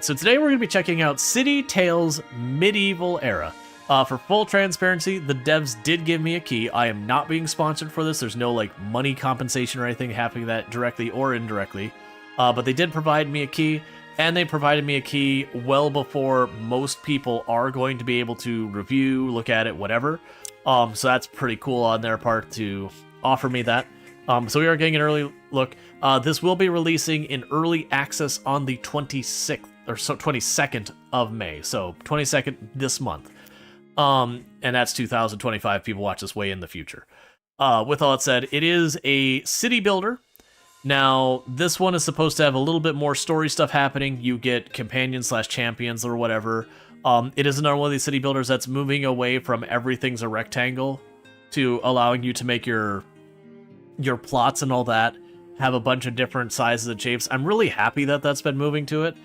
so today we're going to be checking out City Tales Medieval Era. For full transparency, the devs did give me a key. I am not being sponsored for this. There's no like money compensation or anything happening that directly or indirectly. But they did provide me a key, and they provided me a key well before most people are going to be able to review, look at it, whatever. So that's pretty cool on their part to offer me that. So we are getting an early look. This will be releasing in early access on the 26th or 22nd of May. So 22nd this month. And that's 2025. People watch this way in the future. With all that said, it is a city builder. Now, this one is supposed to have a little bit more story stuff happening. You get companions / champions or whatever. It is another one of these city builders that's moving away from everything's a rectangle to allowing you to make your plots and all that have a bunch of different sizes and shapes. I'm really happy that that's been moving to it,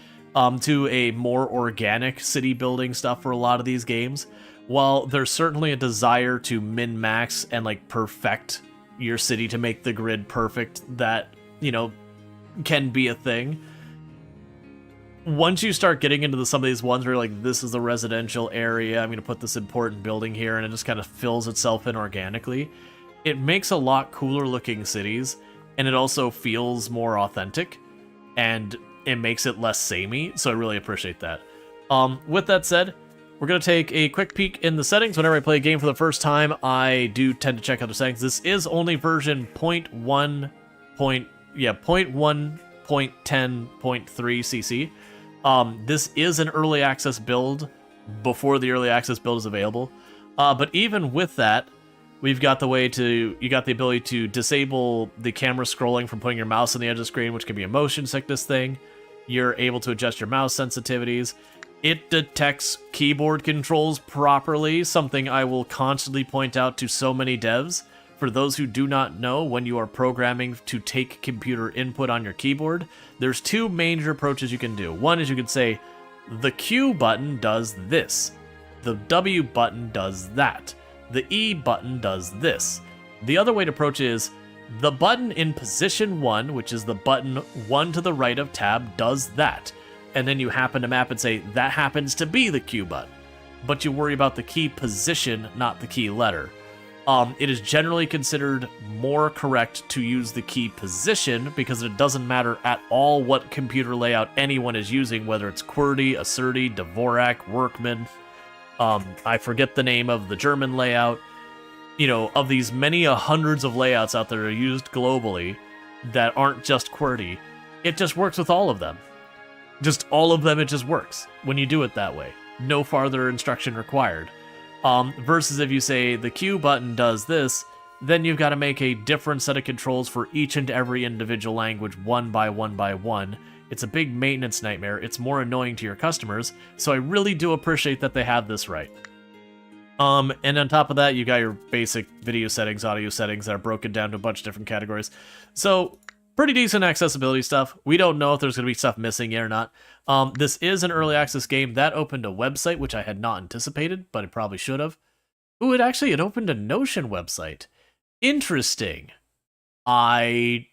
to a more organic city building stuff for a lot of these games. While there's certainly a desire to min-max and like perfect your city to make the grid perfect, that, you know, can be a thing. Once you start getting into some of these ones where you're like, this is the residential area, I'm going to put this important building here, and it just kind of fills itself in organically, it makes a lot cooler looking cities, and it also feels more authentic, and it makes it less samey, so I really appreciate that. With that said, we're going to take a quick peek in the settings. Whenever I play a game for the first time, I do tend to check out the settings. This is only version 0.1.10.3 CC. This is an early access build before the early access build is available. But even with that, you got the ability to disable the camera scrolling from putting your mouse on the edge of the screen, which can be a motion sickness thing. You're able to adjust your mouse sensitivities. It detects keyboard controls properly, something I will constantly point out to so many devs. For those who do not know, when you are programming to take computer input on your keyboard, there's two major approaches you can do. One is you can say, the Q button does this. The W button does that. The E button does this. The other way to approach is, the button in position 1, which is the button 1 to the right of tab, does that. And then you happen to map and say, that happens to be the Q button. But you worry about the key position, not the key letter. It is generally considered more correct to use the key position because it doesn't matter at all what computer layout anyone is using, whether it's QWERTY, ASCII, Dvorak, Workman. I forget the name of the German layout. You know, of these many hundreds of layouts out there that are used globally that aren't just QWERTY, it just works with all of them. Just all of them, it just works when you do it that way. No farther instruction required. Versus if you say the Q button does this, then you've got to make a different set of controls for each and every individual language one by one by one. It's a big maintenance nightmare. It's more annoying to your customers, so I really do appreciate that they have this right. And on top of that, you got your basic video settings, audio settings that are broken down to a bunch of different categories. So, pretty decent accessibility stuff. We don't know if there's going to be stuff missing yet or not. This is an early access game. That opened a website, which I had not anticipated, but it probably should have. Ooh, it opened a Notion website. Interesting. I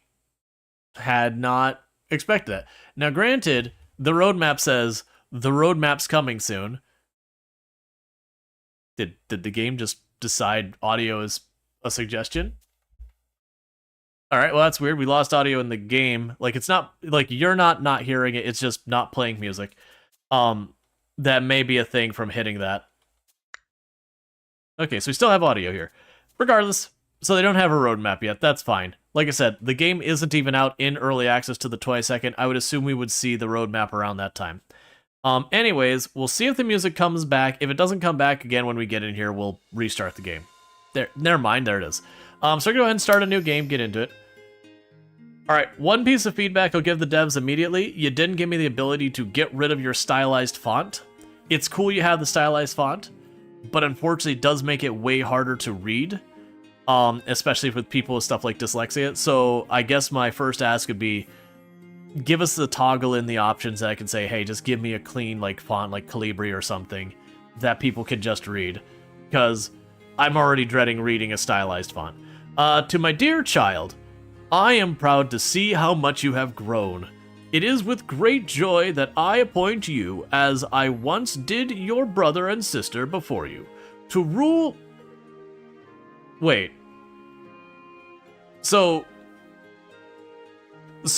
had not expected that. Now, granted, the roadmap says, the roadmap's coming soon. Did the game just decide audio is a suggestion? Alright, well that's weird. We lost audio in the game. Like, it's not, like, you're not hearing it, it's just not playing music. That may be a thing from hitting that. Okay, so we still have audio here. Regardless, so they don't have a roadmap yet, that's fine. Like I said, the game isn't even out in early access to the 22nd. I would assume we would see the roadmap around that time. Anyways, we'll see if the music comes back. If it doesn't come back again when we get in here, we'll restart the game. There, never mind, there it is. So we're gonna go ahead and start a new game, get into it. Alright, one piece of feedback I'll give the devs immediately. You didn't give me the ability to get rid of your stylized font. It's cool you have the stylized font, but unfortunately it does make it way harder to read, especially with people with stuff like dyslexia. So I guess my first ask would be, give us the toggle in the options that I can say, hey, just give me a clean like font like Calibri or something that people can just read, because I'm already dreading reading a stylized font. To my dear child, I am proud to see how much you have grown. It is with great joy that I appoint you, as I once did your brother and sister before you, to rule... Wait. So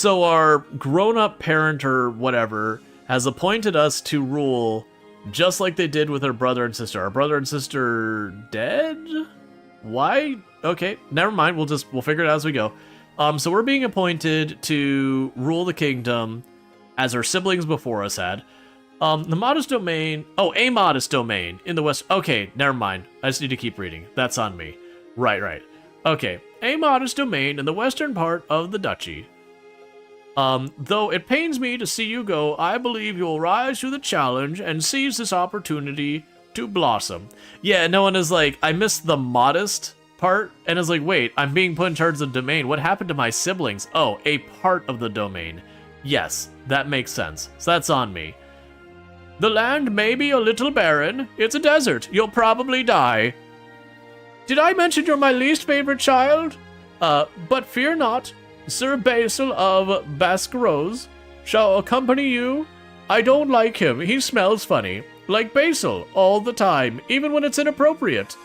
our grown-up parent or whatever has appointed us to rule just like they did with our brother and sister. Our brother and sister dead? Why? Okay, never mind. We'll figure it out as we go. So we're being appointed to rule the kingdom as our siblings before us had. The modest domain... Oh, a modest domain in the west... Okay, never mind. I just need to keep reading. That's on me. Right. Okay, a modest domain in the western part of the duchy. Though it pains me to see you go, I believe you will rise to the challenge and seize this opportunity to blossom. Yeah, no one is like, I missed the modest part, and is like, wait, I'm being put in charge of the domain. What happened to my siblings? Oh, a part of the domain. Yes, that makes sense. So that's on me. The land may be a little barren. It's a desert. You'll probably die. Did I mention you're my least favorite child? But fear not. Sir Basil of Bascaros shall accompany you. I don't like him. He smells funny. Like Basil, all the time, even when it's inappropriate.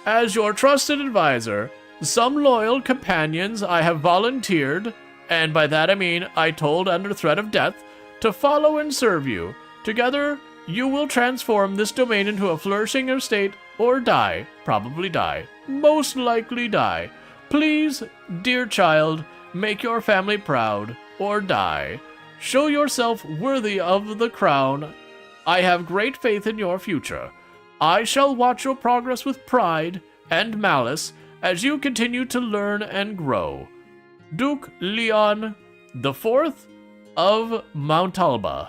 As your trusted advisor, some loyal companions I have volunteered, and by that I mean I told under threat of death, to follow and serve you. Together, you will transform this domain into a flourishing estate, or die. Probably die. Most likely die. Please, dear child, make your family proud, or die. Show yourself worthy of the crown. I have great faith in your future. I shall watch your progress with pride and malice as you continue to learn and grow. Duke Leon IV of Montalba.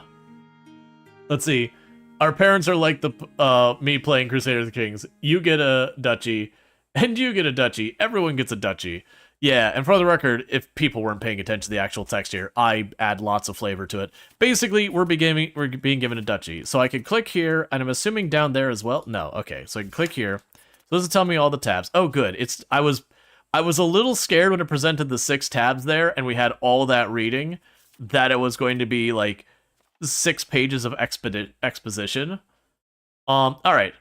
Let's see. Our parents are like the me playing Crusader of the Kings. You get a duchy, and you get a duchy. Everyone gets a duchy. Yeah, and for the record, if people weren't paying attention to the actual text here, I add lots of flavor to it. Basically, we're being given a duchy. So I can click here, and I'm assuming down there as well. No, okay. So I can click here. So this will tell me all the tabs. Oh, good. I was a little scared when it presented the 6 tabs there, and we had all that reading, that it was going to be like 6 pages of exposition. All right.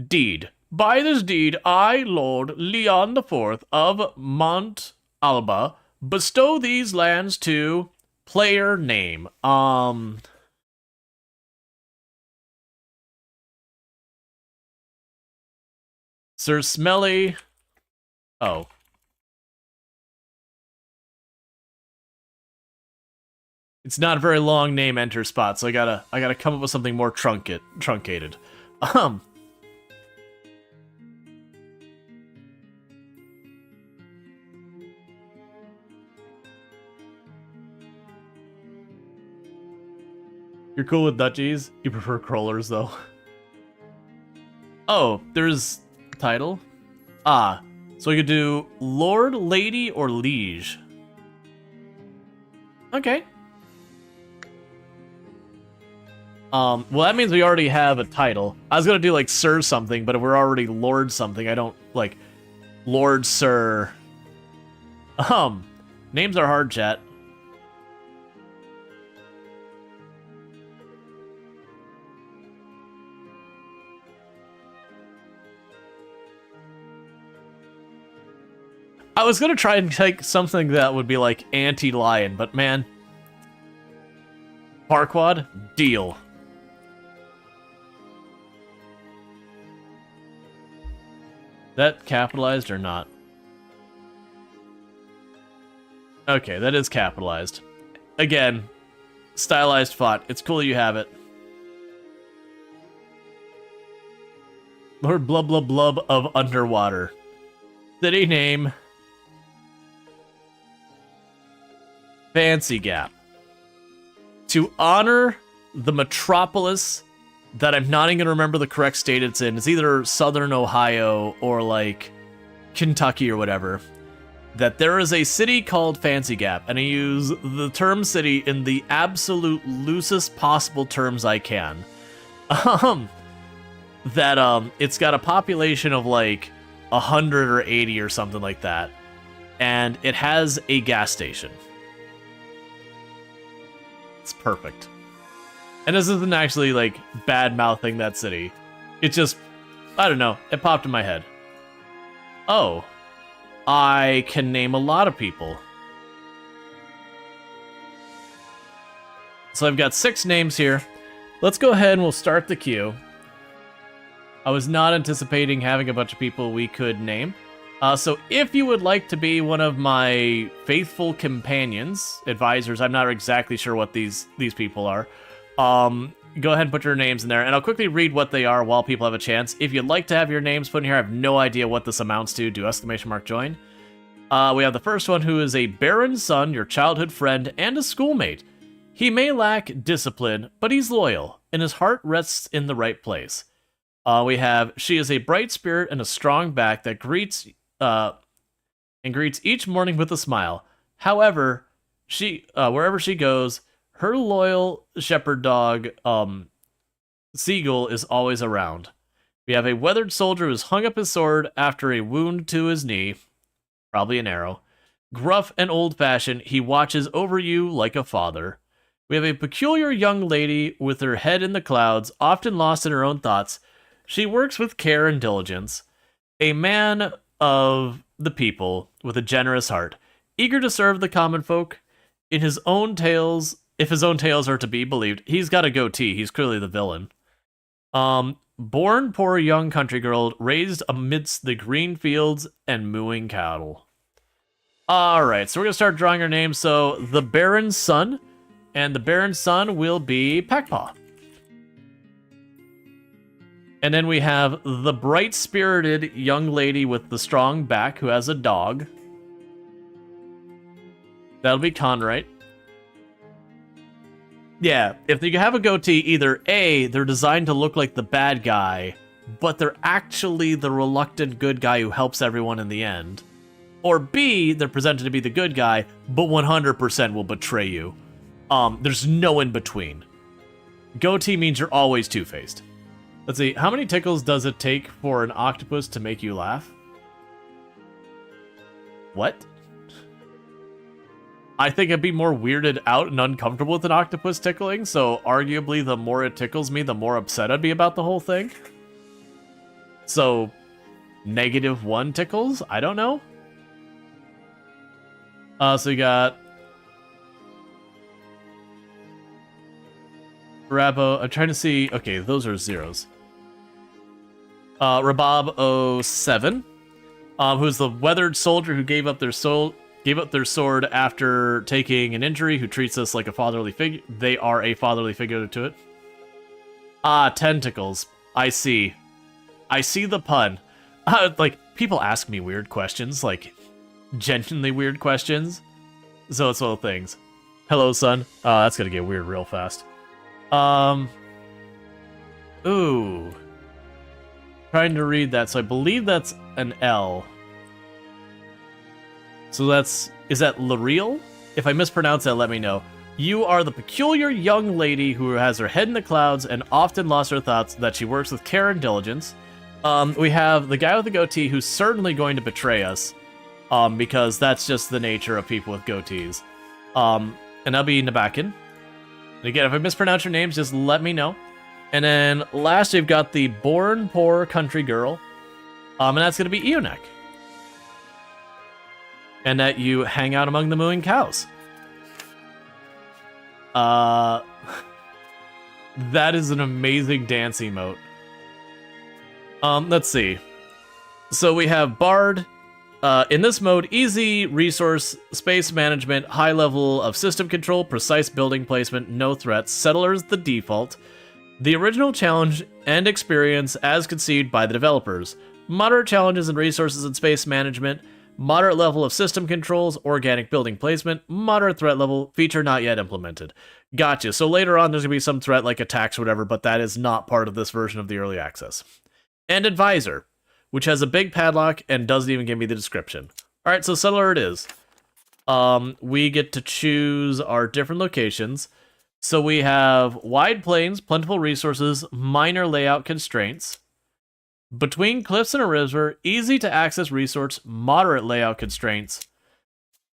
Deed. By this deed, I, Lord Leon IV of Montalba, bestow these lands to player name. Sir Smelly. Oh. It's not a very long name enter spot, so I gotta come up with something more truncated. You're cool with duchies? You prefer crawlers, though. Oh, there's title? Ah, so we could do Lord, Lady, or Liege. Okay. Well, that means we already have a title. I was gonna do, like, Sir something, but if we're already Lord something, I don't, like, Lord Sir. Names are hard, chat. I was gonna try and take something that would be like anti-lion, but man. Farquaad? Deal. That capitalized or not? Okay, that is capitalized. Again, stylized font. It's cool you have it. Lord Blub Blub Blub of Underwater. City name. Fancy Gap. To honor the metropolis that I'm not even going to remember the correct state it's in. It's either Southern Ohio or like Kentucky or whatever. That there is a city called Fancy Gap, and I use the term city in the absolute loosest possible terms I can. It's got a population of like 100 or 80 or something like that. And it has a gas station. It's perfect. And this isn't actually, like, bad-mouthing that city. It just, I don't know, it popped in my head. Oh, I can name a lot of people. So I've got 6 names here. Let's go ahead and we'll start the queue. I was not anticipating having a bunch of people we could name. So if you would like to be one of my faithful companions, advisors, I'm not exactly sure what these people are, go ahead and put your names in there, and I'll quickly read what they are while people have a chance. If you'd like to have your names put in here, I have no idea what this amounts to. Do ! Join. We have the first one, who is a Baron's son, your childhood friend, and a schoolmate. He may lack discipline, but he's loyal, and his heart rests in the right place. We have, she is a bright spirit and a strong back that greets each morning with a smile. However, she wherever she goes, her loyal shepherd dog, Seagull, is always around. We have a weathered soldier who's hung up his sword after a wound to his knee, probably an arrow. Gruff and old-fashioned, he watches over you like a father. We have a peculiar young lady with her head in the clouds, often lost in her own thoughts. She works with care and diligence. A man of the people with a generous heart, eager to serve the common folk. In his own tales, if his own tales are to be believed, he's got a goatee. He's clearly the villain. Born poor young country girl, raised amidst the green fields and mooing cattle. All right, so we're gonna start drawing our names. So the Baron's son, and the Baron's son will be Packpaw. And then we have the bright-spirited young lady with the strong back who has a dog. That'll be Conrite. Yeah, if you have a goatee, either A, they're designed to look like the bad guy, but they're actually the reluctant good guy who helps everyone in the end. Or B, they're presented to be the good guy, but 100% will betray you. There's no in between. Goatee means you're always two-faced. Let's see, how many tickles does it take for an octopus to make you laugh? What? I think I'd be more weirded out and uncomfortable with an octopus tickling, so arguably the more it tickles me, the more upset I'd be about the whole thing. So, -1 tickles? I don't know. So you got Rabo. I'm trying to see. Okay, those are zeros. Rabob07, who's the weathered soldier who gave up their sword after taking an injury, who treats us like a fatherly figure. They are a fatherly figure to it. Tentacles. I see the pun. Like, people ask me weird questions, like, genuinely weird questions. So it's little things. Hello, son. That's gonna get weird real fast. Ooh. Trying to read that, so I believe that's an L. So is that L'Oreal? If I mispronounce that, let me know. You are the peculiar young lady who has her head in the clouds and often lost her thoughts, that she works with care and diligence. We have the guy with the goatee who's certainly going to betray us, because that's just the nature of people with goatees. And that'll be Nabakin. And again, if I mispronounce your names, just let me know. And then last, we've got the born poor country girl, and that's going to be Eonek. And that you hang out among the mooing cows. That is an amazing dance emote. Let's see. So we have Bard. In this mode, easy resource, space management, high level of system control, precise building placement, no threats, settlers the default. The original challenge and experience as conceived by the developers. Moderate challenges in resources and space management. Moderate level of system controls, organic building placement, moderate threat level, feature not yet implemented. Gotcha. So later on, there's going to be some threat like attacks or whatever, but that is not part of this version of the early access. And Advisor, which has a big padlock and doesn't even give me the description. All right, so Settler it is. We get to choose our different locations. So we have wide plains, plentiful resources, minor layout constraints. Between cliffs and a river, easy to access resource, moderate layout constraints,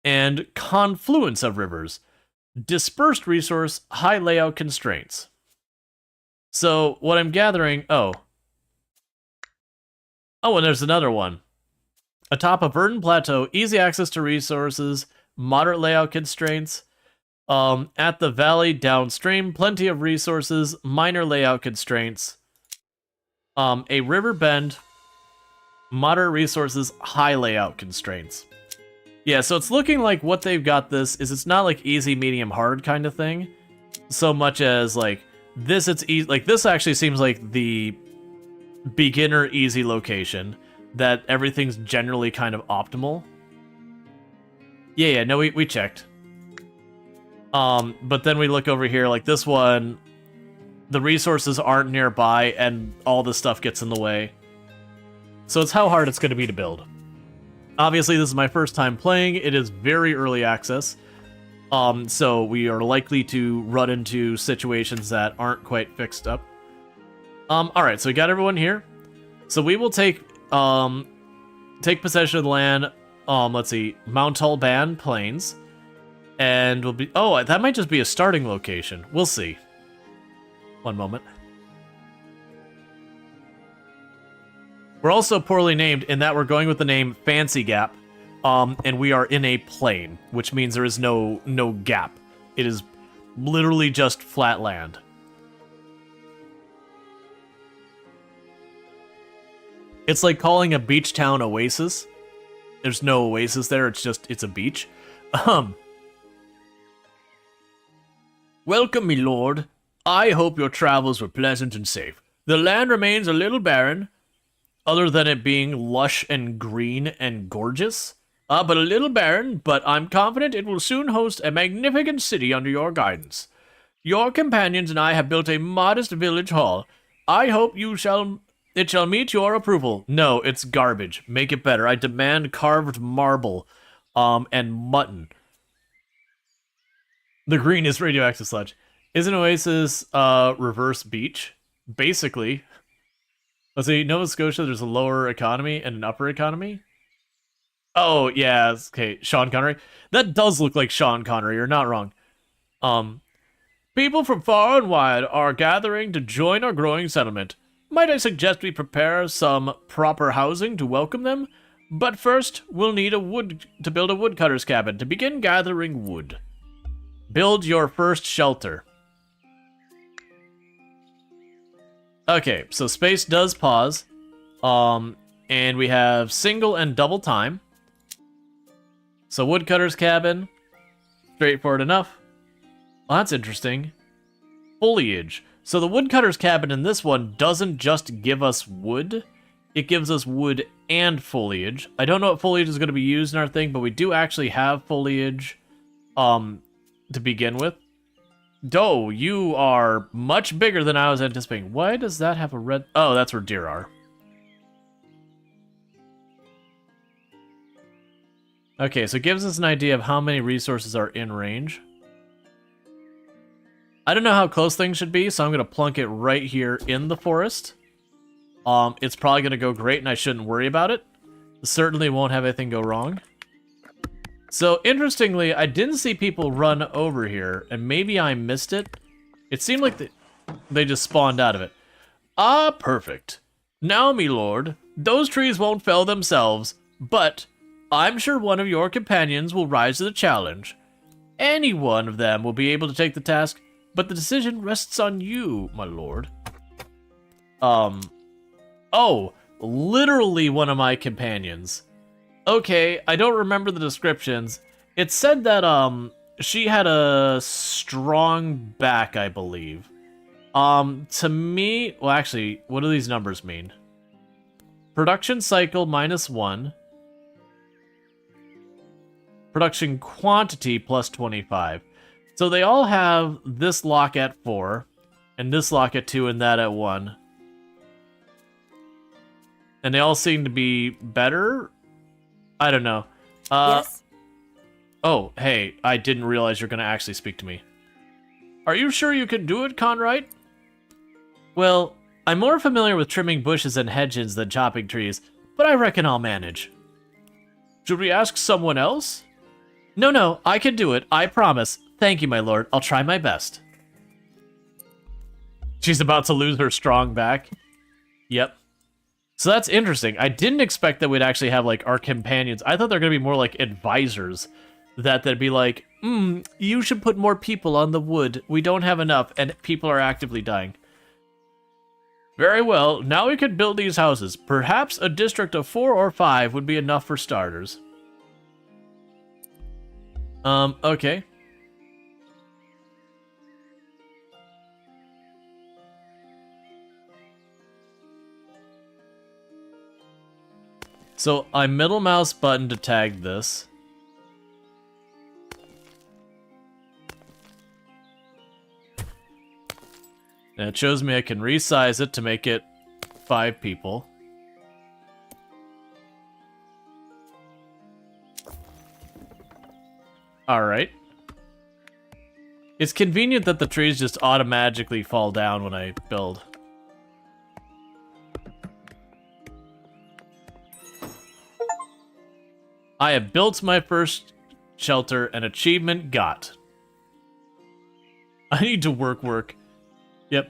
and confluence of rivers. dispersed resource, high layout constraints. So what I'm gathering, oh, and there's another one. Atop a verdant plateau, easy access to resources, moderate layout constraints. At the valley downstream, plenty of resources, minor layout constraints. A river bend, moderate resources, high layout constraints. Yeah, so it's looking like what they've got this is it's not like easy, medium, hard kind of thing, so much as like this. It's easy. Like this actually seems like the beginner easy location that everything's generally kind of optimal. Yeah, no, we checked. But then we look over here, like this one, the resources aren't nearby and all the stuff gets in the way. So it's how hard it's going to be to build. Obviously, this is my first time playing. It is very early access. So we are likely to run into situations that aren't quite fixed up. Alright, so we got everyone here. So we will take possession of the land, let's see, Mount Alban Plains. And we'll be, oh, that might just be a starting location. We'll see. One moment. We're also poorly named in that we're going with the name Fancy Gap, and we are in a plain, which means there is no gap. It is literally just flat land. It's like calling a beach town Oasis. There's no oasis there, it's a beach. Welcome, me lord. I hope your travels were pleasant and safe. The land remains a little barren, other than it being lush and green and gorgeous. But a little barren, but I'm confident it will soon host a magnificent city under your guidance. Your companions and I have built a modest village hall. I hope it shall meet your approval. No, it's garbage. Make it better. I demand carved marble, and mutton. The green is radioactive sludge. Isn't Oasis, reverse beach? Basically. Let's see, Nova Scotia, there's a lower economy and an upper economy. Oh, yeah, okay, Sean Connery. That does look like Sean Connery, you're not wrong. People from far and wide are gathering to join our growing settlement. Might I suggest we prepare some proper housing to welcome them? But first, we'll need to build a woodcutter's cabin to begin gathering wood. Build your first shelter. Okay, so space does pause. And we have single and double time. So woodcutter's cabin. Straightforward enough. Well, that's interesting. Foliage. So the woodcutter's cabin in this one doesn't just give us wood. It gives us wood and foliage. I don't know what foliage is going to be used in our thing, but we do actually have foliage to begin with. Doe, you are much bigger than I was anticipating. Why does that have a red... Oh, that's where deer are. Okay, so it gives us an idea of how many resources are in range. I don't know how close things should be, so I'm going to plunk it right here in the forest. It's probably going to go great, and I shouldn't worry about it. Certainly won't have anything go wrong. So, interestingly, I didn't see people run over here, and maybe I missed it. It seemed like they just spawned out of it. Ah, perfect. Now, me lord, those trees won't fell themselves, but I'm sure one of your companions will rise to the challenge. Any one of them will be able to take the task, but the decision rests on you, my lord. Oh, literally one of my companions. Okay, I don't remember the descriptions. It said that, she had a strong back, I believe. To me, well, actually, what do these numbers mean? Production cycle -1. Production quantity plus 25. So they all have this lock at 4, and this lock at 2, and that at 1. And they all seem to be better? I don't know. Yes? Oh, hey, I didn't realize you're going to actually speak to me. Are you sure you can do it, Conrite? Well, I'm more familiar with trimming bushes and hedges than chopping trees, but I reckon I'll manage. Should we ask someone else? No, I can do it, I promise. Thank you, my lord. I'll try my best. She's about to lose her strong back. Yep. So that's interesting. I didn't expect that we'd actually have, like, our companions. I thought they're going to be more like advisors. That they'd be like, you should put more people on the wood. We don't have enough, and people are actively dying. Very well. Now we could build these houses. Perhaps a district of 4 or 5 would be enough for starters. Okay. So I middle mouse button to tag this. And it shows me I can resize it to make it 5 people. Alright. It's convenient that the trees just automatically fall down when I build. I have built my first shelter, an achievement got. I need to work. Yep.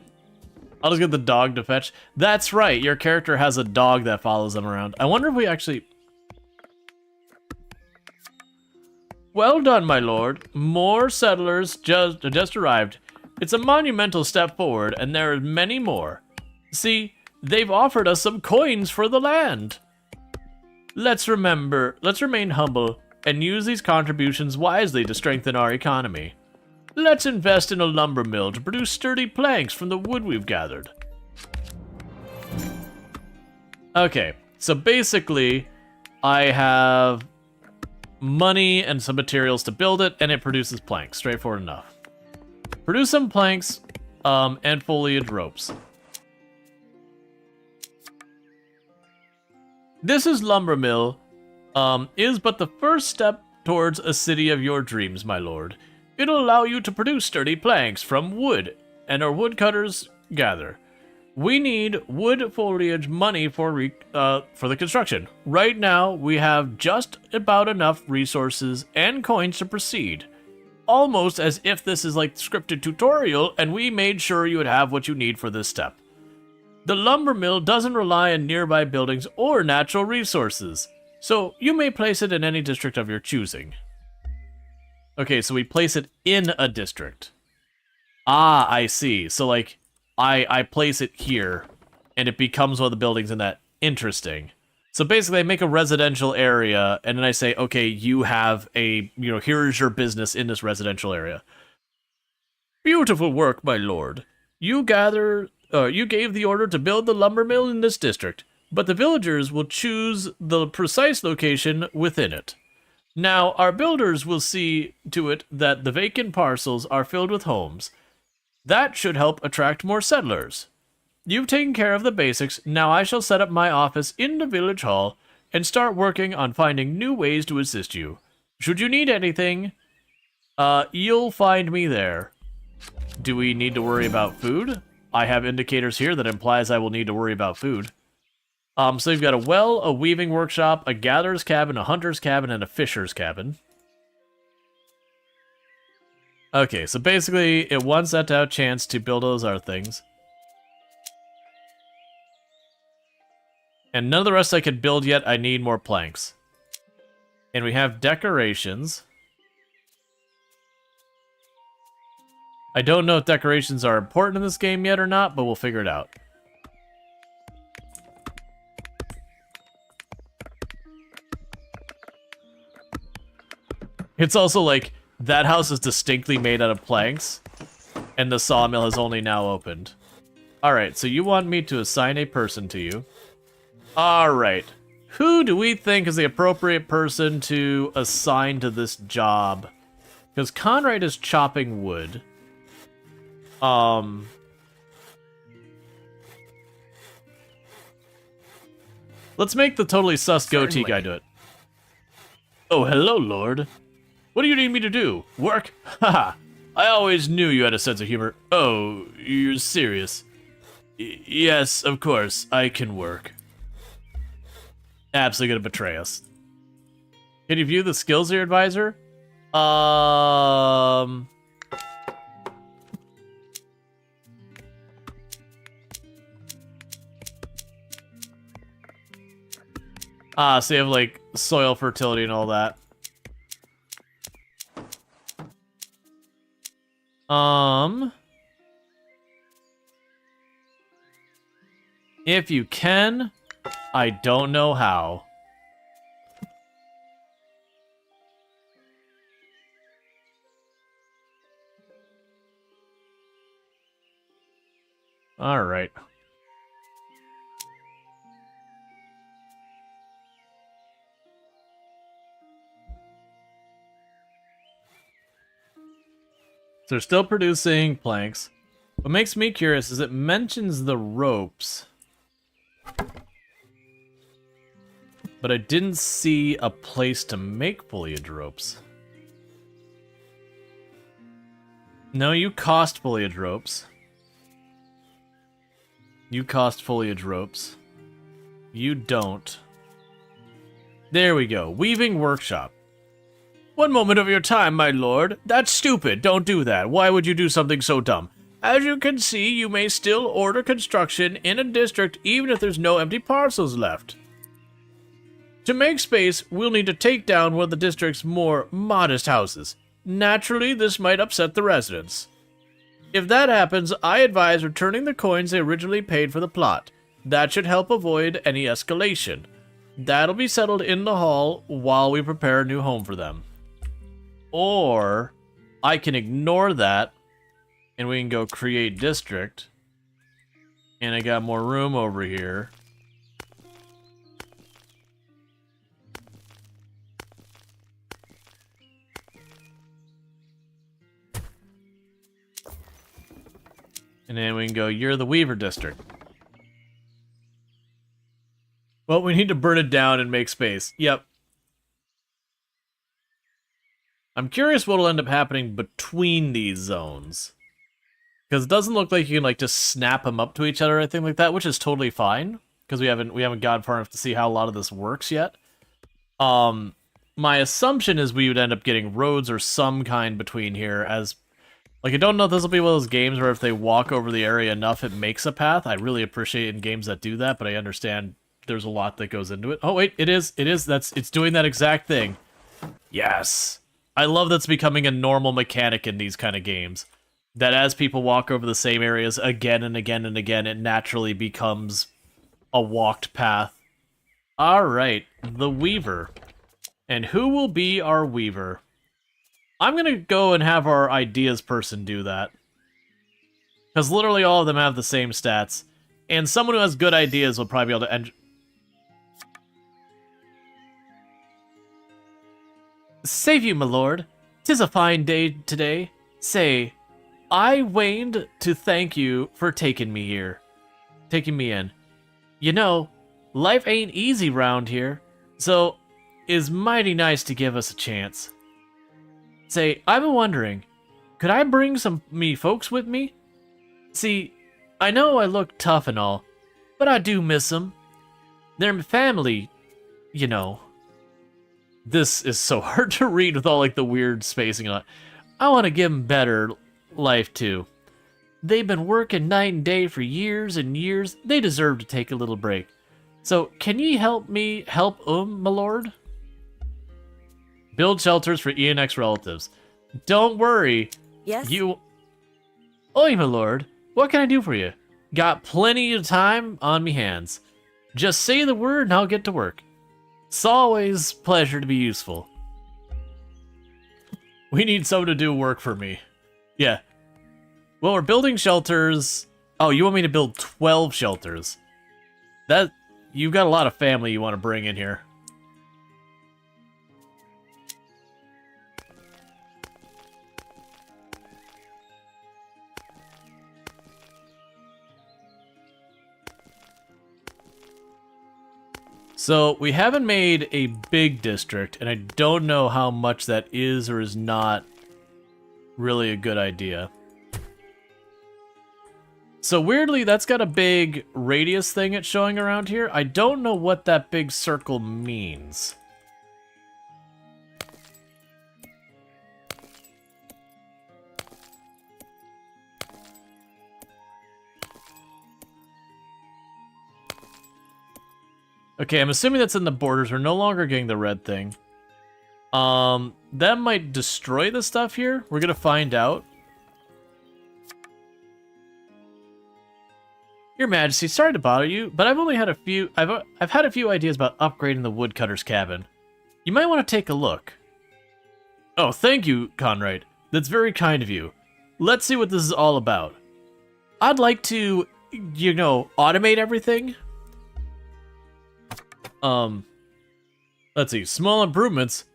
I'll just get the dog to fetch. That's right, your character has a dog that follows them around. I wonder if we actually... Well done, my lord. More settlers just arrived. It's a monumental step forward, and there are many more. See, they've offered us some coins for the land. Let's remain humble, and use these contributions wisely to strengthen our economy. Let's invest in a lumber mill to produce sturdy planks from the wood we've gathered. Okay, so basically, I have money and some materials to build it, and it produces planks. Straightforward enough. Produce some planks, and foliage ropes. This is lumber mill, is but the first step towards a city of your dreams, my lord. It'll allow you to produce sturdy planks from wood, and our woodcutters gather. We need wood foliage money for the construction. Right now, we have just about enough resources and coins to proceed. Almost as if this is like scripted tutorial, and we made sure you would have what you need for this step. The lumber mill doesn't rely on nearby buildings or natural resources, so you may place it in any district of your choosing. Okay, so we place it in a district. Ah, I see. So, like, I place it here, and it becomes one of the buildings in that. Interesting. So basically, I make a residential area, and then I say, okay, you have a, here's your business in this residential area. Beautiful work, my lord. You gave the order to build the lumber mill in this district, but the villagers will choose the precise location within it. Now, our builders will see to it that the vacant parcels are filled with homes. That should help attract more settlers. You've taken care of the basics, now I shall set up my office in the village hall and start working on finding new ways to assist you. Should you need anything, you'll find me there. Do we need to worry about food? I have indicators here that implies I will need to worry about food. So you've got a well, a weaving workshop, a gatherer's cabin, a hunter's cabin, and a fisher's cabin. Okay, so basically, it wants that to have a chance to build those other things. And none of the rest I could build yet, I need more planks. And we have decorations. I don't know if decorations are important in this game yet or not, but we'll figure it out. It's also like, that house is distinctly made out of planks, and the sawmill has only now opened. Alright, so you want me to assign a person to you. Alright, who do we think is the appropriate person to assign to this job? Because Conrad is chopping wood. Let's make the totally sus goatee guy do it. Oh, hello, Lord. What do you need me to do? Work? Haha. I always knew you had a sense of humor. Oh, you're serious. Yes, of course. I can work. Absolutely gonna betray us. Can you view the skills of your advisor? So you have, like, soil fertility and all that. If you can, I don't know how. All right. So they're still producing planks. What makes me curious is it mentions the ropes. But I didn't see a place to make foliage ropes. No, you cost foliage ropes. You cost foliage ropes. You don't. There we go. Weaving workshop. 1 moment of your time, my lord. That's stupid. Don't do that. Why would you do something so dumb? As you can see, you may still order construction in a district even if there's no empty parcels left. To make space, we'll need to take down one of the district's more modest houses. Naturally, this might upset the residents. If that happens, I advise returning the coins they originally paid for the plot. That should help avoid any escalation. That'll be settled in the hall while we prepare a new home for them. Or I can ignore that and we can go create district. And I got more room over here. And then we can go, you're the Weaver District. Well, we need to burn it down and make space. Yep. I'm curious what'll end up happening between these zones. Because it doesn't look like you can, like, just snap them up to each other or anything like that, which is totally fine. Because we haven't gotten far enough to see how a lot of this works yet. My assumption is we would end up getting roads or some kind between here as... Like, I don't know if this will be one of those games where if they walk over the area enough, it makes a path. I really appreciate in games that do that, but I understand there's a lot that goes into it. Oh, wait, it is. It's doing that exact thing. Yes. I love that's becoming a normal mechanic in these kind of games. That as people walk over the same areas again and again and again, it naturally becomes a walked path. Alright, the Weaver. And who will be our Weaver? I'm gonna go and have our ideas person do that. Because literally all of them have the same stats. And someone who has good ideas will probably be able to... Save you, my lord. 'Tis a fine day today. Say, I waned to thank you for taking me here. Taking me in. You know, life ain't easy round here, so it's mighty nice to give us a chance. Say, I've been wondering, could I bring some me folks with me? See, I know I look tough and all, but I do miss them. They're family, you know. This is so hard to read with all, like, the weird spacing on it. I want to give them better life, too. They've been working night and day for years and years. They deserve to take a little break. So, can ye help me help my lord? Build shelters for ENX relatives. Don't worry. Yes? Oi, my lord. What can I do for you? Got plenty of time on me hands. Just say the word and I'll get to work. It's always a pleasure to be useful. We need someone to do work for me. Yeah. Well, we're building shelters. Oh, you want me to build 12 shelters? You've got a lot of family you want to bring in here. So, we haven't made a big district, and I don't know how much that is or is not really a good idea. So weirdly, that's got a big radius thing it's showing around here. I don't know what that big circle means. Okay, I'm assuming that's in the borders. We're no longer getting the red thing. That might destroy the stuff here. We're gonna find out. Your Majesty, sorry to bother you, but I've only had a few. I've had a few ideas about upgrading the woodcutter's cabin. You might want to take a look. Oh, thank you, Conrad. That's very kind of you. Let's see what this is all about. I'd like to, you know, automate everything. Let's see. Small improvements.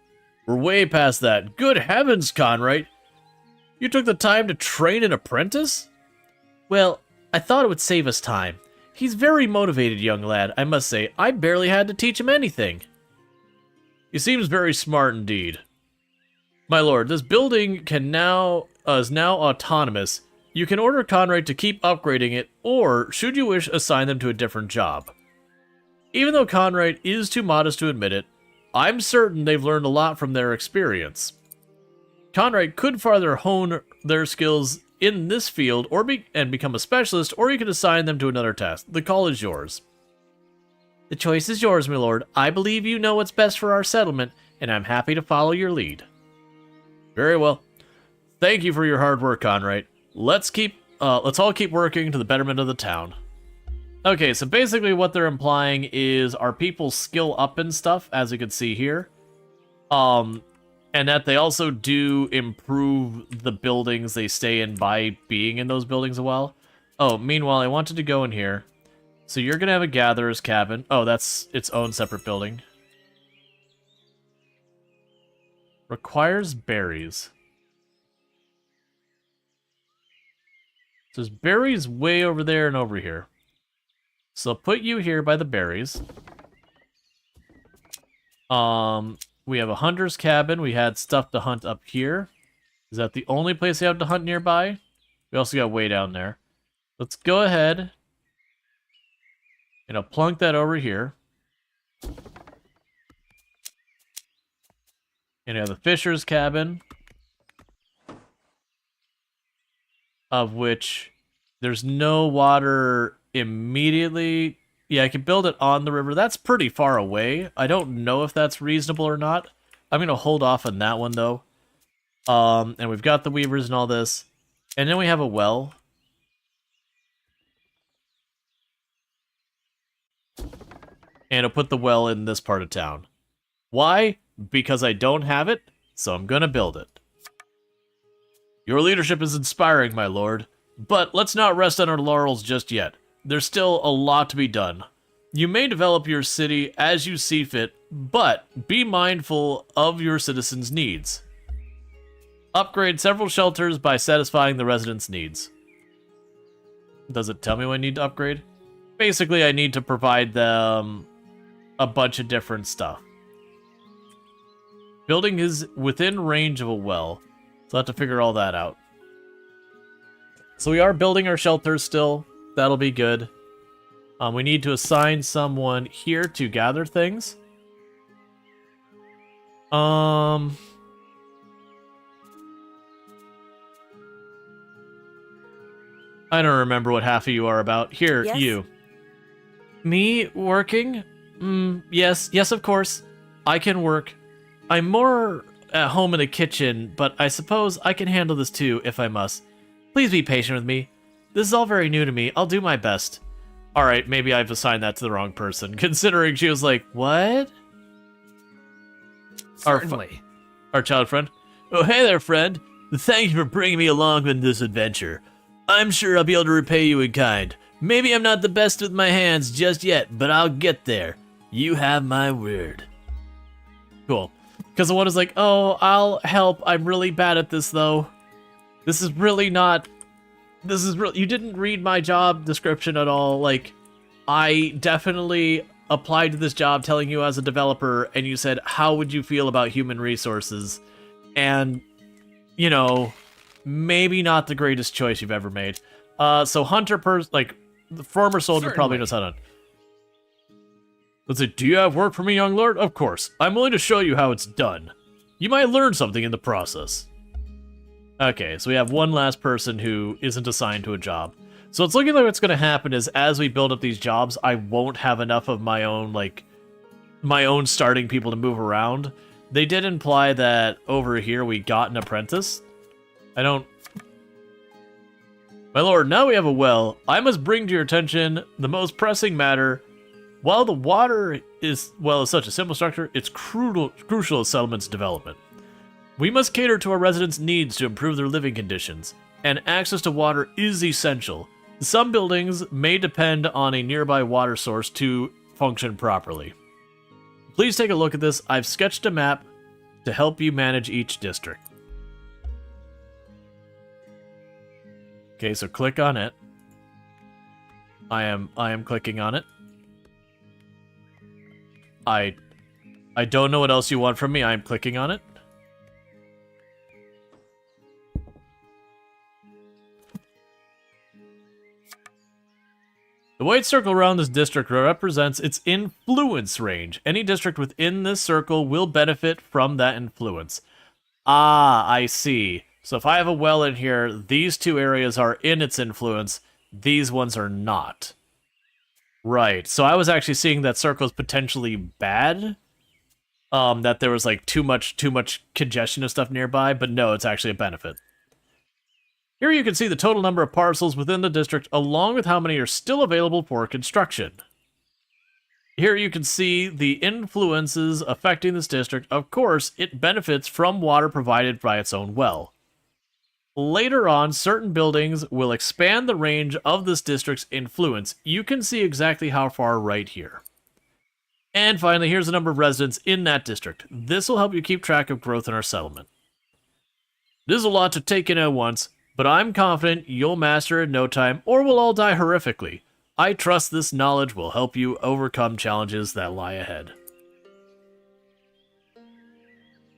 We're way past that. Good heavens, Conrad. You took the time to train an apprentice? Well, I thought it would save us time. He's very motivated, young lad, I must say. I barely had to teach him anything. He seems very smart indeed. My lord, this building is now autonomous. You can order Conrad to keep upgrading it, or, should you wish, assign them to a different job. Even though Conrad is too modest to admit it, I'm certain they've learned a lot from their experience. Conrad could further hone their skills in this field and become a specialist, or you can assign them to another task. The call is yours. The choice is yours, my lord. I believe you know what's best for our settlement, and I'm happy to follow your lead. Very well. Thank you for your hard work, Conrad. Let's all keep working to the betterment of the town. Okay, so basically what they're implying is our people skill up and stuff, as you can see here. And that they also do improve the buildings they stay in by being in those buildings a while. Oh, meanwhile, I wanted to go in here. So you're going to have a gatherer's cabin. Oh, that's its own separate building. Requires berries. So there's berries way over there and over here. So I'll put you here by the berries. We have a hunter's cabin. We had stuff to hunt up here. Is that the only place we have to hunt nearby? We also got way down there. Let's go ahead and I'll plunk that over here. And I have the fisher's cabin, of which there's no water immediately. Yeah, I can build it on the river. That's pretty far away. I don't know if that's reasonable or not. I'm going to hold off on that one, though. And we've got the weavers and all this. And then we have a well. And I'll put the well in this part of town. Why? Because I don't have it, so I'm going to build it. Your leadership is inspiring, my lord. But let's not rest on our laurels just yet. There's still a lot to be done. You may develop your city as you see fit, but be mindful of your citizens' needs. Upgrade several shelters by satisfying the residents' needs. Does it tell me what I need to upgrade? Basically, I need to provide them a bunch of different stuff. Building is within range of a well, so I have to figure all that out. So we are building our shelters still. That'll be good. We need to assign someone here to gather things. I don't remember what half of you are about. Here, yes? You. Me working? Yes, of course. I can work. I'm more at home in the kitchen, but I suppose I can handle this too, if I must. Please be patient with me. This is all very new to me. I'll do my best. Alright, maybe I've assigned that to the wrong person, considering she was like, what? Certainly. Our child friend. Oh, hey there, friend. Thank you for bringing me along on this adventure. I'm sure I'll be able to repay you in kind. Maybe I'm not the best with my hands just yet, but I'll get there. You have my word. Cool. Because the one is like, oh, I'll help. I'm really bad at this, though. This is really not... you didn't read my job description at all. Like, I definitely applied to this job telling you as a developer, and you said, how would you feel about human resources? And, you know, maybe not the greatest choice you've ever made. So hunter like, the former soldier Certainly. Probably knows how to... Let's say, do you have work for me, young lord? Of course. I'm willing to show you how it's done. You might learn something in the process. Okay, so we have one last person who isn't assigned to a job. So it's looking like what's going to happen is as we build up these jobs, I won't have enough of my own, like, my own starting people to move around. They did imply that over here we got an apprentice. I don't... My lord, now we have a well. I must bring to your attention the most pressing matter. While the water is such a simple structure, it's crucial to settlement's development. We must cater to our residents' needs to improve their living conditions, and access to water is essential. Some buildings may depend on a nearby water source to function properly. Please take a look at this. I've sketched a map to help you manage each district. Okay, so click on it. I am clicking on it. I don't know what else you want from me. I am clicking on it. The white circle around this district represents its influence range. Any district within this circle will benefit from that influence. Ah, I see. So if I have a well in here, these two areas are in its influence, these ones are not. Right, so I was actually seeing that circle is potentially bad. That there was like too much congestion of stuff nearby, but no, it's actually a benefit. Here you can see the total number of parcels within the district, along with how many are still available for construction. Here you can see the influences affecting this district. Of course, it benefits from water provided by its own well. Later on, certain buildings will expand the range of this district's influence. You can see exactly how far right here. And finally, here's the number of residents in that district. This will help you keep track of growth in our settlement. This is a lot to take in at once, but I'm confident you'll master it in no time, or we'll all die horrifically. I trust this knowledge will help you overcome challenges that lie ahead.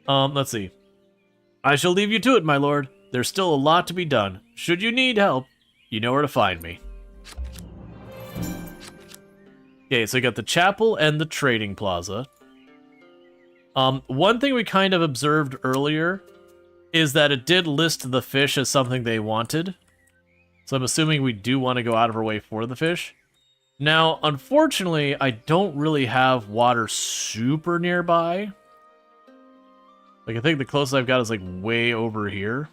Let's see. I shall leave you to it, my lord. There's still a lot to be done. Should you need help, you know where to find me. Okay, so we got the chapel and the trading plaza. One thing we kind of observed earlier is that it did list the fish as something they wanted. So I'm assuming we do want to go out of our way for the fish. Now, unfortunately, I don't really have water super nearby. Like, I think the closest I've got is like way over here.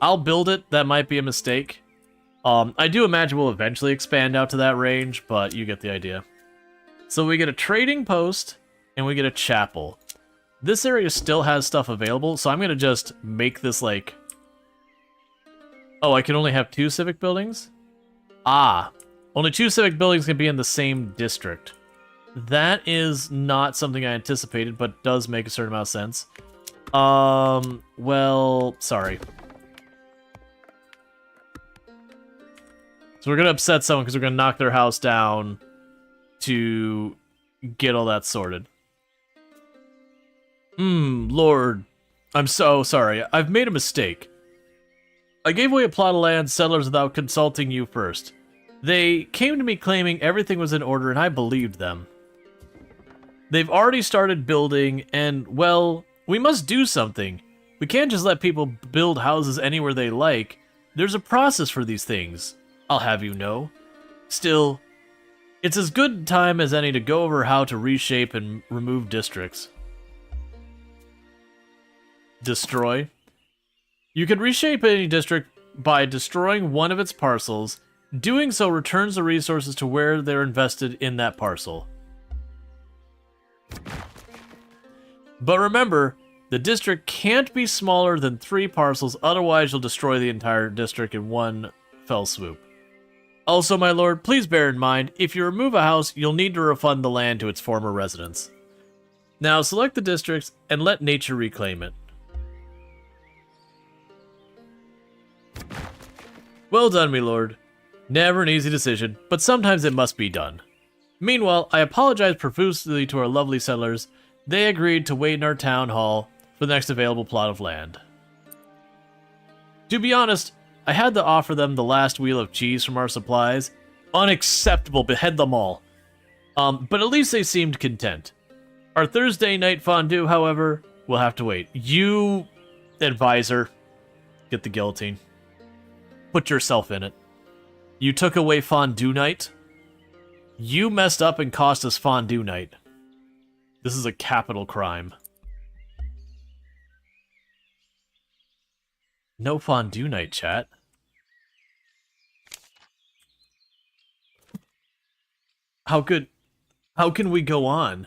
I'll build it. That might be a mistake. I do imagine we'll eventually expand out to that range, but you get the idea. So we get a trading post, and we get a chapel. This area still has stuff available, so I'm going to just make this like... Oh, I can only have 2 civic buildings? Ah, only 2 civic buildings can be in the same district. That is not something I anticipated, but does make a certain amount of sense. Well, sorry. So we're going to upset someone because we're going to knock their house down to get all that sorted. Lord, I'm so sorry. I've made a mistake. I gave away a plot of land to settlers without consulting you first. They came to me claiming everything was in order, and I believed them. They've already started building, and, well, we must do something. We can't just let people build houses anywhere they like. There's a process for these things, I'll have you know. Still, it's as good time as any to go over how to reshape and remove districts. Destroy. You can reshape any district by destroying one of its parcels. Doing so returns the resources to where they're invested in that parcel. But remember, the district can't be smaller than 3 parcels, otherwise you'll destroy the entire district in one fell swoop. Also, my lord, please bear in mind, if you remove a house, you'll need to refund the land to its former residents. Now select the districts and let nature reclaim it. Well done, my lord. Never an easy decision, but sometimes it must be done. Meanwhile, I apologize profusely to our lovely settlers. They agreed to wait in our town hall for the next available plot of land. To be honest, I had to offer them the last wheel of cheese from our supplies. Unacceptable, behead them all. But at least they seemed content. Our Thursday night fondue, however, will have to wait. You, advisor, get the guillotine. Put yourself in it. You took away fondue night? You messed up and cost us fondue night. This is a capital crime. No fondue night, chat. How can we go on?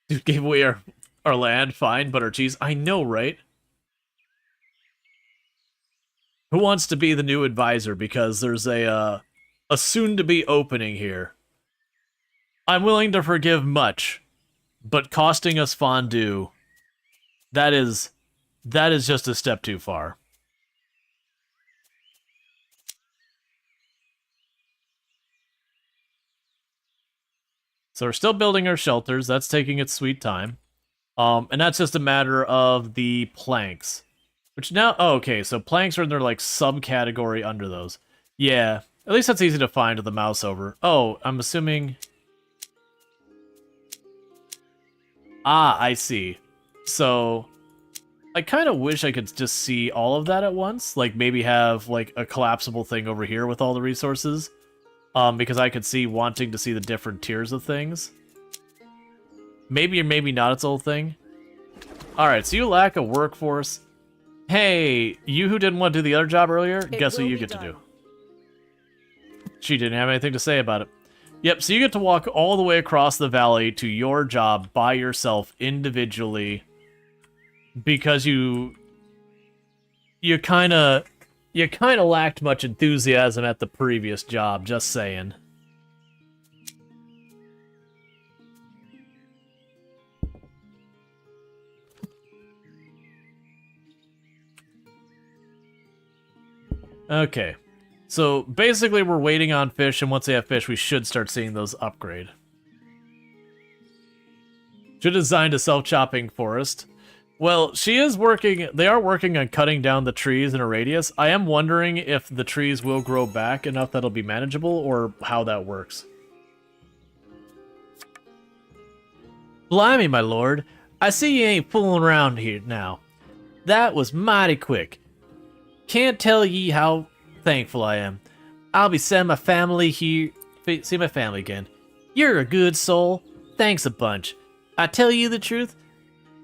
Dude gave away our land, fine, but our cheese. I know, right? Who wants to be the new advisor? Because there's a soon-to-be opening here. I'm willing to forgive much, but costing us fondue, that is just a step too far. So we're still building our shelters. That's taking its sweet time. And that's just a matter of the planks. Which now, oh, okay, so planks are in their, like, subcategory under those. Yeah, at least that's easy to find with the mouse over. Oh, I'm assuming... Ah, I see. So, I kind of wish I could just see all of that at once. Like, maybe have, like, a collapsible thing over here with all the resources. Because I could see wanting to see the different tiers of things. Maybe or maybe not its whole thing. Alright, so you lack a workforce. Hey, you who didn't want to do the other job earlier, guess what you get to do? She didn't have anything to say about it. Yep, so you get to walk all the way across the valley to your job by yourself individually. Because you kind of lacked much enthusiasm at the previous job, just saying. Okay. So, basically we're waiting on fish, and once they have fish, we should start seeing those upgrade. Should have designed a self-chopping forest. Well, they are working on cutting down the trees in a radius. I am wondering if the trees will grow back enough that it'll be manageable, or how that works. Blimey, my lord. I see you ain't fooling around here now. That was mighty quick. Can't tell ye how thankful I am. I'll be sending my family here, see my family again. You're a good soul. Thanks a bunch. I tell you the truth,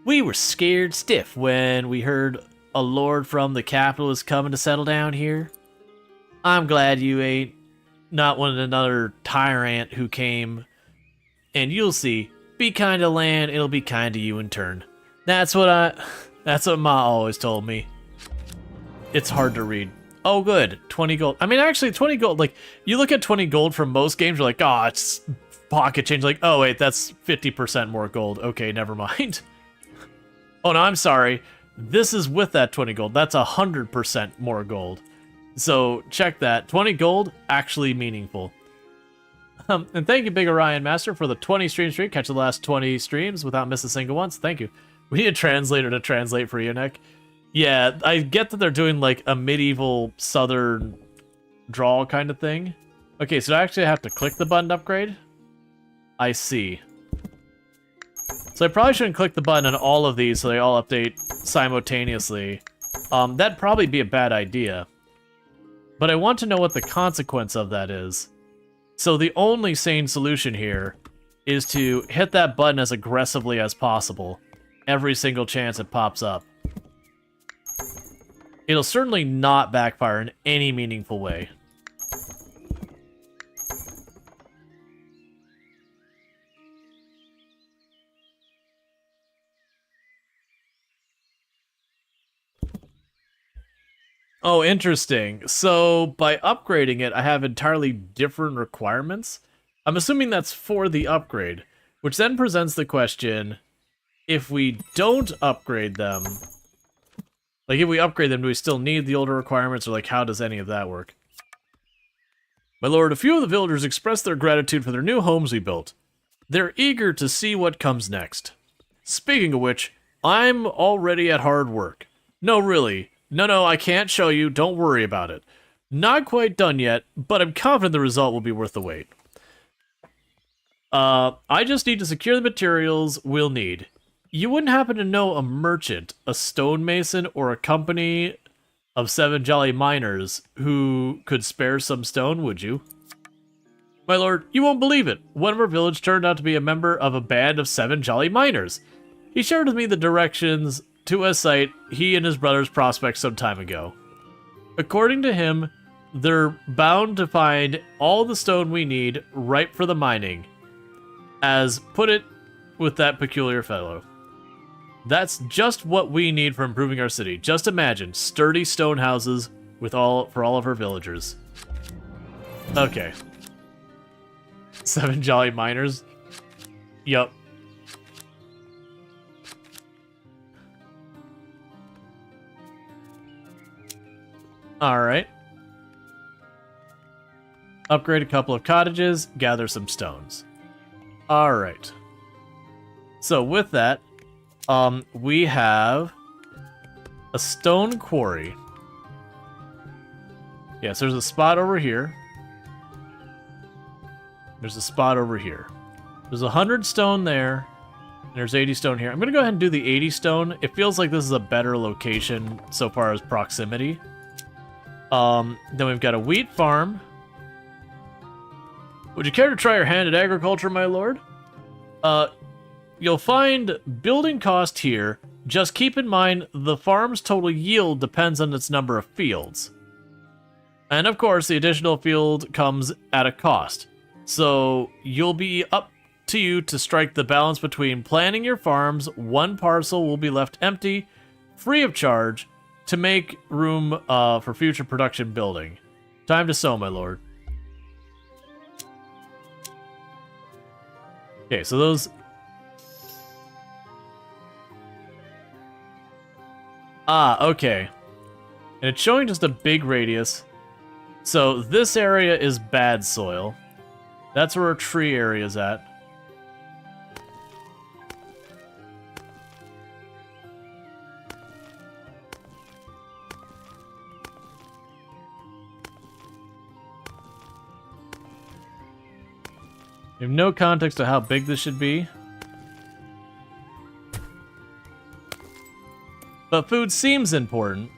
we were scared stiff when we heard a lord from the capital was coming to settle down here. I'm glad you ain't not one another tyrant who came, and you'll see, be kind to land, it'll be kind to you in turn. That's what Ma always told me. It's hard to read. Oh, good. 20 gold. I mean, actually, 20 gold, like, you look at 20 gold from most games, you're like, oh, it's pocket change. Like, oh, wait, that's 50% more gold. Okay, never mind. Oh, no, I'm sorry. This is with that 20 gold. That's 100% more gold. So, check that. 20 gold, actually meaningful. And thank you, Big Orion Master, for the 20 stream streak. Catch the last 20 streams without missing a single one. Thank you. We need a translator to translate for Eunuch. Yeah, I get that they're doing, like, a medieval southern drawl kind of thing. Okay, so I actually have to click the button to upgrade? I see. So I probably shouldn't click the button on all of these so they all update simultaneously. That'd probably be a bad idea. But I want to know what the consequence of that is. So the only sane solution here is to hit that button as aggressively as possible every single chance it pops up. It'll certainly not backfire in any meaningful way. Oh, interesting. So, by upgrading it, I have entirely different requirements. I'm assuming that's for the upgrade, which then presents the question, if we don't upgrade them... Like, if we upgrade them, do we still need the older requirements, or, like, how does any of that work? My lord, a few of the villagers expressed their gratitude for their new homes we built. They're eager to see what comes next. Speaking of which, I'm already at hard work. No, really. No, I can't show you. Don't worry about it. Not quite done yet, but I'm confident the result will be worth the wait. I just need to secure the materials we'll need. You wouldn't happen to know a merchant, a stonemason, or a company of 7 jolly miners who could spare some stone, would you? My lord, you won't believe it. One of our village turned out to be a member of a band of 7 jolly miners. He shared with me the directions to a site he and his brothers prospected some time ago. According to him, they're bound to find all the stone we need ripe for the mining, as put it with that peculiar fellow. That's just what we need for improving our city. Just imagine, sturdy stone houses for all of our villagers. Okay. 7 jolly miners? Yup. Alright. Upgrade a couple of cottages, gather some stones. Alright. So with that, we have a stone quarry. Yes, there's a spot over here. There's a spot over here. There's 100 stone there. And there's 80 stone here. I'm going to go ahead and do the 80 stone. It feels like this is a better location so far as proximity. Then we've got a wheat farm. Would you care to try your hand at agriculture, my lord? You'll find building cost here. Just keep in mind the farm's total yield depends on its number of fields. And of course, the additional field comes at a cost. So you'll be up to you to strike the balance between planning your farms. One parcel will be left empty, free of charge, to make room for future production building. Time to sow, my lord. Okay, so those... okay. And it's showing just a big radius. So this area is bad soil. That's where our tree area is at. We have no context to how big this should be. But food seems important.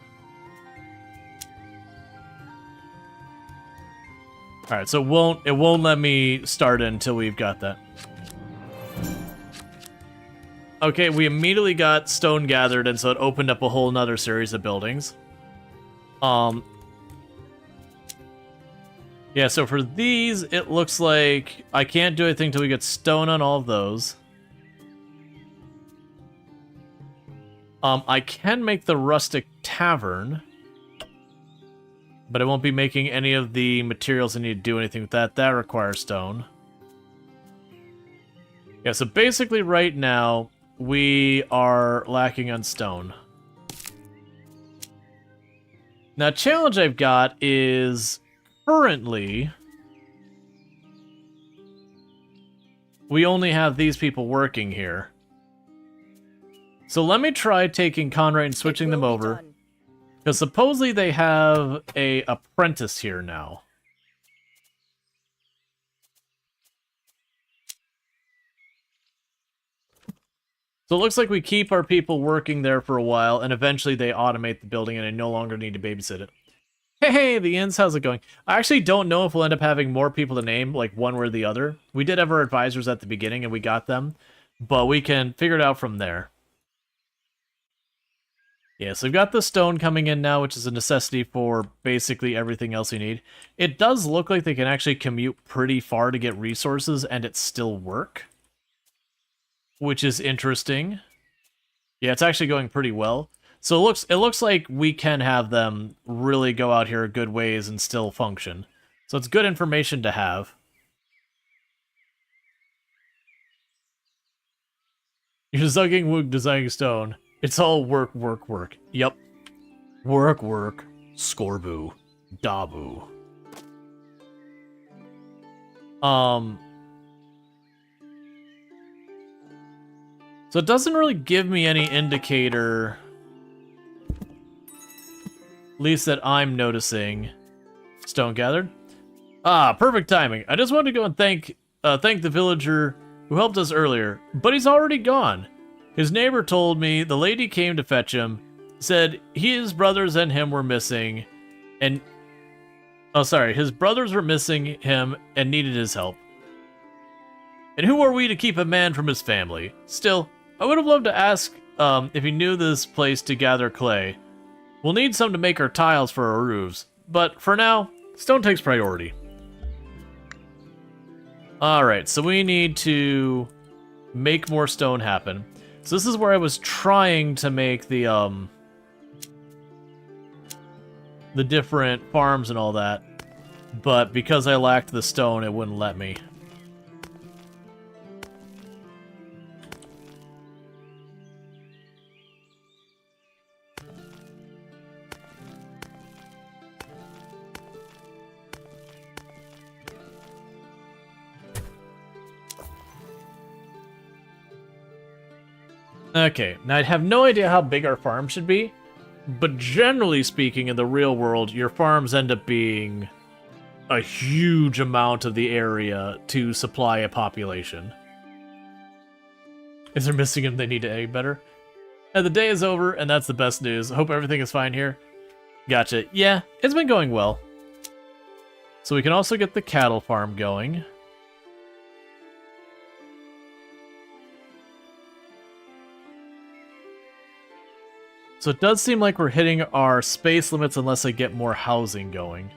Alright, so it won't let me start it until we've got that. Okay, we immediately got stone gathered, and so it opened up a whole nother series of buildings. Yeah, so for these, it looks like I can't do anything until we get stone on all of those. I can make the rustic tavern, but I won't be making any of the materials I need to do anything with that. That requires stone. Yeah, so basically right now, we are lacking on stone. Now, challenge I've got is... currently, we only have these people working here. So let me try taking Conrad and switching them over. Because supposedly they have a apprentice here now. So it looks like we keep our people working there for a while, and eventually they automate the building and I no longer need to babysit it. Hey, the Inns, how's it going? I actually don't know if we'll end up having more people to name, like one way or the other. We did have our advisors at the beginning, and we got them. But we can figure it out from there. Yeah, so we've got the stone coming in now, which is a necessity for basically everything else you need. It does look like they can actually commute pretty far to get resources, and it still work. Which is interesting. Yeah, it's actually going pretty well. So it looks like we can have them really go out here a good ways and still function. So it's good information to have. You're zugging wood, designing stone. It's all work, work, work. Yep. Work, work. Scorboo. Dabu. So it doesn't really give me any indicator... at least that I'm noticing. Stone gathered. Ah, perfect timing. I just wanted to go and thank the villager who helped us earlier, but he's already gone. His neighbor told me the lady came to fetch him, said his brothers and him were missing, and Oh, sorry. His brothers were missing him and needed his help. And who are we to keep a man from his family? Still, I would have loved to ask if he knew this place to gather clay. We'll need some to make our tiles for our roofs, but for now, stone takes priority. Alright, so we need to make more stone happen. So this is where I was trying to make the different farms and all that, but because I lacked the stone, it wouldn't let me. Okay, now I have no idea how big our farm should be, but generally speaking, in the real world, your farms end up being a huge amount of the area to supply a population. If they're missing him, they need to egg better. And the day is over, and that's the best news. I hope everything is fine here. Gotcha. Yeah, it's been going well. So we can also get the cattle farm going. So it does seem like we're hitting our space limits unless I get more housing going.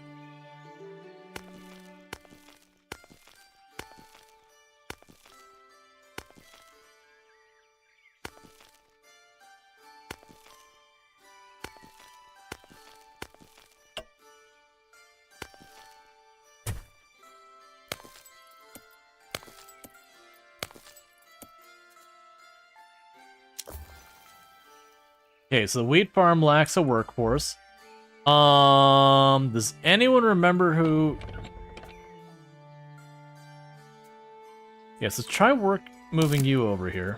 Okay, so the wheat farm lacks a workforce. Does anyone remember who... Yes, let's try moving you over here.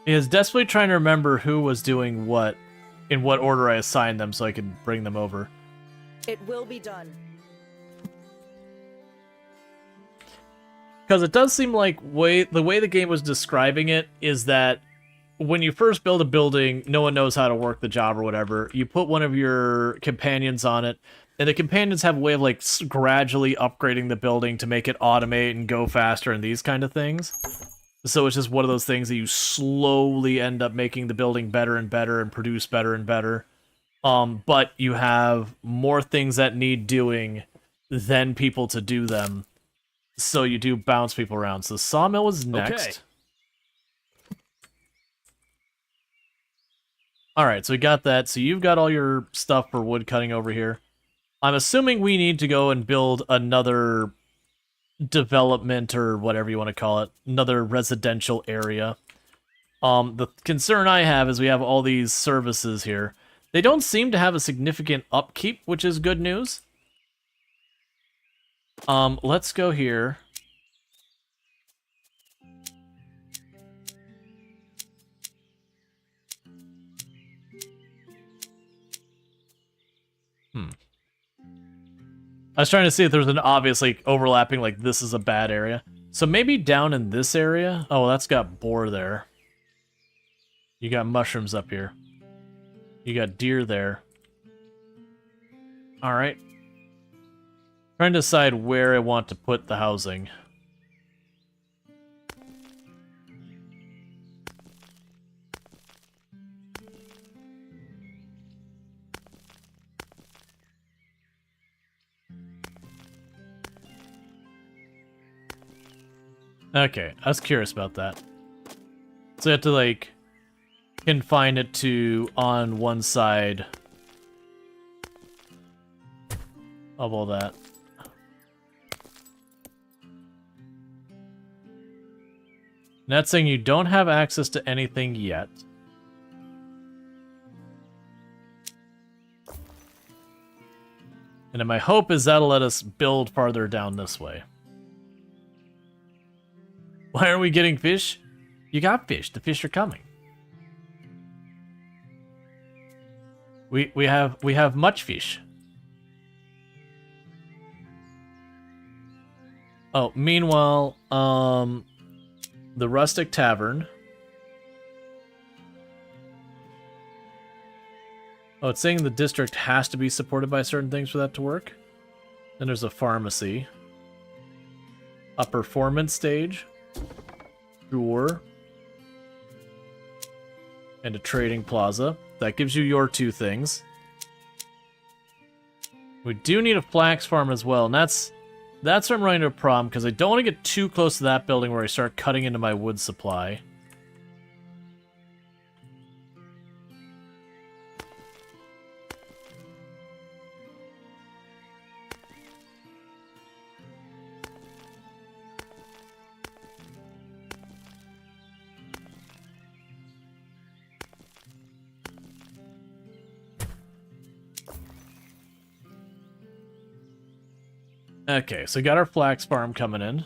He is desperately trying to remember who was doing what, in what order I assigned them so I could bring them over. It will be done. Because it does seem like the way the game was describing it is that when you first build a building, no one knows how to work the job or whatever. You put one of your companions on it, and the companions have a way of like gradually upgrading the building to make it automate and go faster and these kind of things. So it's just one of those things that you slowly end up making the building better and better and produce better and better. But you have more things that need doing than people to do them. So you do bounce people around. So sawmill is next. Okay. Alright, so we got that. So you've got all your stuff for wood cutting over here. I'm assuming we need to go and build another development or whatever you want to call it. Another residential area. The concern I have is we have all these services here. They don't seem to have a significant upkeep, which is good news. Let's go here. I was trying to see if there's an obvious, like, overlapping, like, this is a bad area. So maybe down in this area? Oh, that's got boar there. You got mushrooms up here. You got deer there. Alright. Trying to decide where I want to put the housing. Okay, I was curious about that. So you have to, like, confine it to on one side of all that. And that's saying you don't have access to anything yet. And then my hope is that'll let us build farther down this way. Why aren't we getting fish? You got fish. The fish are coming. We have much fish. Oh, meanwhile, the rustic tavern. Oh, it's saying the district has to be supported by certain things for that to work. Then there's a pharmacy. A performance stage. Sure. And a trading plaza. That gives you your 2 things. We do need a flax farm as well, and that's where I'm running into a problem, because I don't want to get too close to that building where I start cutting into my wood supply. Okay, so we got our flax farm coming in.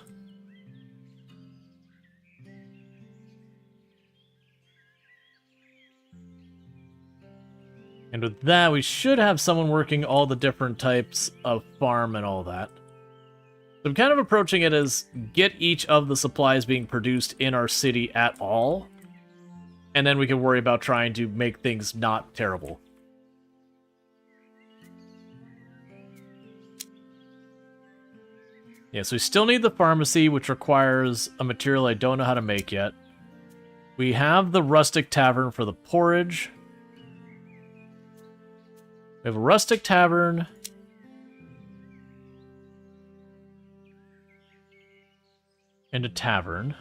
And with that, we should have someone working all the different types of farm and all that. So I'm kind of approaching it as get each of the supplies being produced in our city at all, and then we can worry about trying to make things not terrible. Yeah, so we still need the pharmacy, which requires a material I don't know how to make yet. We have the rustic tavern for the porridge. We have a rustic tavern. And a tavern.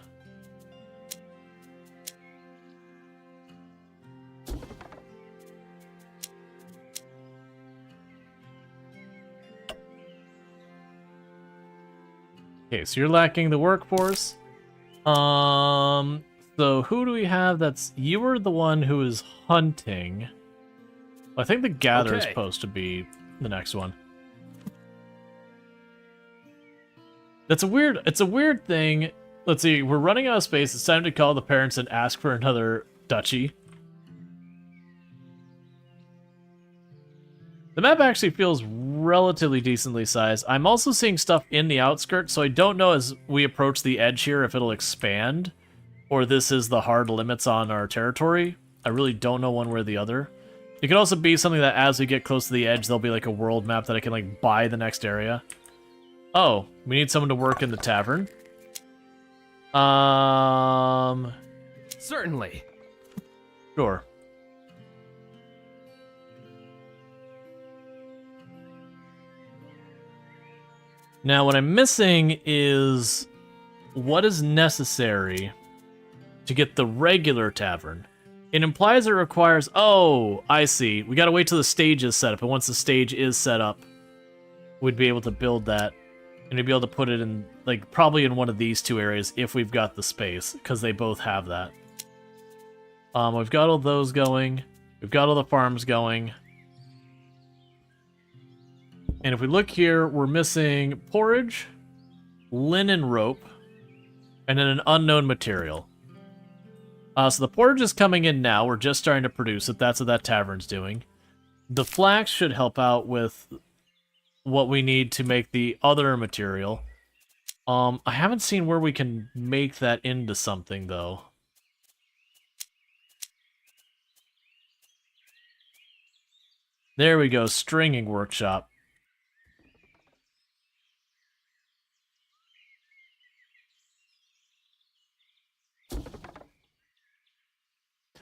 Okay, so you're lacking the workforce. So who do we have that's... You were the one who is hunting. I think the gather is supposed to be the next one. It's a weird thing. Let's see, we're running out of space. It's time to call the parents and ask for another duchy. The map actually feels relatively decently sized. I'm also seeing stuff in the outskirts, so I don't know as we approach the edge here if it'll expand, or this is the hard limits on our territory. I really don't know one way or the other. It could also be something that as we get close to the edge, there'll be like a world map that I can like buy the next area. Oh, we need someone to work in the tavern. Certainly. Sure. Now, what I'm missing is what is necessary to get the regular tavern. It implies it requires... Oh, I see. We gotta wait till the stage is set up, and once the stage is set up, we'd be able to build that. And we'd be able to put it in, like, probably in one of these 2 areas if we've got the space, because they both have that. We've got all those going. We've got all the farms going. And if we look here, we're missing porridge, linen rope, and then an unknown material. So the porridge is coming in now. We're just starting to produce it. That's what that tavern's doing. The flax should help out with what we need to make the other material. I haven't seen where we can make that into something, though. There we go, stringing workshop.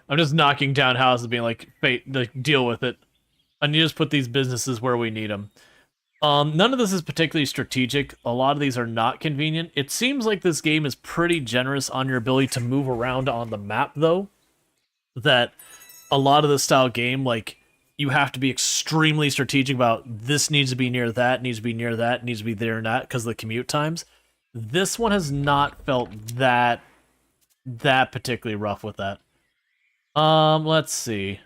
I'm just knocking down houses, being like, "Fate, deal with it." I need to just put these businesses where we need them. None of this is particularly strategic. A lot of these are not convenient. It seems like this game is pretty generous on your ability to move around on the map, though. That a lot of this style game, like, you have to be extremely strategic about this needs to be near that, needs to be near that, needs to be there and that, because of the commute times. This one has not felt that particularly rough with that. Let's see.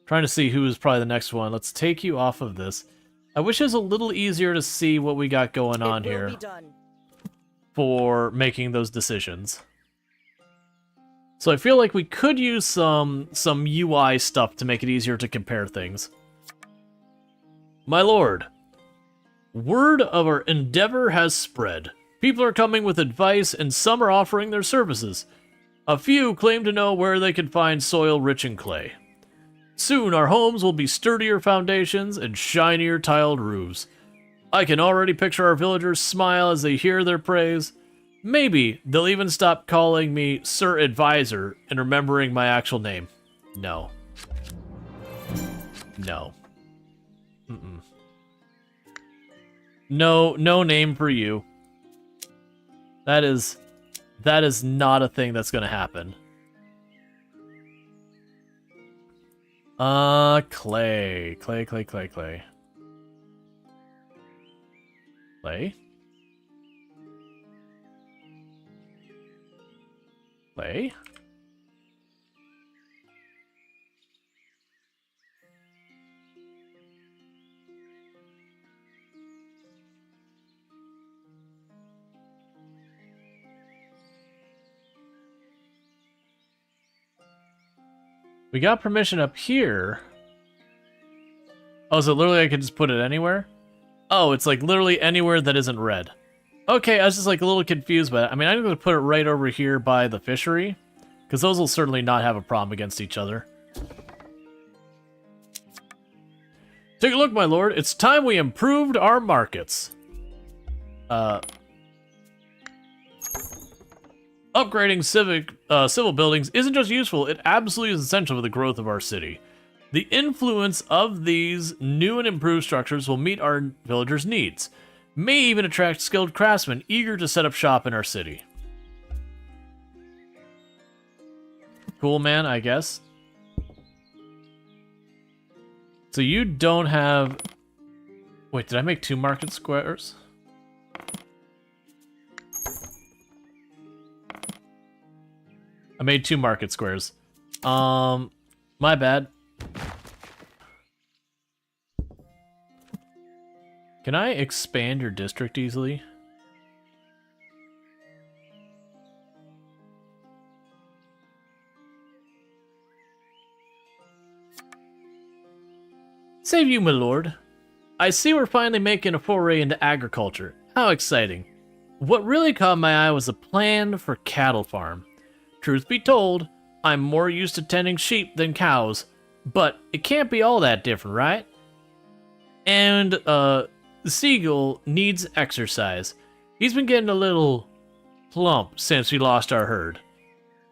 Trying to see who is probably the next one. Let's take you off of this. I wish it was a little easier to see what we got going on here for making those decisions. So I feel like we could use some UI stuff to make it easier to compare things. My lord, word of our endeavor has spread. People are coming with advice, and some are offering their services. A few claim to know where they can find soil rich in clay. Soon our homes will be sturdier foundations and shinier tiled roofs. I can already picture our villagers smile as they hear their praise. Maybe they'll even stop calling me Sir Advisor and remembering my actual name. No. No. Mm-mm. No name for you. That is not a thing that's gonna happen. Clay. Clay. We got permission up here. Oh, so literally I could just put it anywhere? Oh, it's like literally anywhere that isn't red. Okay, I was just like a little confused by that. I mean, I'm going to put it right over here by the fishery, because those will certainly not have a problem against each other. Take a look, my lord. It's time we improved our markets. Upgrading civil buildings isn't just useful, it absolutely is essential for the growth of our city. The influence of these new and improved structures will meet our villagers' needs. May even attract skilled craftsmen eager to set up shop in our city. Cool, man, I guess. So you don't have... Wait, did I make 2 market squares? I made 2 market squares. My bad. Can I expand your district easily? Save you, my lord. I see we're finally making a foray into agriculture. How exciting. What really caught my eye was a plan for cattle farm. Truth be told, I'm more used to tending sheep than cows, but it can't be all that different, right? And, the seagull needs exercise. He's been getting a little plump since we lost our herd.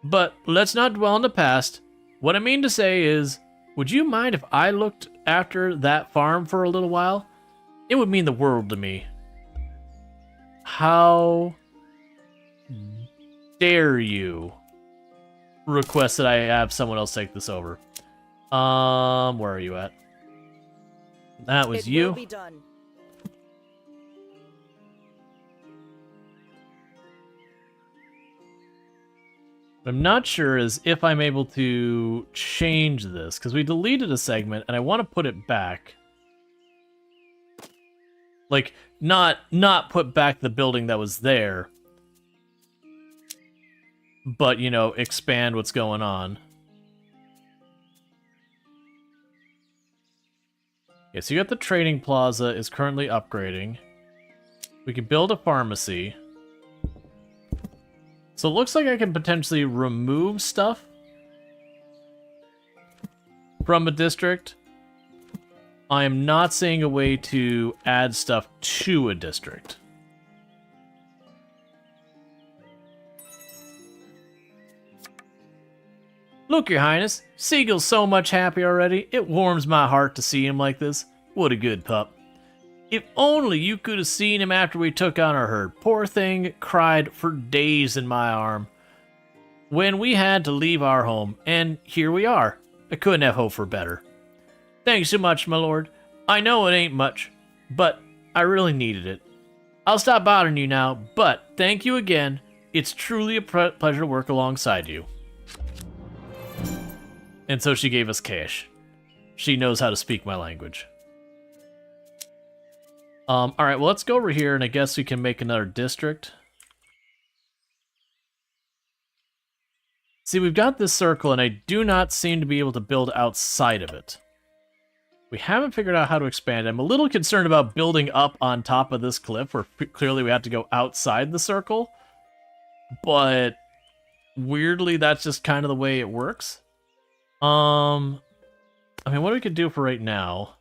But let's not dwell on the past. What I mean to say is, would you mind if I looked after that farm for a little while? It would mean the world to me. How dare you request that I have someone else take this over? Where are you at? That was you. It will be done. I'm not sure as if I'm able to change this, because we deleted a segment and I want to put it back. Like, not put back the building that was there, but, you know, expand what's going on. Okay, so you got the trading plaza is currently upgrading. We can build a pharmacy. So it looks like I can potentially remove stuff from a district. I am not seeing a way to add stuff to a district. Look, Your Highness, Seagull's so much happy already. It warms my heart to see him like this. What a good pup. If only you could have seen him after we took on our herd. Poor thing cried for days in my arm when we had to leave our home, and here we are. I couldn't have hoped for better. Thanks so much, my lord. I know it ain't much, but I really needed it. I'll stop bothering you now, but thank you again. It's truly a pleasure to work alongside you. And so she gave us cash. She knows how to speak my language. Alright, well, let's go over here, and I guess we can make another district. See, we've got this circle, and I do not seem to be able to build outside of it. We haven't figured out how to expand. I'm a little concerned about building up on top of this cliff, where clearly we have to go outside the circle. But weirdly, that's just kind of the way it works. I mean, what we could do for right now...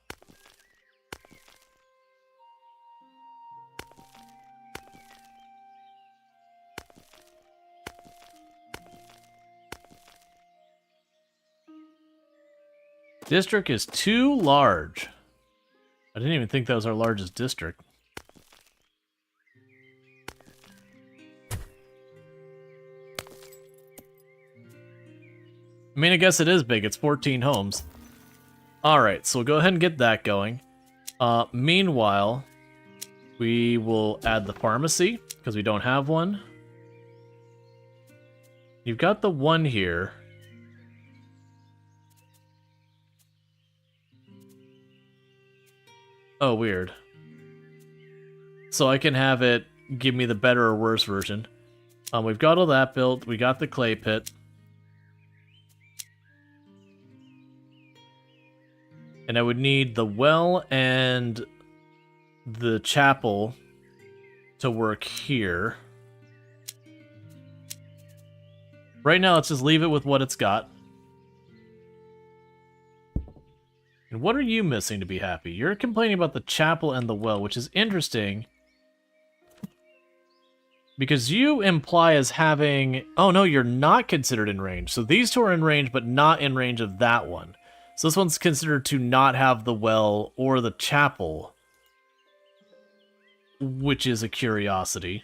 District is too large. I didn't even think that was our largest district. I mean, I guess it is big. It's 14 homes. Alright, so we'll go ahead and get that going. Meanwhile, we will add the pharmacy, because we don't have one. You've got the one here. Oh, weird. So I can have it give me the better or worse version. We've got all that built. We got the clay pit. And I would need the well and the chapel to work here. Right now, let's just leave it with what it's got. And what are you missing to be happy? You're complaining about the chapel and the well, which is interesting. Because you imply as having... Oh, no, you're not considered in range. So these two are in range, but not in range of that one. So this one's considered to not have the well or the chapel. Which is a curiosity.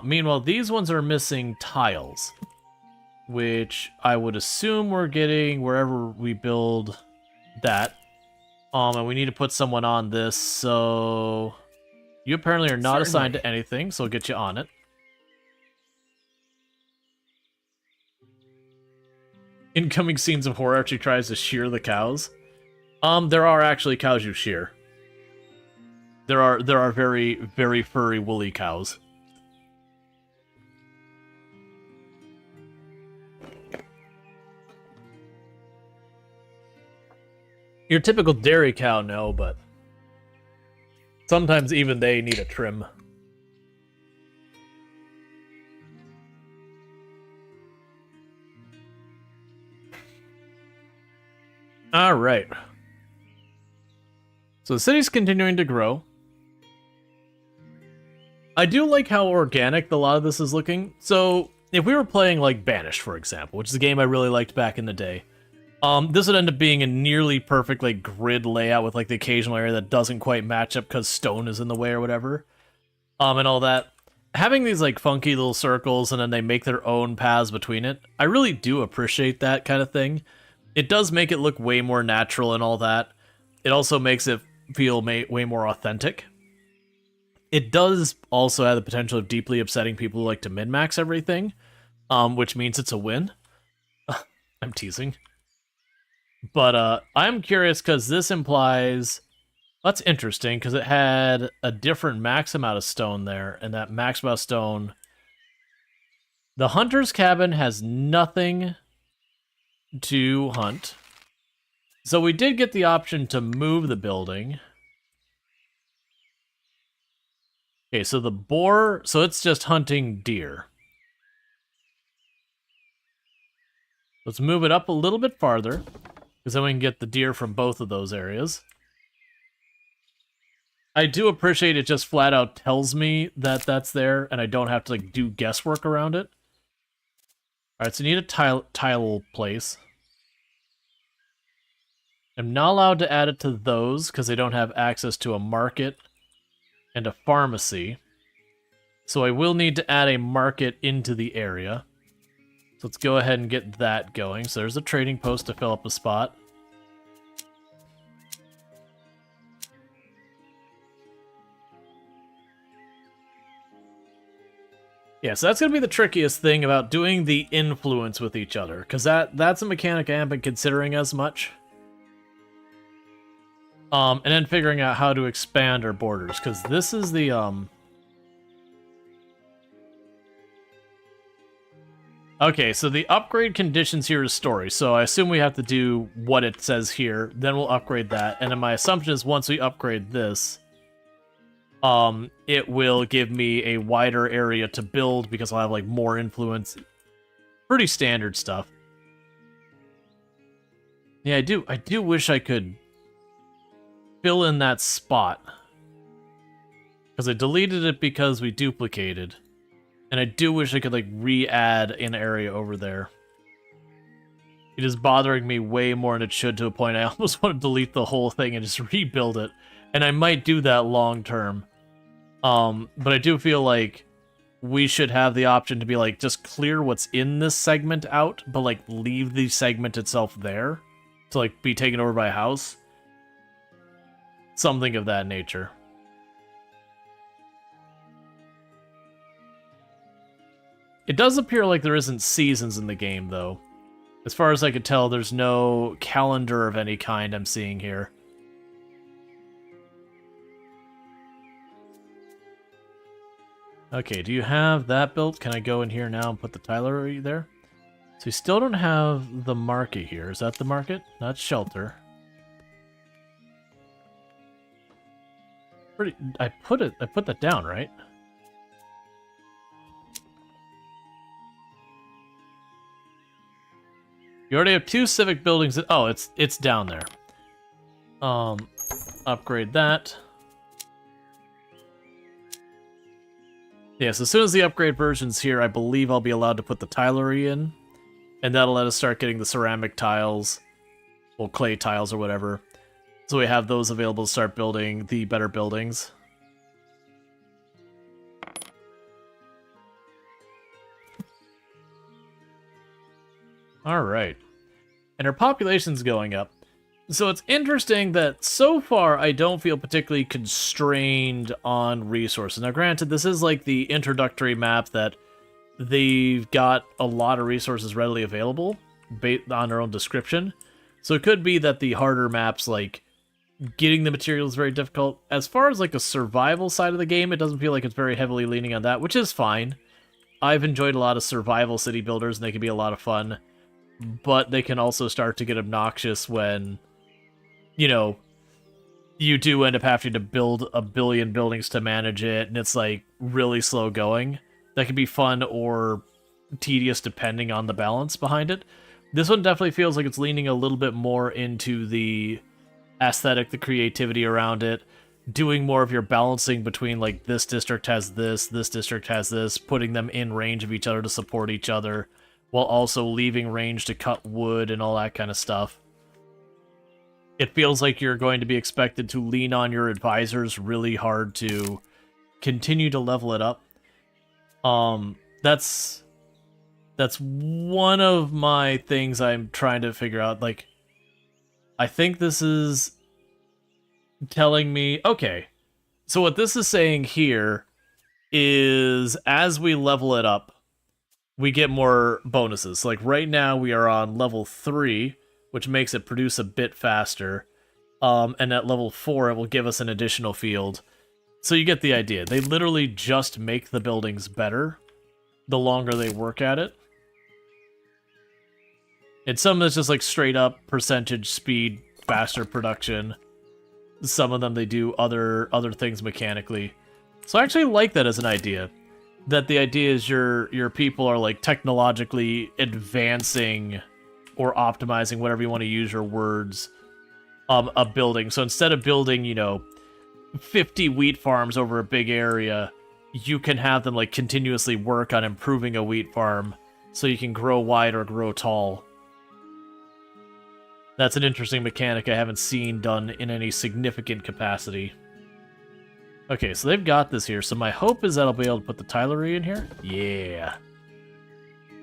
Meanwhile, these ones are missing tiles. Which I would assume we're getting wherever we build... that. And we need to put someone on this, so... You apparently are not assigned to anything, so we'll get you on it. Incoming scenes of horror actually tries to shear the cows. There are actually cows you shear. There are very, very furry, woolly cows. Your typical dairy cow, no, but sometimes even they need a trim. All right. So the city's continuing to grow. I do like how organic a lot of this is looking. So if we were playing like Banished, for example, which is a game I really liked back in the day, this would end up being a nearly perfect like grid layout with like the occasional area that doesn't quite match up because stone is in the way or whatever, and all that. Having these like funky little circles and then they make their own paths between it, I really do appreciate that kind of thing. It does make it look way more natural and all that. It also makes it feel way more authentic. It does also have the potential of deeply upsetting people who like to min-max everything, which means it's a win. I'm teasing. But I'm curious because this implies... That's interesting because it had a different max amount of stone there, and that max amount of stone... The hunter's cabin has nothing to hunt. So we did get the option to move the building. Okay, so the boar... So it's just hunting deer. Let's move it up a little bit farther, because then we can get the deer from both of those areas. I do appreciate it just flat out tells me that that's there, and I don't have to like do guesswork around it. Alright, so you need a tile place. I'm not allowed to add it to those, because they don't have access to a market and a pharmacy. So I will need to add a market into the area. So let's go ahead and get that going. So there's a trading post to fill up a spot. Yeah, so that's going to be the trickiest thing about doing the influence with each other, because that's a mechanic I haven't been considering as much. And then figuring out how to expand our borders, because this is the, Okay, so the upgrade conditions here is story, so I assume we have to do what it says here, then we'll upgrade that, and then my assumption is once we upgrade this, it will give me a wider area to build, because I'll have, like, more influence Pretty standard stuff. Yeah, I do wish I could fill in that spot. Because I deleted it because we duplicated. And I do wish I could, like, re-add an area over there. It is bothering me way more than it should, to a point I almost want to delete the whole thing and just rebuild it. And I might do that long term. But I do feel like we should have the option to be like, just clear what's in this segment out, but like leave the segment itself there to like be taken over by a house. Something of that nature. It does appear like there isn't seasons in the game, though. As far as I could tell, there's no calendar of any kind I'm seeing here. Okay, do you have that built? Can I go in here now and put the tiler there? So we still don't have the market here. Is that the market? Not shelter. I put that down, right? You already have 2 civic buildings. Oh, it's down there. Upgrade that. Yeah, so as soon as the upgrade version's here, I believe I'll be allowed to put the tilery in. And that'll let us start getting the ceramic tiles. Well, clay tiles or whatever. So we have those available to start building the better buildings. Alright. And our population's going up. So it's interesting that so far I don't feel particularly constrained on resources. Now granted, this is like the introductory map that they've got a lot of resources readily available based on their own description. So it could be that the harder maps, like getting the materials, is very difficult. As far as like a survival side of the game, it doesn't feel like it's very heavily leaning on that, which is fine. I've enjoyed a lot of survival city builders and they can be a lot of fun. But they can also start to get obnoxious when, you know, you do end up having to build a billion buildings to manage it, and it's, like, really slow going. That can be fun or tedious depending on the balance behind it. This one definitely feels like it's leaning a little bit more into the aesthetic, the creativity around it, doing more of your balancing between, like, this district has this district has this, putting them in range of each other to support each other, while also leaving range to cut wood and all that kind of stuff. It feels like you're going to be expected to lean on your advisors really hard to continue to level it up. That's one of my things I'm trying to figure out. Like, I think this is telling me, okay, so what this is saying here is as we level it up, we get more bonuses. Like right now we are on level 3, which makes it produce a bit faster. And at level 4 it will give us an additional field. So you get the idea. They literally just make the buildings better the longer they work at it. And some is just like straight up percentage speed, faster production. Some of them they do other things mechanically. So I actually like that as an idea. That the idea is your people are like technologically advancing or optimizing, whatever you want to use your words, a building. So instead of building, you know, 50 wheat farms over a big area, you can have them like continuously work on improving a wheat farm so you can grow wide or grow tall. That's an interesting mechanic I haven't seen done in any significant capacity. Okay, so they've got this here, so my hope is that I'll be able to put the tilery in here. Yeah.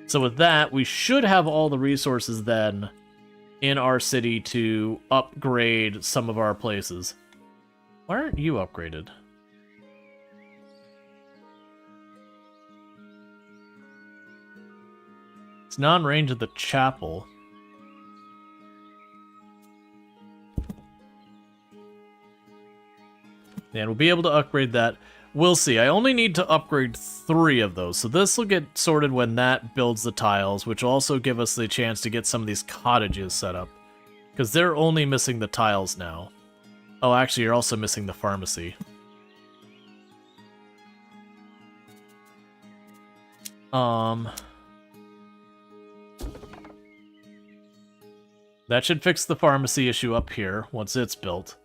So with that, we should have all the resources then in our city to upgrade some of our places. Why aren't you upgraded? It's non-range of the chapel. And we'll be able to upgrade that. We'll see. I only need to upgrade 3 of those. So this will get sorted when that builds the tiles, which will also give us the chance to get some of these cottages set up. Because they're only missing the tiles now. Oh, actually, you're also missing the pharmacy. That should fix the pharmacy issue up here once it's built.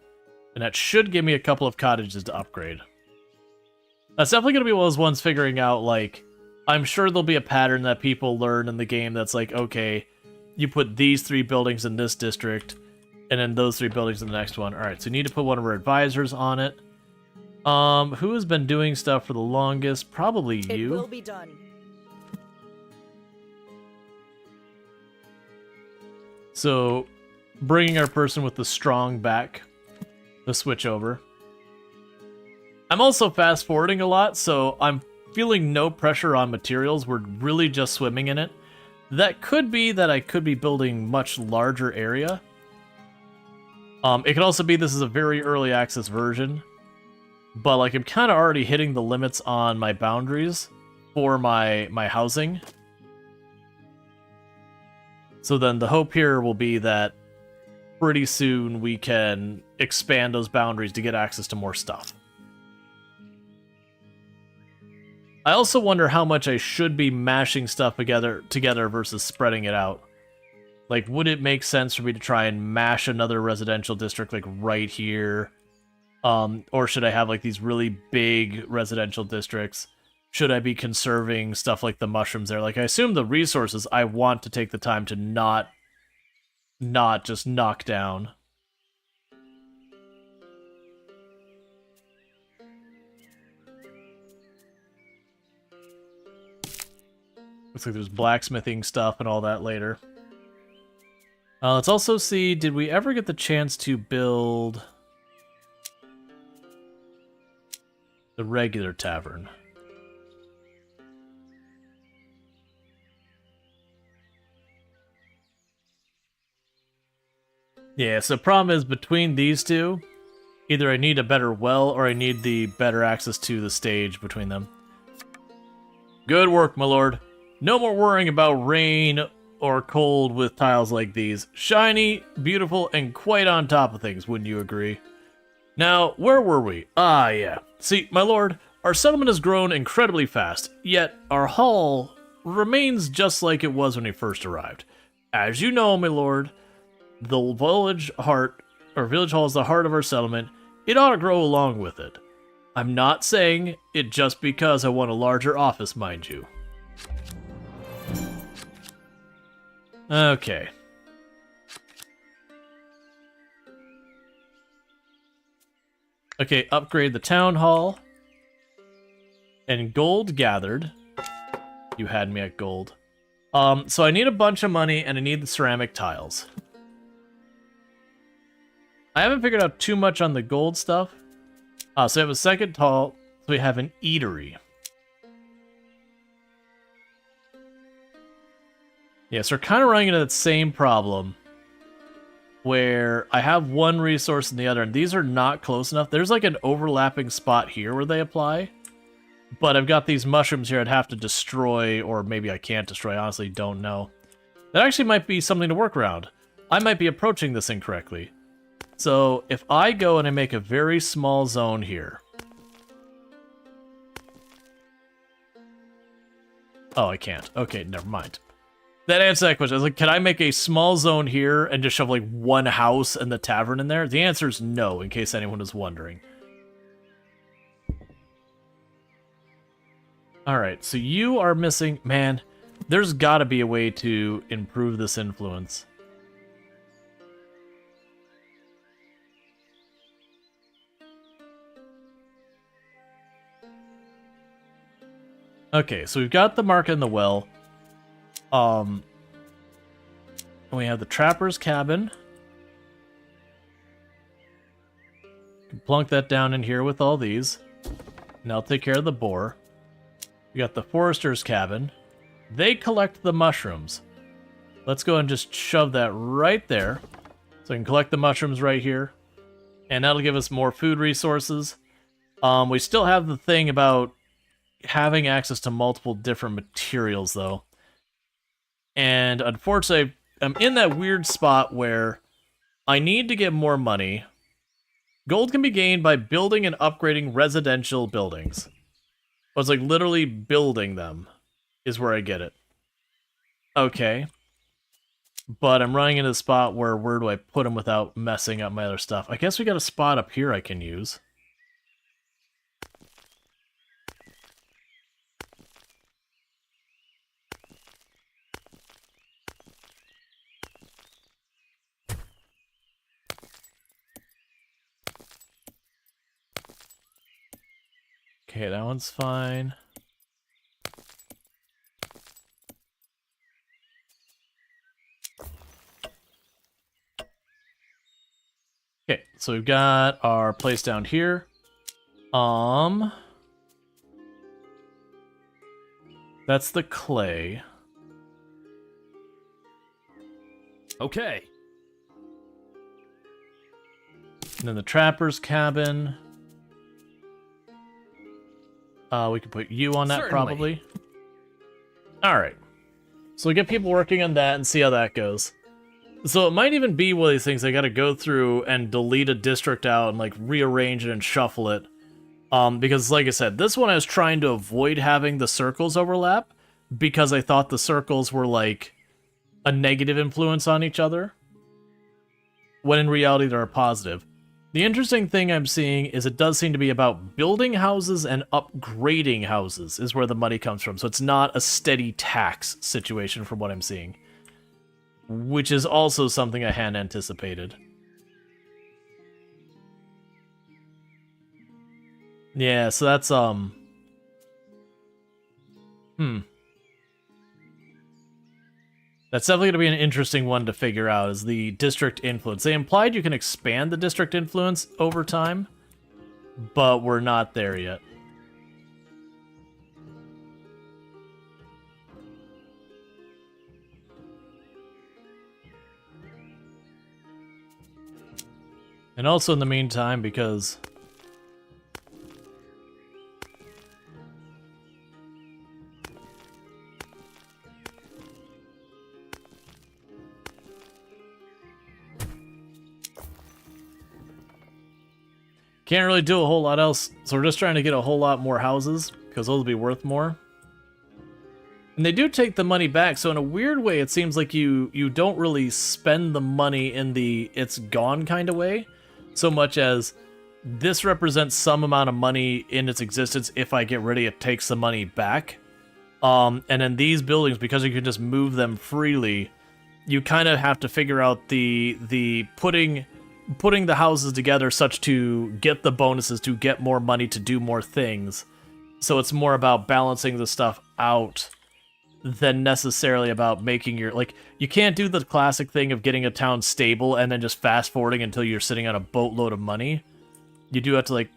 And that should give me a couple of cottages to upgrade. That's definitely going to be one of those ones figuring out, like, I'm sure there'll be a pattern that people learn in the game that's like, okay, you put these 3 buildings in this district, and then those 3 buildings in the next one. Alright, so we need to put one of our advisors on it. Who has been doing stuff for the longest? Probably you. It will be done. So, bringing our person with the strong back, the switch over. I'm also fast forwarding a lot, so I'm feeling no pressure on materials. We're really just swimming in it. That could be that I could be building much larger area. It could also be this is a very early access version, but like I'm kind of already hitting the limits on my boundaries for my housing. So then the hope here will be that pretty soon we can expand those boundaries to get access to more stuff. I also wonder how much I should be mashing stuff together versus spreading it out. Like, would it make sense for me to try and mash another residential district, like, right here? Or should I have, like, these really big residential districts? Should I be conserving stuff like the mushrooms there? Like, I assume the resources I want to take the time to not just knock down. Looks like there's blacksmithing stuff and all that later. Let's also see, did we ever get the chance to build the regular tavern? Yeah, so problem is between these two, either I need a better well or I need the better access to the stage between them. Good work, my lord. No more worrying about rain or cold with tiles like these. Shiny, beautiful, and quite on top of things, wouldn't you agree? Now, where were we? Ah, yeah. See, my lord, our settlement has grown incredibly fast, yet our hall remains just like it was when we first arrived. As you know, my lord, the village hall is the heart of our settlement. It ought to grow along with it. I'm not saying it just because I want a larger office, mind you. Okay. Okay, upgrade the town hall. And gold gathered. You had me at gold. So I need a bunch of money and I need the ceramic tiles. I haven't figured out too much on the gold stuff. So we have a second hall, so we have an eatery. Yeah, so we're kind of running into that same problem where I have one resource and the other, and these are not close enough. There's like an overlapping spot here where they apply, but I've got these mushrooms here I'd have to destroy, or maybe I can't destroy, I honestly don't know. That actually might be something to work around. I might be approaching this incorrectly. So if I go and I make a very small zone here. Oh, I can't. Okay, never mind. That answers that question. I was like, can I make a small zone here and just shove like one house and the tavern in there? The answer is no, in case anyone is wondering. Alright, so you are missing... Man, there's gotta be a way to improve this influence. Okay, so we've got the market and the well. And we have the trapper's cabin. Can plunk that down in here with all these. And I'll take care of the boar. We got the forester's cabin. They collect the mushrooms. Let's go and just shove that right there. So I can collect the mushrooms right here. And that'll give us more food resources. We still have the thing about having access to multiple different materials, though. And unfortunately, I'm in that weird spot where I need to get more money. Gold can be gained by building and upgrading residential buildings. But it's like literally building them is where I get it. Okay. but I'm running into a spot where do I put them without messing up my other stuff? I guess we got a spot up here I can use. Okay, that one's fine. Okay, so we've got our place down here. That's the clay. Okay. And then the trapper's cabin. We can put you on that. Certainly. Probably. Alright. So we get people working on that and see how that goes. So it might even be one of these things I gotta go through and delete a district out and like rearrange it and shuffle it. Because like I said, this one I was trying to avoid having the circles overlap because I thought the circles were like a negative influence on each other, when in reality they're a positive. The interesting thing I'm seeing is it does seem to be about building houses and upgrading houses is where the money comes from. So it's not a steady tax situation from what I'm seeing, which is also something I hadn't anticipated. Yeah, so that's, That's definitely going to be an interesting one to figure out, is the district influence. They implied you can expand the district influence over time, but we're not there yet. And also in the meantime, because can't really do a whole lot else, so we're just trying to get a whole lot more houses, because those will be worth more. And they do take the money back, so in a weird way, it seems like you don't really spend the money in the it's gone kind of way, so much as this represents some amount of money in its existence. If I get rid of it, it takes the money back. And in these buildings, because you can just move them freely, you kind of have to figure out the putting the houses together such to get the bonuses, to get more money, to do more things. So it's more about balancing the stuff out than necessarily about making your, like, you can't do the classic thing of getting a town stable and then just fast forwarding until you're sitting on a boatload of money. You do have to, like,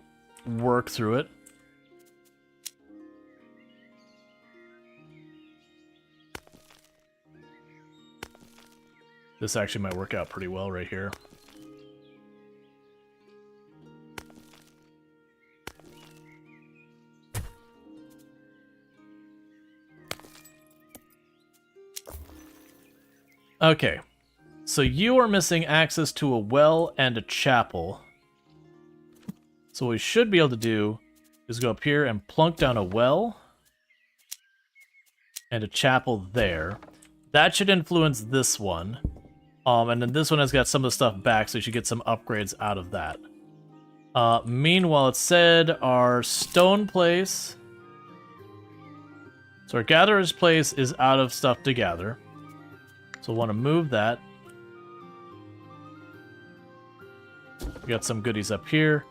work through it. This actually might work out pretty well right here. Okay, so you are missing access to a well and a chapel. So what we should be able to do is go up here and plunk down a well and a chapel there. That should influence this one. And then this one has got some of the stuff back, so you should get some upgrades out of that. Meanwhile, it said our stone place. So our gatherer's place is out of stuff to gather. So we'll want to move that. We got some goodies up here.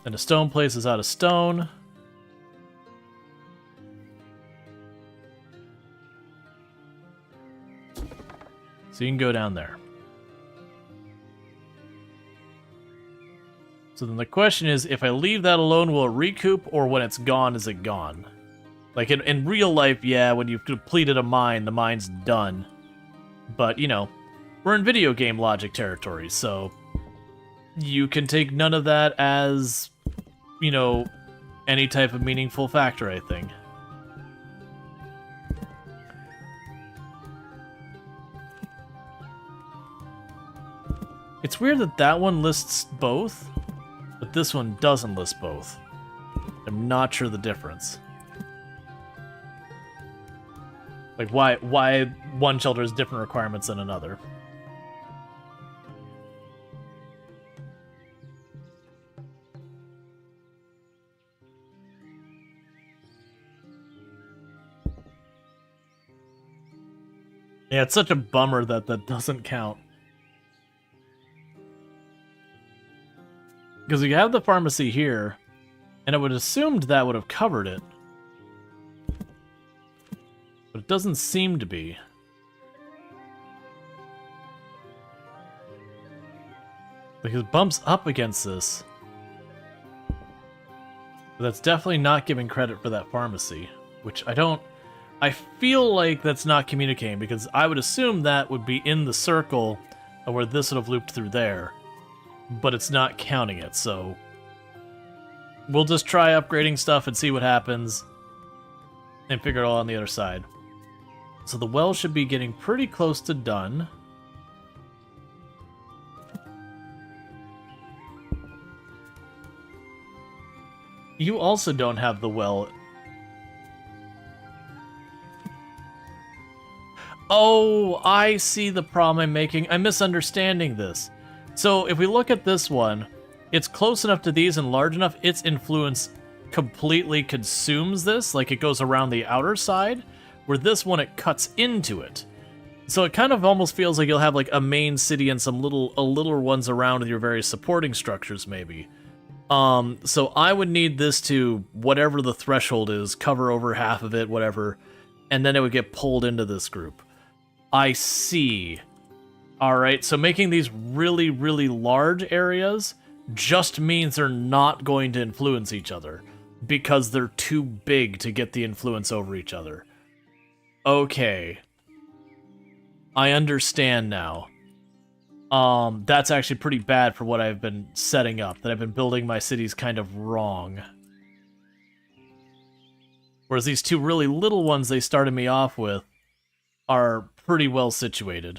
And the stone place is out of stone. So you can go down there. So then the question is, if I leave that alone, will it recoup, or when it's gone, is it gone? Like in real life, yeah, when you've completed a mine, the mine's done. But, you know, we're in video game logic territory, so you can take none of that as, you know, any type of meaningful factor, I think. It's weird that that one lists both, but this one doesn't list both. I'm not sure the difference. Like, why one shelter has different requirements than another. Yeah, it's such a bummer that that doesn't count. Because we have the pharmacy here, and I would have assumed that would have covered it. But it doesn't seem to be. Because it bumps up against this. But that's definitely not giving credit for that pharmacy, which I feel like that's not communicating, because I would assume that would be in the circle of where this would have looped through there, but it's not counting it, so we'll just try upgrading stuff and see what happens and figure it all on the other side. So the well should be getting pretty close to done. You also don't have the well. Oh, I see the problem I'm making. I'm misunderstanding this. So if we look at this one, it's close enough to these and large enough, its influence completely consumes this, like it goes around the outer side, where this one, it cuts into it. So it kind of almost feels like you'll have like a main city and some littler ones around with your various supporting structures, maybe. So I would need this to, whatever the threshold is, cover over half of it, whatever, and then it would get pulled into this group. I see. Alright, so making these really, really large areas just means they're not going to influence each other, because they're too big to get the influence over each other. Okay. I understand now. That's actually pretty bad for what I've been setting up, that I've been building my cities kind of wrong. Whereas these two really little ones they started me off with are pretty well situated.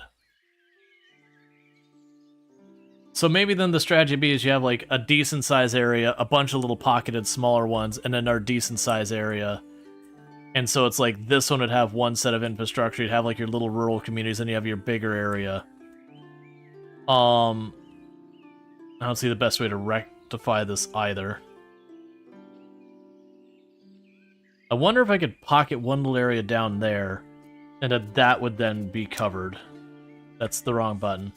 So maybe then the strategy B is you have like a decent size area, a bunch of little pocketed smaller ones, and then our decent size area. And so it's like this one would have one set of infrastructure, you'd have like your little rural communities, and you have your bigger area. I don't see the best way to rectify this either. I wonder if I could pocket one little area down there, and that would then be covered. That's the wrong button.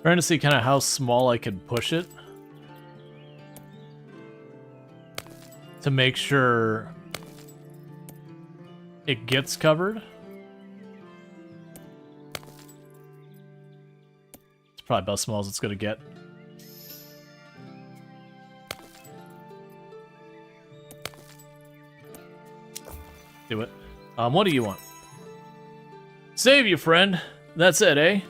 Trying to see kind of how small I could push it to make sure it gets covered. It's probably about as small as it's going to get. Do it. What do you want? Save you, friend. That's it, eh?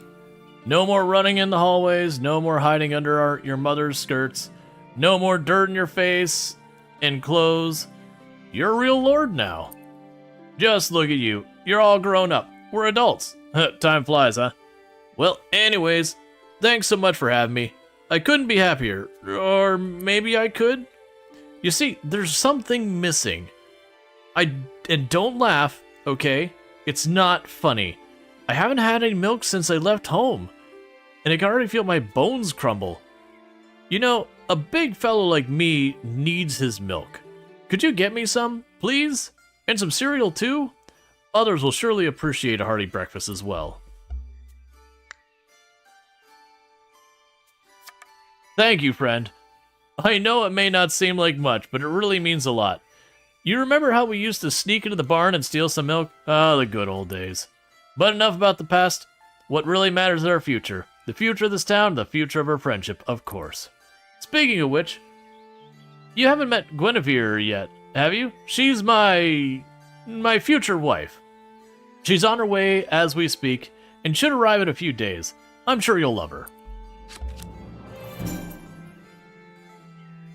No more running in the hallways, no more hiding under your mother's skirts, no more dirt in your face and clothes. You're a real lord now. Just look at you. You're all grown up. We're adults. Time flies, huh? Well, anyways, thanks so much for having me. I couldn't be happier. Or maybe I could? You see, there's something missing. And don't laugh, okay? It's not funny. I haven't had any milk since I left home, and I can already feel my bones crumble. You know, a big fellow like me needs his milk. Could you get me some, please? And some cereal, too? Others will surely appreciate a hearty breakfast as well. Thank you, friend. I know it may not seem like much, but it really means a lot. You remember how we used to sneak into the barn and steal some milk? Ah, the good old days. But enough about the past. What really matters is our future. The future of this town, the future of our friendship, of course. Speaking of which, you haven't met Guinevere yet, have you? She's my future wife. She's on her way as we speak, and should arrive in a few days. I'm sure you'll love her.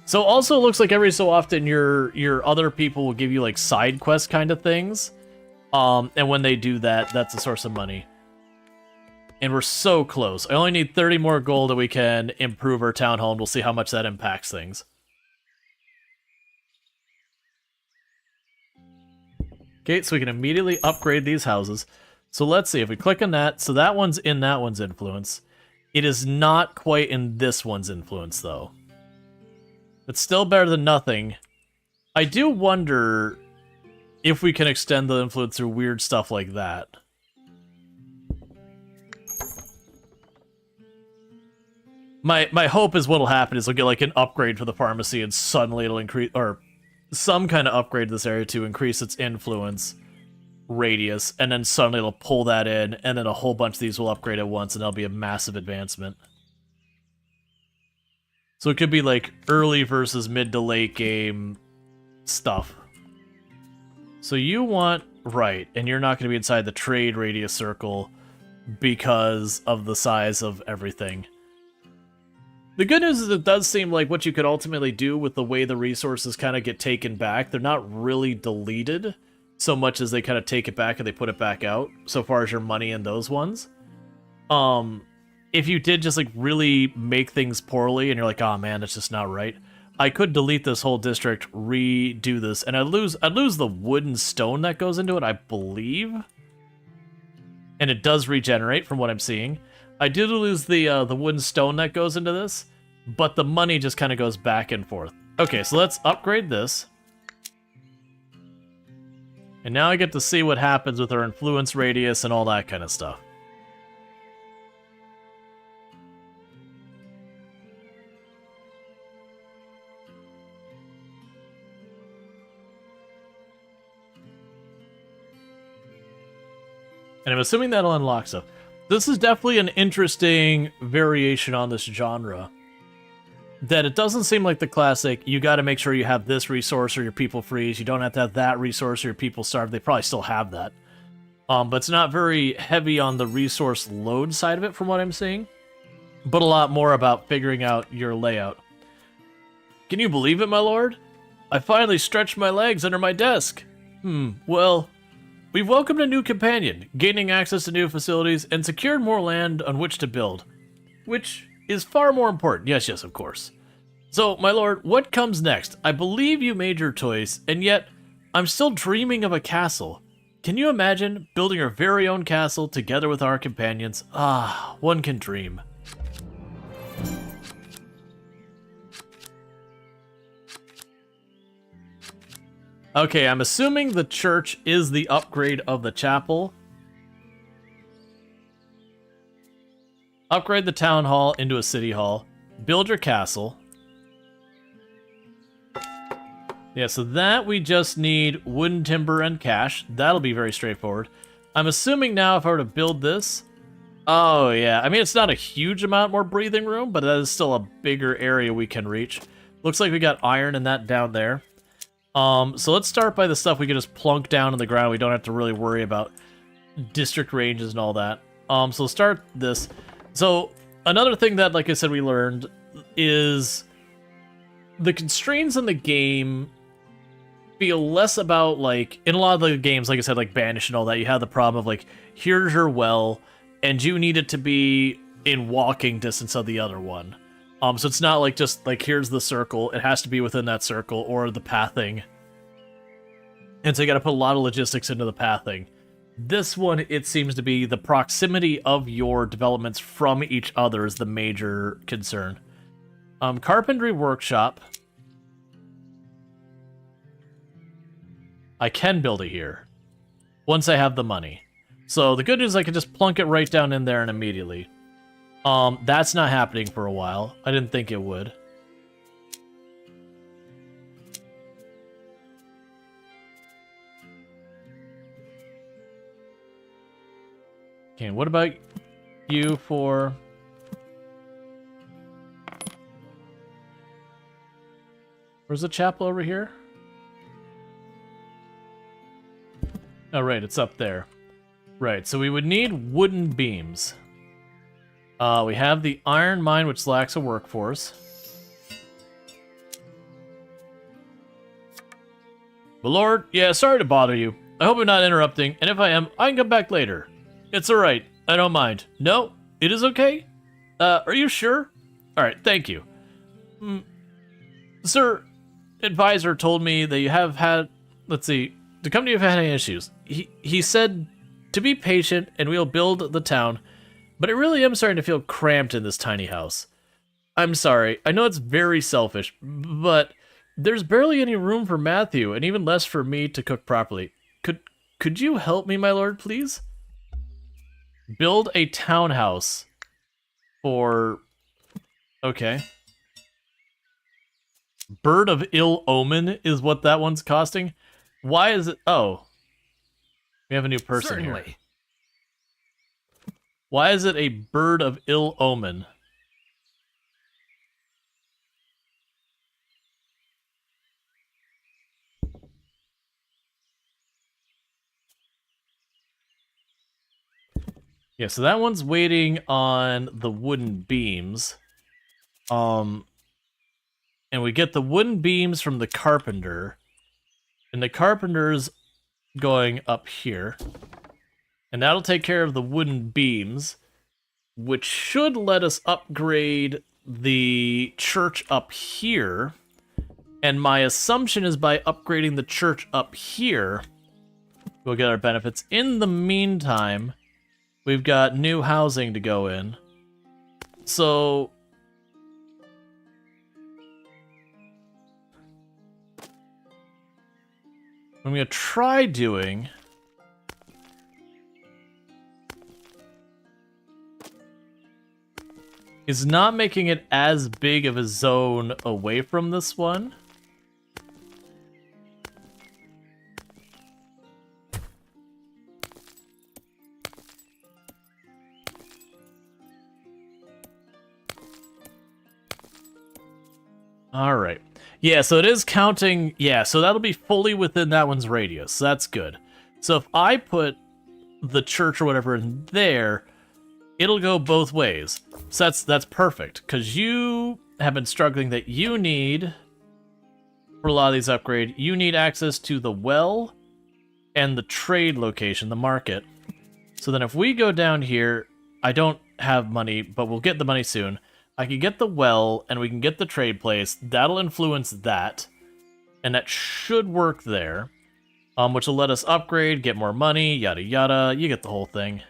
So also it looks like every so often your other people will give you like side quest kind of things. And when they do that, that's a source of money. And we're so close. I only need 30 more gold and we can improve our town hall, and we'll see how much that impacts things. Okay, so we can immediately upgrade these houses. So let's see, if we click on that, so that one's in that one's influence. It is not quite in this one's influence, though. It's still better than nothing. I do wonder if we can extend the influence through weird stuff like that. My hope is what'll happen is we'll get like an upgrade for the pharmacy and suddenly it'll increase, or some kind of upgrade to this area to increase its influence radius, and then suddenly it'll pull that in, and then a whole bunch of these will upgrade at once, and that'll be a massive advancement. So it could be like early versus mid to late game stuff. So you want right, and you're not going to be inside the trade radius circle because of the size of everything. The good news is it does seem like what you could ultimately do with the way the resources kind of get taken back, they're not really deleted so much as they kind of take it back and they put it back out, so far as your money in those ones. If you did just like really make things poorly and you're like, oh man, that's just not right, I could delete this whole district, redo this, and I'd lose the wood and stone that goes into it, I believe. And it does regenerate from what I'm seeing. I did lose the wood and stone that goes into this, but the money just kind of goes back and forth. Okay, so let's upgrade this. And now I get to see what happens with our influence radius and all that kind of stuff. And I'm assuming that'll unlock stuff. This is definitely an interesting variation on this genre. That it doesn't seem like the classic, you gotta make sure you have this resource or your people freeze, you don't have to have that resource or your people starve. They probably still have that. But it's not very heavy on the resource load side of it from what I'm seeing. But a lot more about figuring out your layout. Can you believe it, my lord? I finally stretched my legs under my desk. Well, we've welcomed a new companion, gaining access to new facilities, and secured more land on which to build. Which is far more important. Yes, of course. So, my lord, what comes next? I believe you made your choice, and yet, I'm still dreaming of a castle. Can you imagine building our very own castle together with our companions? Ah, one can dream. Okay, I'm assuming the church is the upgrade of the chapel. Upgrade the town hall into a city hall. Build your castle. Yeah, so that we just need wooden timber and cash. That'll be very straightforward. I'm assuming now if I were to build this... Oh, yeah. I mean, it's not a huge amount more breathing room, but that is still a bigger area we can reach. Looks like we got iron and that down there. So let's start by the stuff we can just plunk down in the ground. We don't have to really worry about district ranges and all that. So let's start this. So another thing that, like I said, we learned is the constraints in the game feel less about, like, in a lot of the games, like I said, like Banish and all that, you have the problem of, like, here's your well, and you need it to be in walking distance of the other one. So it's not like just, like, here's the circle, it has to be within that circle, or the pathing. And so you gotta put a lot of logistics into the pathing. This one, it seems to be the proximity of your developments from each other is the major concern. Carpentry workshop. I can build it here, once I have the money. So the good news is I can just plunk it right down in there and immediately. That's not happening for a while. I didn't think it would. Okay, what about you for... Where's the chapel over here? Oh, right, it's up there. Right, so we would need wooden beams. We have the iron mine, which lacks a workforce. But Lord, yeah, sorry to bother you. I hope I'm not interrupting, and if I am, I can come back later. It's alright. I don't mind. No, it is okay. Are you sure? All right, thank you. Sir, advisor told me that you have had, let's see, the company have had any issues. He said to be patient and we'll build the town, but I really am starting to feel cramped in this tiny house. I'm sorry, I know it's very selfish, but there's barely any room for Matthew and even less for me to cook properly. Could you help me, my lord, please? Build a townhouse for... Okay. Bird of ill omen is what that one's costing. Why is it... Oh. We have a new person Certainly. here. Why is it a bird of ill omen? Yeah, so that one's waiting on the wooden beams. And we get the wooden beams from the carpenter. And the carpenter's going up here. And that'll take care of the wooden beams, which should let us upgrade the church up here. And my assumption is by upgrading the church up here, we'll get our benefits. In the meantime, we've got new housing to go in. So... I'm going to try doing... is not making it as big of a zone away from this one. All right. Yeah, so it is counting. Yeah, so that'll be fully within that one's radius. So that's good. So if I put the church or whatever in there, it'll go both ways. So that's perfect, because you have been struggling that you need, for a lot of these upgrades, you need access to the well and the trade location, the market. So then if we go down here, I don't have money, but we'll get the money soon. I can get the well, and we can get the trade place. That'll influence that, and that should work there, which will let us upgrade, get more money, yada yada. You get the whole thing.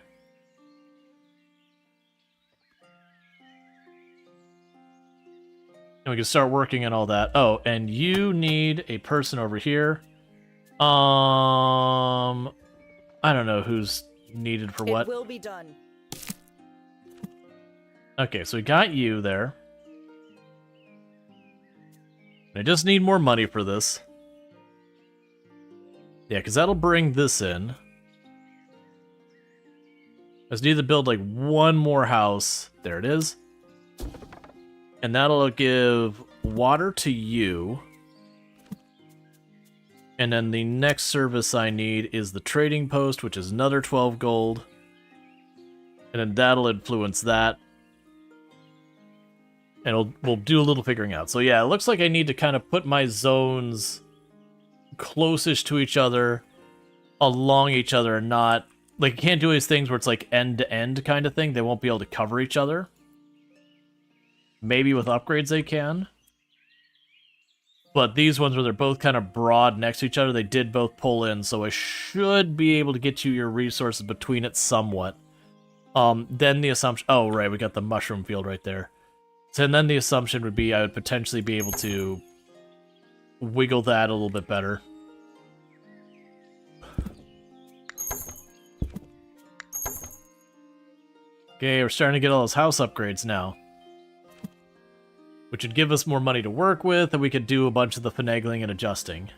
And we can start working on all that. Oh, and you need a person over here. I don't know who's needed for what. It will be done. Okay, so we got you there. I just need more money for this. Yeah, because that'll bring this in. I just need to build like one more house. There it is. And that'll give water to you. And then the next service I need is the trading post, which is another 12 gold. And then that'll influence that. And we'll do a little figuring out. So yeah, it looks like I need to kind of put my zones closest to each other, along each other, and not... Like, you can't do these things where it's like end-to-end kind of thing. They won't be able to cover each other. Maybe with upgrades they can. But these ones where they're both kind of broad next to each other, they did both pull in, so I should be able to get you your resources between it somewhat. Then the assumption... Oh, right, we got the mushroom field right there. So, and then the assumption would be I would potentially be able to wiggle that a little bit better. Okay, we're starting to get all those house upgrades now. Which would give us more money to work with, and we could do a bunch of the finagling and adjusting.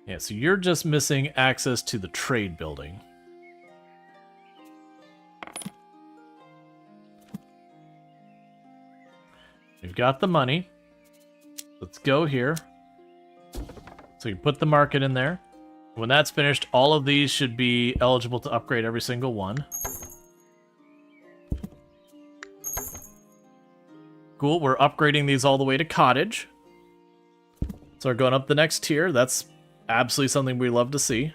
Yeah, so you're just missing access to the trade building. We've got the money. Let's go here. So you put the market in there. When that's finished, all of these should be eligible to upgrade every single one. Cool, we're upgrading these all the way to cottage. So we're going up the next tier. That's absolutely something we love to see.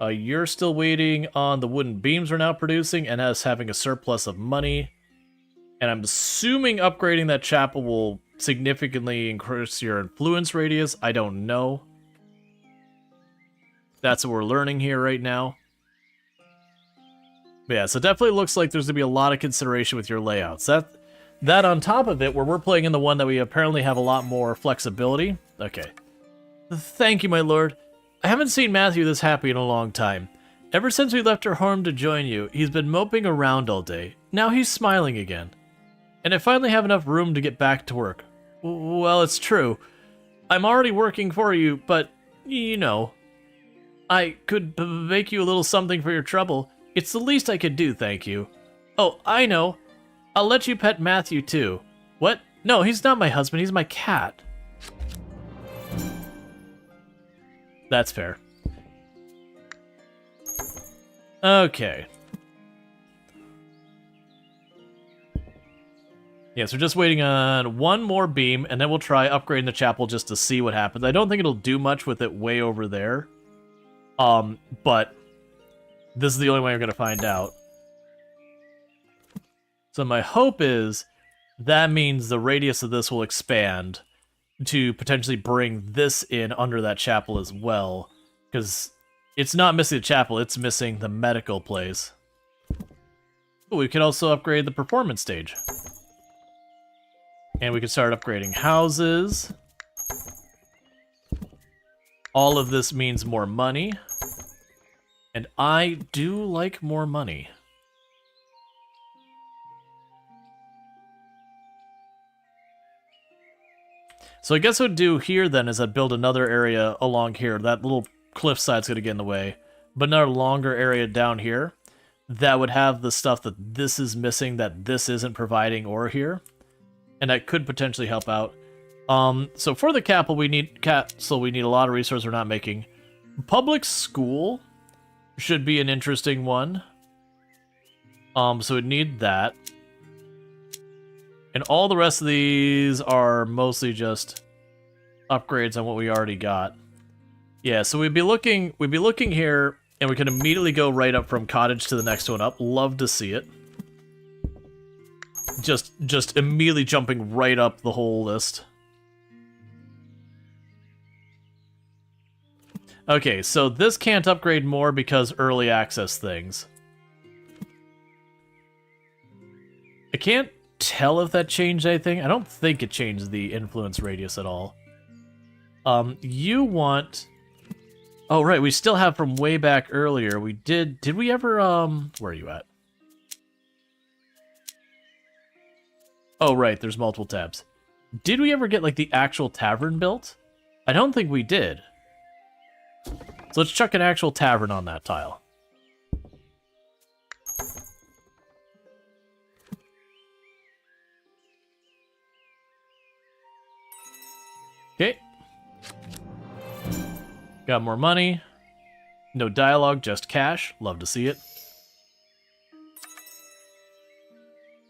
You're still waiting on the wooden beams we're now producing and us having a surplus of money. And I'm assuming upgrading that chapel will significantly increase your influence radius. I don't know. That's what we're learning here right now. But yeah, so it definitely looks like there's going to be a lot of consideration with your layouts. That on top of it, where we're playing in the one that we apparently have a lot more flexibility. Okay. Thank you, my lord. I haven't seen Matthew this happy in a long time. Ever since we left our home to join you, he's been moping around all day. Now he's smiling again. And I finally have enough room to get back to work. Well, it's true. I'm already working for you, but, you know, I could make you a little something for your trouble. It's the least I could do, thank you. Oh, I know. I'll let you pet Matthew, too. What? No, he's not my husband, he's my cat. That's fair. Okay. Yes, we're just waiting on one more beam, and then we'll try upgrading the chapel just to see what happens. I don't think it'll do much with it way over there. But this is the only way we're going to find out. So my hope is that means the radius of this will expand to potentially bring this in under that chapel as well. Because it's not missing the chapel, it's missing the medical place. But we could also upgrade the performance stage. And we can start upgrading houses. All of this means more money. And I do like more money. So I guess what I'd do here then is I'd build another area along here. That little cliffside's going to get in the way. But another longer area down here that would have the stuff that this is missing that this isn't providing or here. And that could potentially help out. So for the capital, we need a lot of resources we're not making. Public school should be an interesting one. So we'd need that. And all the rest of these are mostly just upgrades on what we already got. Yeah, so we'd be looking here, and we can immediately go right up from cottage to the next one up. Love to see it. Just immediately jumping right up the whole list. Okay, so this can't upgrade more because early access things. I can't tell if that changed anything. I don't think it changed the influence radius at all. You want... Oh, right, we still have from way back earlier. We did we ever, where are you at? Oh, right, there's multiple tabs. Did we ever get, like, the actual tavern built? I don't think we did. So let's chuck an actual tavern on that tile. Okay. Got more money. No dialogue, just cash. Love to see it.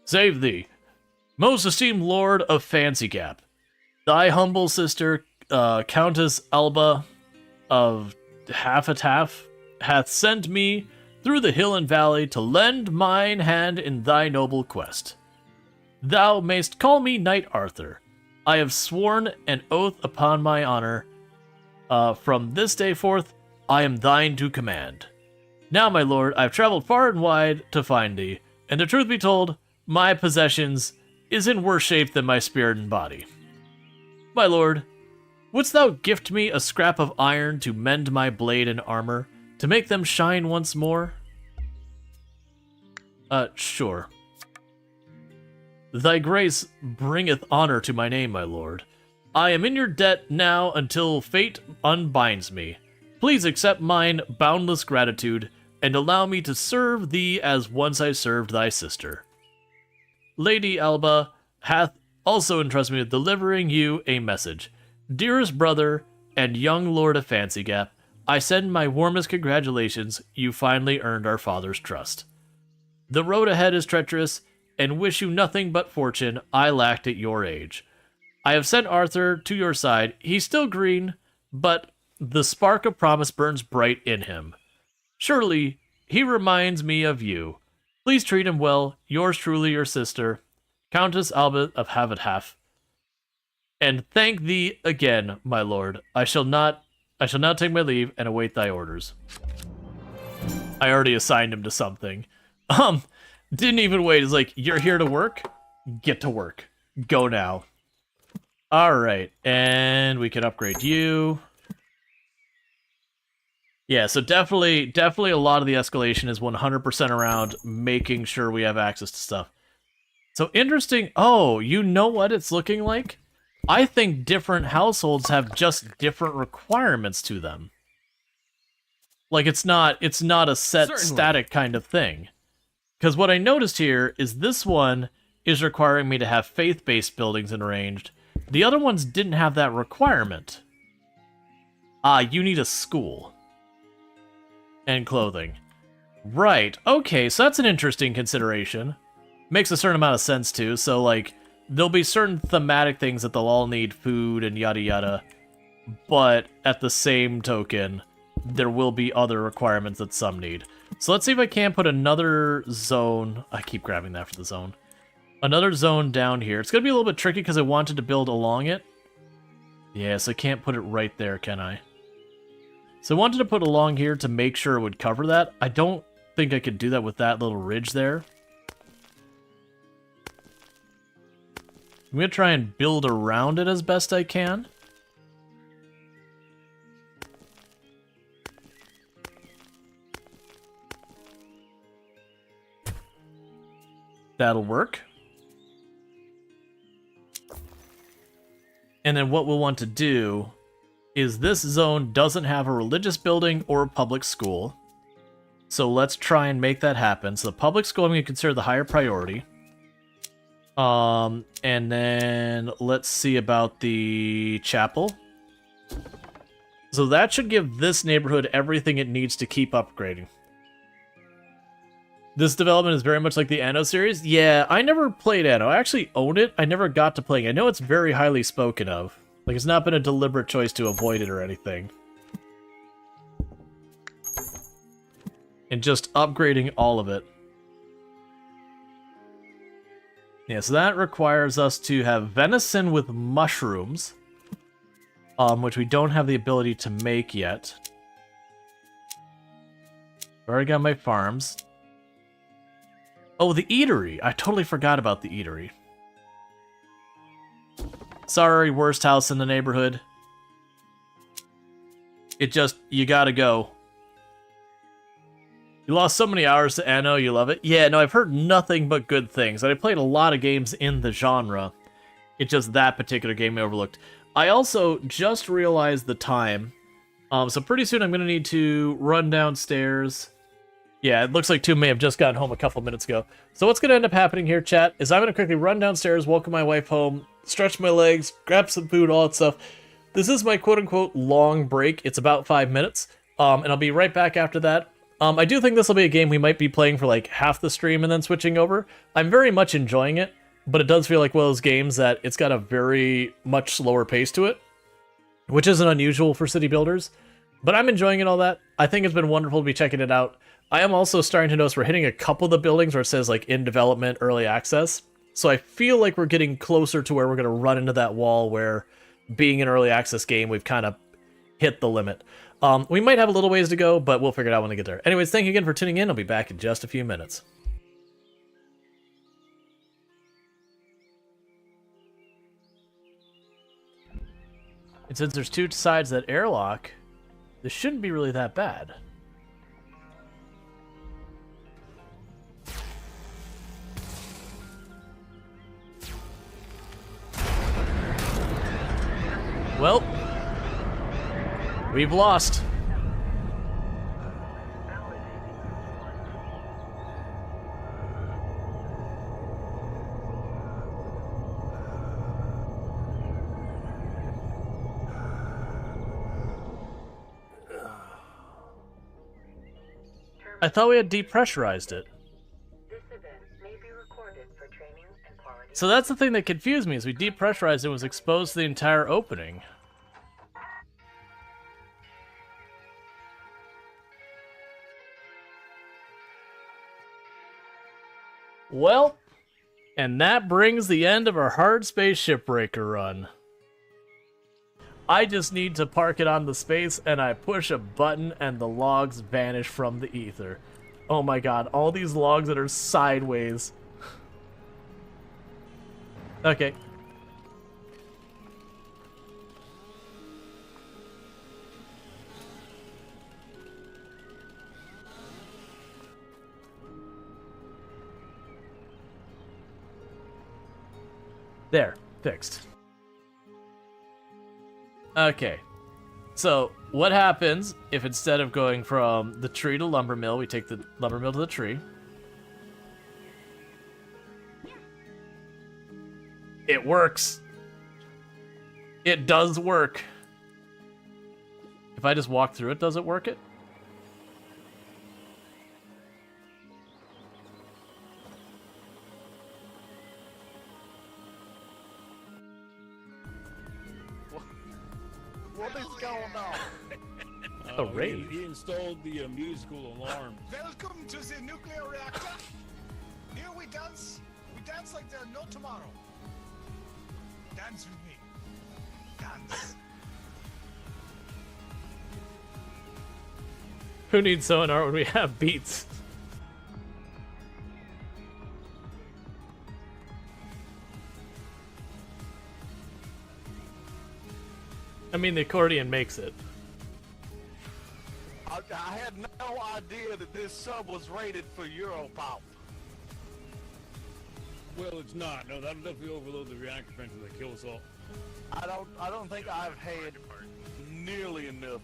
Save thee, most esteemed lord of Fancy Gap. Thy humble sister, Countess Alba of Half hath sent me through the hill and valley to lend mine hand in thy noble quest. Thou mayst call me Knight Arthur. I have sworn an oath upon my honor. From this day forth, I am thine to command. Now, my lord, I have traveled far and wide to find thee, and the truth be told, my possessions is in worse shape than my spirit and body. My lord, wouldst thou gift me a scrap of iron to mend my blade and armor, to make them shine once more? Sure. Thy grace bringeth honor to my name, my lord. I am in your debt now until fate unbinds me. Please accept mine boundless gratitude, and allow me to serve thee as once I served thy sister. Lady Alba hath also entrusted me with delivering you a message. Dearest brother and young lord of Fancy Gap, I send my warmest congratulations. You finally earned our father's trust. The road ahead is treacherous, and wish you nothing but fortune I lacked at your age. I have sent Arthur to your side. He's still green, but the spark of promise burns bright in him. Surely, he reminds me of you. Please treat him well. Yours truly, your sister, Countess Albert of Havidhaf. And thank thee again, my lord. I shall not take my leave and await thy orders. I already assigned him to something. Didn't even wait. It's like, you're here to work? Get to work. Go now. Alright, and we can upgrade you. Yeah, so definitely a lot of the escalation is 100% around making sure we have access to stuff. So interesting. Oh, you know what it's looking like? I think different households have just different requirements to them. Like it's not a set Certainly. static kind of thing. Because what I noticed here is this one is requiring me to have faith-based buildings enranged. The other ones didn't have that requirement. You need a school. And clothing. Right, okay, so that's an interesting consideration. Makes a certain amount of sense too, so like, there'll be certain thematic things that they'll all need food and yada yada, but at the same token, there will be other requirements that some need. So let's see if I can put another zone. I keep grabbing that for the zone. Another zone down here. It's gonna be a little bit tricky because I wanted to build along it. Yeah, so I can't put it right there, can I? So I wanted to put along here to make sure it would cover that. I don't think I could do that with that little ridge there. I'm going to try and build around it as best I can. That'll work. And then what we'll want to do is this zone doesn't have a religious building or a public school. So let's try and make that happen. So the public school I'm going to consider the higher priority. And then let's see about the chapel. So that should give this neighborhood everything it needs to keep upgrading. This development is very much like the Anno series. Yeah, I never played Anno. I actually own it. I never got to playing it. I know it's very highly spoken of. Like, it's not been a deliberate choice to avoid it or anything. And just upgrading all of it. Yeah, so that requires us to have venison with mushrooms. Which we don't have the ability to make yet. Already got my farms. Oh, the eatery. I totally forgot about the eatery. Sorry, worst house in the neighborhood. You gotta go. You lost so many hours to Anno, you love it? Yeah, no, I've heard nothing but good things. And I played a lot of games in the genre. It's just that particular game I overlooked. I also just realized the time. So pretty soon I'm gonna need to run downstairs. Yeah, it looks like Two may have just gotten home a couple minutes ago. So what's gonna end up happening here, chat, is I'm gonna quickly run downstairs, welcome my wife home, stretch my legs, grab some food, all that stuff. This is my quote-unquote long break. It's about 5 minutes, and I'll be right back after that. I do think this will be a game we might be playing for like half the stream and then switching over. I'm very much enjoying it, but it does feel like one of those games that it's got a very much slower pace to it, which isn't unusual for city builders. But I'm enjoying it all that. I think it's been wonderful to be checking it out. I am also starting to notice we're hitting a couple of the buildings where it says like in development, early access. So I feel like we're getting closer to where we're going to run into that wall where being an early access game, we've kind of hit the limit. We might have a little ways to go, but we'll figure it out when we get there. Anyways, thank you again for tuning in. I'll be back in just a few minutes. And since there's two sides of that airlock, this shouldn't be really that bad. Well, we've lost. I thought we had depressurized it. This event may be recorded for training and quality So that's the thing that confused me, is we depressurized it, was exposed to the entire opening. Well, and that brings the end of our hard space shipbreaker run. I just need to park it on the space, and I push a button, and the logs vanish from the ether. Oh my god, all these logs that are sideways. Okay. There, fixed. Okay. So, what happens if instead of going from the tree to lumber mill, we take the lumber mill to the tree? It works. It does work. If I just walk through it, does it work it? What is going on? A raid. He installed the musical alarm. Welcome to the nuclear reactor. Here we dance. We dance like there's no tomorrow. Dance with me. Dance. Who needs sonar when we have beats? I mean, the accordion makes it. I had no idea that this sub was rated for Europop. Well, it's not. No, that'll definitely overload the reactor vent that kill us all. I don't think I've had nearly enough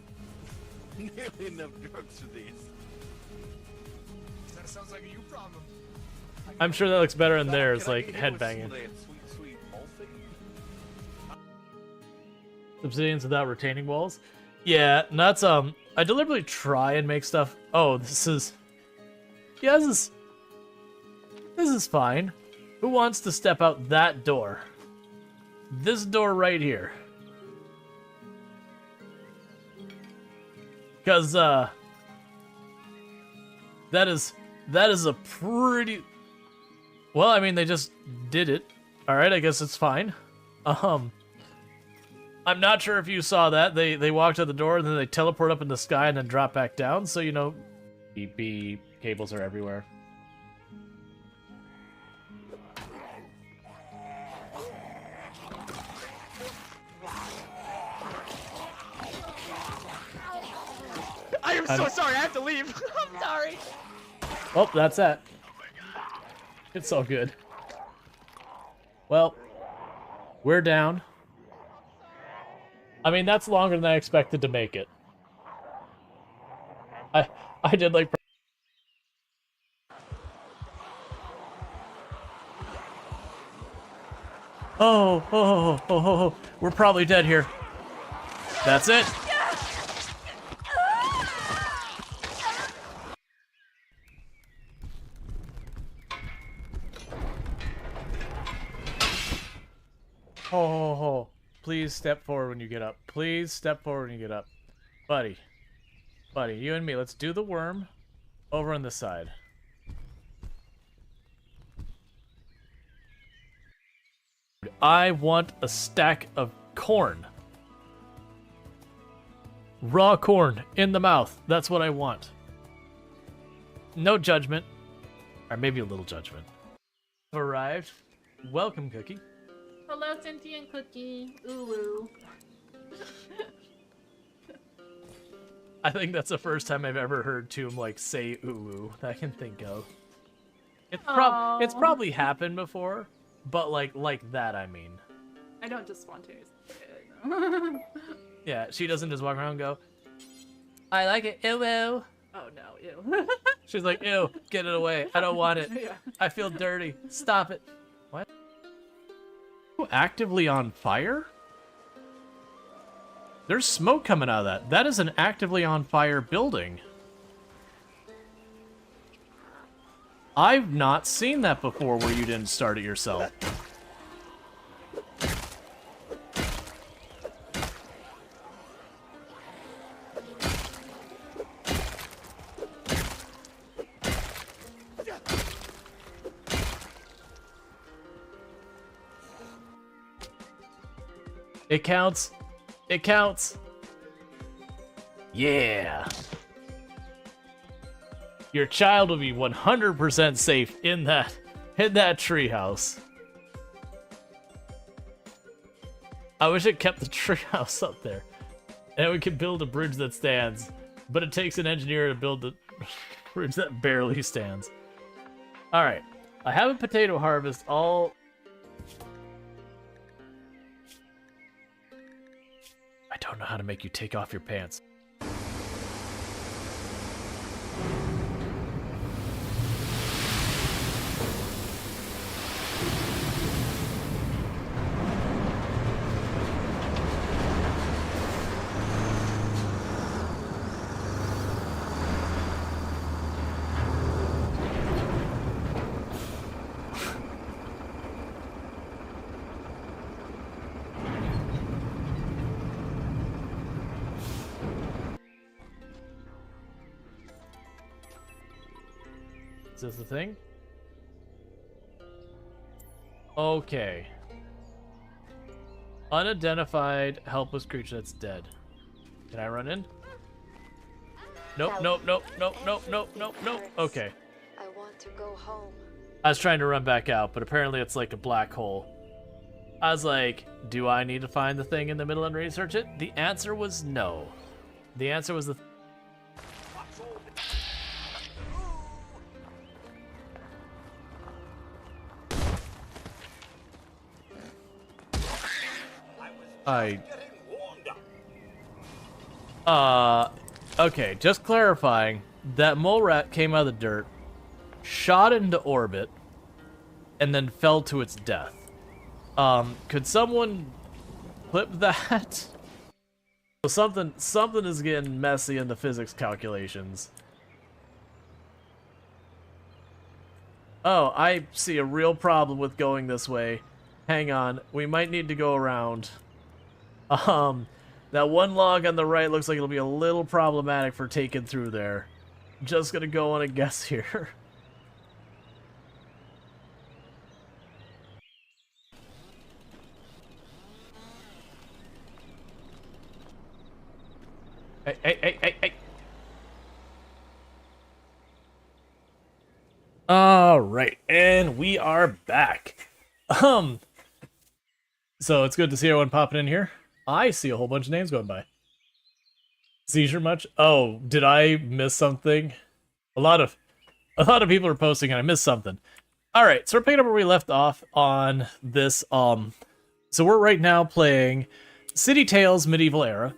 drugs for this. That sounds like a you problem. I'm sure that looks better in Can theirs, I like get hit with headbanging. some of that sweet Melty? Obsidians without retaining walls. Yeah, and that's I deliberately try and make stuff. Oh, this is. Yeah, this is fine. Who wants to step out that door? This door right here. Because that is a pretty. Well, I mean, they just did it. All right, I guess it's fine. I'm not sure if you saw that. They walked out the door and then they teleport up in the sky and then drop back down. So, you know, beep cables are everywhere. I am so sorry, I have to leave. I'm sorry. Oh, that's that. It's all good. Well, we're down. I mean, that's longer than I expected to make it. I did like. Oh, we're probably dead here. That's it. Oh, please step forward when you get up. Please step forward when you get up. Buddy, you and me, let's do the worm over on this side. I want a stack of corn. Raw corn in the mouth. That's what I want. No judgment. Or maybe a little judgment. Arrived. Welcome, Cookie. Hello, sentient cookie. Ooh. I think that's the first time I've ever heard Tomb like say ooh that I can think of. It's probably happened before, but like that, I mean. I don't just spontaneously. Yeah, she doesn't just walk around and go, I like it, ew. Oh no, ew. She's like, ew, get it away. I don't want it. Yeah. I feel dirty. Stop it. What? Actively on fire? There's smoke coming out of that. That is an actively on fire building. I've not seen that before where you didn't start it yourself. It counts. It counts. Yeah. Your child will be 100% safe in that treehouse. I wish it kept the treehouse up there. And we could build a bridge that stands. But it takes an engineer to build the bridge that barely stands. Alright. I have a potato harvest all... I don't know how to make you take off your pants. Is this the thing? Okay. Unidentified helpless creature that's dead. Can I run in? Nope, nope, nope, nope, nope, nope, nope, nope. Okay. I want to go home. I was trying to run back out, but apparently it's like a black hole. I was like, do I need to find the thing in the middle and research it? The answer was no. The answer was the... Okay, just clarifying, that mole rat came out of the dirt, shot into orbit, and then fell to its death. Could someone clip that? So something is getting messy in the physics calculations. Oh, I see a real problem with going this way. Hang on, we might need to go around. That one log on the right looks like it'll be a little problematic for taking through there. Just gonna go on a guess here. Hey. All right, and we are back. So it's good to see everyone popping in here. I see a whole bunch of names going by. Seizure much? Oh, did I miss something? A lot of people are posting and I missed something. All right, so we're picking up where we left off on this. So we're right now playing City Tales Medieval Era.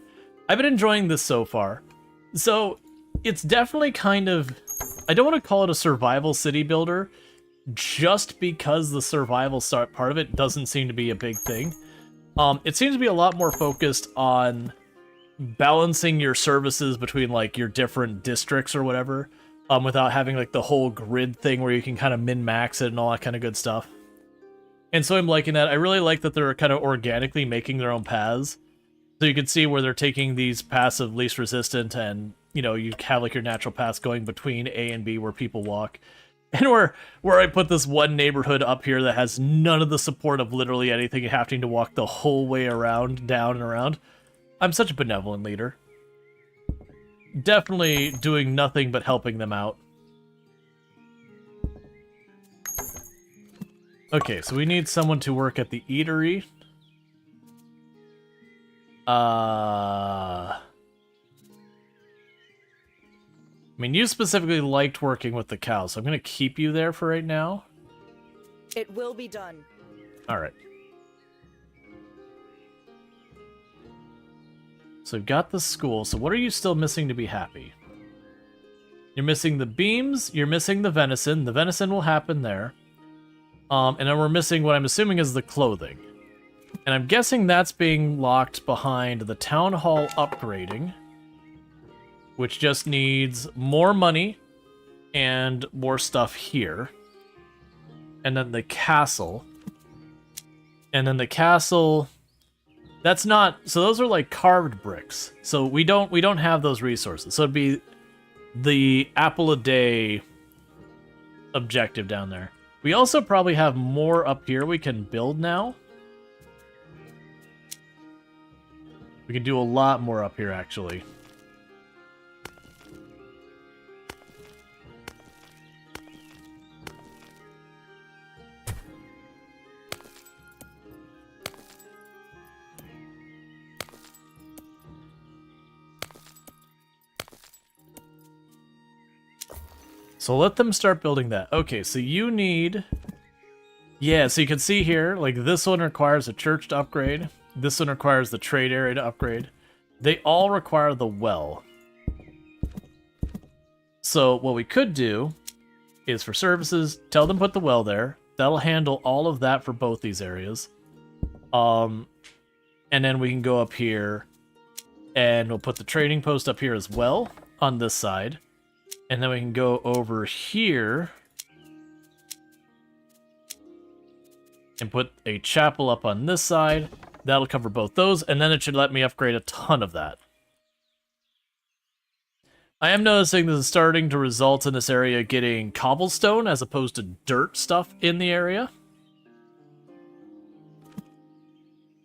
I've been enjoying this so far. So it's definitely kind of, I don't want to call it a survival city builder, just because the survival part of it doesn't seem to be a big thing. It seems to be a lot more focused on balancing your services between like your different districts or whatever, without having like the whole grid thing where you can kind of min-max it and all that kind of good stuff. And so I'm liking that. I really like that they're kind of organically making their own paths. So you can see where they're taking these paths of least resistant and, you know, you have like your natural paths going between A and B where people walk. And where I put this one neighborhood up here that has none of the support of literally anything, having to walk the whole way around, down and around. I'm such a benevolent leader. Definitely doing nothing but helping them out. Okay, so we need someone to work at the eatery. I mean, you specifically liked working with the cows, so I'm going to keep you there for right now. It will be done. Alright. So we've got the school, so what are you still missing to be happy? You're missing the beams, you're missing the venison. The venison will happen there. And then we're missing what I'm assuming is the clothing. And I'm guessing that's being locked behind the town hall upgrading, which just needs more money and more stuff here. And then the castle. And then the castle, that's not, so those are like carved bricks. So we don't have those resources. So it'd be the apple a day objective down there. We also probably have more up here we can build now. We can do a lot more up here, actually. So let them start building that. Okay, so you need... Yeah, so you can see here, like this one requires a church to upgrade. This one requires the trade area to upgrade. They all require the well. So what we could do is for services, tell them put the well there. That'll handle all of that for both these areas. And then we can go up here and we'll put the trading post up here as well on this side. And then we can go over here and put a chapel up on this side. That'll cover both those, and then it should let me upgrade a ton of that. I am noticing this is starting to result in this area getting cobblestone as opposed to dirt stuff in the area,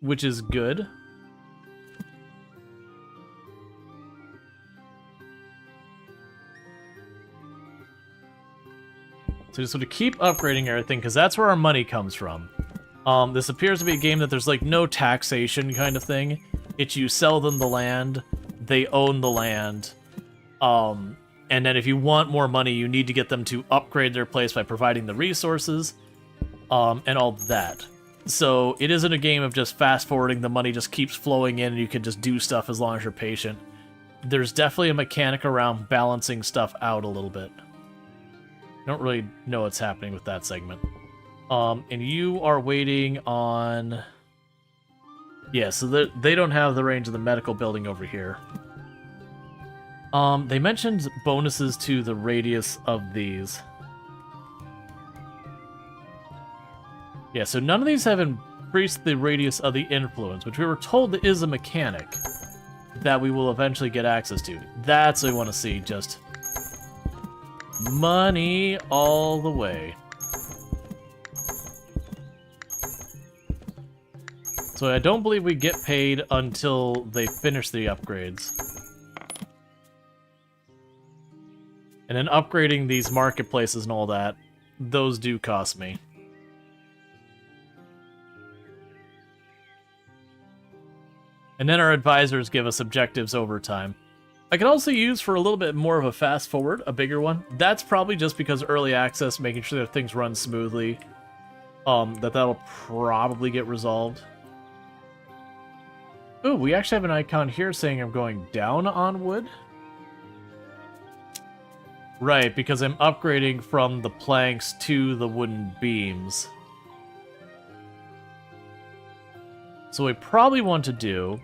which is good. So just want to keep upgrading everything, because that's where our money comes from. This appears to be a game that there's like no taxation kind of thing. It's you sell them the land, they own the land, and then if you want more money, you need to get them to upgrade their place by providing the resources, and all that. So it isn't a game of just fast forwarding, the money just keeps flowing in and you can just do stuff as long as you're patient. There's definitely a mechanic around balancing stuff out a little bit. Don't really know what's happening with that segment. And you are waiting on... Yeah, so they don't have the range of the medical building over here. They mentioned bonuses to the radius of these. Yeah, so none of these have increased the radius of the influence, which we were told is a mechanic that we will eventually get access to. That's what we want to see, just... money all the way. So I don't believe we get paid until they finish the upgrades. And then upgrading these marketplaces and all that, those do cost me. And then our advisors give us objectives over time. I can also use for a little bit more of a fast forward, a bigger one. That's probably just because early access, making sure that things run smoothly. That'll probably get resolved. Ooh, we actually have an icon here saying I'm going down on wood. Right, because I'm upgrading from the planks to the wooden beams. So what we probably want to do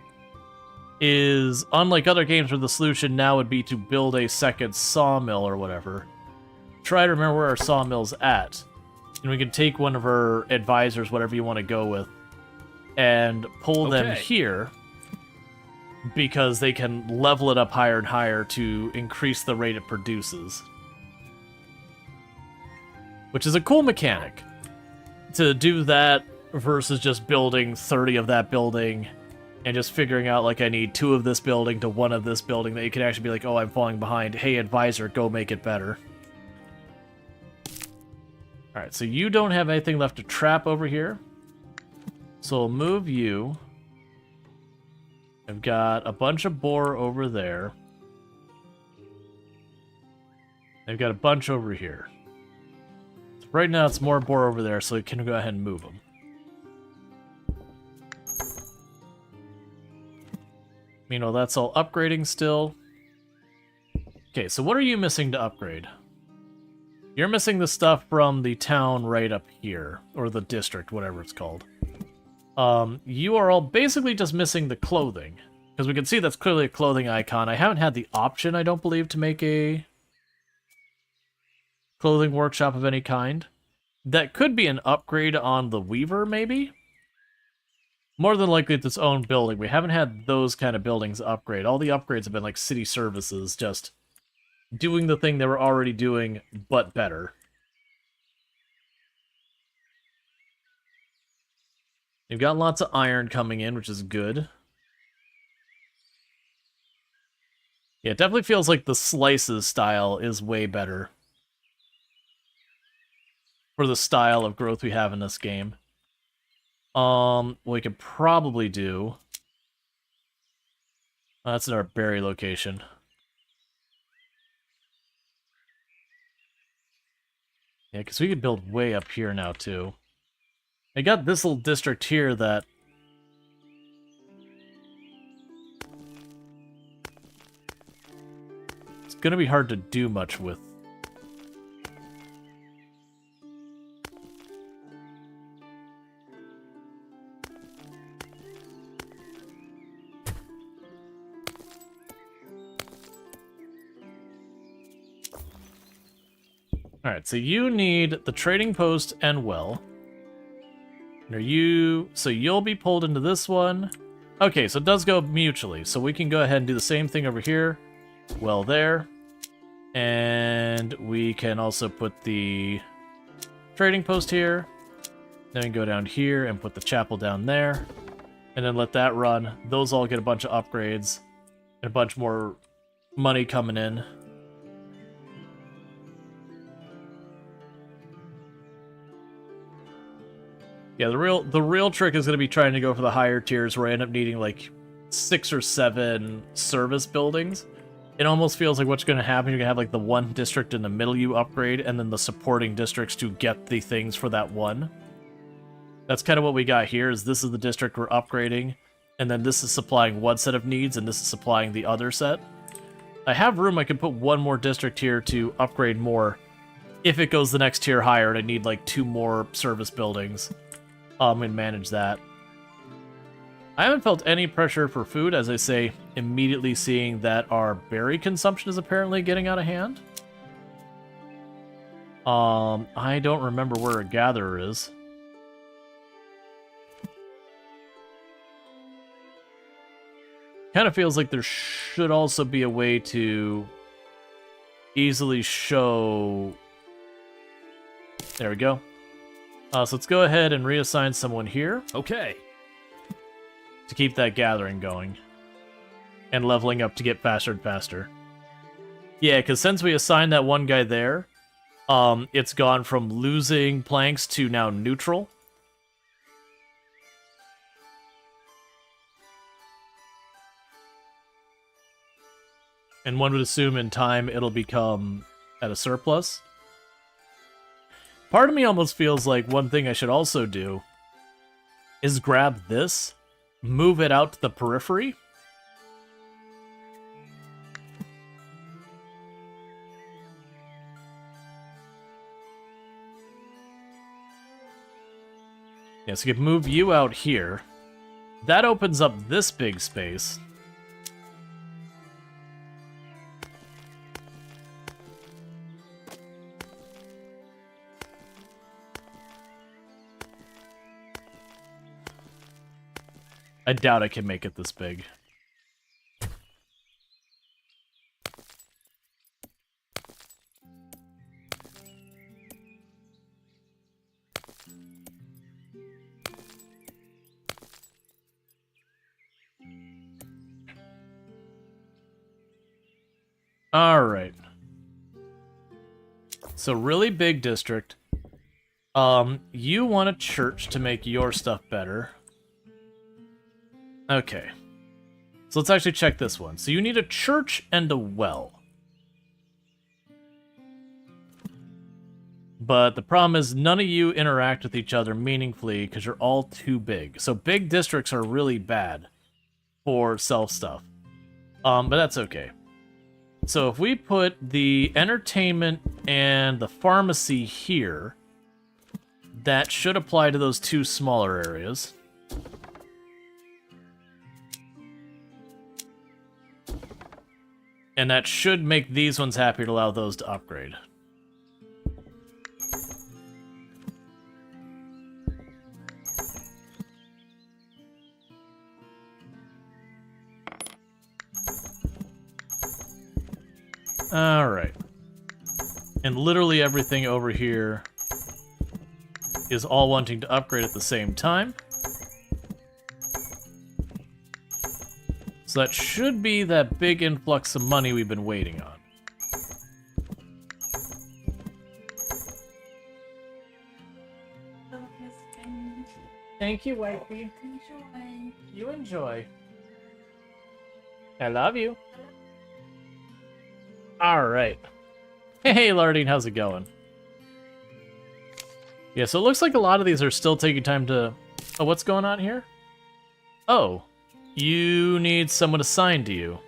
is, unlike other games where the solution now would be to build a second sawmill or whatever, try to remember where our sawmill's at. And we can take one of our advisors, whatever you want to go with, and pull them here, because they can level it up higher and higher to increase the rate it produces. Which is a cool mechanic. To do that versus just building 30 of that building and just figuring out, like, I need 2 of this building to 1 of this building, that you can actually be like, oh, I'm falling behind. Hey, advisor, go make it better. Alright, so you don't have anything left to trap over here. So we'll move you. I've got a bunch of boar over there. I've got a bunch over here. So right now it's more boar over there, so we can go ahead and move them. Meanwhile, that's all upgrading still. Okay, so what are you missing to upgrade? You're missing the stuff from the town right up here, or the district, whatever it's called. You are all basically just missing the clothing, because we can see that's clearly a clothing icon. I haven't had the option, I don't believe, to make a clothing workshop of any kind. That could be an upgrade on the Weaver, maybe? More than likely it's its own building. We haven't had those kind of buildings upgrade. All the upgrades have been like city services, just doing the thing they were already doing, but better. You've got lots of iron coming in, which is good. Yeah, it definitely feels like the slices style is way better for the style of growth we have in this game. What we could probably do... that's in our berry location. Yeah, because we could build way up here now, too. I got this little district here that... it's gonna be hard to do much with. Alright, so you need the trading post and well. So you'll be pulled into this one. Okay, so it does go mutually. So we can go ahead and do the same thing over here. Well there. And we can also put the trading post here. Then we can go down here and put the chapel down there. And then let that run. Those all get a bunch of upgrades. And a bunch more money coming in. Yeah, the real trick is going to be trying to go for the higher tiers where I end up needing like 6 or 7 service buildings. It almost feels like what's going to happen, you're going to have like the one district in the middle you upgrade, and then the supporting districts to get the things for that one. That's kind of what we got here, is this is the district we're upgrading, and then this is supplying one set of needs, and this is supplying the other set. I have room, I can put one more district here to upgrade more if it goes the next tier higher, and I need like 2 more service buildings. And manage that. I haven't felt any pressure for food, as I say, immediately seeing that our berry consumption is apparently getting out of hand. I don't remember where a gatherer is. Kind of feels like there should also be a way to easily show... There we go. So let's go ahead and reassign someone here. Okay. To keep that gathering going. And leveling up to get faster and faster. Yeah, because since we assigned that one guy there, it's gone from losing planks to now neutral. And one would assume in time it'll become at a surplus. Part of me almost feels like one thing I should also do is grab this, move it out to the periphery. Yeah, so you can move you out here. That opens up this big space. I doubt I can make it this big. Alright. So really big district. You want a church to make your stuff better. Okay. So let's actually check this one. So you need a church and a well. But the problem is none of you interact with each other meaningfully because you're all too big. So big districts are really bad for self stuff. But that's okay. So if we put the entertainment and the pharmacy here, that should apply to those 2 smaller areas. And that should make these ones happy to allow those to upgrade. Alright. And literally everything over here is all wanting to upgrade at the same time. So that should be that big influx of money we've been waiting on. Thank you, wifey. Enjoy. You enjoy. I love you. Alright. Hey, Lardine, how's it going? Yeah, so it looks like a lot of these are still taking time to... Oh, what's going on here? Oh, you need someone assigned to you.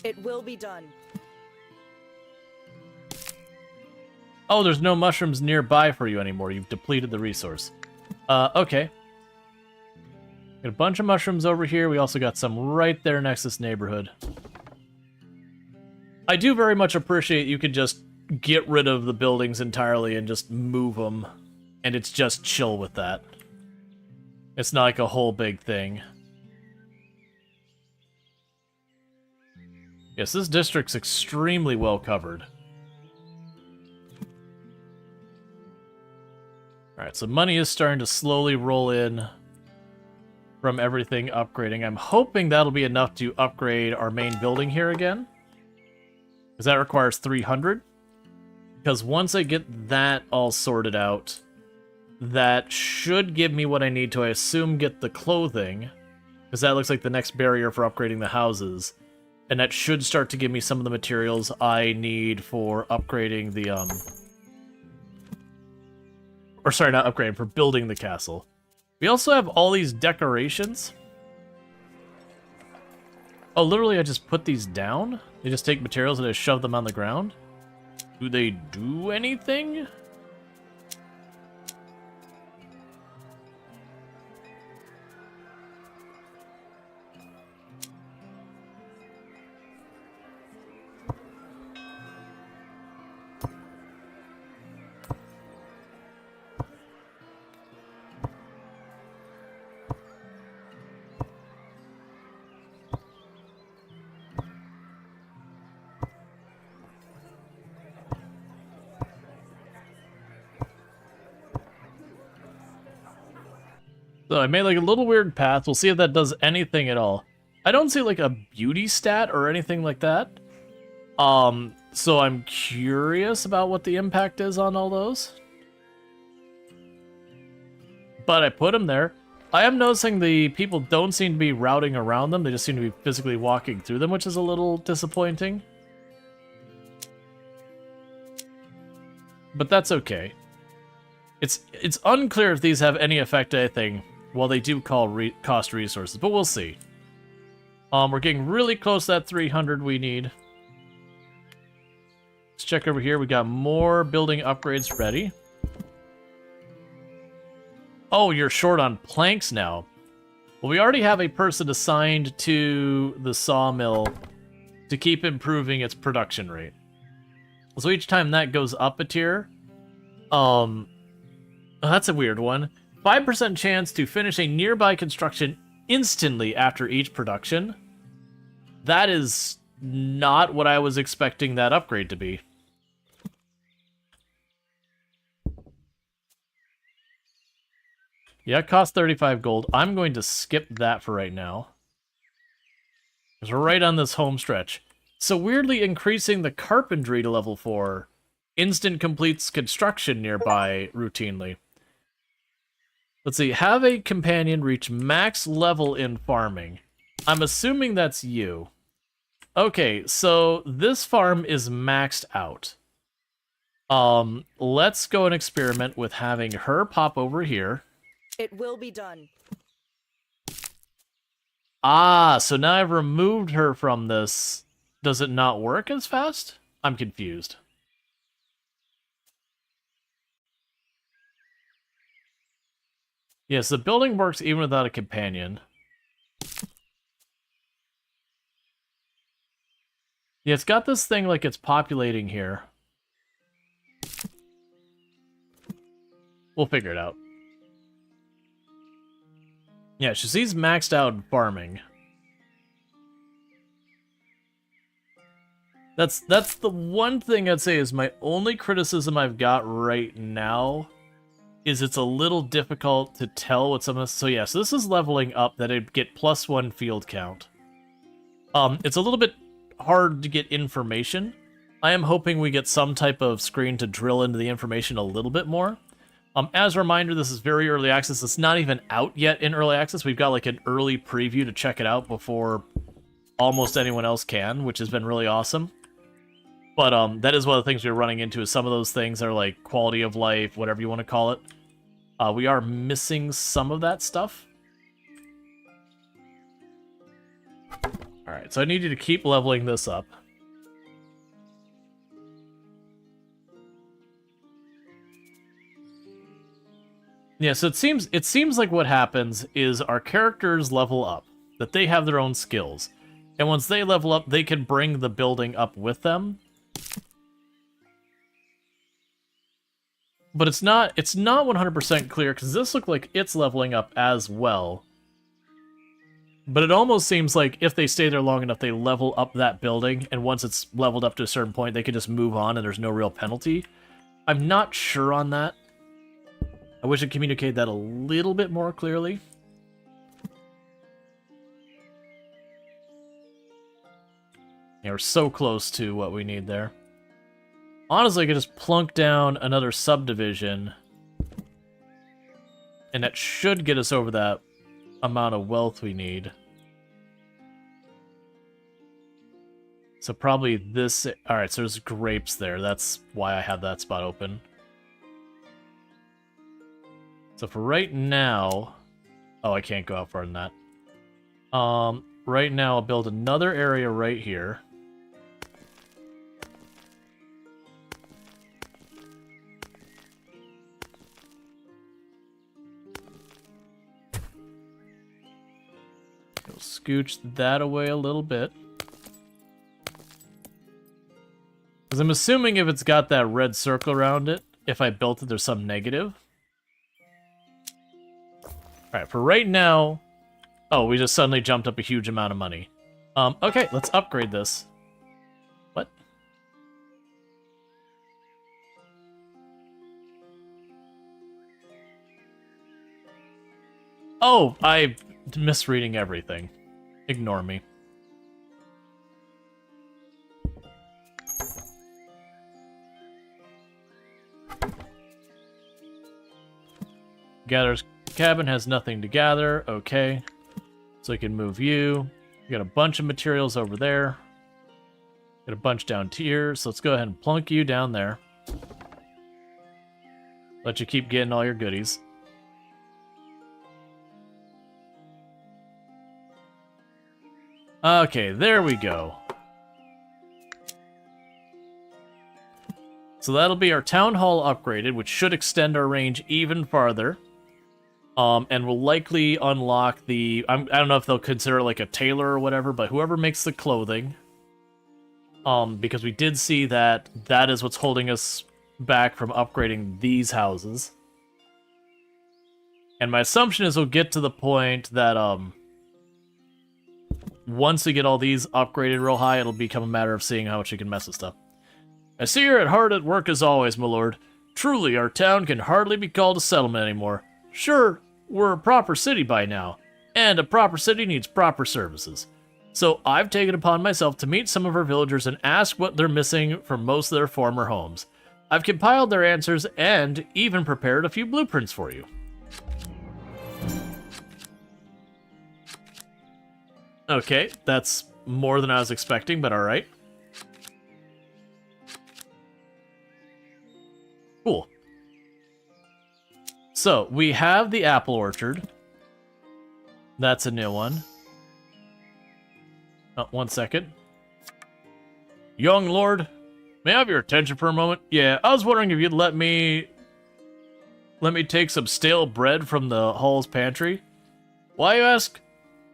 It will be done. Oh, there's no mushrooms nearby for you anymore. You've depleted the resource. Okay. Got a bunch of mushrooms over here. We also got some right there next to this neighborhood. I do very much appreciate you can just get rid of the buildings entirely and just move them. And it's just chill with that. It's not like a whole big thing. Yes, this district's extremely well covered. Alright, so money is starting to slowly roll in from everything upgrading. I'm hoping that'll be enough to upgrade our main building here again. Because that requires 300. Because once I get that all sorted out, that should give me what I need to, I assume, get the clothing. Because that looks like the next barrier for upgrading the houses. And that should start to give me some of the materials I need for upgrading the, Or sorry, not upgrading, for building the castle. We also have all these decorations. Oh, literally I just put these down? They just take materials and I shove them on the ground? Do they do anything? So I made like a little weird path. We'll see if that does anything at all. I don't see like a beauty stat or anything like that. So I'm curious about what the impact is on all those. But I put them there. I am noticing the people don't seem to be routing around them. They just seem to be physically walking through them, which is a little disappointing. But that's okay. It's unclear if these have any effect to anything. Well, they do cost resources, but we'll see. We're getting really close to that 300 we need. Let's check over here. We got more building upgrades ready. Oh, you're short on planks now. Well, we already have a person assigned to the sawmill to keep improving its production rate. So each time that goes up a tier, oh, that's a weird one. 5% chance to finish a nearby construction instantly after each production. That is not what I was expecting that upgrade to be. Yeah, it costs 35 gold. I'm going to skip that for right now. Because we're right on this home stretch. So weirdly increasing the carpentry to level 4 instant completes construction nearby routinely. Let's see, have a companion reach max level in farming. I'm assuming that's you. Okay, so this farm is maxed out. Let's go and experiment with having her pop over here. It will be done. Ah, so now I've removed her from this. Does it not work as fast? I'm confused. Yes, the building works even without a companion. Yeah, it's got this thing like it's populating here. We'll figure it out. Yeah, she's maxed out in farming. That's the one thing I'd say is my only criticism I've got right now is it's a little difficult to tell what some of this... So yeah, so this is leveling up that it'd get +1 field count. It's a little bit hard to get information. I am hoping we get some type of screen to drill into the information a little bit more. As a reminder, this is very early access. It's not even out yet in early access. We've got like an early preview to check it out before almost anyone else can, which has been really awesome. But that is one of the things we're running into is some of those things are like quality of life, whatever you want to call it. We are missing some of that stuff. Alright, so I need you to keep leveling this up. Yeah, so it seems like what happens is our characters level up, that they have their own skills. And once they level up, they can bring the building up with them. But it's not 100% clear, because this looks like it's leveling up as well. But it almost seems like if they stay there long enough, they level up that building, and once it's leveled up to a certain point, they can just move on and there's no real penalty. I'm not sure on that. I wish it communicated that a little bit more clearly. Yeah, we're so close to what we need there. Honestly, I could just plunk down another subdivision, and that should get us over that amount of wealth we need. So probably this... Alright, so there's grapes there. That's why I have that spot open. So for right now... Oh, I can't go out farther than that. Right now, I'll build another area right here. We'll scooch that away a little bit. Because I'm assuming if it's got that red circle around it, if I built it, there's some negative. Alright, for right now... Oh, we just suddenly jumped up a huge amount of money. Okay, let's upgrade this. What? Oh, I'm misreading everything. Ignore me. Gatherer's cabin has nothing to gather. Okay. So I can move you. We got a bunch of materials over there. Got a bunch down here. So let's go ahead and plunk you down there. Let you keep getting all your goodies. Okay, there we go. So that'll be our town hall upgraded, which should extend our range even farther. And will likely unlock the... I don't know if they'll consider it like a tailor or whatever, but whoever makes the clothing. Because we did see that that is what's holding us back from upgrading these houses. And my assumption is we'll get to the point that, once we get all these upgraded real high, it'll become a matter of seeing how much you can mess with stuff. I see you're hard at work as always, my lord. Truly, our town can hardly be called a settlement anymore. Sure, we're a proper city by now, and a proper city needs proper services. So I've taken upon myself to meet some of our villagers and ask what they're missing from most of their former homes. I've compiled their answers and even prepared a few blueprints for you. Okay, that's more than I was expecting, but alright. Cool. So, we have the apple orchard. That's a new one. Oh, 1 second. Young lord, may I have your attention for a moment? Yeah, I was wondering if you'd let me take some stale bread from the hall's pantry. Why, you ask?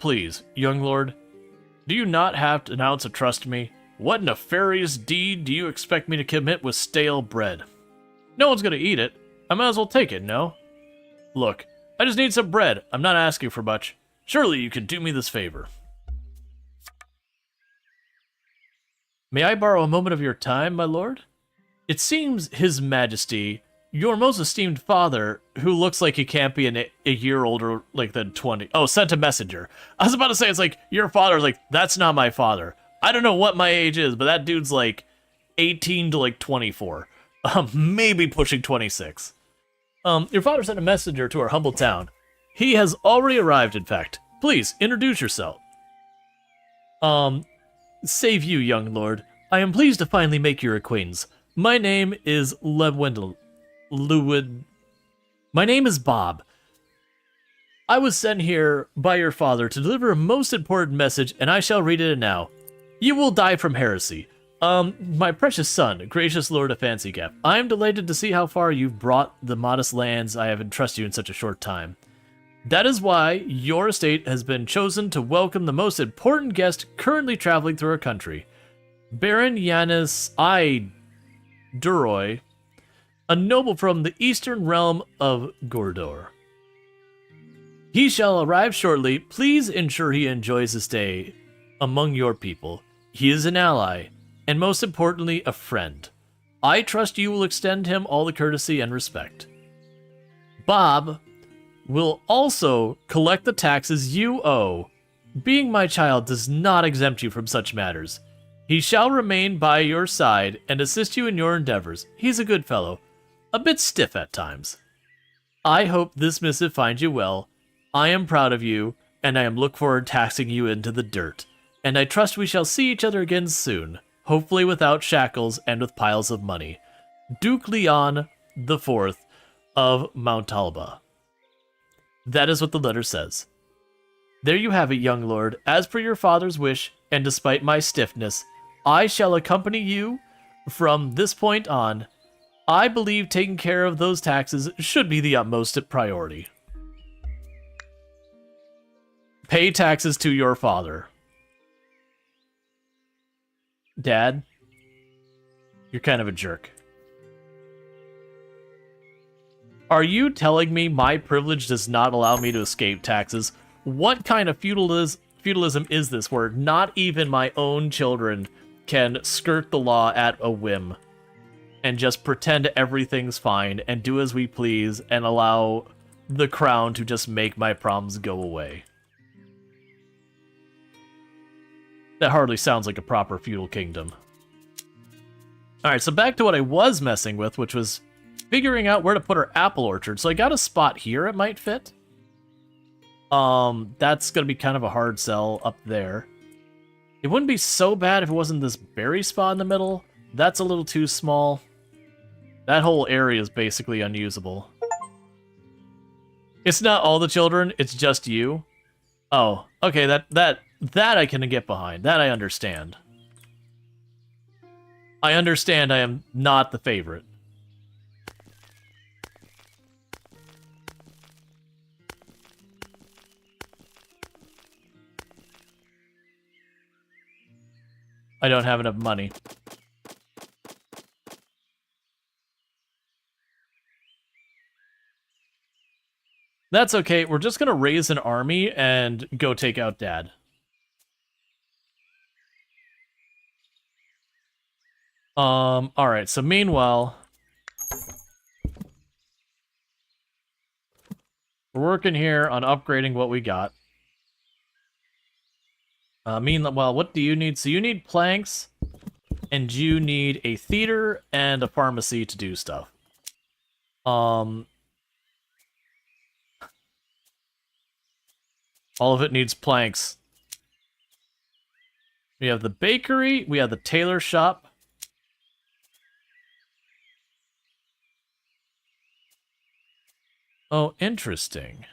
Please, young lord, do you not have an ounce of trust in me? What nefarious deed do you expect me to commit with stale bread? No one's gonna eat it. I might as well take it, no? Look, I just need some bread. I'm not asking for much. Surely you can do me this favor. May I borrow a moment of your time, my lord? It seems His Majesty, your most esteemed father, who looks like he can't be a year older like than 20. Oh, sent a messenger. I was about to say, it's like, your father's like, that's not my father. I don't know what my age is, but that dude's like 18 to like 24. Maybe pushing 26. Your father sent a messenger to our humble town. He has already arrived, in fact. Please, introduce yourself. Save you, young lord. I am pleased to finally make your acquaintance. My name is My name is Bob. I was sent here by your father to deliver a most important message, and I shall read it now. You will die from heresy. My precious son, gracious lord of Fancy Cap, I am delighted to see how far you've brought the modest lands I have entrusted you in such a short time. That is why your estate has been chosen to welcome the most important guest currently traveling through our country, Baron Yanis I. Duroy, a noble from the eastern realm of Gordor. He shall arrive shortly. Please ensure he enjoys his stay among your people. He is an ally, and most importantly, a friend. I trust you will extend him all the courtesy and respect. Bob will also collect the taxes you owe. Being my child does not exempt you from such matters. He shall remain by your side and assist you in your endeavors. He's a good fellow, a bit stiff at times. I hope this missive finds you well. I am proud of you, and I am look forward to taxing you into the dirt. And I trust we shall see each other again soon, hopefully without shackles and with piles of money. Duke Leon IV of Montalba. That is what the letter says. There you have it, young lord. As per your father's wish, and despite my stiffness, I shall accompany you from this point on. I believe taking care of those taxes should be the utmost priority. Pay taxes to your father. Dad, you're kind of a jerk. Are you telling me my privilege does not allow me to escape taxes? What kind of feudalism is this where not even my own children can skirt the law at a whim and just pretend everything's fine and do as we please and allow the crown to just make my problems go away? That hardly sounds like a proper feudal kingdom. Alright, so back to what I was messing with, which was figuring out where to put our apple orchard. So I got a spot here it might fit. That's gonna be kind of a hard sell up there. It wouldn't be so bad if it wasn't this berry spot in the middle. That's a little too small. That whole area is basically unusable. It's not all the children, it's just you. Oh, okay, that I can get behind. That I understand. I understand I am not the favorite. I don't have enough money. That's okay. We're just gonna raise an army and go take out Dad. Alright, so meanwhile, we're working here on upgrading what we got. Meanwhile, what do you need? So you need planks, and you need a theater and a pharmacy to do stuff. All of it needs planks. We have the bakery, we have the tailor shop. Oh, interesting.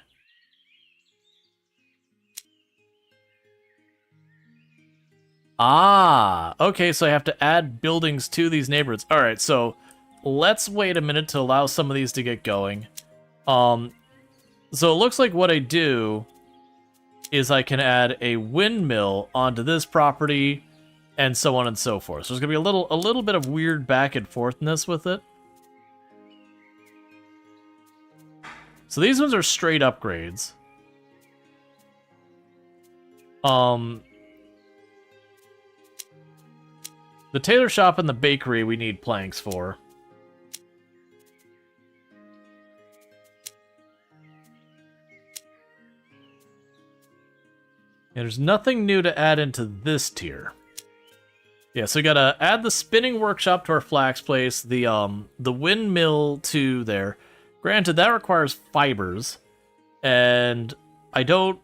Ah, okay, so I have to add buildings to these neighborhoods. All right, so let's wait a minute to allow some of these to get going. So it looks like what I do is I can add a windmill onto this property and so on and so forth. So there's gonna be a little bit of weird back and forthness with it. So these ones are straight upgrades. The tailor shop and the bakery we need planks for. Yeah, there's nothing new to add into this tier. Yeah, so we gotta add the spinning workshop to our flax place, the windmill to there. Granted, that requires fibers, and I'm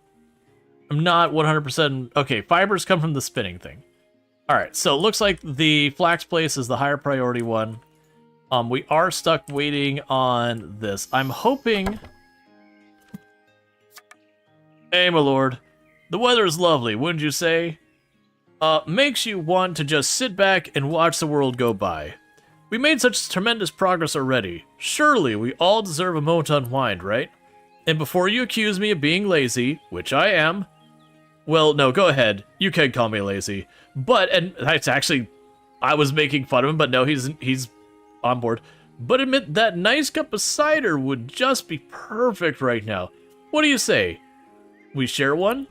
not 100%... Okay, fibers come from the spinning thing. Alright, so it looks like the flax place is the higher priority one. We are stuck waiting on this. I'm hoping... Hey, my lord. The weather is lovely, wouldn't you say? Makes you want to just sit back and watch the world go by. We made such tremendous progress already. Surely we all deserve a moment to unwind, right? And before you accuse me of being lazy, which I am... Well, no, go ahead. You can call me lazy. But, and that's actually... I was making fun of him, but no, he's on board. But admit that nice cup of cider would just be perfect right now. What do you say? We share one?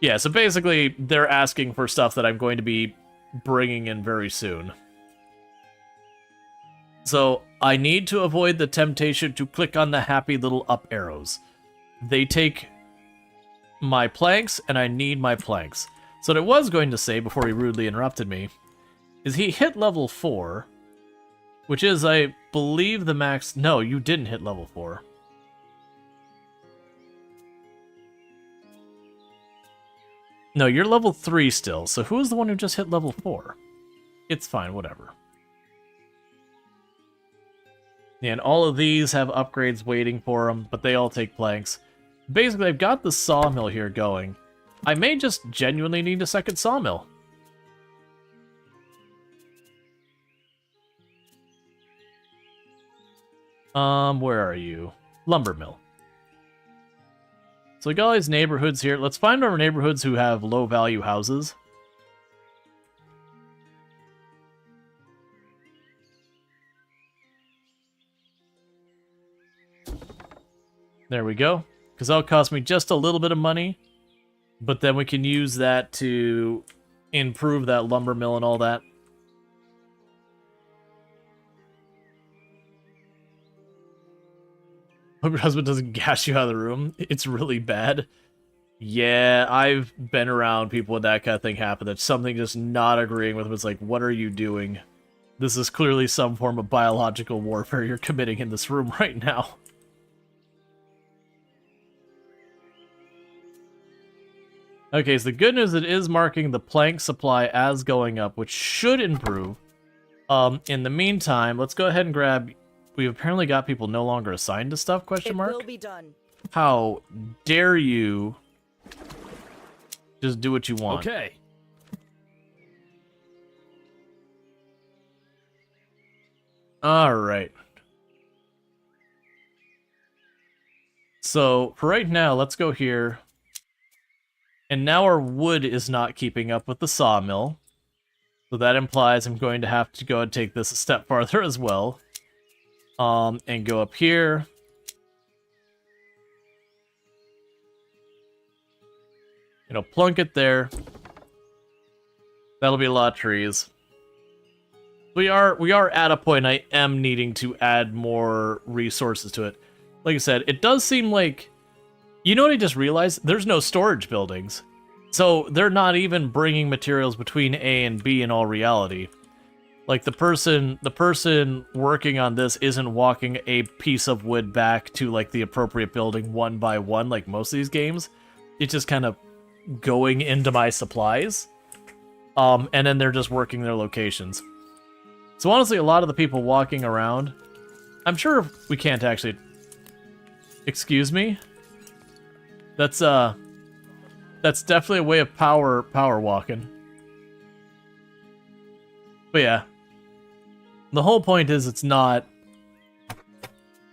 Yeah, so basically, they're asking for stuff that I'm going to be bringing in very soon. So, I need to avoid the temptation to click on the happy little up arrows. They take my planks, and I need my planks. So what I was going to say, before he rudely interrupted me, is he hit level 4, which is, I believe, the max... No, you didn't hit level 4. No, you're level 3 still, so who's the one who just hit level 4? It's fine, whatever. Yeah, and all of these have upgrades waiting for them, but they all take planks. Basically, I've got the sawmill here going. I may just genuinely need a second sawmill. Where are you? Lumber mill. So we got all these neighborhoods here. Let's find our neighborhoods who have low-value houses. There we go. Because that'll cost me just a little bit of money. But then we can use that to improve that lumber mill and all that. Hope your husband doesn't gas you out of the room. It's really bad. Yeah, I've been around people when that kind of thing happened. That something just not agreeing with them. It's like, what are you doing? This is clearly some form of biological warfare you're committing in this room right now. Okay, so the good news, it is marking the plank supply as going up, which should improve. In the meantime, let's go ahead and grab... We've apparently got people no longer assigned to stuff, question mark? It will be done. How dare you just do what you want? Okay. Alright. So, for right now, let's go here. And now our wood is not keeping up with the sawmill. So that implies I'm going to have to go and take this a step farther as well. And go up here. You know, plunk it there. That'll be a lot of trees. We are at a point I am needing to add more resources to it. Like I said, it does seem like... You know what I just realized? There's no storage buildings. So they're not even bringing materials between A and B in all reality. Like, the person working on this isn't walking a piece of wood back to, like, the appropriate building one by one, like most of these games. It's just kind of going into my supplies. And then they're just working their locations. So honestly, a lot of the people walking around... I'm sure we can't actually... Excuse me? That's definitely a way of power walking. But yeah. The whole point is it's not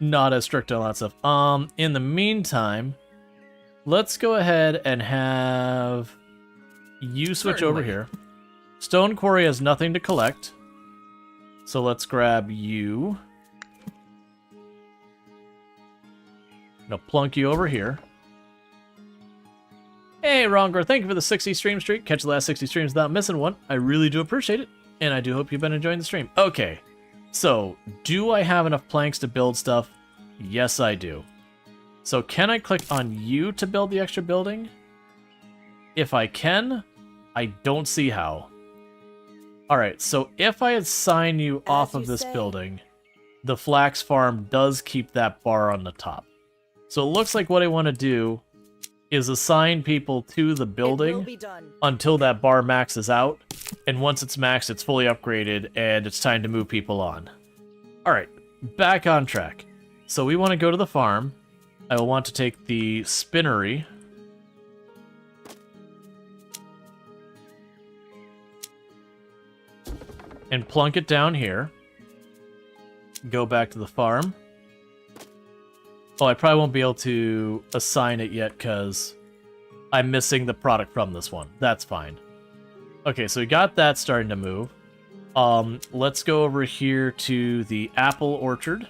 as strict on that stuff. In the meantime, let's go ahead and have you switch over here. Stone Quarry has nothing to collect. So let's grab you. Now plunk you over here. Hey, Ronger, thank you for the 60 stream streak. Catch the last 60 streams without missing one. I really do appreciate it, and I do hope you've been enjoying the stream. Okay, so do I have enough planks to build stuff? Yes, I do. So can I click on you to build the extra building? If I can, I don't see how. Alright, so if I assign you off of this building, the flax farm does keep that bar on the top. So it looks like what I want to do is assign people to the building until that bar maxes out, and once it's maxed, it's fully upgraded, and it's time to move people on. Alright, back on track. So we want to go to the farm. I will want to take the spinnery. And plunk it down here. Go back to the farm. Oh, I probably won't be able to assign it yet because I'm missing the product from this one. That's fine. Okay, so we got that starting to move. Let's go over here to the apple orchard.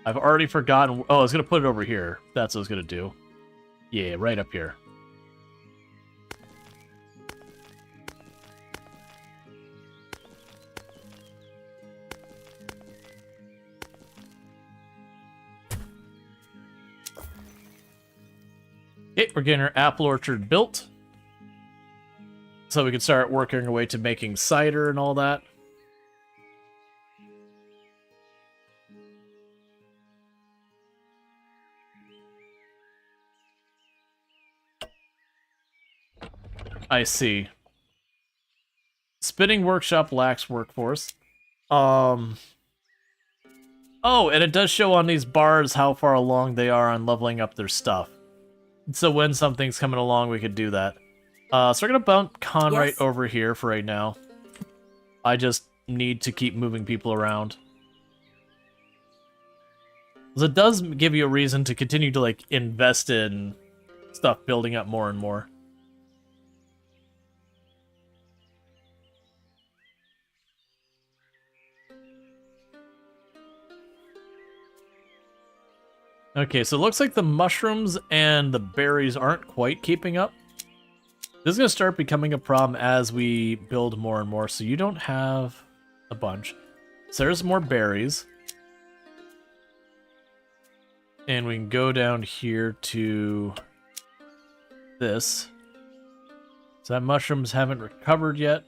I've already forgotten. Oh, I was going to put it over here. That's what I was going to do. Yeah, right up here. Okay, we're getting our apple orchard built. So we can start working our way to making cider and all that. I see. Spinning workshop lacks workforce. Oh, and it does show on these bars how far along they are on leveling up their stuff. So when something's coming along, we could do that. So we're gonna bump Con right over here for right now. I just need to keep moving people around. So it does give you a reason to continue to like invest in stuff building up more and more. Okay, so it looks like the mushrooms and the berries aren't quite keeping up. This is going to start becoming a problem as we build more and more, so you don't have a bunch. So there's more berries. And we can go down here to this. So that mushrooms haven't recovered yet.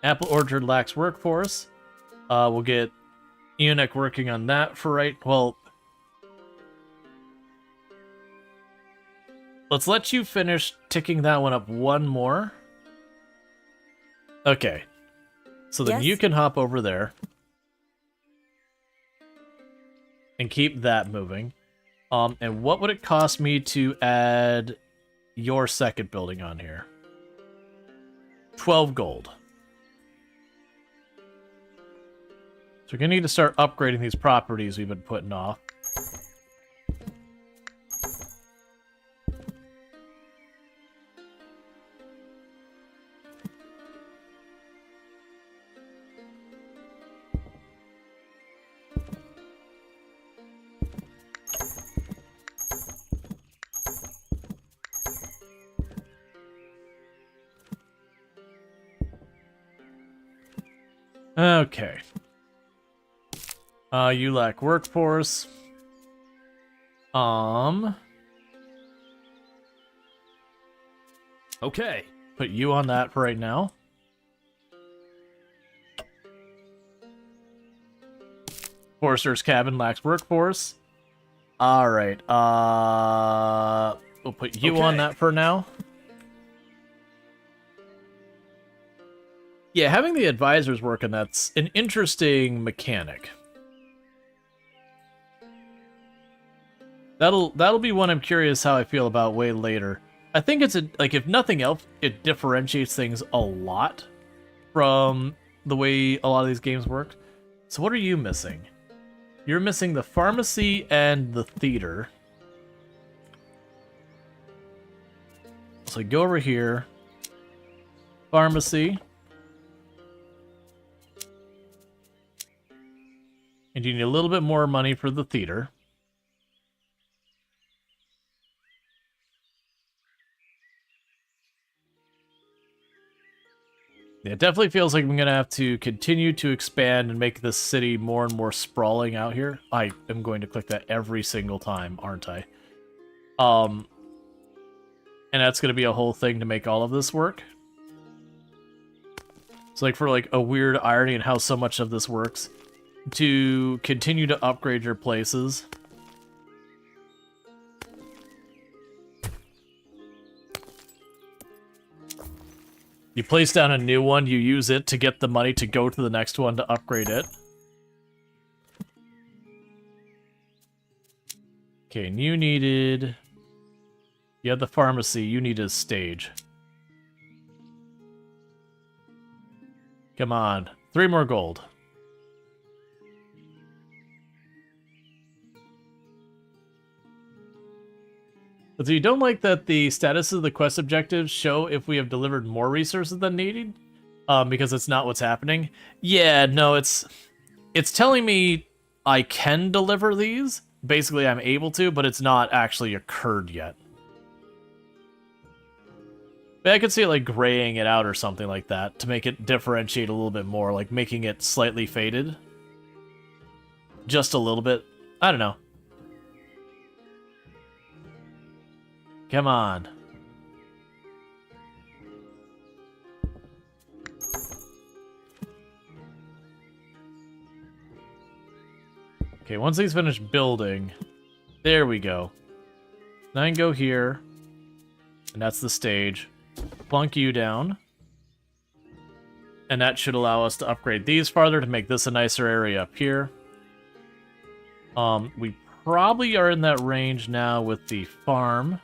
Apple orchard lacks workforce. We'll get Eunuch working on that for right... Well, let's let you finish ticking that one up one more. Okay. So then you can hop over there. And keep that moving. And what would it cost me to add your second building on here? 12 gold. So we're going to need to start upgrading these properties we've been putting off. Okay. You lack workforce. Okay. Put you on that for right now. Forester's cabin lacks workforce. Alright, we'll put you on that for now. Yeah, having the advisors work on that's an interesting mechanic. That'll be one I'm curious how I feel about way later. I think it's like, if nothing else, it differentiates things a lot from the way a lot of these games work. So what are you missing? You're missing the pharmacy and the theater. So go over here. Pharmacy. And you need a little bit more money for the theater. It definitely feels like I'm going to have to continue to expand and make this city more and more sprawling out here. I am going to click that every single time, aren't I? And that's going to be a whole thing to make all of this work. So like for like a weird irony in how so much of this works, to continue to upgrade your places. You place down a new one, you use it to get the money to go to the next one to upgrade it. Okay, and you needed... You had the pharmacy, you need a stage. Come on, 3 more gold. But so you don't like that the status of the quest objectives show if we have delivered more resources than needed? Because it's not what's happening? Yeah, no, it's telling me I can deliver these. Basically, I'm able to, but it's not actually occurred yet. But I could see it like graying it out or something like that to make it differentiate a little bit more, like making it slightly faded. Just a little bit. I don't know. Come on. Okay, once he's finished building, there we go. Now I can go here, and that's the stage. Plunk you down. And that should allow us to upgrade these farther to make this a nicer area up here. We probably are in that range now with the farm.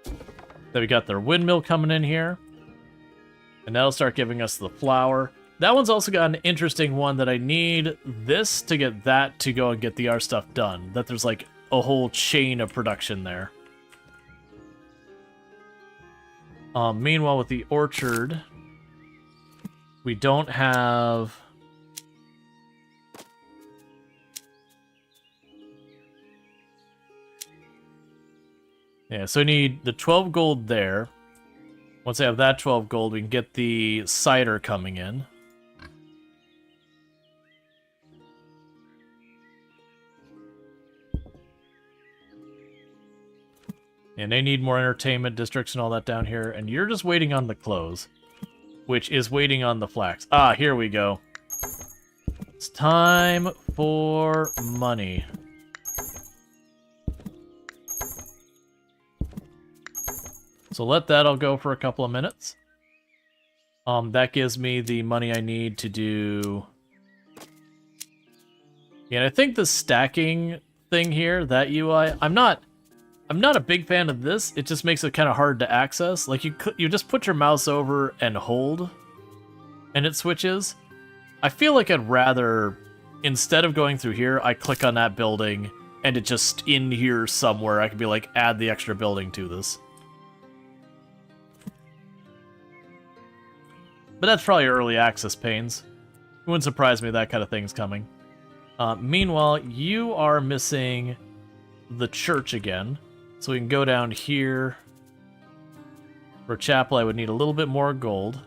Then we got their windmill coming in here. And that'll start giving us the flour. That one's also got an interesting one that I need this to get that to go and get the art stuff done. That there's like a whole chain of production there. Meanwhile, with the orchard, we don't have... Yeah, so I need the 12 gold there. Once I have that 12 gold, we can get the cider coming in. And they need more entertainment districts and all that down here. And you're just waiting on the clothes, which is waiting on the flax. Ah, here we go. It's time for money. So let that all go for a couple of minutes. That gives me the money I need to do... Yeah, and I think the stacking thing here, that UI, I'm not a big fan of this. It just makes it kind of hard to access. Like you just put your mouse over and hold, and it switches. I feel like I'd rather, instead of going through here, I click on that building, and it just in here somewhere, I could be like, add the extra building to this. But that's probably early access pains. It wouldn't surprise me that kind of thing's coming. Meanwhile, you are missing the church again. So we can go down here. For a chapel, I would need a little bit more gold.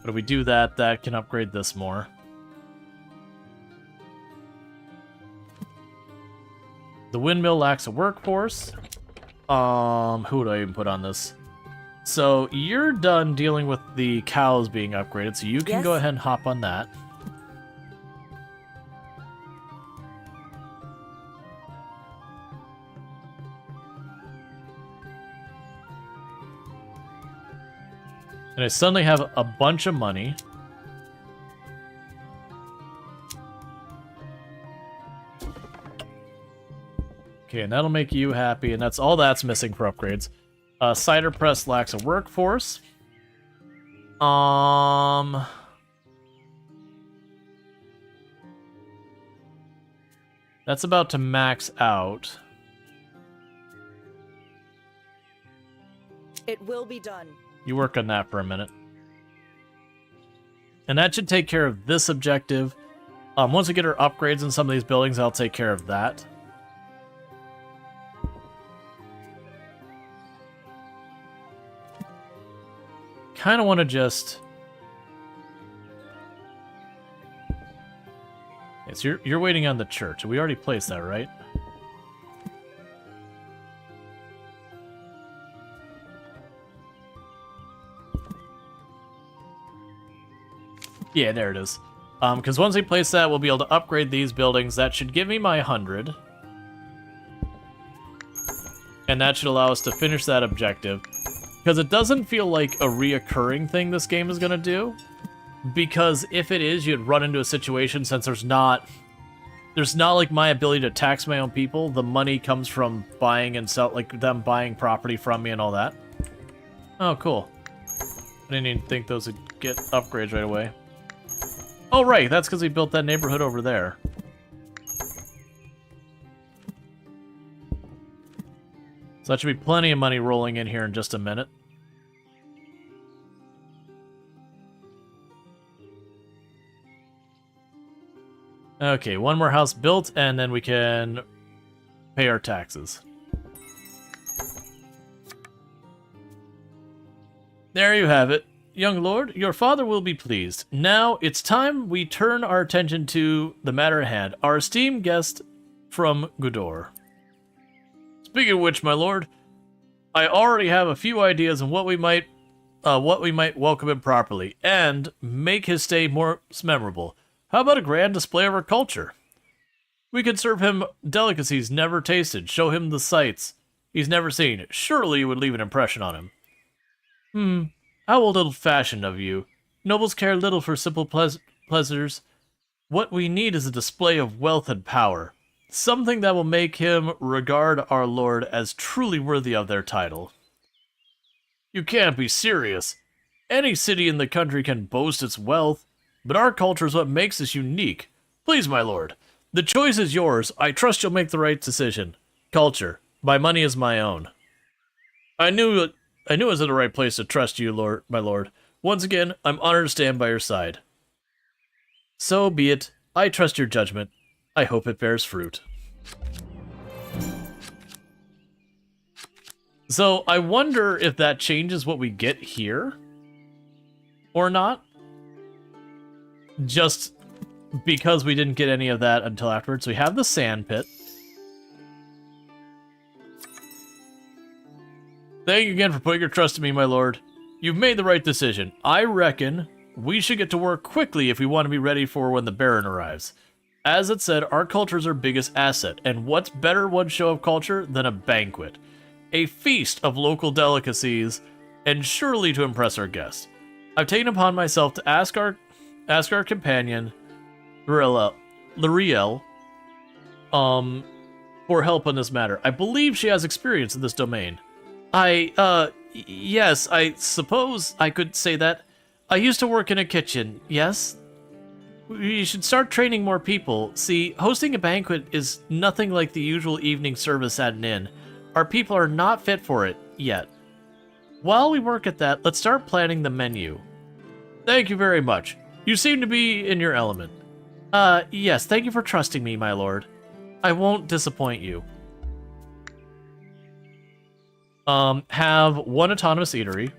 But if we do that, that can upgrade this more. The windmill lacks a workforce. Who do I even put on this? So you're done dealing with the cows being upgraded, so you can go ahead and hop on that. And I suddenly have a bunch of money. Okay, and that'll make you happy, and that's all that's missing for upgrades. Cider press lacks a workforce. That's about to max out. It will be done. You work on that for a minute. And that should take care of this objective. Once we get our upgrades in some of these buildings, I'll take care of that. kind of want to just... Yes, you're waiting on the church. We already placed that, right? Yeah, there it is. Because once we place that, we'll be able to upgrade these buildings. That should give me my 100. And that should allow us to finish that objective. Because it doesn't feel like a reoccurring thing this game is going to do. Because if it is, you'd run into a situation, since there's not like my ability to tax my own people. The money comes from buying and sell, like them buying property from me and all that. Oh, cool. I didn't even think those would get upgrades right away. Oh, right, that's because we built that neighborhood over there. So that should be plenty of money rolling in here in just a minute. Okay, one more house built, and then we can pay our taxes. There you have it. Young lord, your father will be pleased. Now it's time we turn our attention to the matter at hand, our esteemed guest from Gudor. Speaking of which, my lord, I already have a few ideas on what we might welcome him properly and make his stay more memorable. How about a grand display of our culture? We could serve him delicacies never tasted, show him the sights he's never seen. Surely you would leave an impression on him. How old-fashioned of you. Nobles care little for simple pleasures. What we need is a display of wealth and power. Something that will make him regard our lord as truly worthy of their title. You can't be serious. Any city in the country can boast its wealth, but our culture is what makes us unique. Please, my lord, the choice is yours. I trust you'll make the right decision. Culture. My money is my own. I knew it was in the right place to trust you, my lord. Once again, I'm honored to stand by your side. So be it. I trust your judgment. I hope it bears fruit. So, I wonder if that changes what we get here? Or not? Just because we didn't get any of that until afterwards. We have the sand pit. Thank you again for putting your trust in me, my lord. You've made the right decision. I reckon we should get to work quickly if we want to be ready for when the Baron arrives. As it said, our culture is our biggest asset, and what's better one show of culture than a banquet? A feast of local delicacies, and surely to impress our guests. I've taken upon myself to ask our companion, Rual, for help on this matter. I believe she has experience in this domain. Yes, I suppose I could say that. I used to work in a kitchen, yes? We should start training more people. See, hosting a banquet is nothing like the usual evening service at an inn. Our people are not fit for it, yet. While we work at that, let's start planning the menu. Thank you very much. You seem to be in your element. Yes, thank you for trusting me, my lord. I won't disappoint you. Have one autonomous eatery.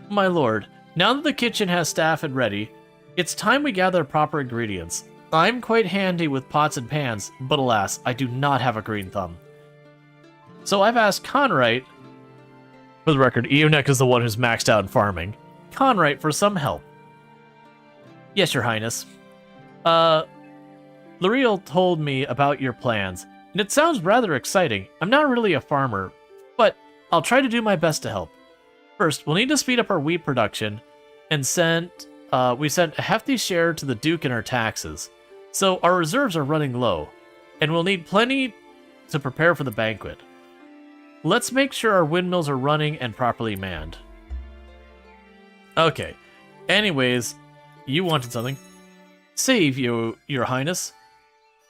My lord, now that the kitchen has staff and ready, it's time we gather proper ingredients. I'm quite handy with pots and pans, but alas, I do not have a green thumb. So I've asked Conrite, for the record, Eonek is the one who's maxed out in farming, Conrite for some help. Yes, your highness. L'Oreal told me about your plans, and it sounds rather exciting. I'm not really a farmer, but I'll try to do my best to help. First, we'll need to speed up our wheat production, and we sent a hefty share to the Duke in our taxes. So our reserves are running low, and we'll need plenty to prepare for the banquet. Let's make sure our windmills are running and properly manned. Okay. Anyways, you wanted something. Save you, your highness.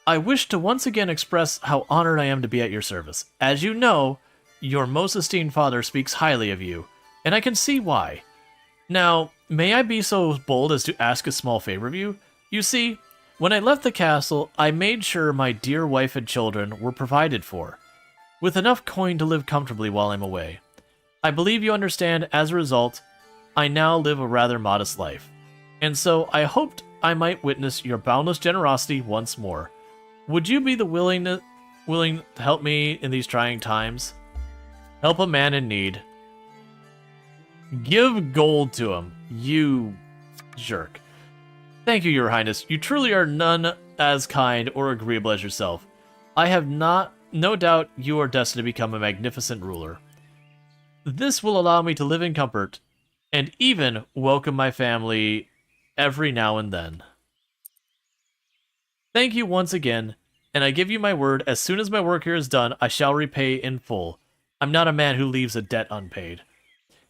I wish to once again express how honored I am to be at your service. As you know, your most esteemed father speaks highly of you, and I can see why. Now, may I be so bold as to ask a small favor of you? You see, when I left the castle, I made sure my dear wife and children were provided for, with enough coin to live comfortably while I'm away. I believe you understand. As a result, I now live a rather modest life, and so I hoped I might witness your boundless generosity once more. Would you be willing to help me in these trying times? Help a man in need. Give gold to him, you jerk. Thank you, Your Highness. You truly are none as kind or agreeable as yourself. I have no doubt you are destined to become a magnificent ruler. This will allow me to live in comfort and even welcome my family every now and then. Thank you once again, and I give you my word, as soon as my work here is done, I shall repay in full. I'm not a man who leaves a debt unpaid.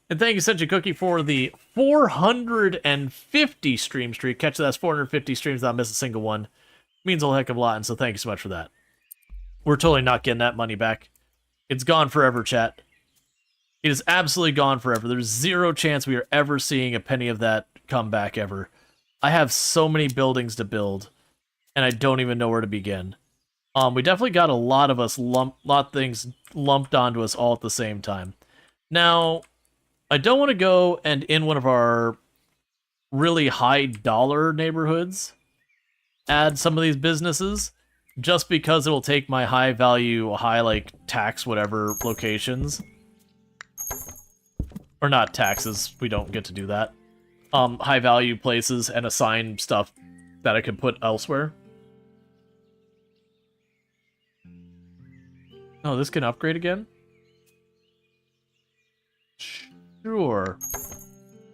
And thank you, Senji Cookie, for the 450 stream streak. Catch that's 450 streams without missing a single one. Means a whole heck of a lot, and so thank you so much for that. We're totally not getting that money back. It's gone forever, chat. It is absolutely gone forever. There's zero chance we are ever seeing a penny of that come back ever. I have so many buildings to build, and I don't even know where to begin. We definitely got a lot of things lumped onto us all at the same time. Now, I don't want to go and in one of our really high dollar neighborhoods add some of these businesses, just because it will take my high value, high like tax whatever locations. Or not taxes, we don't get to do that. High value places and assign stuff that I can put elsewhere. Oh, this can upgrade again? Sure.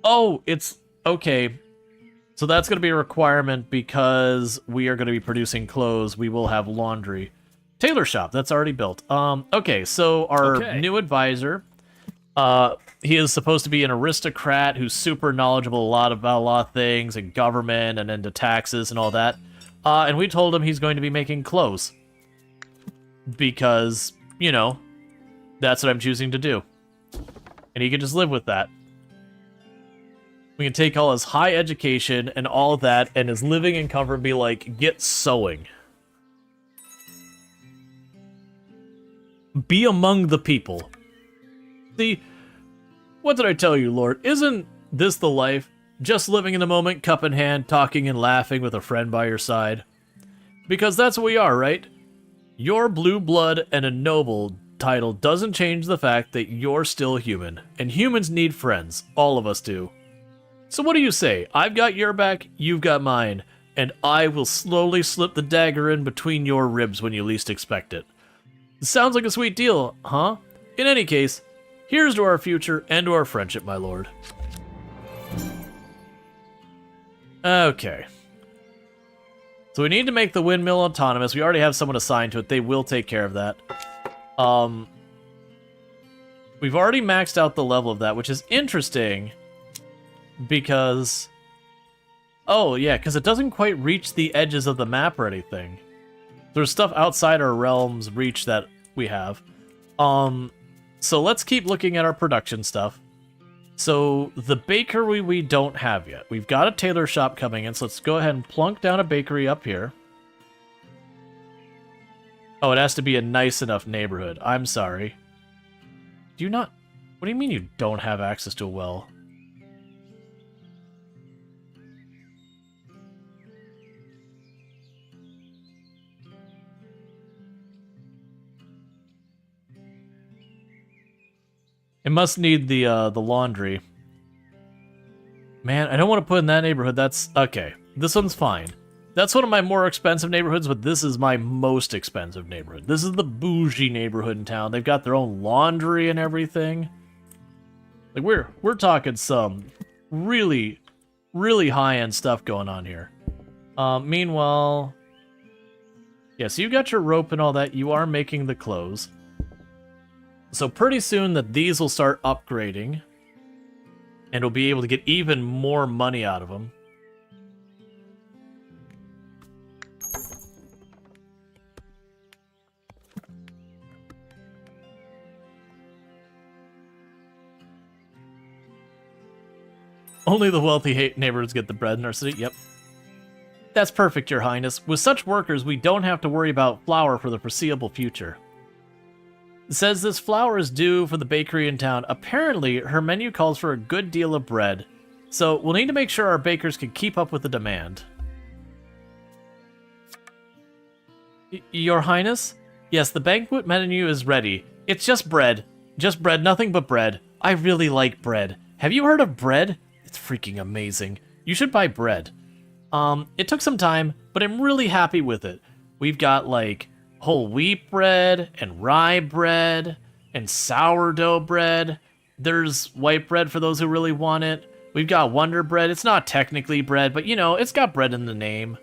Oh, it's... okay. So that's going to be a requirement because we are going to be producing clothes. We will have laundry. Tailor shop, that's already built. Okay, so our new advisor... he is supposed to be an aristocrat who's super knowledgeable about a lot of things and government and into taxes and all that. And we told him he's going to be making clothes. Because, you know, that's what I'm choosing to do. And he can just live with that. We can take all his high education and all of that and his living in comfort and be like, get sewing. Be among the people. See, what did I tell you, Lord? Isn't this the life? Just living in the moment, cup in hand, talking and laughing with a friend by your side? Because that's what we are, right? Your blue blood and a noble title doesn't change the fact that you're still human. And humans need friends. All of us do. So what do you say? I've got your back, you've got mine. And I will slowly slip the dagger in between your ribs when you least expect it. Sounds like a sweet deal, huh? In any case... here's to our future and to our friendship, my lord. Okay. So we need to make the windmill autonomous. We already have someone assigned to it. They will take care of that. We've already maxed out the level of that, which is interesting. Because... oh, yeah, because it doesn't quite reach the edges of the map or anything. There's stuff outside our realm's reach that we have. So let's keep looking at our production stuff. So the bakery we don't have yet. We've got a tailor shop coming in, so let's go ahead and plunk down a bakery up here. Oh, it has to be a nice enough neighborhood. I'm sorry. Do you not... what do you mean you don't have access to a well? It must need the laundry. Man, I don't want to put in that neighborhood. That's... okay. This one's fine. That's one of my more expensive neighborhoods, but this is my most expensive neighborhood. This is the bougie neighborhood in town. They've got their own laundry and everything. Like, we're talking some really, really high-end stuff going on here. Meanwhile... yeah, so you got your rope and all that. You are making the clothes. So pretty soon that these will start upgrading, and we'll be able to get even more money out of them. Only the wealthy neighborhoods get the bread in our city. Yep. That's perfect, Your Highness. With such workers, we don't have to worry about flour for the foreseeable future. It says this flour is due for the bakery in town. Apparently, her menu calls for a good deal of bread. So we'll need to make sure our bakers can keep up with the demand. Your Highness? Yes, the banquet menu is ready. It's just bread. Just bread, nothing but bread. I really like bread. Have you heard of bread? It's freaking amazing. You should buy bread. It took some time, but I'm really happy with it. We've got, like, whole wheat bread, and rye bread, and sourdough bread. There's white bread for those who really want it. We've got Wonder Bread. It's not technically bread, but, you know, it's got bread in the name.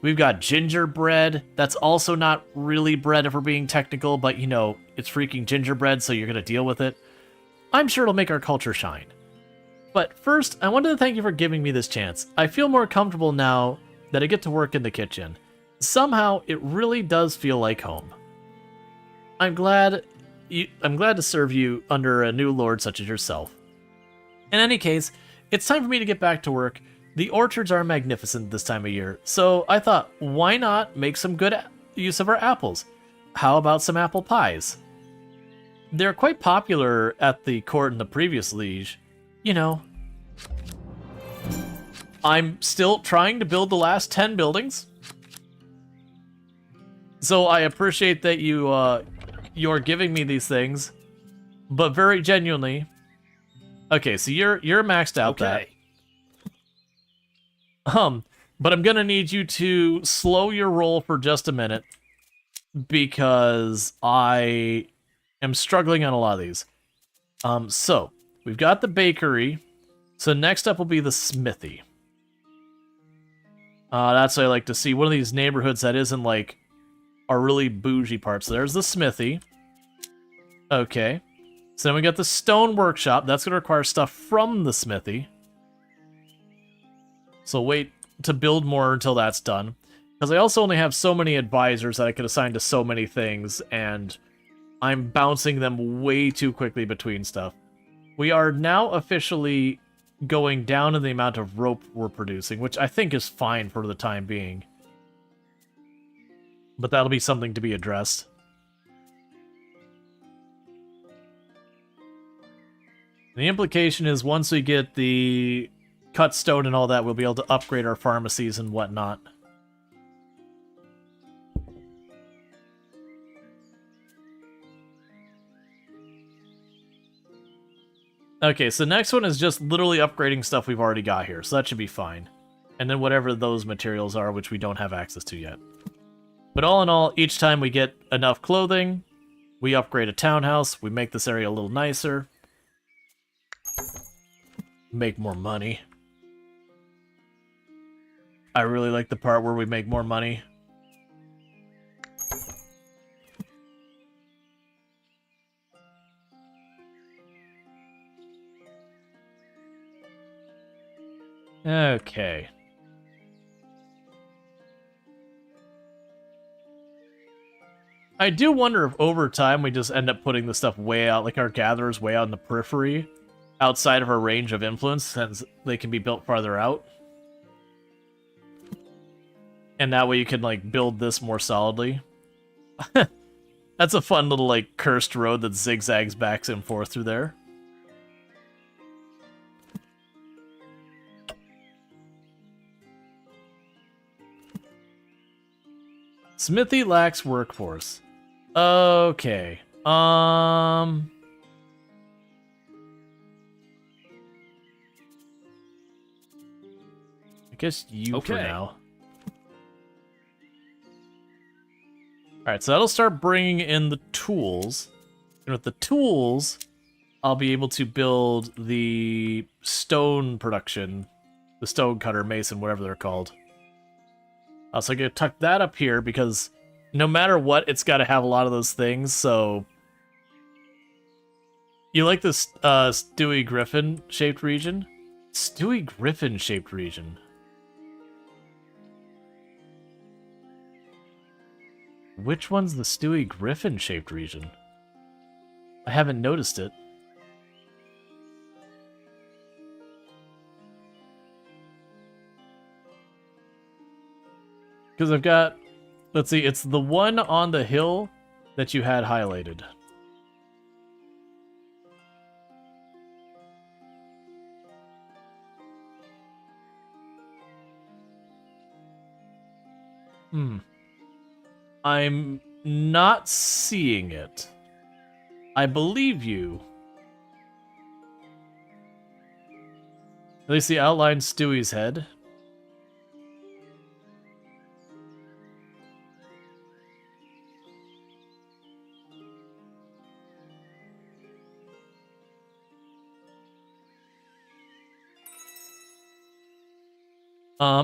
We've got gingerbread. That's also not really bread if we're being technical, but, you know, it's freaking gingerbread, so you're going to deal with it. I'm sure it'll make our culture shine. But first, I wanted to thank you for giving me this chance. I feel more comfortable now that I get to work in the kitchen. Somehow, it really does feel like home. I'm glad to serve you under a new lord such as yourself. In any case, it's time for me to get back to work. The orchards are magnificent this time of year, so I thought, why not make some good use of our apples? How about some apple pies? They're quite popular at the court in the previous liege. You know, I'm still trying to build the last 10 buildings. So I appreciate that you're giving me these things, but very genuinely. Okay, so you're maxed out. Okay. But I'm gonna need you to slow your roll for just a minute because I am struggling on a lot of these. So we've got the bakery. So next up will be the smithy. That's what I like to see. One of these neighborhoods that isn't like a really bougie part. So there's the smithy. Okay. So then we got the stone workshop. That's going to require stuff from the smithy. So wait to build more until that's done. Because I also only have so many advisors that I could assign to so many things, and I'm bouncing them way too quickly between stuff. We are now officially going down in the amount of rope we're producing, which I think is fine for the time being. But that'll be something to be addressed. The implication is once we get the cut stone and all that, we'll be able to upgrade our pharmacies and whatnot. Okay, so next one is just literally upgrading stuff we've already got here, so that should be fine. And then whatever those materials are, which we don't have access to yet. But all in all, each time we get enough clothing, we upgrade a townhouse, we make this area a little nicer. Make more money. I really like the part where we make more money. Okay. I do wonder if over time we just end up putting the stuff way out, like our gatherers way out in the periphery, outside of our range of influence, since they can be built farther out. And that way you can, like, build this more solidly. That's a fun little, like, cursed road that zigzags back and forth through there. Smithy lacks workforce. Okay. I guess you for now. Alright, so that'll start bringing in the tools. And with the tools, I'll be able to build the stone production. The stone cutter, mason, whatever they're called. So I'm going to tuck that up here because no matter what, it's got to have a lot of those things, so... You like this Stewie Griffin-shaped region? Stewie Griffin-shaped region. Which one's the Stewie Griffin-shaped region? I haven't noticed it. Because I've got... Let's see, it's the one on the hill that you had highlighted. I'm not seeing it. I believe you. At least the outline Stewie's head.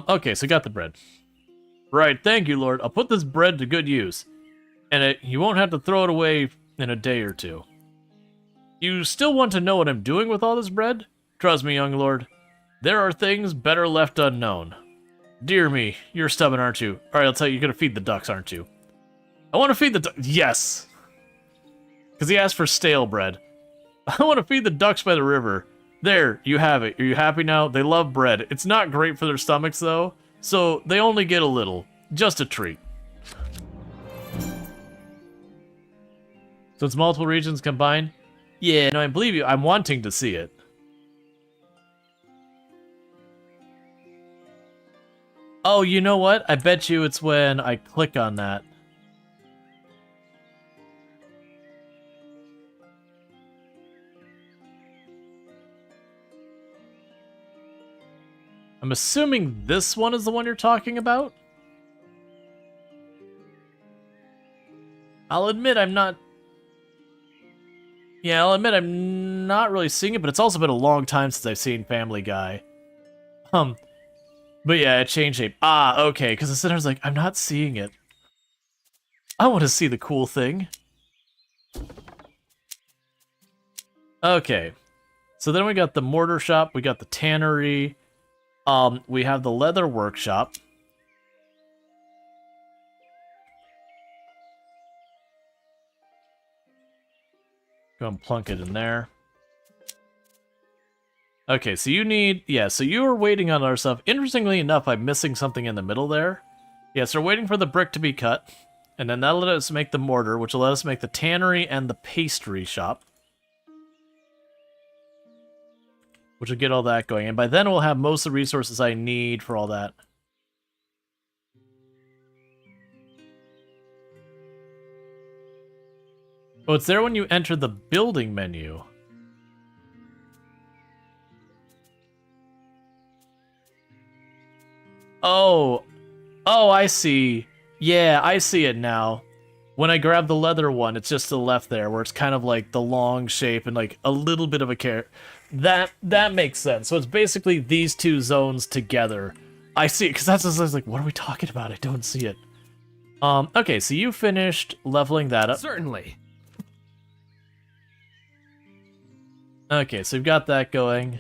Okay, so got the bread. Right, thank you, Lord. I'll put this bread to good use. And you won't have to throw it away in a day or two. You still want to know what I'm doing with all this bread? Trust me, young lord. There are things better left unknown. Dear me, you're stubborn, aren't you? Alright, I'll tell you, you're gonna feed the ducks, aren't you? I want to feed the ducks. Yes! Because he asked for stale bread. I want to feed the ducks by the river. There, you have it. Are you happy now? They love bread. It's not great for their stomachs, though, so they only get a little. Just a treat. So it's multiple regions combined? Yeah, no, I believe you. I'm wanting to see it. Oh, you know what? I bet you it's when I click on that. I'm assuming this one is the one you're talking about? I'll admit I'm not... Yeah, I'll admit I'm not really seeing it, but it's also been a long time since I've seen Family Guy. But yeah, it changed shape. Ah, okay, because the center's like, I'm not seeing it. I want to see the cool thing. Okay. So then we got the mortar shop, we got the tannery, we have the leather workshop. Go and plunk it in there. Okay, so you need... Yeah, so you were waiting on our stuff. Interestingly enough, I'm missing something in the middle there. Yeah, so we're waiting for the brick to be cut. And then that'll let us make the mortar, which will let us make the tannery and the pastry shop. Which will get all that going. And by then we'll have most of the resources I need for all that. Oh, it's there when you enter the building menu. Oh, I see. Yeah, I see it now. When I grab the leather one, it's just to the left there, where it's kind of like the long shape and like a little bit of a carrot. That makes sense. So it's basically these two zones together. I see it, because that's just, I was like, what are we talking about? I don't see it. Okay, so you finished leveling that up. Certainly. Okay, so we've got that going.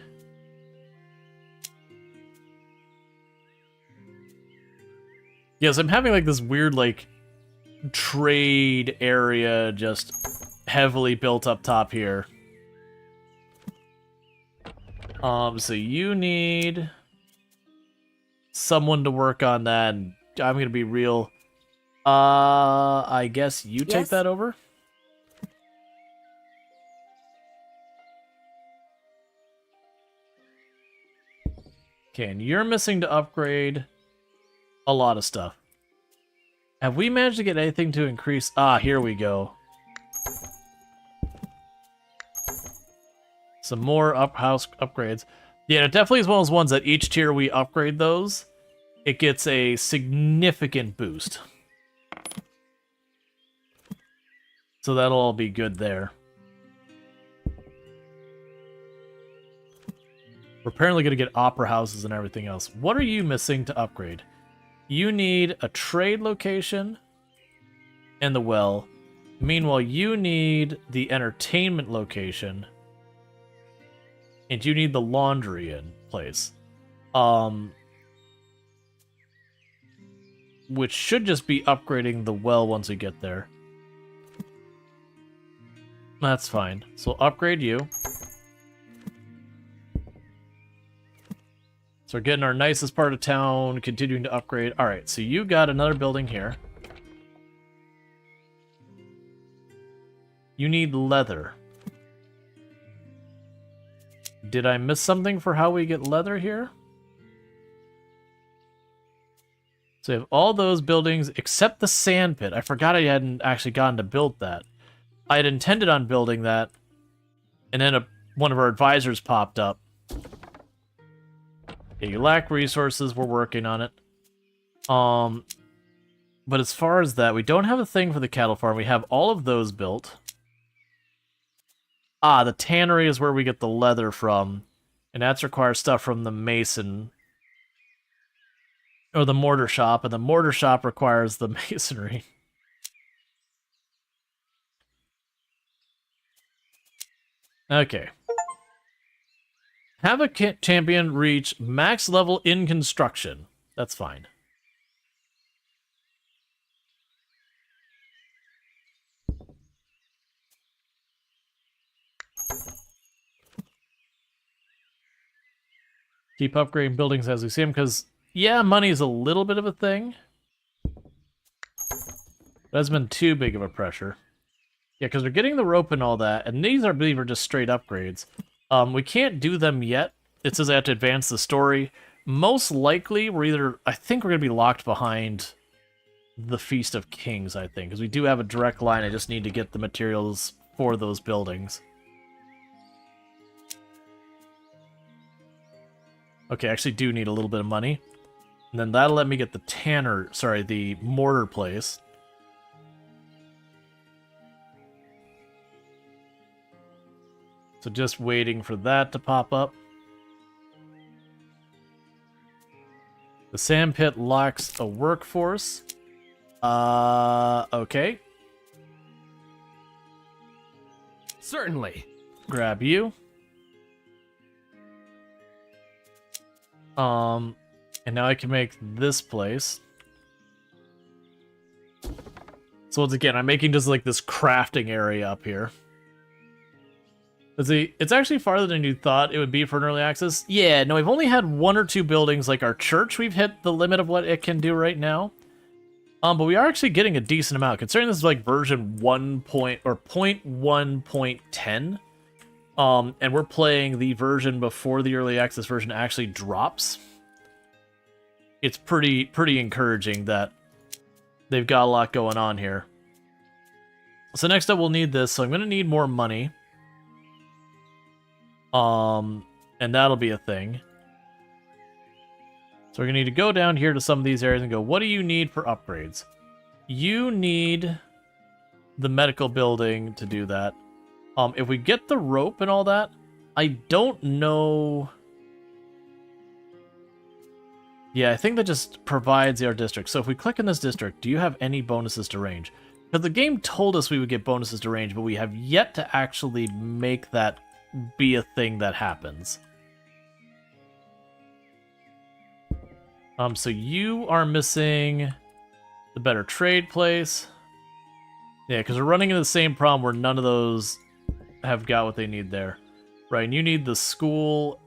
Yes, I'm having like this weird like trade area just heavily built up top here. So you need someone to work on that, and I'm gonna be real. I guess you take Yes? that over? Okay, and you're missing to upgrade a lot of stuff. Have we managed to get anything to increase? Ah, here we go. Some more house upgrades. Yeah, it definitely is one of those ones that each tier we upgrade those, it gets a significant boost. So that'll all be good there. We're apparently going to get opera houses and everything else. What are you missing to upgrade? You need a trade location and the well. Meanwhile, you need the entertainment location. And you need the laundry in place. Which should just be upgrading the well once we get there. That's fine. So we'll upgrade you. So we're getting our nicest part of town, continuing to upgrade. Alright, so you got another building here. You need leather. Did I miss something for how we get leather here? So we have all those buildings except the sand pit. I forgot I hadn't actually gotten to build that. I had intended on building that, and then one of our advisors popped up. Yeah, you lack resources, we're working on it. But as far as that, we don't have a thing for the cattle farm. We have all of those built. Ah, the tannery is where we get the leather from, and that's requires stuff from the mason. Or the mortar shop, and the mortar shop requires the masonry. Okay. Have a champion reach max level in construction. That's fine. Keep upgrading buildings as we see them, because, yeah, money is a little bit of a thing. It hasn't been too big of a pressure. Yeah, because we're getting the rope and all that, and these, I believe, are just straight upgrades. We can't do them yet. It says I have to advance the story. Most likely, I think we're going to be locked behind the Feast of Kings, I think, because we do have a direct line. I just need to get the materials for those buildings. Okay, I actually do need a little bit of money. And then that'll let me get the mortar place. So just waiting for that to pop up. The sand pit lacks a workforce. Okay. Certainly. Grab you. And now I can make this place. So once again, I'm making just like this crafting area up here. It's actually farther than you thought it would be for an early access. Yeah, no, we've only had 1 or 2 buildings. Like our church, we've hit the limit of what it can do right now. But we are actually getting a decent amount, considering this is like version 0.1.10. And we're playing the version before the early access version actually drops. It's pretty encouraging that they've got a lot going on here. So next up, we'll need this. So I'm going to need more money. And that'll be a thing. So we're going to need to go down here to some of these areas and go, what do you need for upgrades? You need the medical building to do that. If we get the rope and all that, I don't know. Yeah, I think that just provides our district. So if we click in this district, do you have any bonuses to range? Because the game told us we would get bonuses to range, but we have yet to actually make that be a thing that happens. So you are missing the better trade place. Yeah, because we're running into the same problem where none of those have got what they need there. Right, and you need the school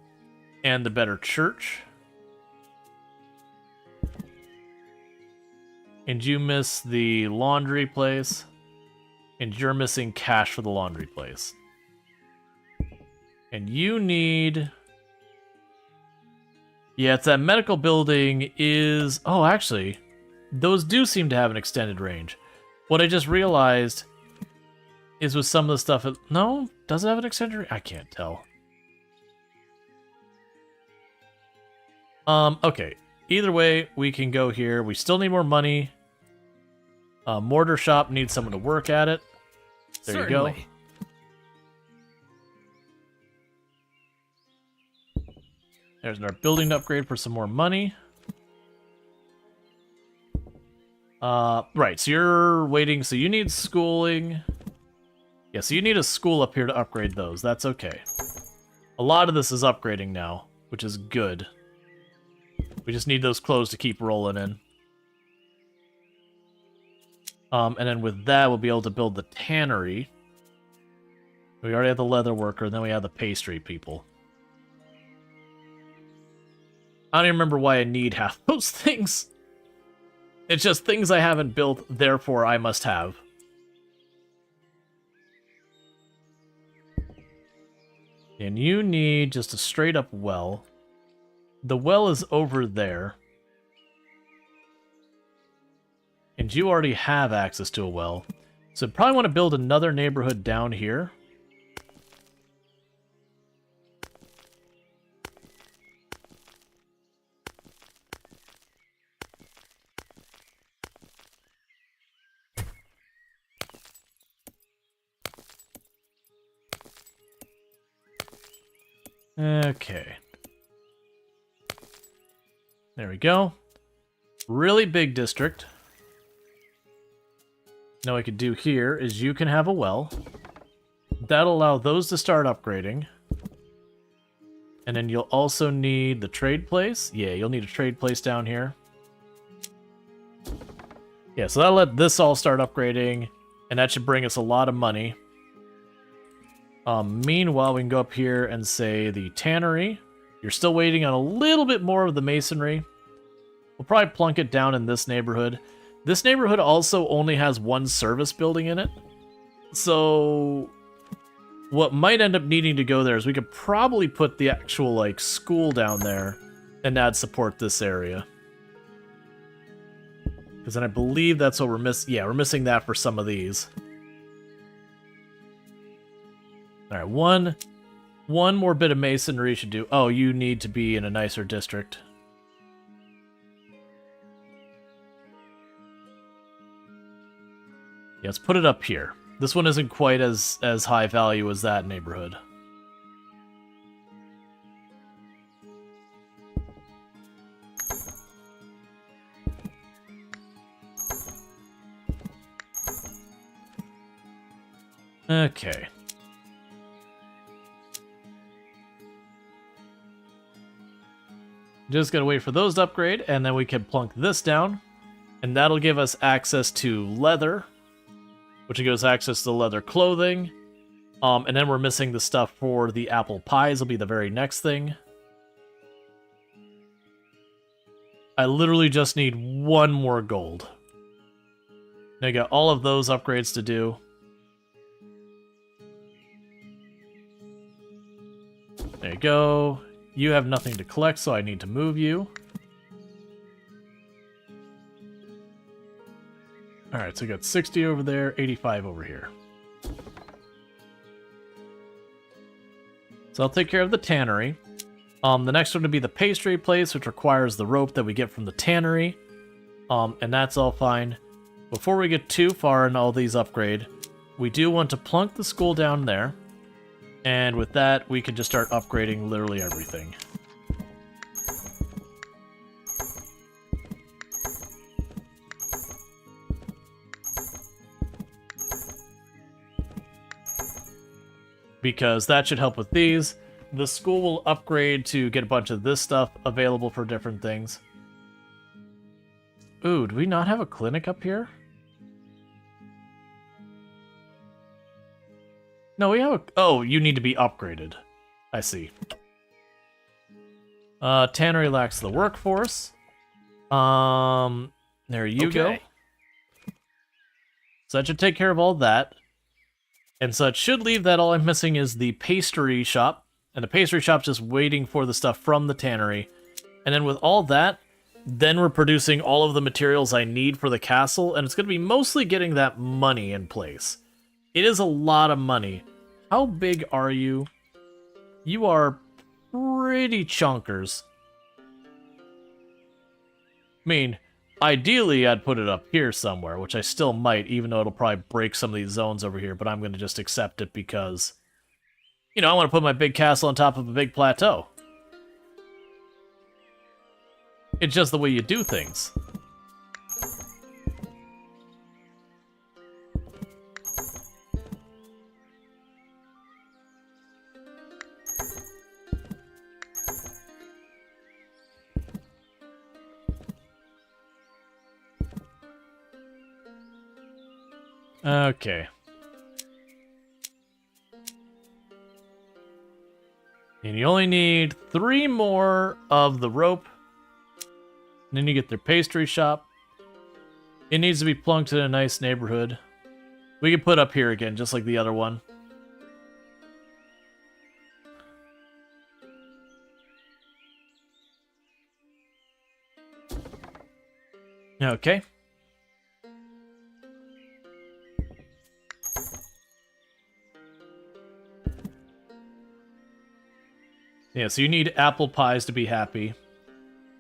and the better church. And you miss the laundry place. And you're missing cash for the laundry place. And you need... Yeah, it's that medical building is... Oh, actually, those do seem to have an extended range. What I just realized is with some of the stuff... No? Does it have an extended range? I can't tell. Okay. Either way, we can go here. We still need more money. Mortar shop needs someone to work at it. There Certainly. you go. There's our building upgrade for some more money. Right, so you're waiting, so you need schooling. Yeah, so you need a school up here to upgrade those. That's okay. A lot of this is upgrading now, which is good. We just need those clothes to keep rolling in. And then with that, we'll be able to build the tannery. We already have the leather worker, and then we have the pastry people. I don't even remember why I need half those things. It's just things I haven't built, therefore I must have. And you need just a straight up well. The well is over there. And you already have access to a well. So probably want to build another neighborhood down here. Okay. There we go. Really big district. Now what I could do here is you can have a well. That'll allow those to start upgrading. And then you'll also need the trade place. Yeah, you'll need a trade place down here. Yeah, so that'll let this all start upgrading. And that should bring us a lot of money. Meanwhile, we can go up here and say the tannery. You're still waiting on a little bit more of the masonry. We'll probably plunk it down in this neighborhood. This neighborhood also only has one service building in it. So what might end up needing to go there is we could probably put the actual like school down there and add support this area. Because then I believe that's what we're missing. Yeah, we're missing that for some of these. All right, one more bit of masonry should do. Oh, you need to be in a nicer district. Yeah, let's put it up here. This one isn't quite as high value as that neighborhood. Okay. Just gotta wait for those to upgrade, and then we can plunk this down. And that'll give us access to leather, which gives us access to leather clothing. And then we're missing the stuff for the apple pies, will be the very next thing. I literally just need one more gold. Now I got all of those upgrades to do. There you go. You have nothing to collect, so I need to move you. Alright, so we got 60 over there, 85 over here. So I'll take care of the tannery. The next one would be the pastry place, which requires the rope that we get from the tannery. And that's all fine. Before we get too far in all these upgrade, we do want to plunk the school down there. And with that, we can just start upgrading literally everything. Because that should help with these. The school will upgrade to get a bunch of this stuff available for different things. Ooh, do we not have a clinic up here? No, we have a... Oh, you need to be upgraded. I see. Tannery lacks the workforce. There you go. So that should take care of all that. And so it should leave that all I'm missing is the pastry shop. And the pastry shop's just waiting for the stuff from the tannery. And then with all that, then we're producing all of the materials I need for the castle. And it's going to be mostly getting that money in place. It is a lot of money. How big are you? You are pretty chunkers. I mean, ideally I'd put it up here somewhere, which I still might, even though it'll probably break some of these zones over here, but I'm going to just accept it because, you know, I want to put my big castle on top of a big plateau. It's just the way you do things. Okay. And you only need 3 more of the rope. And then you get their pastry shop. It needs to be plunked in a nice neighborhood. We can put up here again, just like the other one. Okay. Yeah, so you need apple pies to be happy.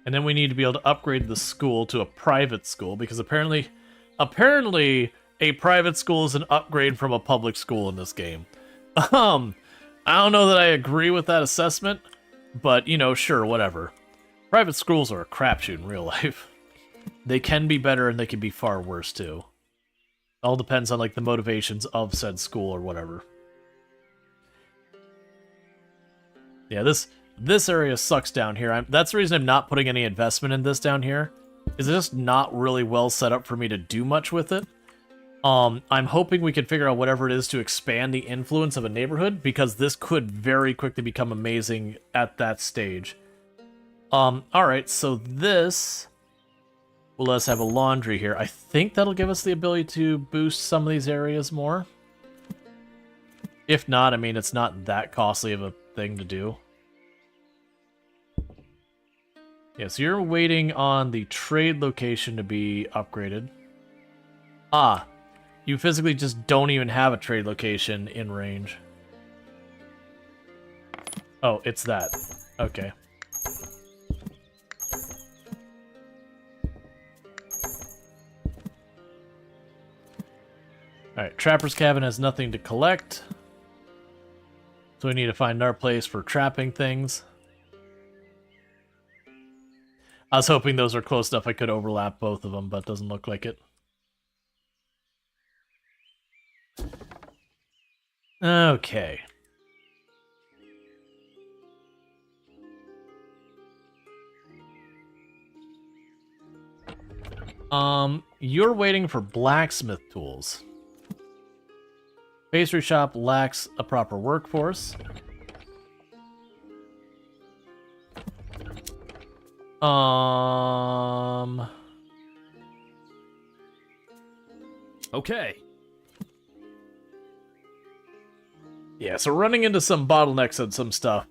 And then we need to be able to upgrade the school to a private school, because apparently a private school is an upgrade from a public school in this game. I don't know that I agree with that assessment, but, you know, sure, whatever. Private schools are a crapshoot in real life. They can be better and they can be far worse, too. All depends on, like, the motivations of said school or whatever. Yeah, this area sucks down here. That's the reason I'm not putting any investment in this down here. It's just not really well set up for me to do much with it. I'm hoping we can figure out whatever it is to expand the influence of a neighborhood, because this could very quickly become amazing at that stage. Alright, so this will let us have a laundry here. I think that'll give us the ability to boost some of these areas more. If not, I mean, it's not that costly of a thing to do. Yeah, so you're waiting on the trade location to be upgraded. Ah, you physically just don't even have a trade location in range. Oh, it's that. Okay. Alright, Trapper's Cabin has nothing to collect. So we need to find our place for trapping things. I was hoping those are close enough I could overlap both of them, but it doesn't look like it. Okay. You're waiting for blacksmith tools. Pastry shop lacks a proper workforce. Okay. Yeah, so running into some bottlenecks and some stuff,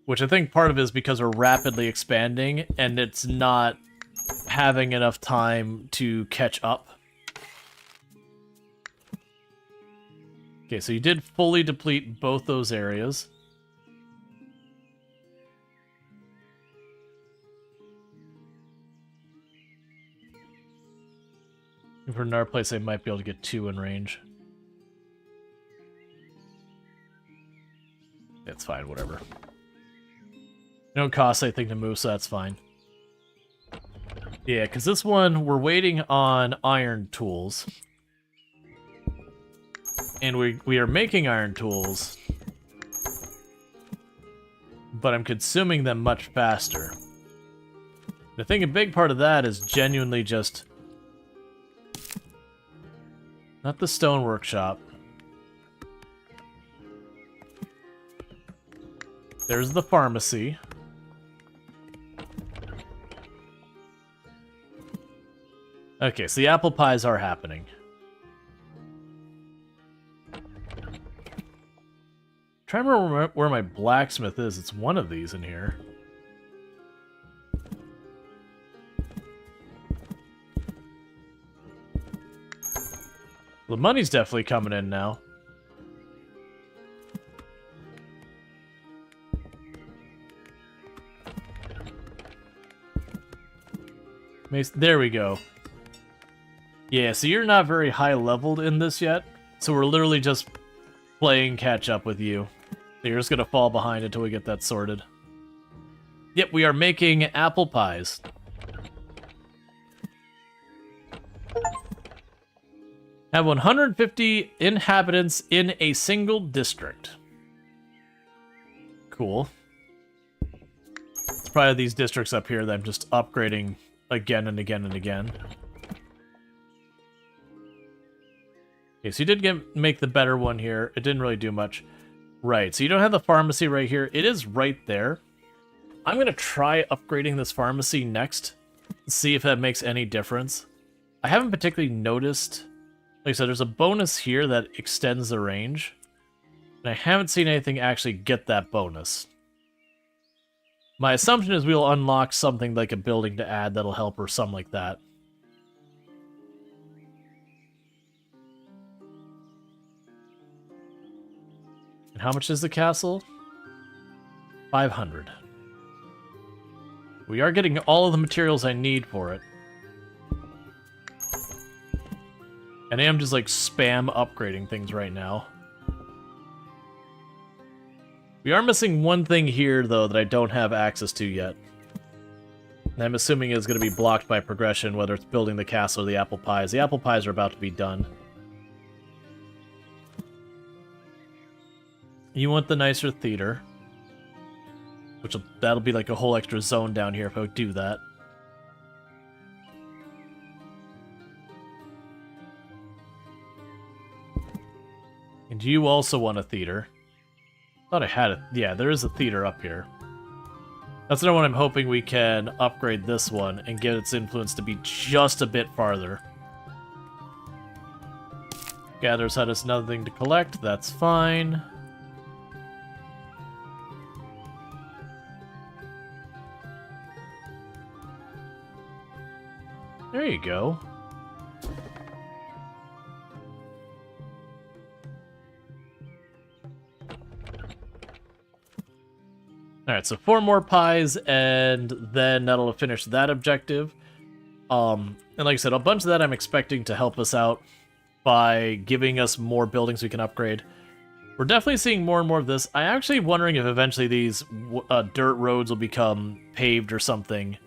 which I think part of it is because we're rapidly expanding and it's not having enough time to catch up. Okay, so you did fully deplete both those areas. If we're in our place, I might be able to get 2 in range. It's fine, whatever. No cost, I think, to move, so that's fine. Yeah, because this one, we're waiting on iron tools. And we are making iron tools. But I'm consuming them much faster. I think a big part of that is genuinely just... not the stone workshop. There's the pharmacy. Okay, so the apple pies are happening. Trying to remember where my blacksmith is. It's one of these in here. The money's definitely coming in now. There we go. Yeah, so you're not very high leveled in this yet, so we're literally just playing catch up with you. You're just gonna fall behind until we get that sorted. Yep, we are making apple pies. Have 150 inhabitants in a single district. Cool. It's probably these districts up here that I'm just upgrading again and again and again. Okay, so you did make the better one here. It didn't really do much. Right, so you don't have the pharmacy right here. It is right there. I'm going to try upgrading this pharmacy next. See if that makes any difference. I haven't particularly noticed... like I said, there's a bonus here that extends the range. And I haven't seen anything actually get that bonus. My assumption is we'll unlock something like a building to add that'll help or something like that. how much is the castle? 500. We are getting all of the materials I need for it. And I am just like spam upgrading things right now. We are missing one thing here though that I don't have access to yet. And I'm assuming it's going to be blocked by progression, whether it's building the castle or the apple pies. The apple pies are about to be done. You want the nicer theater. That'll be like a whole extra zone down here if I would do that. And you also want a theater. Thought I had it. Yeah, there is a theater up here. That's another one I'm hoping we can upgrade this one and get its influence to be just a bit farther. Gatherer's Hut is another thing to collect. That's fine. There you go. Alright, so 4 more pies, and then that'll finish that objective. And like I said, a bunch of that I'm expecting to help us out by giving us more buildings we can upgrade. We're definitely seeing more and more of this. I'm actually wondering if eventually these dirt roads will become paved or something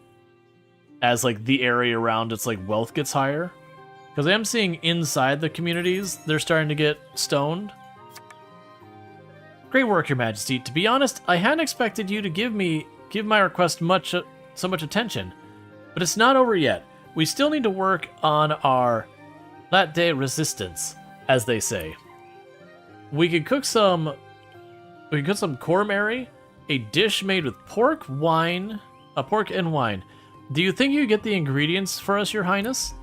as like the area around its like wealth gets higher. Because I am seeing inside the communities, they're starting to get stoned. Great work, Your Majesty. To be honest, I hadn't expected you to give my request so much attention. But it's not over yet. We still need to work on our latte resistance, as they say. We could cook some kormari, a dish made with pork and wine. Do you think you could get the ingredients for us, Your Highness?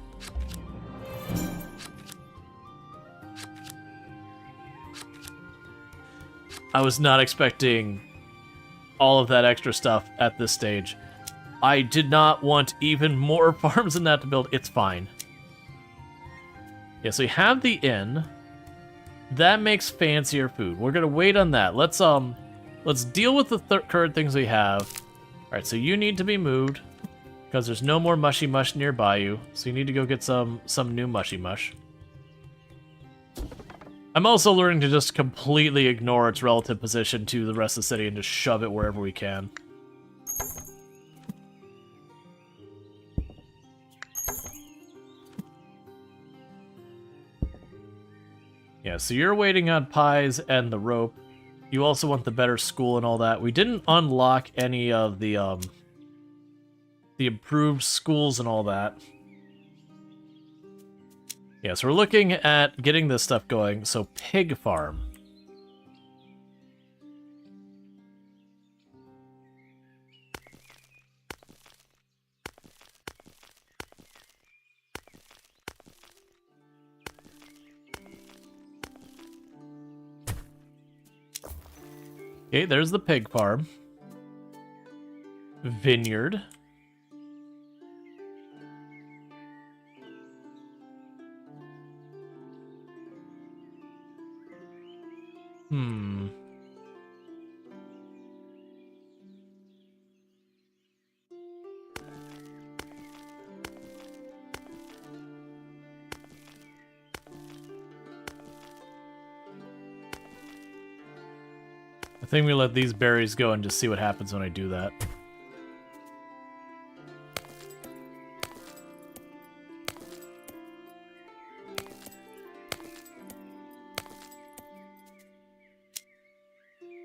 I was not expecting all of that extra stuff at this stage. I did not want even more farms than that to build. It's fine. Yeah, so we have the inn. That makes fancier food. We're gonna wait on that. Let's deal with the current things we have. All right, so you need to be moved because there's no more mushy mush nearby you. So you need to go get some new mushy mush. I'm also learning to just completely ignore its relative position to the rest of the city and just shove it wherever we can. Yeah, so you're waiting on pies and the rope. You also want the better school and all that. We didn't unlock any of the improved schools and all that. Yeah, so we're looking at getting this stuff going. So pig farm. Okay, there's the pig farm. Vineyard. I think we let these berries go and just see what happens when I do that.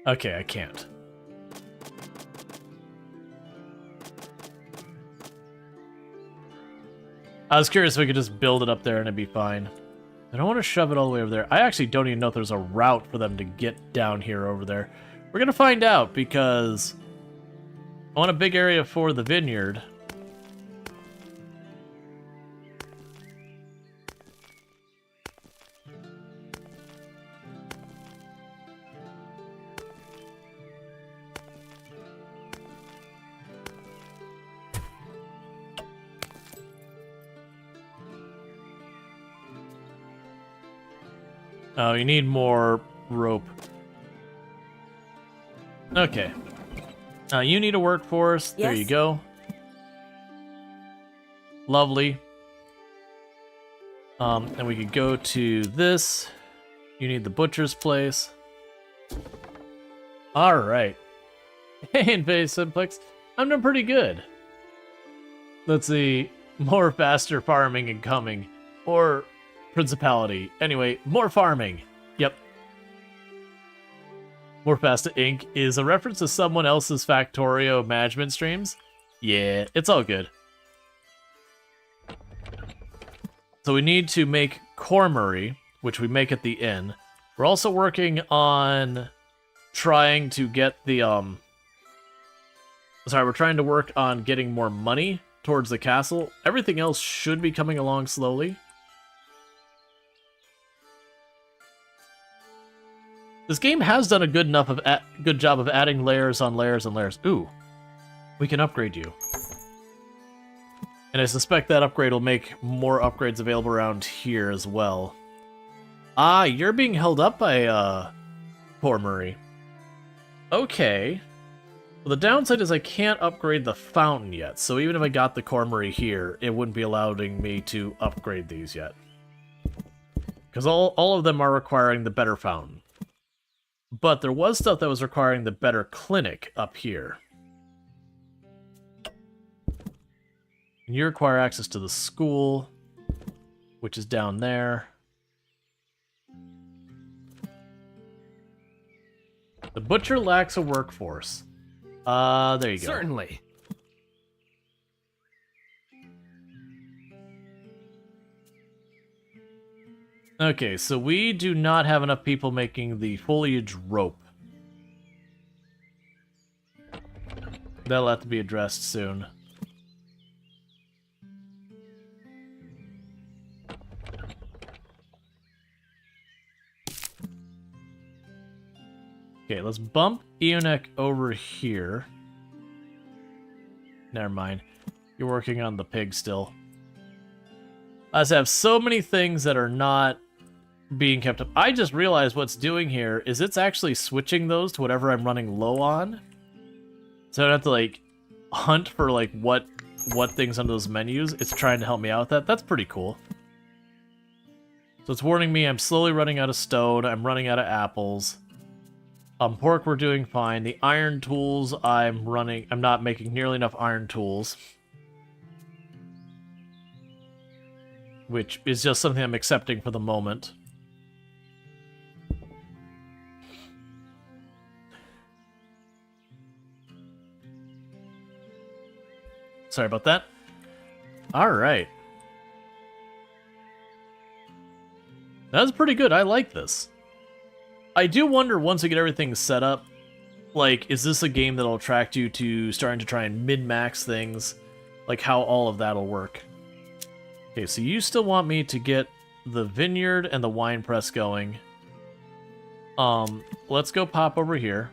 Okay, I can't. I was curious if we could just build it up there and it'd be fine. I don't want to shove it all the way over there. I actually don't even know if there's a route for them to get down here over there. We're going to find out because I want a big area for the vineyard. Oh, you need more rope. Okay. You need a workforce. There Yes. you go. Lovely. And we could go to this. You need the butcher's place. Alright. Hey, Infinity Simplex. I'm doing pretty good. Let's see. More faster farming incoming. Or principality. Anyway, more farming. Yep. More Fasta Inc. is a reference to someone else's Factorio management streams. Yeah, it's all good. So we need to make Cormery, which we make at the inn. We're also working on trying to get the, Sorry, we're trying to work on getting more money towards the castle. Everything else should be coming along slowly. This game has done a good job of adding layers on layers and layers. Ooh, we can upgrade you. And I suspect that upgrade will make more upgrades available around here as well. Ah, you're being held up by, Cormery. Okay. Well, the downside is I can't upgrade the fountain yet, so even if I got the Cormery here, it wouldn't be allowing me to upgrade these yet. Because all of them are requiring the better fountain. But there was stuff that was requiring the better clinic up here. And you require access to the school, which is down there. The butcher lacks a workforce. There you go. Certainly. Okay, so we do not have enough people making the foliage rope. That'll have to be addressed soon. Okay, let's bump Eonek over here. Never mind. You're working on the pig still. I just have so many things that are not being kept up. I just realized what's doing here is it's actually switching those to whatever I'm running low on. So I don't have to, like, hunt for, like, what things on those menus. It's trying to help me out with that. That's pretty cool. So it's warning me I'm slowly running out of stone. I'm running out of apples. Pork we're doing fine. The iron tools I'm not making nearly enough iron tools. Which is just something I'm accepting for the moment. Sorry about that. Alright. That's pretty good. I like this. I do wonder, once we get everything set up, like, is this a game that'll attract you to starting to try and min-max things? Like, how all of that'll work. Okay, so you still want me to get the vineyard and the wine press going. Let's go pop over here.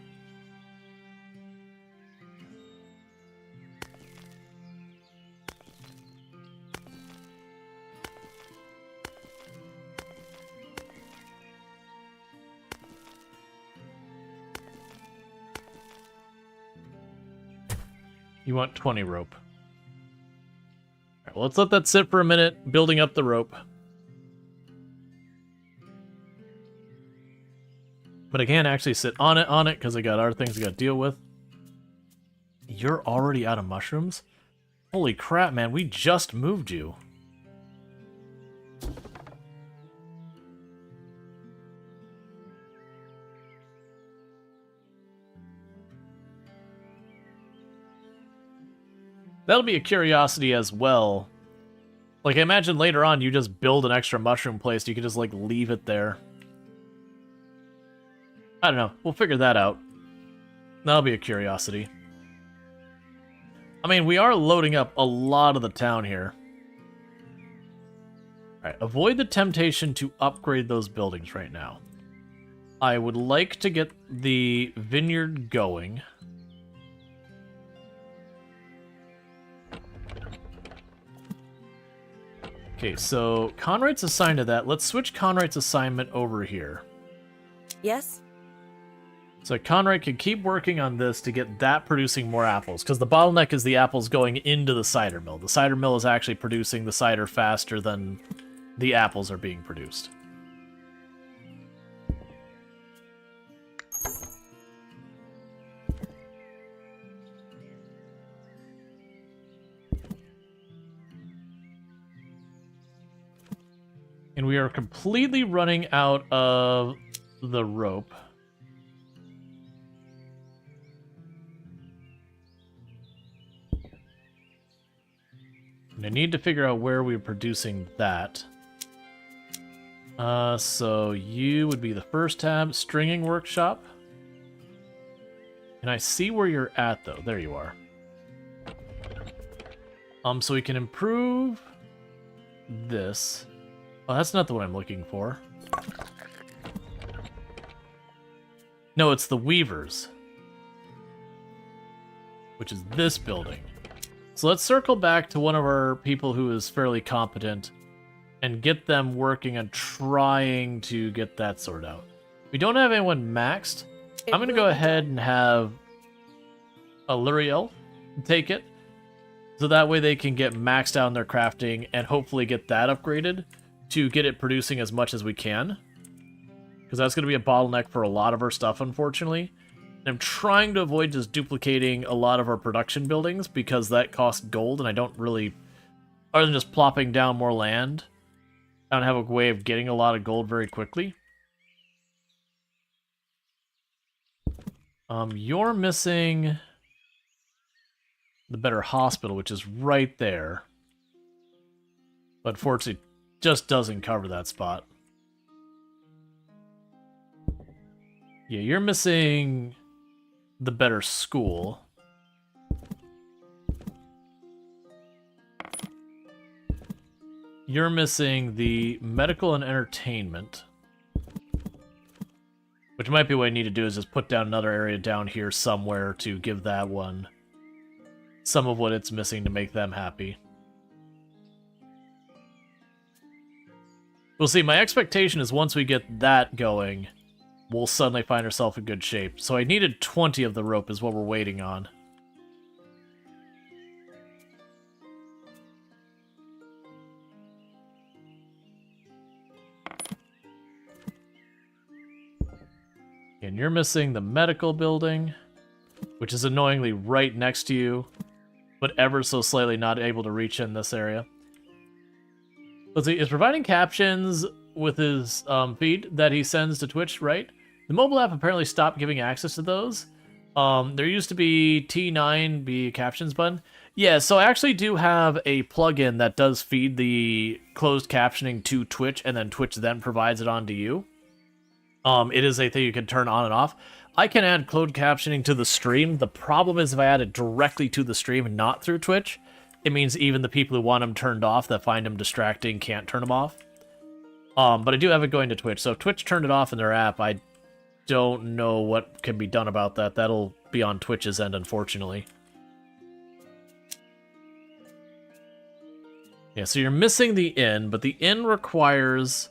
You want 20 rope. Alright, well, let's let that sit for a minute, building up the rope. But I can't actually sit on it, because I got other things I gotta deal with. You're already out of mushrooms? Holy crap, man, we just moved you. That'll be a curiosity as well. Like, I imagine later on you just build an extra mushroom place, you can just, like, leave it there. I don't know. We'll figure that out. That'll be a curiosity. I mean, we are loading up a lot of the town here. Alright, avoid the temptation to upgrade those buildings right now. I would like to get the vineyard going. Okay, so Conright's assigned to that. Let's switch Conright's assignment over here. Yes? So Conrad can keep working on this to get that producing more apples, because the bottleneck is the apples going into the cider mill. The cider mill is actually producing the cider faster than the apples are being produced. And we are completely running out of the rope. And I need to figure out where we're producing that. So you would be the first tab, stringing workshop. And I see where you're at, though. There you are. So we can improve this. Oh, that's not the one I'm looking for. No, it's the Weavers. Which is this building. So let's circle back to one of our people who is fairly competent and get them working on trying to get that sorted out. We don't have anyone maxed. I'm going to go ahead and have a Luriel take it. So that way they can get maxed out in their crafting and hopefully get that upgraded to get it producing as much as we can. Because that's going to be a bottleneck for a lot of our stuff, unfortunately. And I'm trying to avoid just duplicating a lot of our production buildings because that costs gold and I don't really, other than just plopping down more land, I don't have a way of getting a lot of gold very quickly. You're missing the better hospital, which is right there. But fortunately, it just doesn't cover that spot. Yeah, you're missing the better school. You're missing the medical and entertainment. Which might be what I need to do is just put down another area down here somewhere to give that one some of what it's missing to make them happy. We'll see. My expectation is once we get that going, we'll suddenly find ourselves in good shape. So I needed 20 of the rope is what we're waiting on. And you're missing the medical building, which is annoyingly right next to you, but ever so slightly not able to reach in this area. Let's see, is providing captions with his feed that he sends to Twitch, right? The mobile app apparently stopped giving access to those. There used to be T9 be a captions button. Yeah, so I actually do have a plugin that does feed the closed captioning to Twitch, and then Twitch then provides it onto you. It is a thing you can turn on and off. I can add closed captioning to the stream. The problem is if I add it directly to the stream and not through Twitch, it means even the people who want them turned off that find them distracting can't turn them off. But I do have it going to Twitch. So if Twitch turned it off in their app, I don't know what can be done about that. That'll be on Twitch's end, unfortunately. Yeah, so you're missing the inn, but the inn requires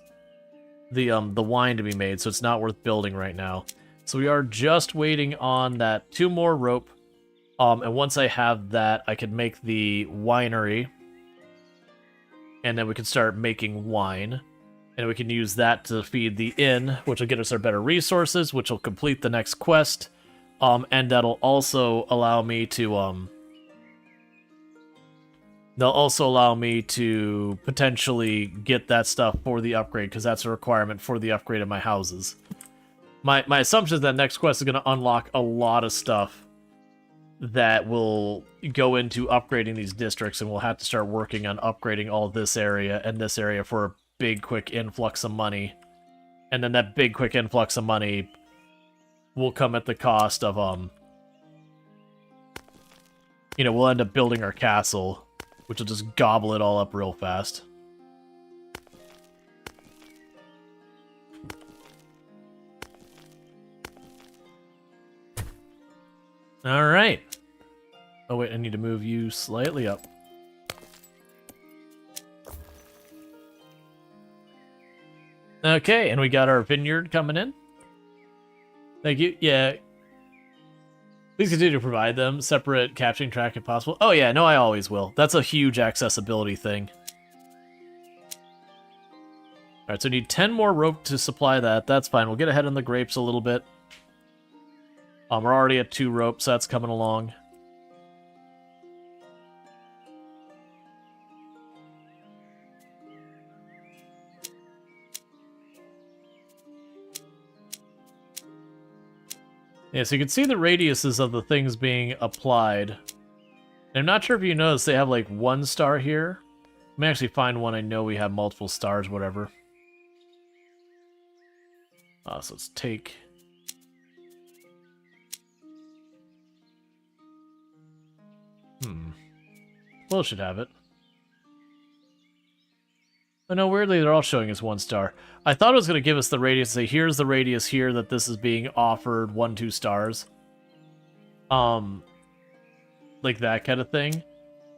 the wine to be made, so it's not worth building right now. So we are just waiting on that 2 more rope. And once I have that, I can make the winery. And then we can start making wine. And we can use that to feed the inn, which will get us our better resources, which will complete the next quest. And that'll also allow me to they'll also allow me to potentially get that stuff for the upgrade, because that's a requirement for the upgrade of my houses. My assumption is that next quest is going to unlock a lot of stuff that will go into upgrading these districts, and we'll have to start working on upgrading all this area and this area for a big, quick influx of money. And then that big, quick influx of money will come at the cost of, you know, we'll end up building our castle, which will just gobble it all up real fast. All right. Oh, wait, I need to move you slightly up. Okay, and we got our vineyard coming in. Thank you. Yeah. Please continue to provide them separate capturing track if possible. Oh yeah, no, I always will. That's a huge accessibility thing. Alright, so we need 10 more rope to supply that. That's fine. We'll get ahead on the grapes a little bit. We're already at 2 ropes, so that's coming along. Yeah, so you can see the radiuses of the things being applied. And I'm not sure if you noticed they have like 1 star here. Let me actually find one I know we have multiple stars, whatever. So let's take... Well, should have it. Oh no, weirdly they're all showing us 1 star. I thought it was going to give us the radius, say here's the radius here that this is being offered 1-2 stars. Like that kind of thing.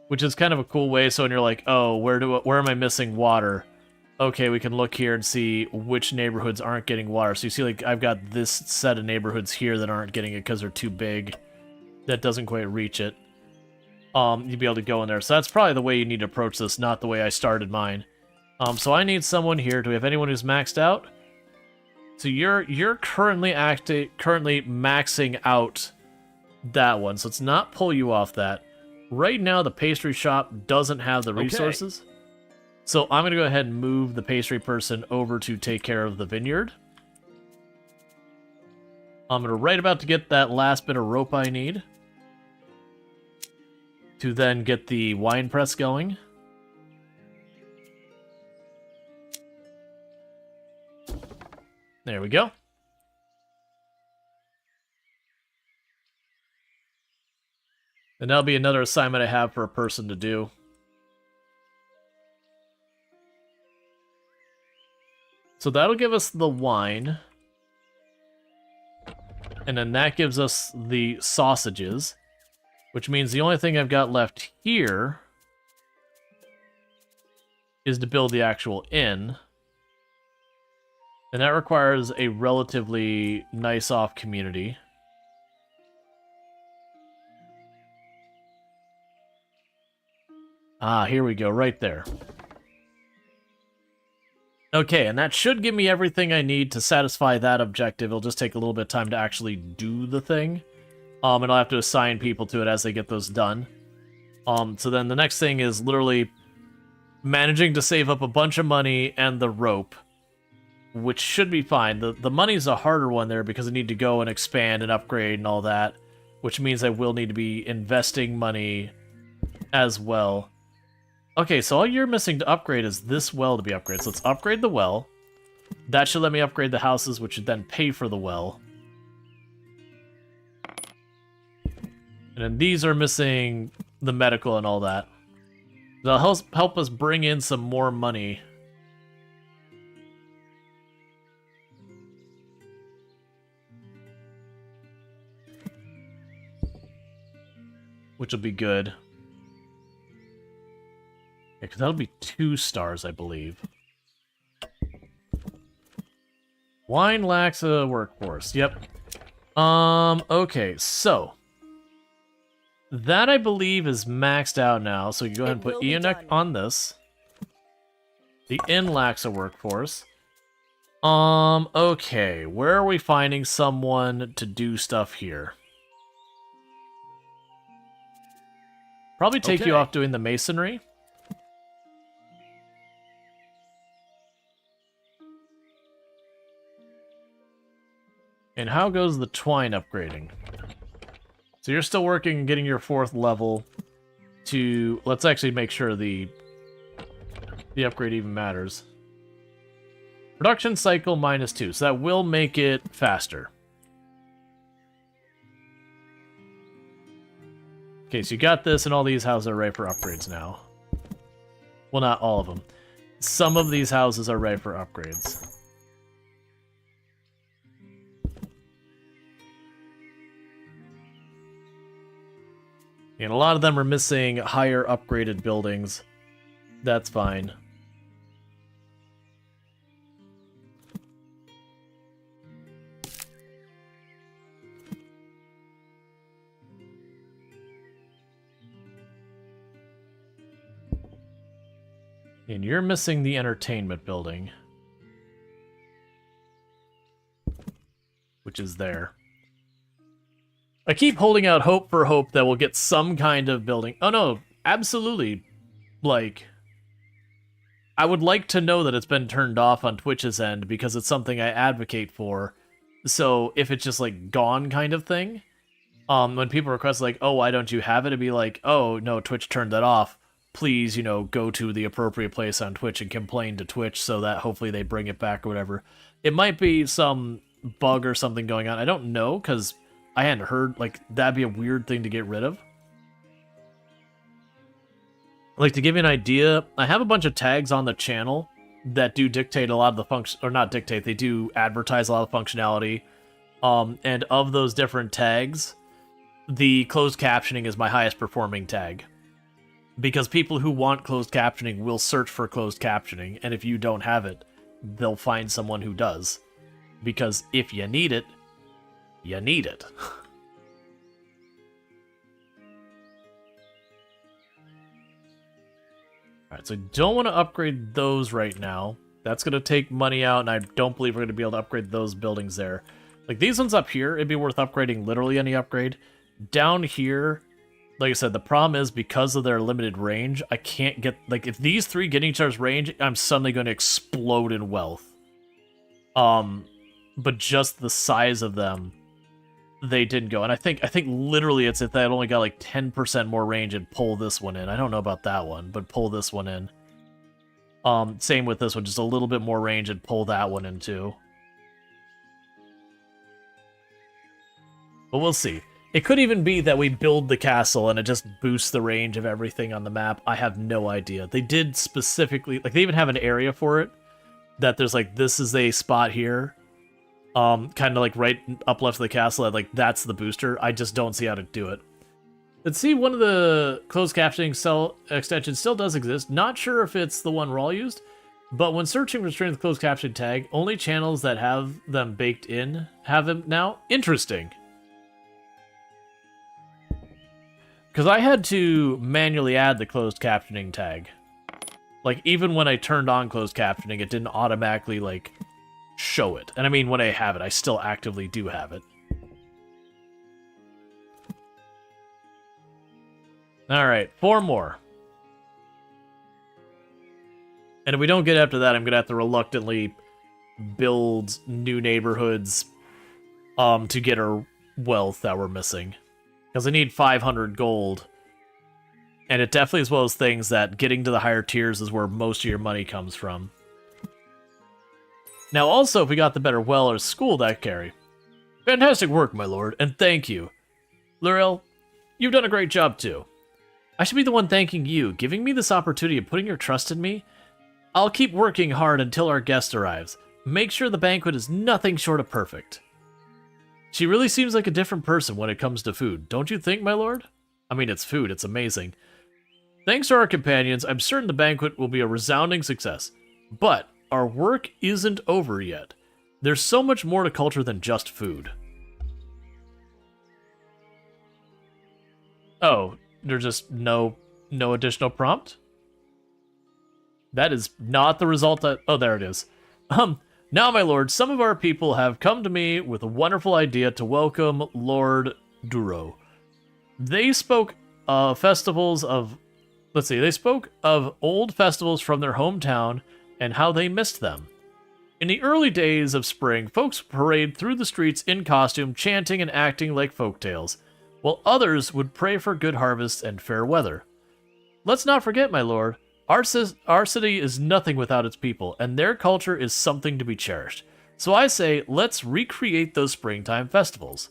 Which is kind of a cool way, so when you're like, oh, where am I missing water? Okay, we can look here and see which neighborhoods aren't getting water. So you see, like, I've got this set of neighborhoods here that aren't getting it because they're too big. That doesn't quite reach it. You'd be able to go in there. So that's probably the way you need to approach this, not the way I started mine. So I need someone here. Do we have anyone who's maxed out? So you're currently maxing out that one. So let's not pull you off that. Right now, the pastry shop doesn't have the resources. Okay. So I'm going to go ahead and move the pastry person over to take care of the vineyard. I'm right about to get that last bit of rope I need to then get the wine press going. There we go. And that'll be another assignment I have for a person to do. So that'll give us the wine. And then that gives us the sausages. Which means the only thing I've got left here is to build the actual inn. And that requires a relatively nice-off community. Ah, here we go, right there. Okay, and that should give me everything I need to satisfy that objective. It'll just take a little bit of time to actually do the thing. And I'll have to assign people to it as they get those done. So then the next thing is literally managing to save up a bunch of money and the rope, which should be fine. The money's a harder one there because I need to go and expand and upgrade and all that, which means I will need to be investing money as well. Okay, so all you're missing to upgrade is this well to be upgraded. So let's upgrade the well. That should let me upgrade the houses, which should then pay for the well. And then these are missing the medical and all that. That'll help us bring in some more money. Which will be good. Yeah, because that'll be 2 stars, I believe. Wine lacks a workforce. Yep. Okay, so that I believe is maxed out now. So you go ahead and put Eonek on this. The inn lacks a workforce. Okay, where are we finding someone to do stuff here? Probably take you off doing the masonry. And how goes the twine upgrading? So you're still working and getting your 4th level to... Let's actually make sure the upgrade even matters. Production cycle -2, so that will make it faster. Okay, so you got this, and all these houses are ready for upgrades now. Well, not all of them. Some of these houses are ready for upgrades. And a lot of them are missing higher upgraded buildings. That's fine. And you're missing the entertainment building, which is there. I keep holding out hope for hope that we'll get some kind of building. Oh no, absolutely. Like, I would like to know that it's been turned off on Twitch's end because it's something I advocate for. So if it's just like gone kind of thing, when people request like, oh, why don't you have it? It'd be like, oh, no, Twitch turned that off. Please, you know, go to the appropriate place on Twitch and complain to Twitch so that hopefully they bring it back or whatever. It might be some bug or something going on. I don't know, because I hadn't heard, like, that'd be a weird thing to get rid of. Like, to give you an idea, I have a bunch of tags on the channel that do dictate a lot of the function, or not dictate, they do advertise a lot of functionality. And of those different tags, the closed captioning is my highest performing tag. Because people who want closed captioning will search for closed captioning, and if you don't have it, they'll find someone who does. Because if you need it, you need it. Alright, so I don't want to upgrade those right now. That's going to take money out, and I don't believe we're going to be able to upgrade those buildings there. Like, these ones up here, it'd be worth upgrading literally any upgrade. Down here, like I said, the problem is because of their limited range, I can't get... Like, if these three get each other's range, I'm suddenly going to explode in wealth. But just the size of them, they didn't go. And I think literally it's if they had only got like 10% more range and pull this one in. I don't know about that one, but pull this one in. Same with this one, just a little bit more range and pull that one in too. But we'll see. It could even be that we build the castle and it just boosts the range of everything on the map. I have no idea. They did specifically, like they even have an area for it. That there's like, this is a spot here. Kind of like right up left of the castle, like that's the booster. I just don't see how to do it. Let's see, one of the closed captioning cell extensions still does exist. Not sure if it's the one Rual used, but when searching for strings with closed captioning tag, only channels that have them baked in have them now. Interesting. Because I had to manually add the closed captioning tag. Like, even when I turned on closed captioning, it didn't automatically, like, show it. And I mean, when I have it, I still actively do have it. Alright, 4 more. And if we don't get after that, I'm gonna have to reluctantly build new neighborhoods to get our wealth that we're missing. Because I need 500 gold. And it definitely is one of those things that getting to the higher tiers is where most of your money comes from. Now also, if we got the better well or school, that carry. Fantastic work, my lord, and thank you. Rual, you've done a great job too. I should be the one thanking you, giving me this opportunity and putting your trust in me. I'll keep working hard until our guest arrives. Make sure the banquet is nothing short of perfect. She really seems like a different person when it comes to food, don't you think, my lord? I mean, it's food, it's amazing. Thanks to our companions, I'm certain the banquet will be a resounding success. But our work isn't over yet. There's so much more to culture than just food. Oh, there's just no additional prompt? That is not the result that... Oh, there it is. Now, my lord, some of our people have come to me with a wonderful idea to welcome Lord Duro. They spoke festivals of... Let's see, they spoke of old festivals from their hometown and how they missed them. In the early days of spring, folks parade through the streets in costume, chanting and acting like folktales, while others would pray for good harvests and fair weather. Let's not forget, my lord, our city is nothing without its people, and their culture is something to be cherished. So I say, let's recreate those springtime festivals.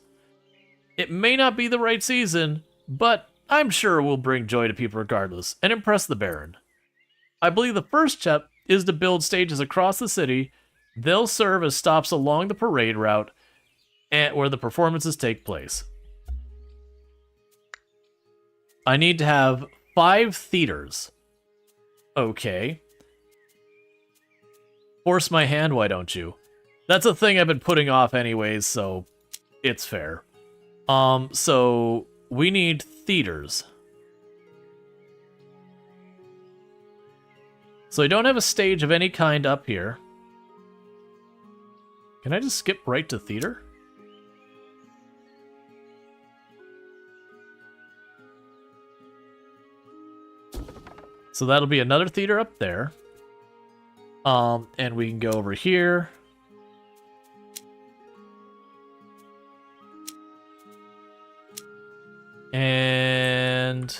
It may not be the right season, but I'm sure it will bring joy to people regardless, and impress the Baron. I believe the first step is to build stages across the city. They'll serve as stops along the parade route and where the performances take place. I need to have 5 theaters. Okay. Force my hand, why don't you? That's a thing I've been putting off anyways, so it's fair. So we need theaters. So I don't have a stage of any kind up here. Can I just skip right to theater? So that'll be another theater up there. And we can go over here. And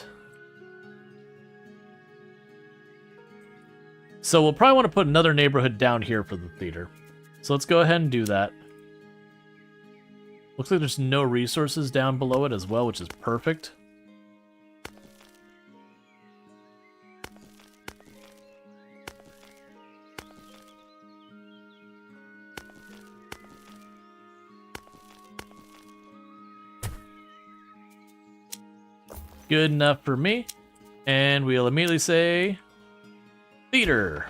so we'll probably want to put another neighborhood down here for the theater. So let's go ahead and do that. Looks like there's no resources down below it as well, which is perfect. Good enough for me. And we'll immediately say theater.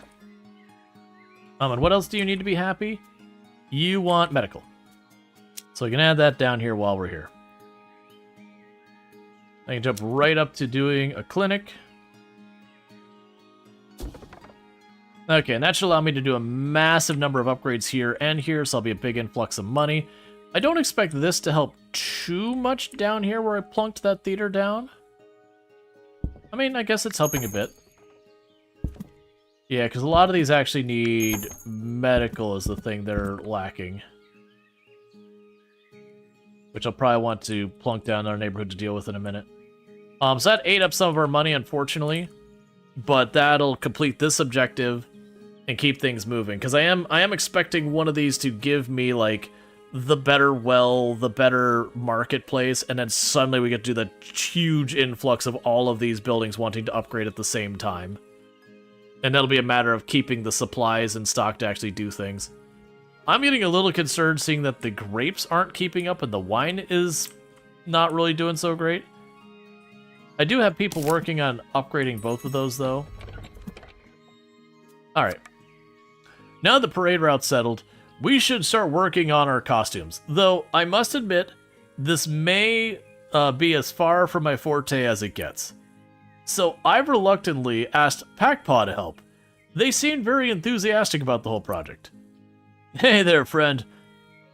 And what else do you need to be happy? You want medical. So we can add that down here while we're here. I can jump right up to doing a clinic. Okay, and that should allow me to do a massive number of upgrades here and here, so I'll be a big influx of money. I don't expect this to help too much down here where I plunked that theater down. I mean, I guess it's helping a bit. Yeah, because a lot of these actually need medical as the thing they're lacking. Which I'll probably want to plunk down in our neighborhood to deal with in a minute. So that ate up some of our money, unfortunately. But that'll complete this objective and keep things moving. Because I am expecting one of these to give me, like, the better well, the better marketplace, and then suddenly we get to do the huge influx of all of these buildings wanting to upgrade at the same time. And that'll be a matter of keeping the supplies in stock to actually do things. I'm getting a little concerned seeing that the grapes aren't keeping up and the wine is not really doing so great. I do have people working on upgrading both of those, though. Alright. Now the parade route's settled, we should start working on our costumes. Though, I must admit, this may be as far from my forte as it gets. So I've reluctantly asked PackPaw to help. They seemed very enthusiastic about the whole project. Hey there, friend.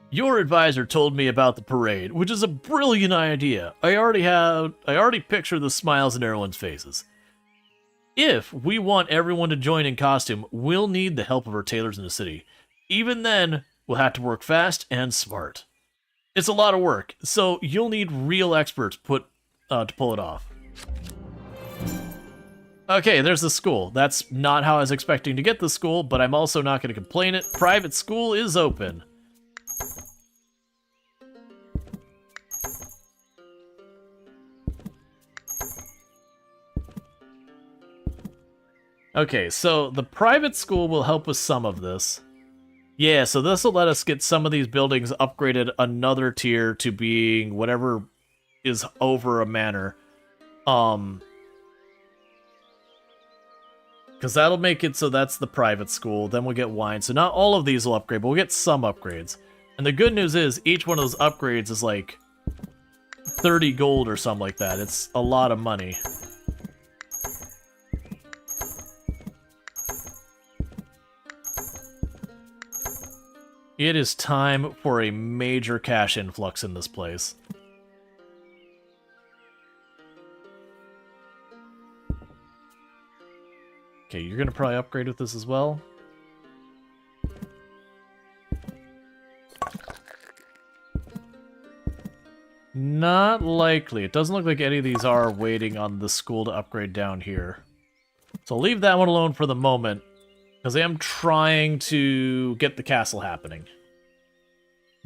Your advisor told me about the parade, which is a brilliant idea. I already picture the smiles in everyone's faces. If we want everyone to join in costume, we'll need the help of our tailors in the city. Even then, we'll have to work fast and smart. It's a lot of work, so you'll need real experts to pull it off. Okay, there's the school. That's not how I was expecting to get the school, but I'm also not going to complain it. Private school is open. Okay, so the private school will help with some of this. Yeah, so this will let us get some of these buildings upgraded another tier to being whatever is over a manor. Because that'll make it so that's the private school. Then we'll get wine. So not all of these will upgrade, but we'll get some upgrades. And the good news is each one of those upgrades is like 30 gold or something like that. It's a lot of money. It is time for a major cash influx in this place. Okay, you're gonna probably upgrade with this as well. Not likely. It doesn't look like any of these are waiting on the school to upgrade down here. So I'll leave that one alone for the moment, because I am trying to get the castle happening.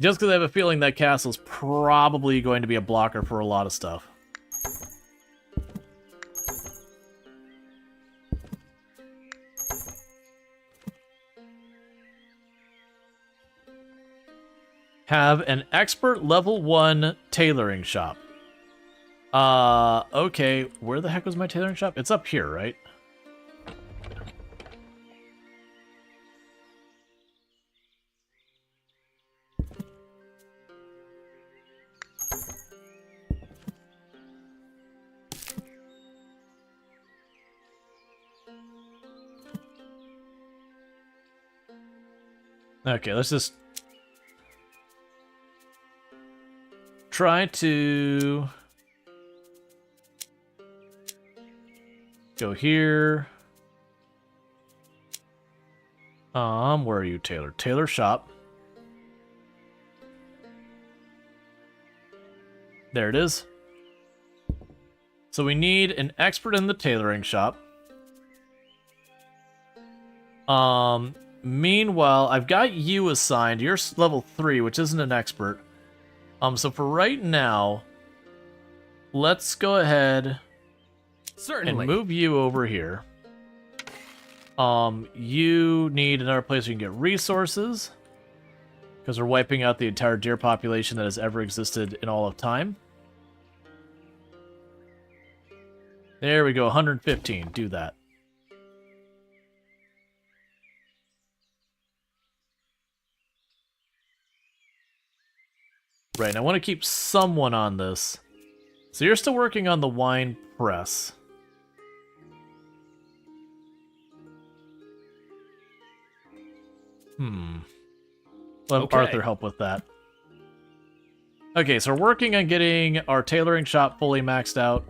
Just because I have a feeling that castle's probably going to be a blocker for a lot of stuff. Have an expert level 1 tailoring shop. Okay, where the heck was my tailoring shop? It's up here, right? Okay, let's just try to go here. Where are you, Taylor? Taylor shop. There it is. So we need an expert in the tailoring shop. Meanwhile, I've got you assigned. You're level 3, which isn't an expert. So for right now, let's go ahead Certainly. and move you over here. You need another place where you can get resources, because we're wiping out the entire deer population that has ever existed in all of time. There we go, 115. Do that. Right, and I want to keep someone on this. So you're still working on the wine press. Let Okay. Arthur help with that. Okay, so we're working on getting our tailoring shop fully maxed out.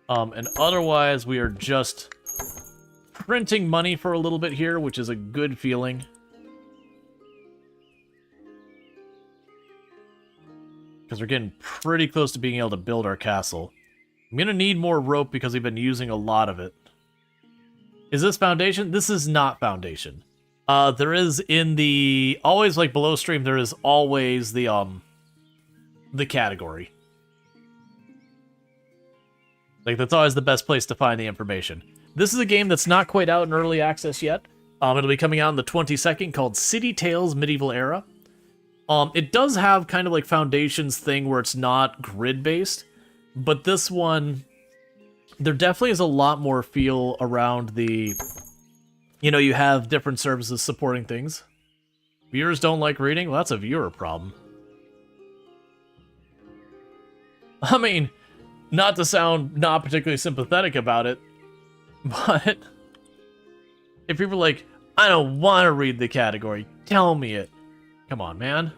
And otherwise, we are just printing money for a little bit here, which is a good feeling. Because we're getting pretty close to being able to build our castle. I'm going to need more rope because we've been using a lot of it. Is this foundation? This is not foundation. There is in the... Always, like, below stream, there is always the category. Like, that's always the best place to find the information. This is a game that's not quite out in early access yet. It'll be coming out on the 22nd, called City Tales Medieval Era. It does have kind of like Foundation's thing where it's not grid-based, but this one, there definitely is a lot more feel around the, you know, you have different services supporting things. Viewers don't like reading? Well, that's a viewer problem. I mean, not to sound not particularly sympathetic about it, but if people are like, I don't want to read the category, tell me it. Come on, man.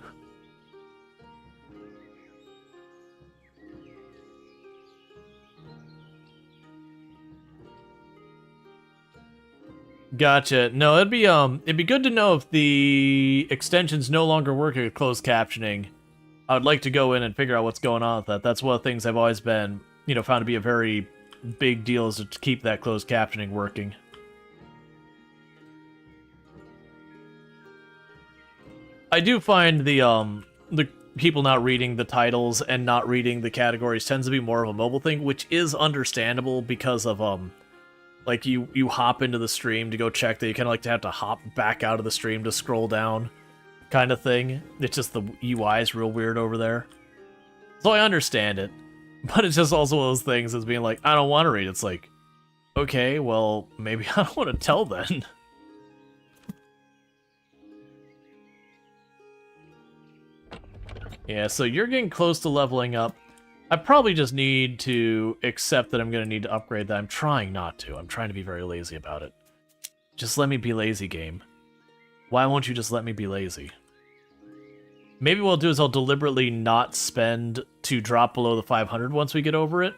Gotcha. No, it'd be good to know if the extensions no longer work with closed captioning. I would like to go in and figure out what's going on with that. That's one of the things I've always been, you know, found to be a very big deal, is to keep that closed captioning working. I do find the people not reading the titles and not reading the categories tends to be more of a mobile thing, which is understandable because of like you hop into the stream to go check that, you kind of like to have to hop back out of the stream to scroll down, kind of thing. It's just the UI is real weird over there, so I understand it, but it's just also one of those things as being like, I don't want to read. It's like, okay, well maybe I don't want to tell then. Yeah, so you're getting close to leveling up. I probably just need to accept that I'm going to need to upgrade that. I'm trying not to. I'm trying to be very lazy about it. Just let me be lazy, game. Why won't you just let me be lazy? Maybe what I'll do is I'll deliberately not spend to drop below the 500 once we get over it.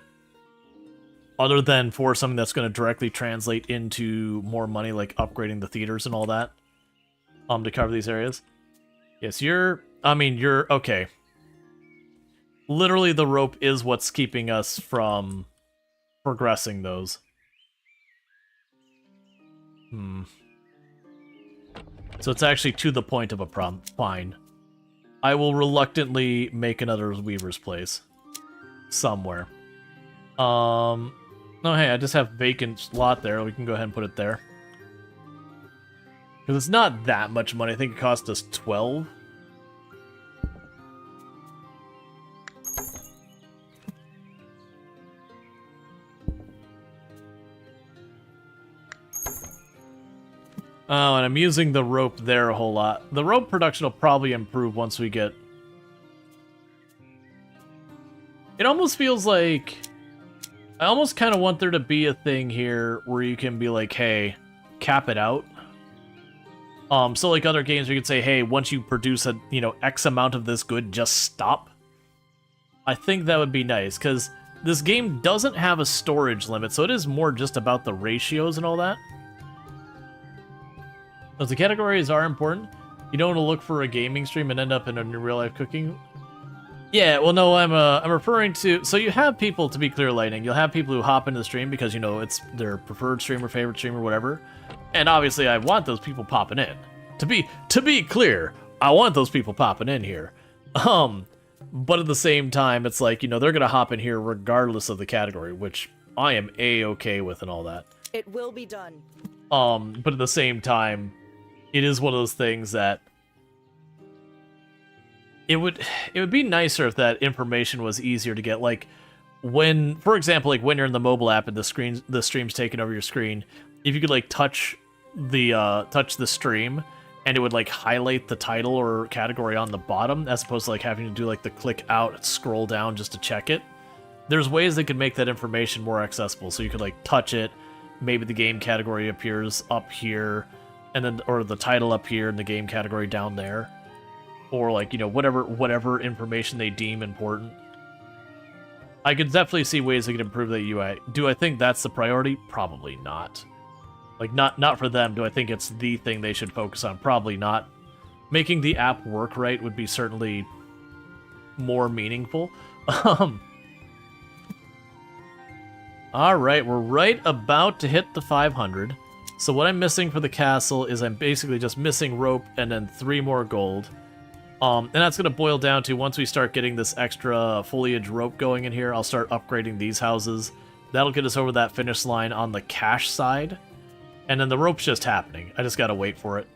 Other than for something that's going to directly translate into more money, like upgrading the theaters and all that. To cover these areas. Yes, you're okay. Literally, the rope is what's keeping us from progressing those. So it's actually to the point of a problem. Fine. I will reluctantly make another Weaver's Place. Somewhere. Oh hey, I just have vacant slot there. We can go ahead and put it there. Because it's not that much money. I think it cost us 12. Oh, and I'm using the rope there a whole lot. The rope production will probably improve once we get... It almost feels like... I almost kind of want there to be a thing here where you can be like, hey, cap it out. So like other games, you could say, hey, once you produce a X amount of this good, just stop. I think that would be nice, because this game doesn't have a storage limit, so it is more just about the ratios and all that. Those the categories are important. You don't want to look for a gaming stream and end up in a real life cooking. Yeah, well, no, I'm referring to. So you have people, to be clear, Lightning. You'll have people who hop into the stream because it's their preferred streamer, favorite streamer, whatever. And obviously, I want those people popping in. To be clear, I want those people popping in here. But at the same time, it's like they're gonna hop in here regardless of the category, which I am a-okay with and all that. It will be done. But at the same time, it is one of those things that it would be nicer if that information was easier to get. Like when, for example, like when you're in the mobile app and the stream's taking over your screen, if you could like touch the stream and it would like highlight the title or category on the bottom as opposed to like having to do like the click out, scroll down just to check it. There's ways they could make that information more accessible. So you could like touch it, maybe the game category appears up here, and then or the title up here and the game category down there. Or like, whatever information they deem important. I could definitely see ways they could improve the UI. Do I think that's the priority? Probably not. Like, not for them. Do I think it's the thing they should focus on? Probably not. Making the app work right would be certainly more meaningful. Alright, we're right about to hit the 500. So what I'm missing for the castle is I'm basically just missing rope and then 3 more gold. And that's going to boil down to once we start getting this extra foliage rope going in here, I'll start upgrading these houses. That'll get us over that finish line on the cash side. And then the rope's just happening. I just got to wait for it.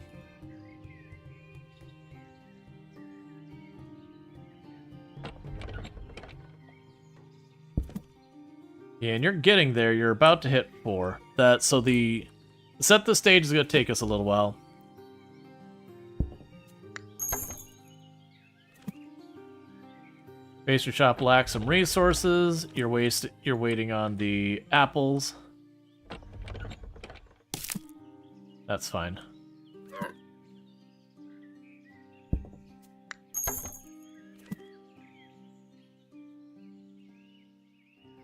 Yeah, and you're getting there. You're about to hit 4. So the set the stage is going to take us a little while. Pastry shop lacks some resources. You're waiting on the apples. That's fine.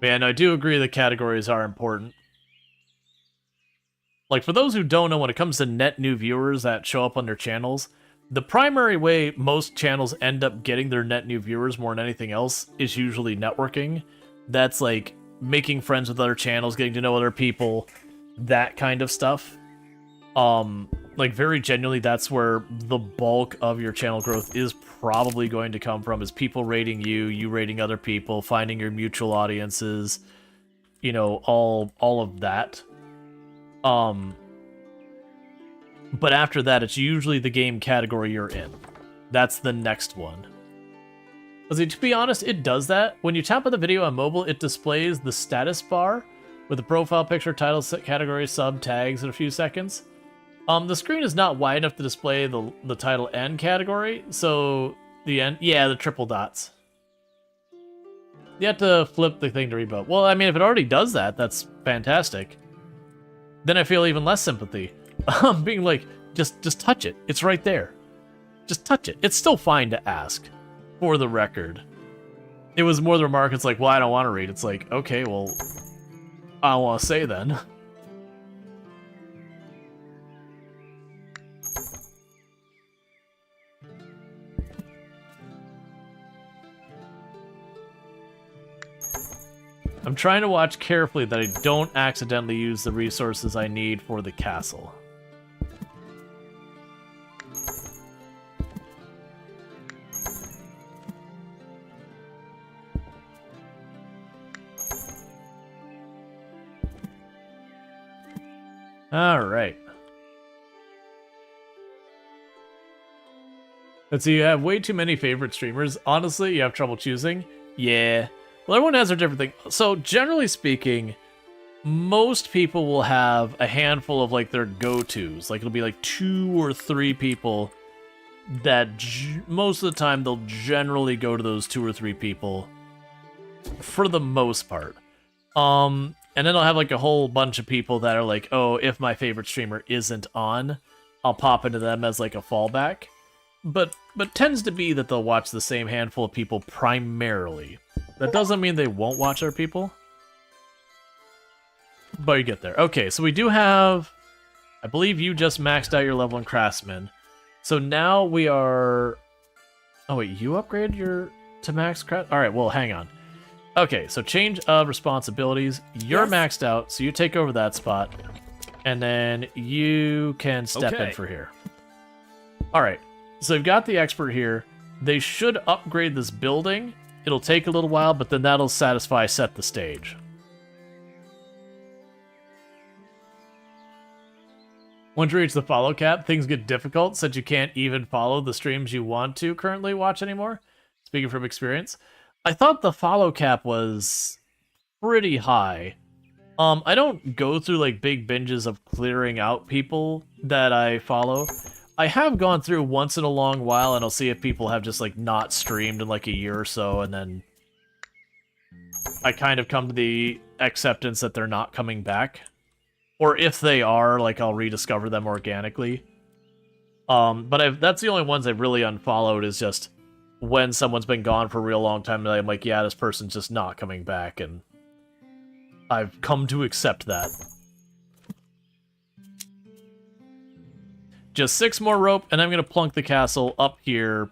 But yeah, no, I do agree the categories are important. Like, for those who don't know, when it comes to net new viewers that show up on their channels, the primary way most channels end up getting their net new viewers more than anything else is usually networking. That's like making friends with other channels, getting to know other people, that kind of stuff. Like very genuinely, that's where the bulk of your channel growth is probably going to come from, is people rating you, you rating other people, finding your mutual audiences, all of that. But after that, it's usually the game category you're in. That's the next one. To be honest, it does that. When you tap on the video on mobile, it displays the status bar with the profile picture, title, category, sub, tags in a few seconds. The screen is not wide enough to display the title and category, so the triple dots. You have to flip the thing to reboot. Well, I mean, if it already does that, that's fantastic. Then I feel even less sympathy. Being like, just touch it. It's right there. Just touch it. It's still fine to ask, for the record. It was more the remark, it's like, well, I don't want to read. It's like, okay, well, I don't want to say then. I'm trying to watch carefully that I don't accidentally use the resources I need for the castle. Alright. Let's see, you have way too many favorite streamers. Honestly, you have trouble choosing? Yeah. Well, everyone has their different thing. So, generally speaking, most people will have a handful of, like, their go-tos. Like, it'll be, like, 2 or 3 people that most of the time they'll generally go to those 2 or 3 people for the most part. And then I'll have, like, a whole bunch of people that are like, oh, if my favorite streamer isn't on, I'll pop into them as like a fallback. But tends to be that they'll watch the same handful of people primarily. That doesn't mean they won't watch our people. But you get there. Okay, so we do have... I believe you just maxed out your level in Craftsman. So now we are... Oh wait, you upgraded your to max craft? Alright, well, hang on. Okay, so change of responsibilities. You're Yes. maxed out, so you take over that spot. And then you can step in Okay. for here. Alright, so you've got the expert here. They should upgrade this building. It'll take a little while, but then that'll set the stage. Once you reach the follow cap, things get difficult since you can't even follow the streams you want to currently watch anymore. Speaking from experience. I thought the follow cap was pretty high. I don't go through like big binges of clearing out people that I follow. I have gone through once in a long while and I'll see if people have just like not streamed in like a year or so, and then I kind of come to the acceptance that they're not coming back. Or if they are, like, I'll rediscover them organically. But that's the only ones I've really unfollowed, is just when someone's been gone for a real long time, and I'm like, yeah, this person's just not coming back, and I've come to accept that. Just 6 more rope, and I'm going to plunk the castle up here.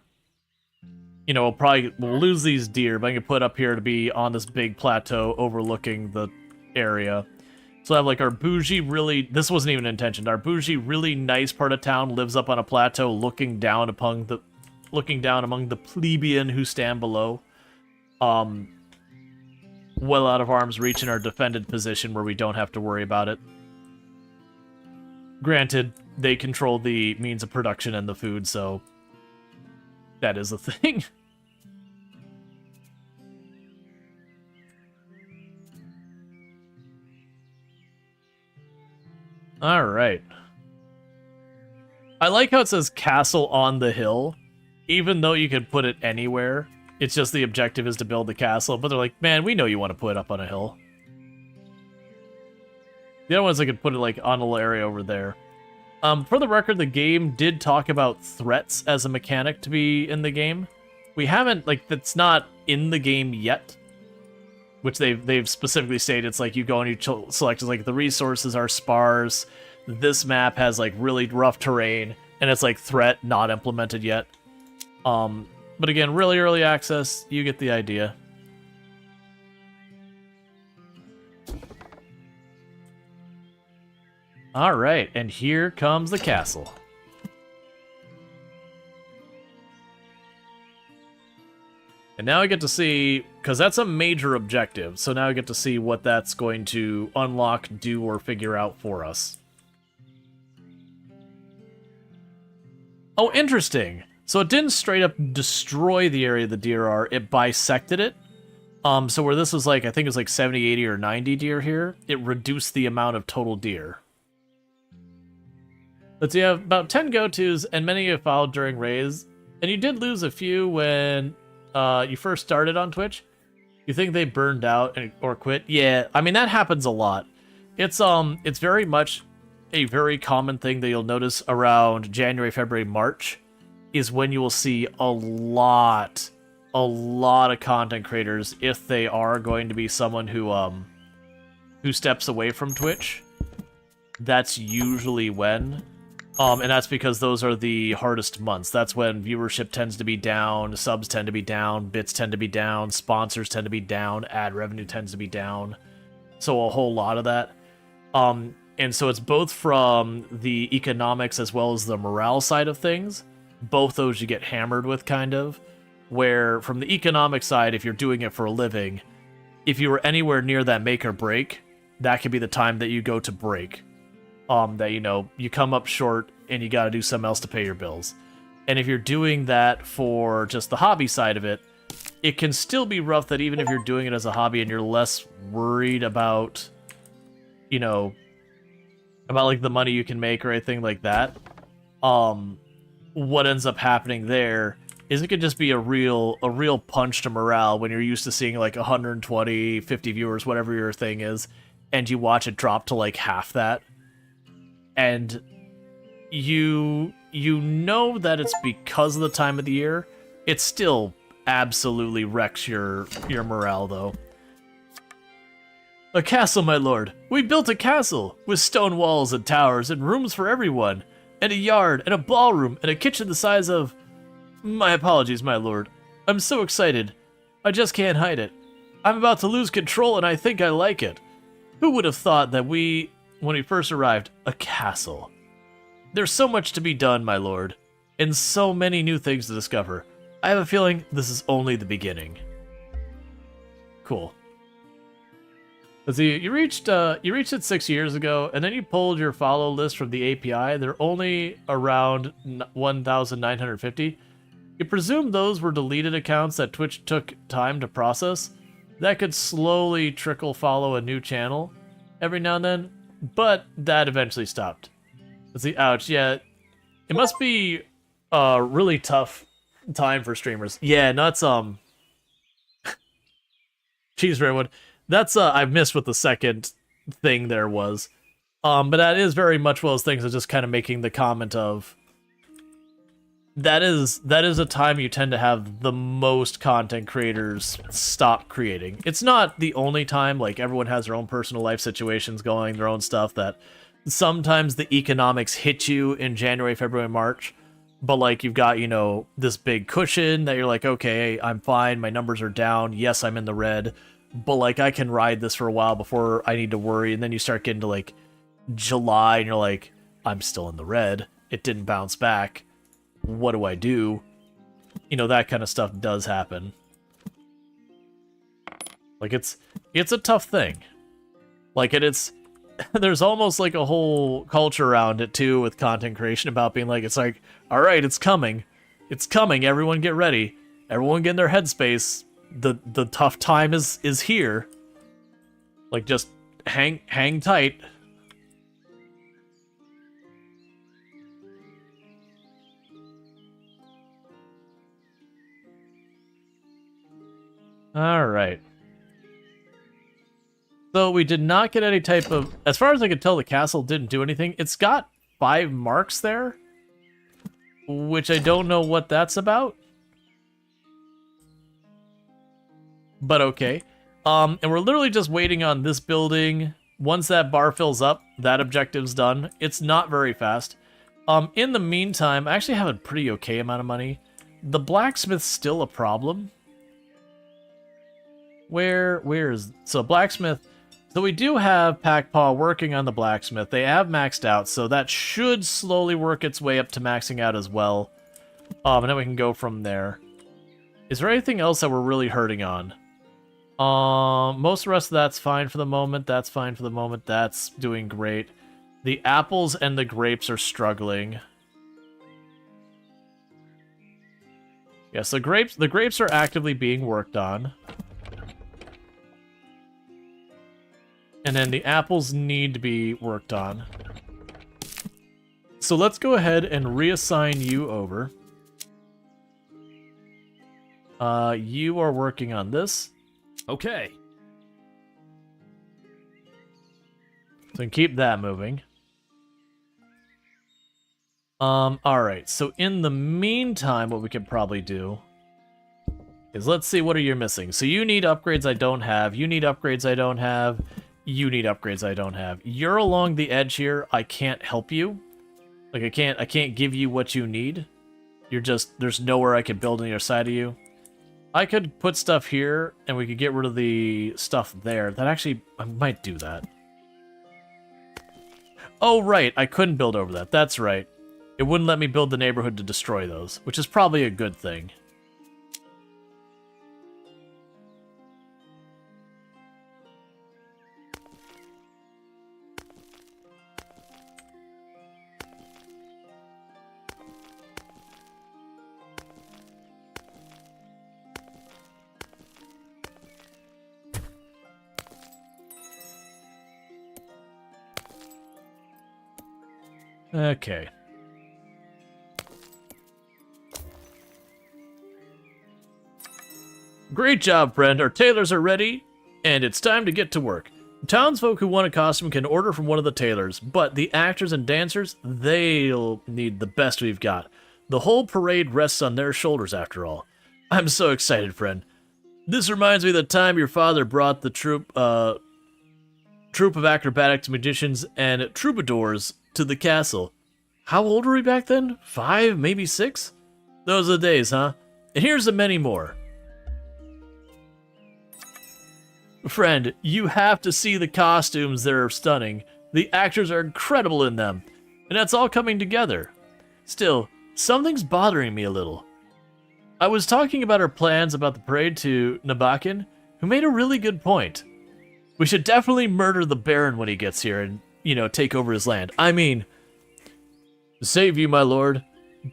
You know, we'll lose these deer, but I'm going to put up here to be on this big plateau overlooking the area. So I have like our bougie this wasn't even intentioned, our bougie really nice part of town lives up on a plateau looking down among the plebeian who stand below. Well out of arm's reach in our defended position where we don't have to worry about it. Granted, they control the means of production and the food, so that is a thing. Alright. I like how it says castle on the hill, even though you could put it anywhere. It's just the objective is to build the castle, but they're like, man, we know you want to put it up on a hill. The other ones I could put it like on a little area over there. For the record, the game did talk about threats as a mechanic to be in the game. We haven't, like, that's not in the game yet. Which they've specifically stated, it's like you go and you select, like, the resources are sparse, this map has, like, really rough terrain, and it's, like, threat not implemented yet. But again, really early access, you get the idea. Alright, and here comes the castle. And now I get to see, because that's a major objective, so now I get to see what that's going to unlock, do, or figure out for us. Oh, interesting. So it didn't straight up destroy the area the deer are, it bisected it. So where this was like, I think it was like 70, 80, or 90 deer here, it reduced the amount of total deer. Let's see, you have about 10 go-tos, and many have followed during raids. And you did lose a few when you first started on Twitch. You think they burned out or quit? Yeah, I mean, that happens a lot. It's very much a very common thing that you'll notice around January, February, March, is when you will see a lot of content creators, if they are going to be someone who steps away from Twitch. That's usually when. And that's because those are the hardest months. That's when viewership tends to be down, subs tend to be down, bits tend to be down, sponsors tend to be down, ad revenue tends to be down. So a whole lot of that. And so it's both from the economics as well as the morale side of things. Both those you get hammered with, kind of. Where from the economic side, if you're doing it for a living, if you were anywhere near that make or break, that could be the time that you go to break. That, you know, you come up short and you got to do something else to pay your bills. And if you're doing that for just the hobby side of it, it can still be rough that even if you're doing it as a hobby and you're less worried about, you know, about like the money you can make or anything like that, what ends up happening there is it could just be a real punch to morale when you're used to seeing like 120, 50 viewers, whatever your thing is, and you watch it drop to like half that. And you know that it's because of the time of the year. It still absolutely wrecks your morale, though. A castle, my lord. We built a castle with stone walls and towers and rooms for everyone, and a yard and a ballroom and a kitchen the size of... My apologies, my lord. I'm so excited. I just can't hide it. I'm about to lose control and I think I like it. Who would have thought that when we first arrived, a castle? There's so much to be done, my lord, and so many new things to discover. I have a feeling this is only the beginning. Cool. Let's see, you reached it 6 years ago, and then you pulled your follow list from the API. They're only around 1,950. You presume those were deleted accounts that Twitch took time to process. That could slowly trickle follow a new channel every now and then, but that eventually stopped. Let's see, ouch, yeah. It must be a really tough time for streamers. Yeah, that's, Cheese Redwood. That's, I missed what the second thing there was. But that is very much one of those things of just kind of making the comment of, that is a time you tend to have the most content creators stop creating. It's not the only time, like everyone has their own personal life situations going, their own stuff that sometimes the economics hit you in January, February, March, but like you've got, you know, this big cushion that you're like, okay, I'm fine, my numbers are down, yes, I'm in the red, but like I can ride this for a while before I need to worry, and then you start getting to like July and you're like, I'm still in the red, it didn't bounce back. What do I do? You know, that kind of stuff does happen. Like, it's a tough thing. Like, it's... There's almost like a whole culture around it, too, with content creation about being like, it's like, alright, it's coming. It's coming, everyone get ready. Everyone get in their headspace. The tough time is here. Like, just hang tight. Alright. So we did not get any type of... As far as I could tell, the castle didn't do anything. It's got 5 marks there, which I don't know what that's about. But okay. And we're literally just waiting on this building. Once that bar fills up, that objective's done. It's not very fast. In the meantime, I actually have a pretty okay amount of money. The blacksmith's still a problem. Where is... So blacksmith... So we do have Packpaw working on the blacksmith. They have maxed out, so that should slowly work its way up to maxing out as well. And then we can go from there. Is there anything else that we're really hurting on? Most of the rest of that's fine for the moment. That's fine for the moment. That's doing great. The apples and the grapes are struggling. Yes, the grapes are actively being worked on. And then the apples need to be worked on. So let's go ahead and reassign you over. You are working on this. Okay. So keep that moving. Alright, so in the meantime, what we could probably do is let's see, what are you missing? So you need upgrades I don't have, you need upgrades I don't have, you need upgrades I don't have. You're along the edge here, I can't help you. Like, I can't give you what you need. You're just, there's nowhere I can build on your side of you. I could put stuff here, and we could get rid of the stuff there. That actually, I might do that. Oh, right, I couldn't build over that. That's right. It wouldn't let me build the neighborhood to destroy those, which is probably a good thing. Okay. Great job, friend. Our tailors are ready, and it's time to get to work. Townsfolk who want a costume can order from one of the tailors, but the actors and dancers, they'll need the best we've got. The whole parade rests on their shoulders, after all. I'm so excited, friend. This reminds me of the time your father brought the troupe of acrobatics, magicians, and troubadours to the castle. How old were we back then? 5, maybe 6? Those are the days, huh? And here's a many more. Friend, you have to see the costumes. They're stunning. The actors are incredible in them. And that's all coming together. Still, something's bothering me a little. I was talking about our plans about the parade to Nabakin, who made a really good point. We should definitely murder the Baron when he gets here and, take over his land. I mean, save you, my lord.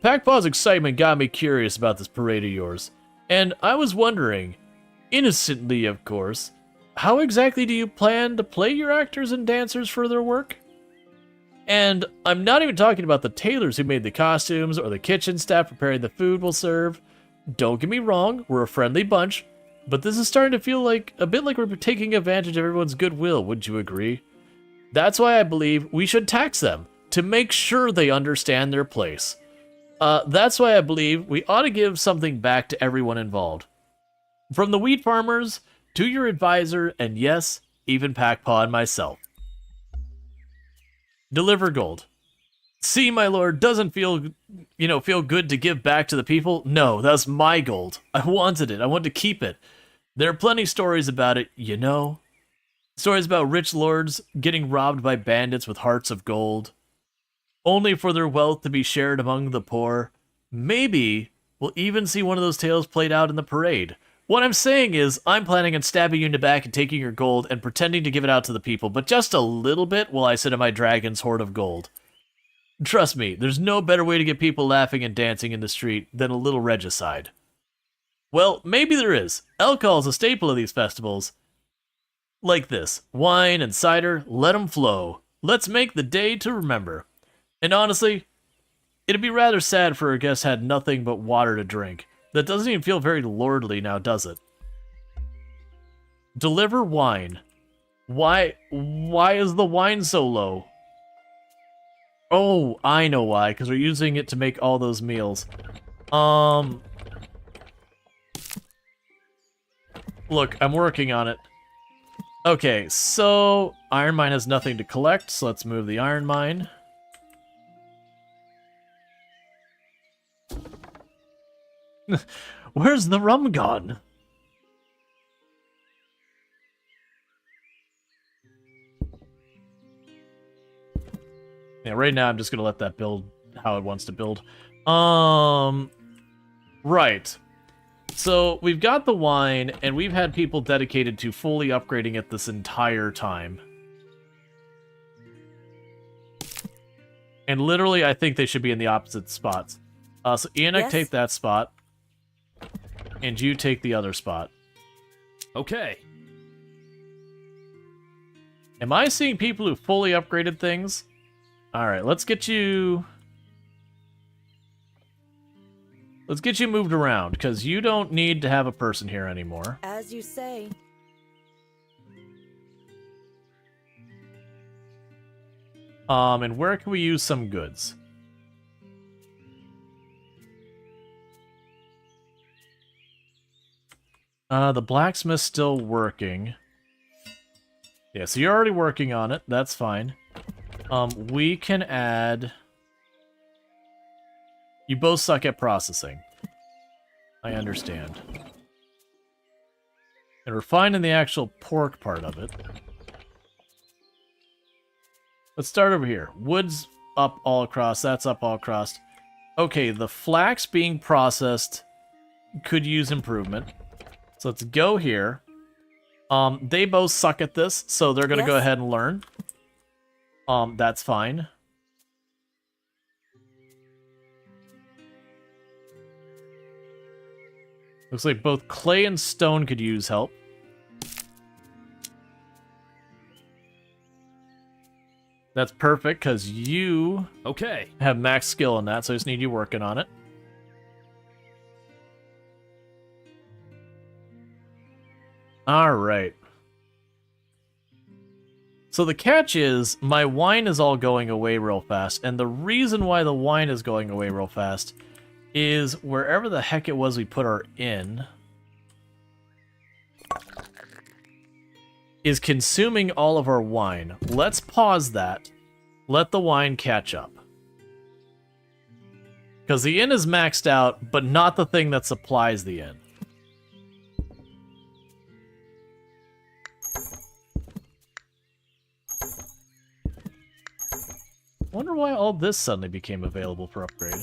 Packpaw's excitement got me curious about this parade of yours. And I was wondering, innocently of course, how exactly do you plan to play your actors and dancers for their work? And I'm not even talking about the tailors who made the costumes or the kitchen staff preparing the food we'll serve. Don't get me wrong, we're a friendly bunch, but this is starting to feel like a bit like we're taking advantage of everyone's goodwill, wouldn't you agree? That's why I believe we should tax them to make sure they understand their place. That's why I believe we ought to give something back to everyone involved. From the wheat farmers to your advisor, and yes, even Packpaw and myself. Deliver gold. See, my lord, doesn't feel good to give back to the people? No, that's my gold. I wanted it. I want to keep it. There are plenty stories about it, Stories about rich lords getting robbed by bandits with hearts of gold, only for their wealth to be shared among the poor. Maybe we'll even see one of those tales played out in the parade. What I'm saying is, I'm planning on stabbing you in the back and taking your gold and pretending to give it out to the people, but just a little bit while I sit on my dragon's hoard of gold. Trust me, there's no better way to get people laughing and dancing in the street than a little regicide. Well, maybe there is. Alcohol's a staple of these festivals. Like this. Wine and cider, let 'em flow. Let's make the day to remember. And honestly, it'd be rather sad for a guest had nothing but water to drink. That doesn't even feel very lordly now, does it? Deliver wine. Why is the wine so low? Oh, I know why, because we're using it to make all those meals. Look, I'm working on it. Okay, so iron mine has nothing to collect, so let's move the iron mine. Where's the rum gone? Yeah, right now I'm just gonna let that build how it wants to build. Right. So we've got the wine, and we've had people dedicated to fully upgrading it this entire time. And literally, I think they should be in the opposite spots. So Enoch, Yes? take that spot. And you take the other spot. Okay. Am I seeing people who fully upgraded things? Alright, let's get you... Let's get you moved around, because you don't need to have a person here anymore. As you say. And where can we use some goods? The blacksmith's still working. Yeah, so you're already working on it. That's fine. We can add... You both suck at processing. I understand. And we're fine in the actual pork part of it. Let's start over here. Wood's up all across. That's up all across. Okay, the flax being processed could use improvement. So let's go here. They both suck at this, so they're going to go Yes? ahead and learn. That's fine. Looks like both clay and stone could use help. That's perfect, because you Okay. have max skill in that, so I just need you working on it. Alright. So the catch is, my wine is all going away real fast, and the reason why the wine is going away real fast is wherever the heck it was we put our inn is consuming all of our wine. Let's pause that. Let the wine catch up. Because the inn is maxed out, but not the thing that supplies the inn. Wonder why all this suddenly became available for upgrade.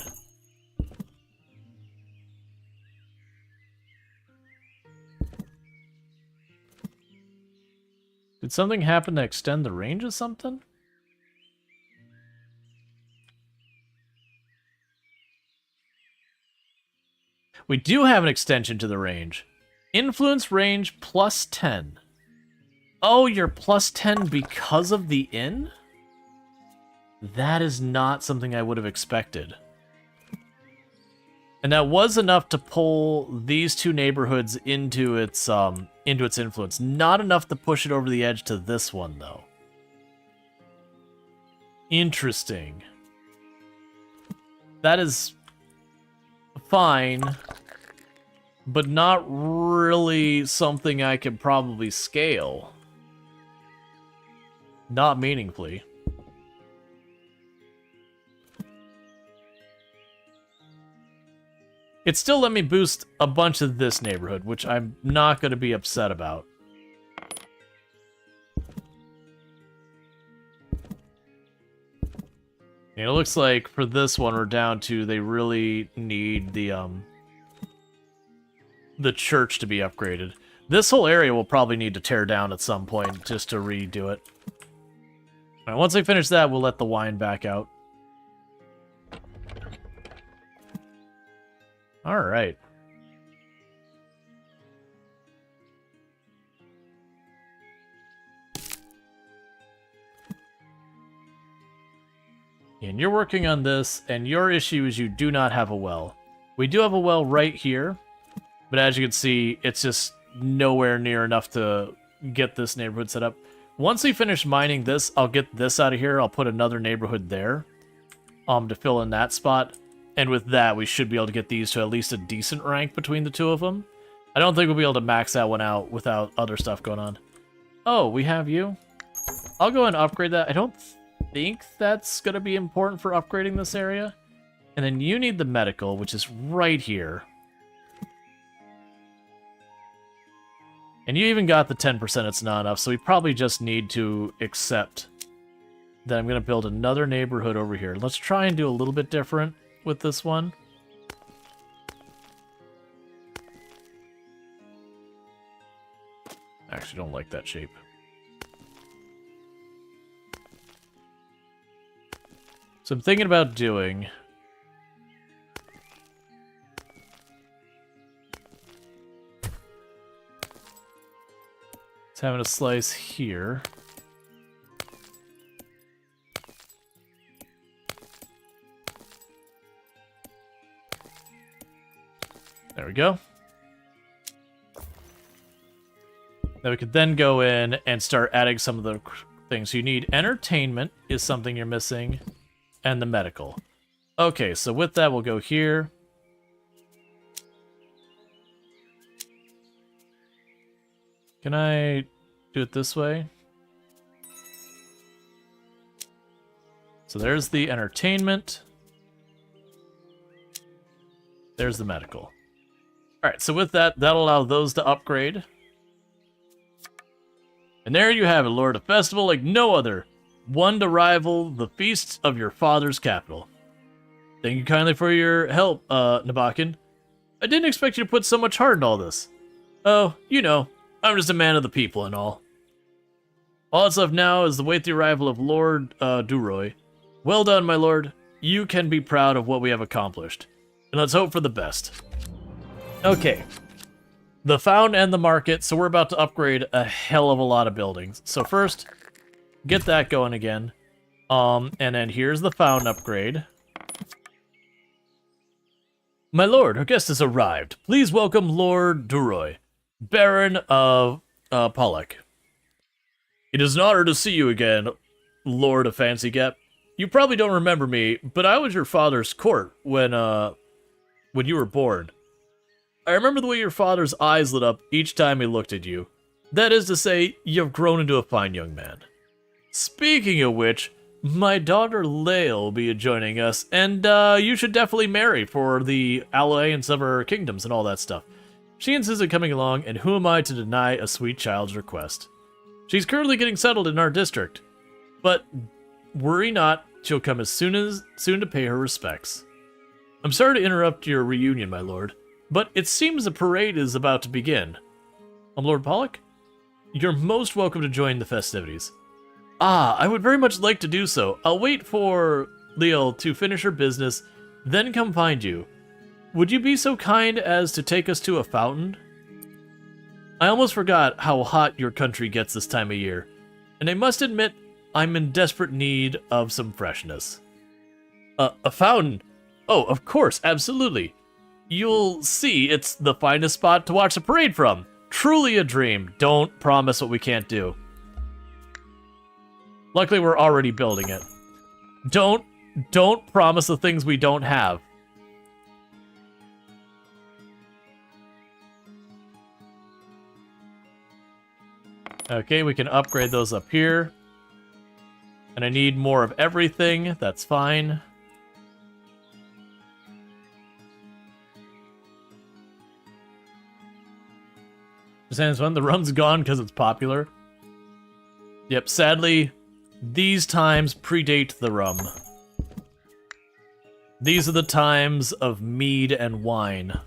Did something happen to extend the range of something? We do have an extension to the range. Influence range plus 10. Oh, you're plus 10 because of the inn? That is not something I would have expected. And that was enough to pull these two neighborhoods into its influence. Not enough to push it over the edge to this one, though. Interesting. That is fine, but not really something I can probably scale. Not meaningfully. It still let me boost a bunch of this neighborhood, which I'm not going to be upset about. And it looks like for this one we're down to they really need the church to be upgraded. This whole area will probably need to tear down at some point just to redo it. Alright, once I finish that, we'll let the wine back out. Alright. And you're working on this, and your issue is you do not have a well. We do have a well right here, but as you can see, it's just nowhere near enough to get this neighborhood set up. Once we finish mining this, I'll get this out of here. I'll put another neighborhood there to fill in that spot. And with that, we should be able to get these to at least a decent rank between the two of them. I don't think we'll be able to max that one out without other stuff going on. Oh, we have you. I'll go and upgrade that. I don't think that's going to be important for upgrading this area. And then you need the medical, which is right here. And you even got the 10%, it's not enough, so we probably just need to accept that I'm going to build another neighborhood over here. Let's try and do a little bit different with this one. I actually don't like that shape. So I'm thinking about doing... It's having a slice here. There we go. Now we could then go in and start adding some of the things you need. Entertainment is something you're missing, and the medical. Okay, so with that, we'll go here. Can I do it this way? So there's the entertainment. There's the medical. Alright, so with that, that'll allow those to upgrade. And there you have it, Lord. A festival like no other. One to rival the feasts of your father's capital. Thank you kindly for your help, Nabakan. I didn't expect you to put so much heart in all this. Oh, you know, I'm just a man of the people and all. All that's left now is to wait the arrival of Lord Duroy. Well done, my lord. You can be proud of what we have accomplished. And let's hope for the best. Okay. The found and the market, so we're about to upgrade a hell of a lot of buildings. So first, get that going again. And then here's the found upgrade. My lord, our guest has arrived. Please welcome Lord Duroy, Baron of Pollock. It is an honor to see you again, Lord of Fancy Gap. You probably don't remember me, but I was your father's court when you were born. I remember the way your father's eyes lit up each time he looked at you. That is to say, you've grown into a fine young man. Speaking of which, my daughter Leia will be joining us, and you should definitely marry for the alliance of her kingdoms and all that stuff. She insisted coming along, and who am I to deny a sweet child's request? She's currently getting settled in our district, but worry not, she'll come as soon to pay her respects. I'm sorry to interrupt your reunion, my lord, but it seems the parade is about to begin. Lord Pollock? You're most welcome to join the festivities. Ah, I would very much like to do so. I'll wait for Leal to finish her business, then come find you. Would you be so kind as to take us to a fountain? I almost forgot how hot your country gets this time of year, and I must admit I'm in desperate need of some freshness. A fountain? Oh, of course, absolutely. You'll see it's the finest spot to watch the parade from. Truly a dream. Don't promise what we can't do. Luckily, we're already building it. Don't promise the things we don't have. Okay, we can upgrade those up here. And I need more of everything. That's fine. Just when the rum's gone because it's popular. Yep, sadly, these times predate the rum. These are the times of mead and wine.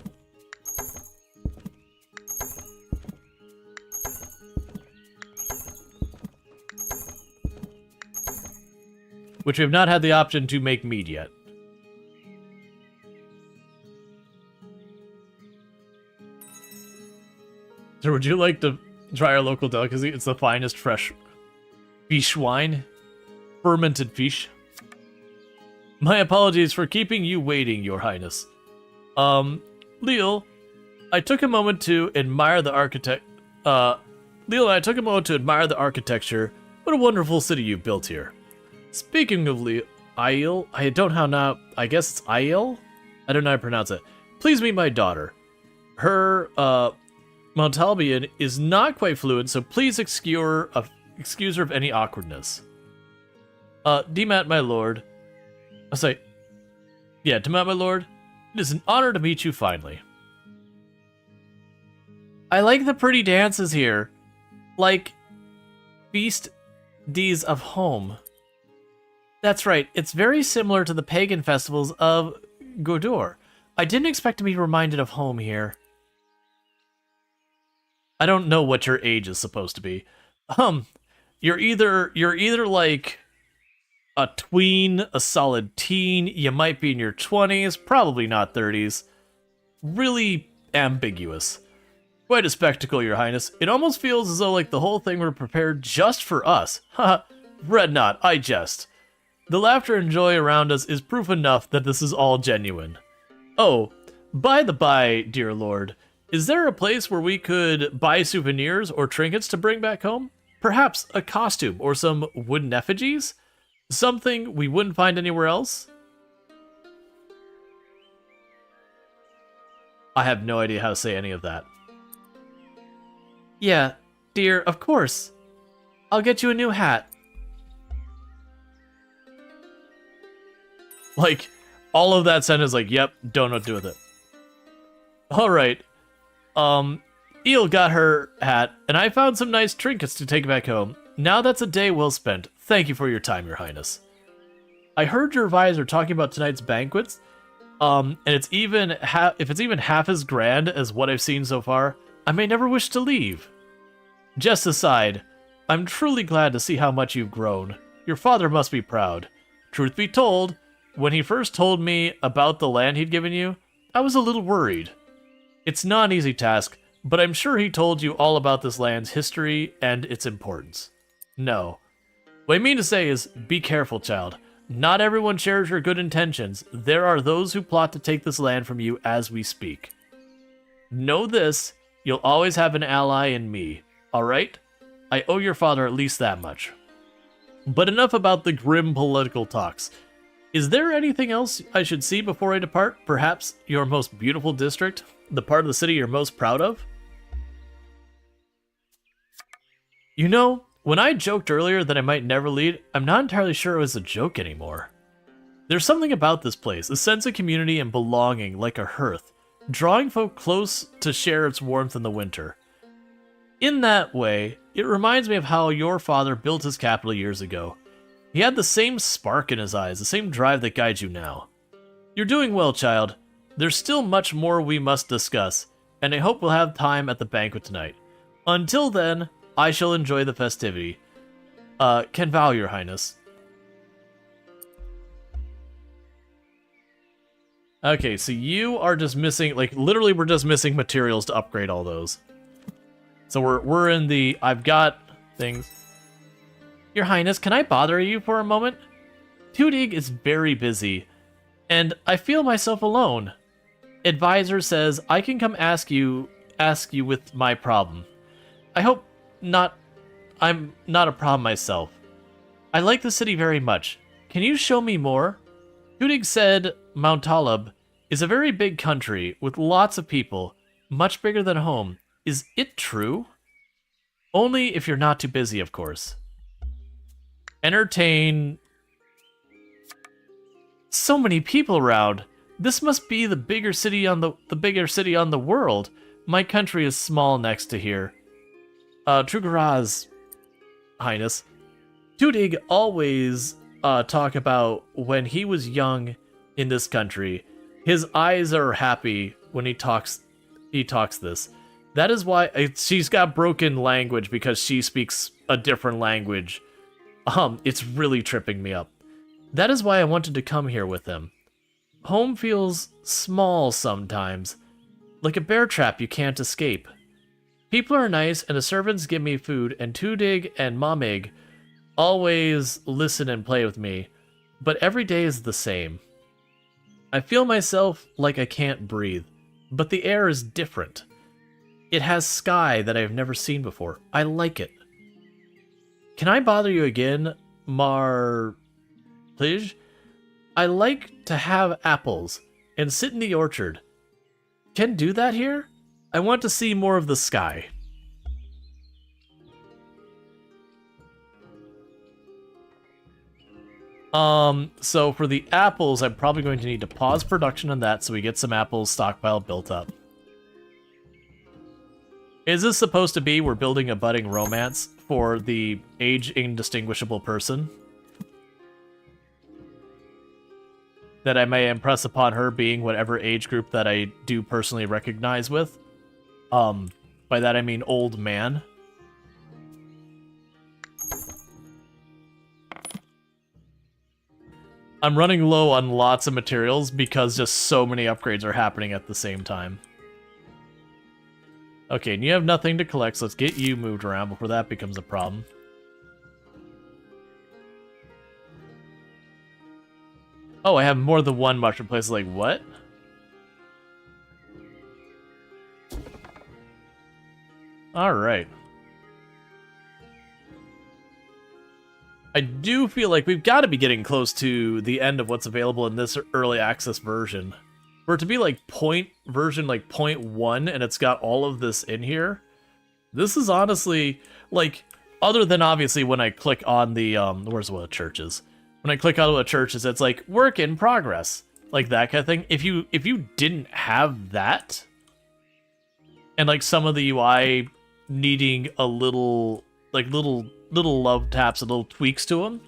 Which we have not had the option to make mead yet. So would you like to try our local delicacy? It's the finest fresh fish wine. Fermented fish. My apologies for keeping you waiting, Your Highness. Leal, I took a moment to admire the architecture. What a wonderful city you've built here. Speaking of Aiel, I don't know now. I guess it's Aiel? I don't know how to pronounce it. Please meet my daughter. Her, Montalbian is not quite fluent, so please excuse her of any awkwardness. Demat, my lord. Demat, my lord. It is an honor to meet you finally. I like the pretty dances here. Like, feast days of home. That's right, it's very similar to the pagan festivals of Godor. I didn't expect to be reminded of home here. I don't know what your age is supposed to be. You're either like a tween, a solid teen, you might be in your 20s, probably not 30s. Really ambiguous. Quite a spectacle, Your Highness. It almost feels as though like the whole thing were prepared just for us. Haha, Red not, I jest. The laughter and joy around us is proof enough that this is all genuine. Oh, by the by, dear lord, is there a place where we could buy souvenirs or trinkets to bring back home? Perhaps a costume or some wooden effigies? Something we wouldn't find anywhere else? I have no idea how to say any of that. Yeah, dear, of course. I'll get you a new hat. Like, all of that sentence, like, yep, don't know what to do with it. Alright. Eel got her hat, and I found some nice trinkets to take back home. Now that's a day well spent. Thank you for your time, Your Highness. I heard your advisor talking about tonight's banquets, and if it's even half as grand as what I've seen so far, I may never wish to leave. Jest aside, I'm truly glad to see how much you've grown. Your father must be proud. Truth be told, when he first told me about the land he'd given you, I was a little worried. It's not an easy task, but I'm sure he told you all about this land's history and its importance. No. What I mean to say is, be careful, child. Not everyone shares your good intentions. There are those who plot to take this land from you as we speak. Know this, you'll always have an ally in me, alright? I owe your father at least that much. But enough about the grim political talks. Is there anything else I should see before I depart? Perhaps your most beautiful district? The part of the city you're most proud of? You know, when I joked earlier that I might never leave, I'm not entirely sure it was a joke anymore. There's something about this place, a sense of community and belonging like a hearth, drawing folk close to share its warmth in the winter. In that way, it reminds me of how your father built his capital years ago. He had the same spark in his eyes, the same drive that guides you now. You're doing well, child. There's still much more we must discuss, and I hope we'll have time at the banquet tonight. Until then, I shall enjoy the festivity. Can vow, your highness. Okay, so you are just missing, like, literally we're just missing materials to upgrade all those. So we're in the, I've got things. Your Highness, can I bother you for a moment? Tudig is very busy, and I feel myself alone. Advisor says I can come ask you with my problem. I hope I'm not a problem myself. I like the city very much. Can you show me more? Tudig said Mount Talib is a very big country with lots of people, much bigger than home. Is it true? Only if you're not too busy, of course. Entertain. So many people around. This must be the bigger city on the bigger city on the world. My country is small next to here. Trugaraz, Highness. Tudig always talk about when he was young in this country. His eyes are happy when he talks this. That is why she's got broken language because she speaks a different language. It's really tripping me up. That is why I wanted to come here with him. Home feels small sometimes, like a bear trap you can't escape. People are nice and the servants give me food, and Tudig and Momig always listen and play with me, but every day is the same. I feel myself like I can't breathe, but the air is different. It has sky that I have never seen before. I like it. Can I bother you again, please? I like to have apples and sit in the orchard. Can do that here? I want to see more of the sky. So for the apples, I'm probably going to need to pause production on that so we get some apples stockpile built up. Is this supposed to be we're building a budding romance for the age indistinguishable person? That I may impress upon her being whatever age group that I do personally recognize with. By that I mean old man. I'm running low on lots of materials because just so many upgrades are happening at the same time. Okay, and you have nothing to collect, so let's get you moved around before that becomes a problem. Oh, I have more than one mushroom place. Like, what? Alright. I do feel like we've got to be getting close to the end of what's available in this early access version. For it to be like version like 0.1 and it's got all of this in here, this is honestly, like, other than obviously when I click on the, where's one of the churches? When I click on one of the churches, it's like, work in progress. Like that kind of thing. If you didn't have that, and like some of the UI needing a little, like little love taps and little tweaks to them,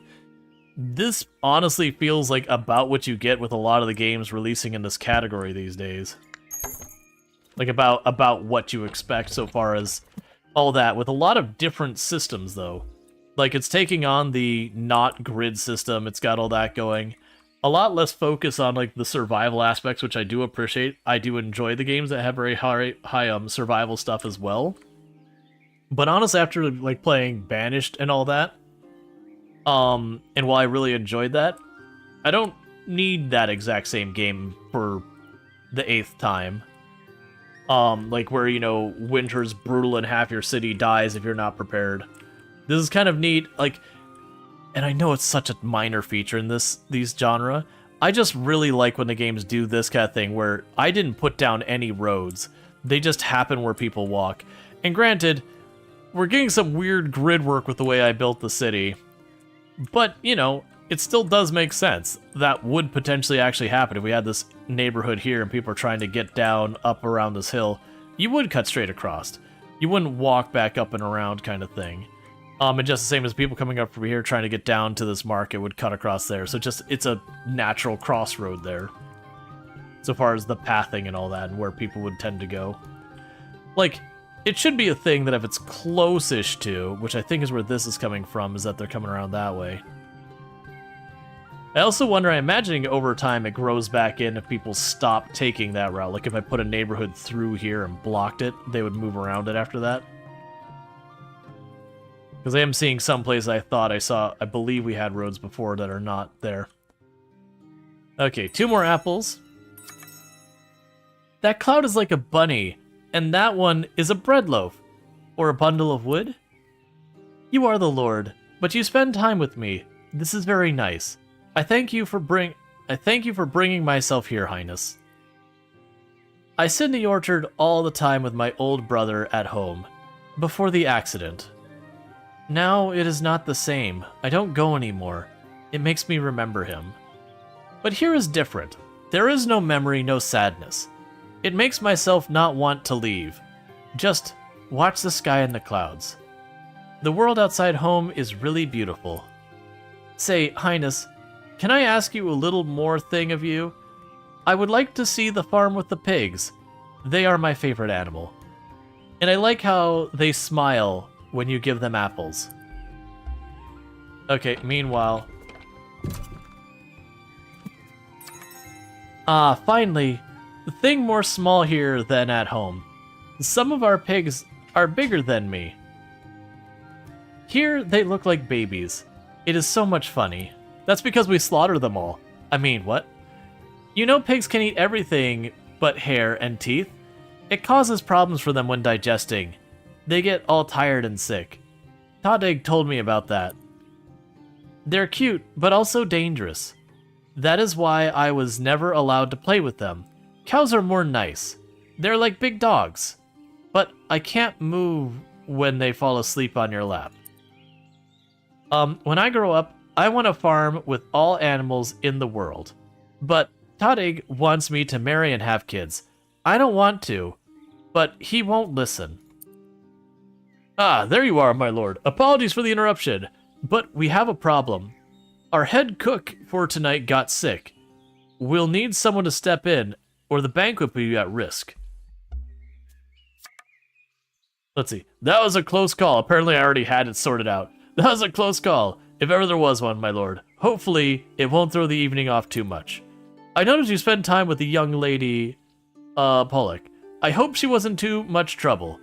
this honestly feels like about what you get with a lot of the games releasing in this category these days. Like about what you expect so far as all that, with a lot of different systems though. Like it's taking on the not grid system, it's got all that going. A lot less focus on like the survival aspects, which I do appreciate. I do enjoy the games that have very high survival stuff as well. But honestly, after like playing Banished and all that, and while I really enjoyed that, I don't need that exact same game for the 8th time. Like where, you know, winter's brutal and half your city dies if you're not prepared. This is kind of neat, like, and I know it's such a minor feature in these genre. I just really like when the games do this kind of thing where I didn't put down any roads. They just happen where people walk. And granted, we're getting some weird grid work with the way I built the city. But, you know, it still does make sense. That would potentially actually happen if we had this neighborhood here and people are trying to get down, up around this hill. You would cut straight across. You wouldn't walk back up and around kind of thing. And just the same as people coming up from here trying to get down to this market would cut across there. So just, it's a natural crossroad there. So far as the pathing and all that and where people would tend to go. Like, it should be a thing that if it's close-ish to, which I think is where this is coming from, is that they're coming around that way. I also wonder, I'm imagining over time it grows back in if people stop taking that route. Like if I put a neighborhood through here and blocked it, they would move around it after that. Because I am seeing some places I believe we had roads before that are not there. Okay, 2 more apples. That cloud is like a bunny, and that one is a bread loaf. Or a bundle of wood? You are the Lord, but you spend time with me. This is very nice. I thank you for bringing myself here, Highness. I sit in the orchard all the time with my old brother at home, before the accident. Now it is not the same. I don't go anymore. It makes me remember him. But here is different. There is no memory, no sadness. It makes myself not want to leave. Just watch the sky and the clouds. The world outside home is really beautiful. Say, Highness, can I ask you a little more thing of you? I would like to see the farm with the pigs. They are my favorite animal. And I like how they smile when you give them apples. Okay, meanwhile... finally, the thing more small here than at home. Some of our pigs are bigger than me. Here, they look like babies. It is so much funny. That's because we slaughter them all. I mean, what? You know pigs can eat everything but hair and teeth. It causes problems for them when digesting. They get all tired and sick. Toddig told me about that. They're cute, but also dangerous. That is why I was never allowed to play with them. Cows are more nice. They're like big dogs. But I can't move when they fall asleep on your lap. When I grow up, I want a farm with all animals in the world. But Toddig wants me to marry and have kids. I don't want to, but he won't listen. Ah, there you are, my lord. Apologies for the interruption, but we have a problem. Our head cook for tonight got sick. We'll need someone to step in, or the banquet will be at risk. Let's see. That was a close call. Apparently I already had it sorted out. That was a close call, if ever there was one, my lord. Hopefully, it won't throw the evening off too much. I noticed you spent time with the young lady, Pollock. I hope she wasn't too much trouble.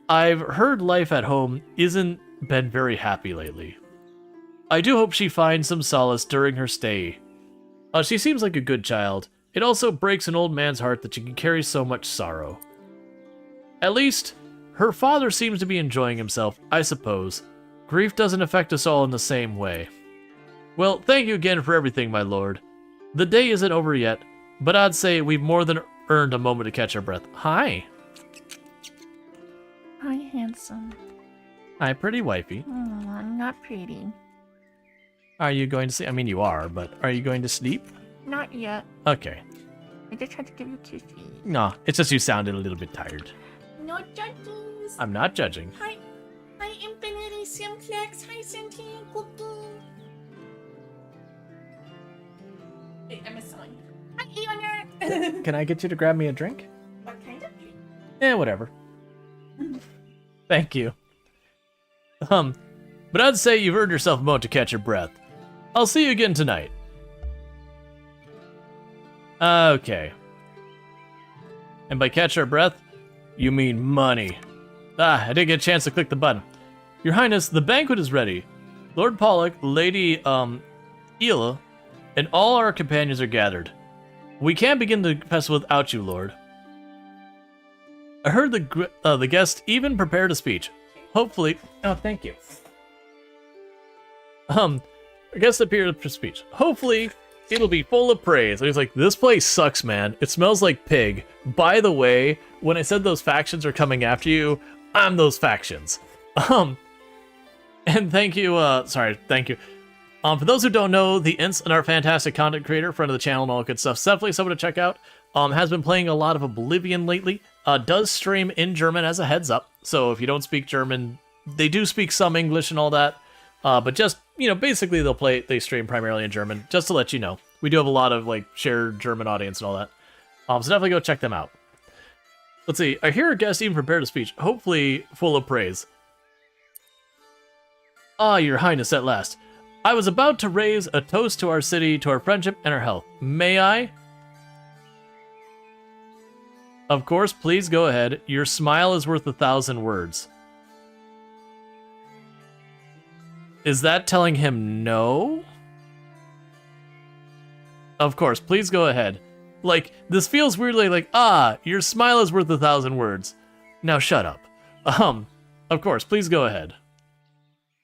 I've heard life at home isn't been very happy lately. I do hope she finds some solace during her stay. She seems like a good child. It also breaks an old man's heart that she can carry so much sorrow. At least, her father seems to be enjoying himself, I suppose. Grief doesn't affect us all in the same way. Well, thank you again for everything, my lord. The day isn't over yet, but I'd say we've more than earned a moment to catch our breath. Hi. Hi, handsome. Hi, pretty wifey. I'm not pretty. Are you going to sleep? I mean, you are, but are you going to sleep? Not yet. Okay. I just had to give you kisses. No, it's just you sounded a little bit tired. No judges. I'm not judging. Hi, Infinity Simplex. Hi, Sentient Cookie. Wait, I missed someone. Hi, Eoner. Can I get you to grab me a drink? What kind of drink? Whatever. Thank you. But I'd say you've earned yourself a moment to catch your breath. I'll see you again tonight. Okay. And by catch our breath, you mean money. I didn't get a chance to click the button. Your Highness, the banquet is ready. Lord Pollock, Lady, Ela, and all our companions are gathered. We can't begin the festival without you, Lord. I heard the guest even prepared a speech. Hopefully... Oh, thank you. I guess appear for speech. Hopefully, it'll be full of praise. And he's like, this place sucks, man. It smells like pig. By the way, when I said those factions are coming after you, I'm those factions. And thank you, thank you. For those who don't know, the Ints and our fantastic content creator, friend of the channel and all good stuff, definitely someone to check out. Has been playing a lot of Oblivion lately. Does stream in German as a heads up. So if you don't speak German, they do speak some English and all that. But just, basically they stream primarily in German, just to let you know. We do have a lot of, shared German audience and all that. So definitely go check them out. Let's see. I hear a guest even prepared a speech, hopefully full of praise. Ah, your highness, at last. I was about to raise a toast to our city, to our friendship, and our health. May I? Of course, please go ahead. Your smile is worth 1,000 words. Is that telling him no? Of course, please go ahead. This feels weirdly like, your smile is worth 1,000 words. Now shut up. Of course, please go ahead.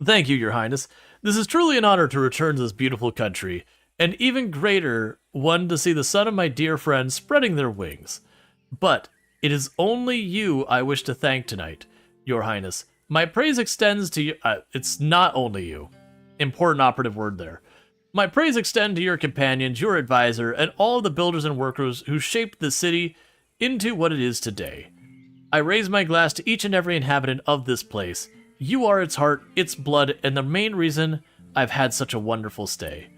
Thank you, your highness. This is truly an honor to return to this beautiful country, and even greater one to see the son of my dear friend spreading their wings. But it is only you I wish to thank tonight, your highness. My praise extends to you. It's not only you. Important operative word there. My praise extend to your companions, your advisor, and all of the builders and workers who shaped the city into what it is today. I raise my glass to each and every inhabitant of this place. You are its heart, its blood, and the main reason I've had such a wonderful stay.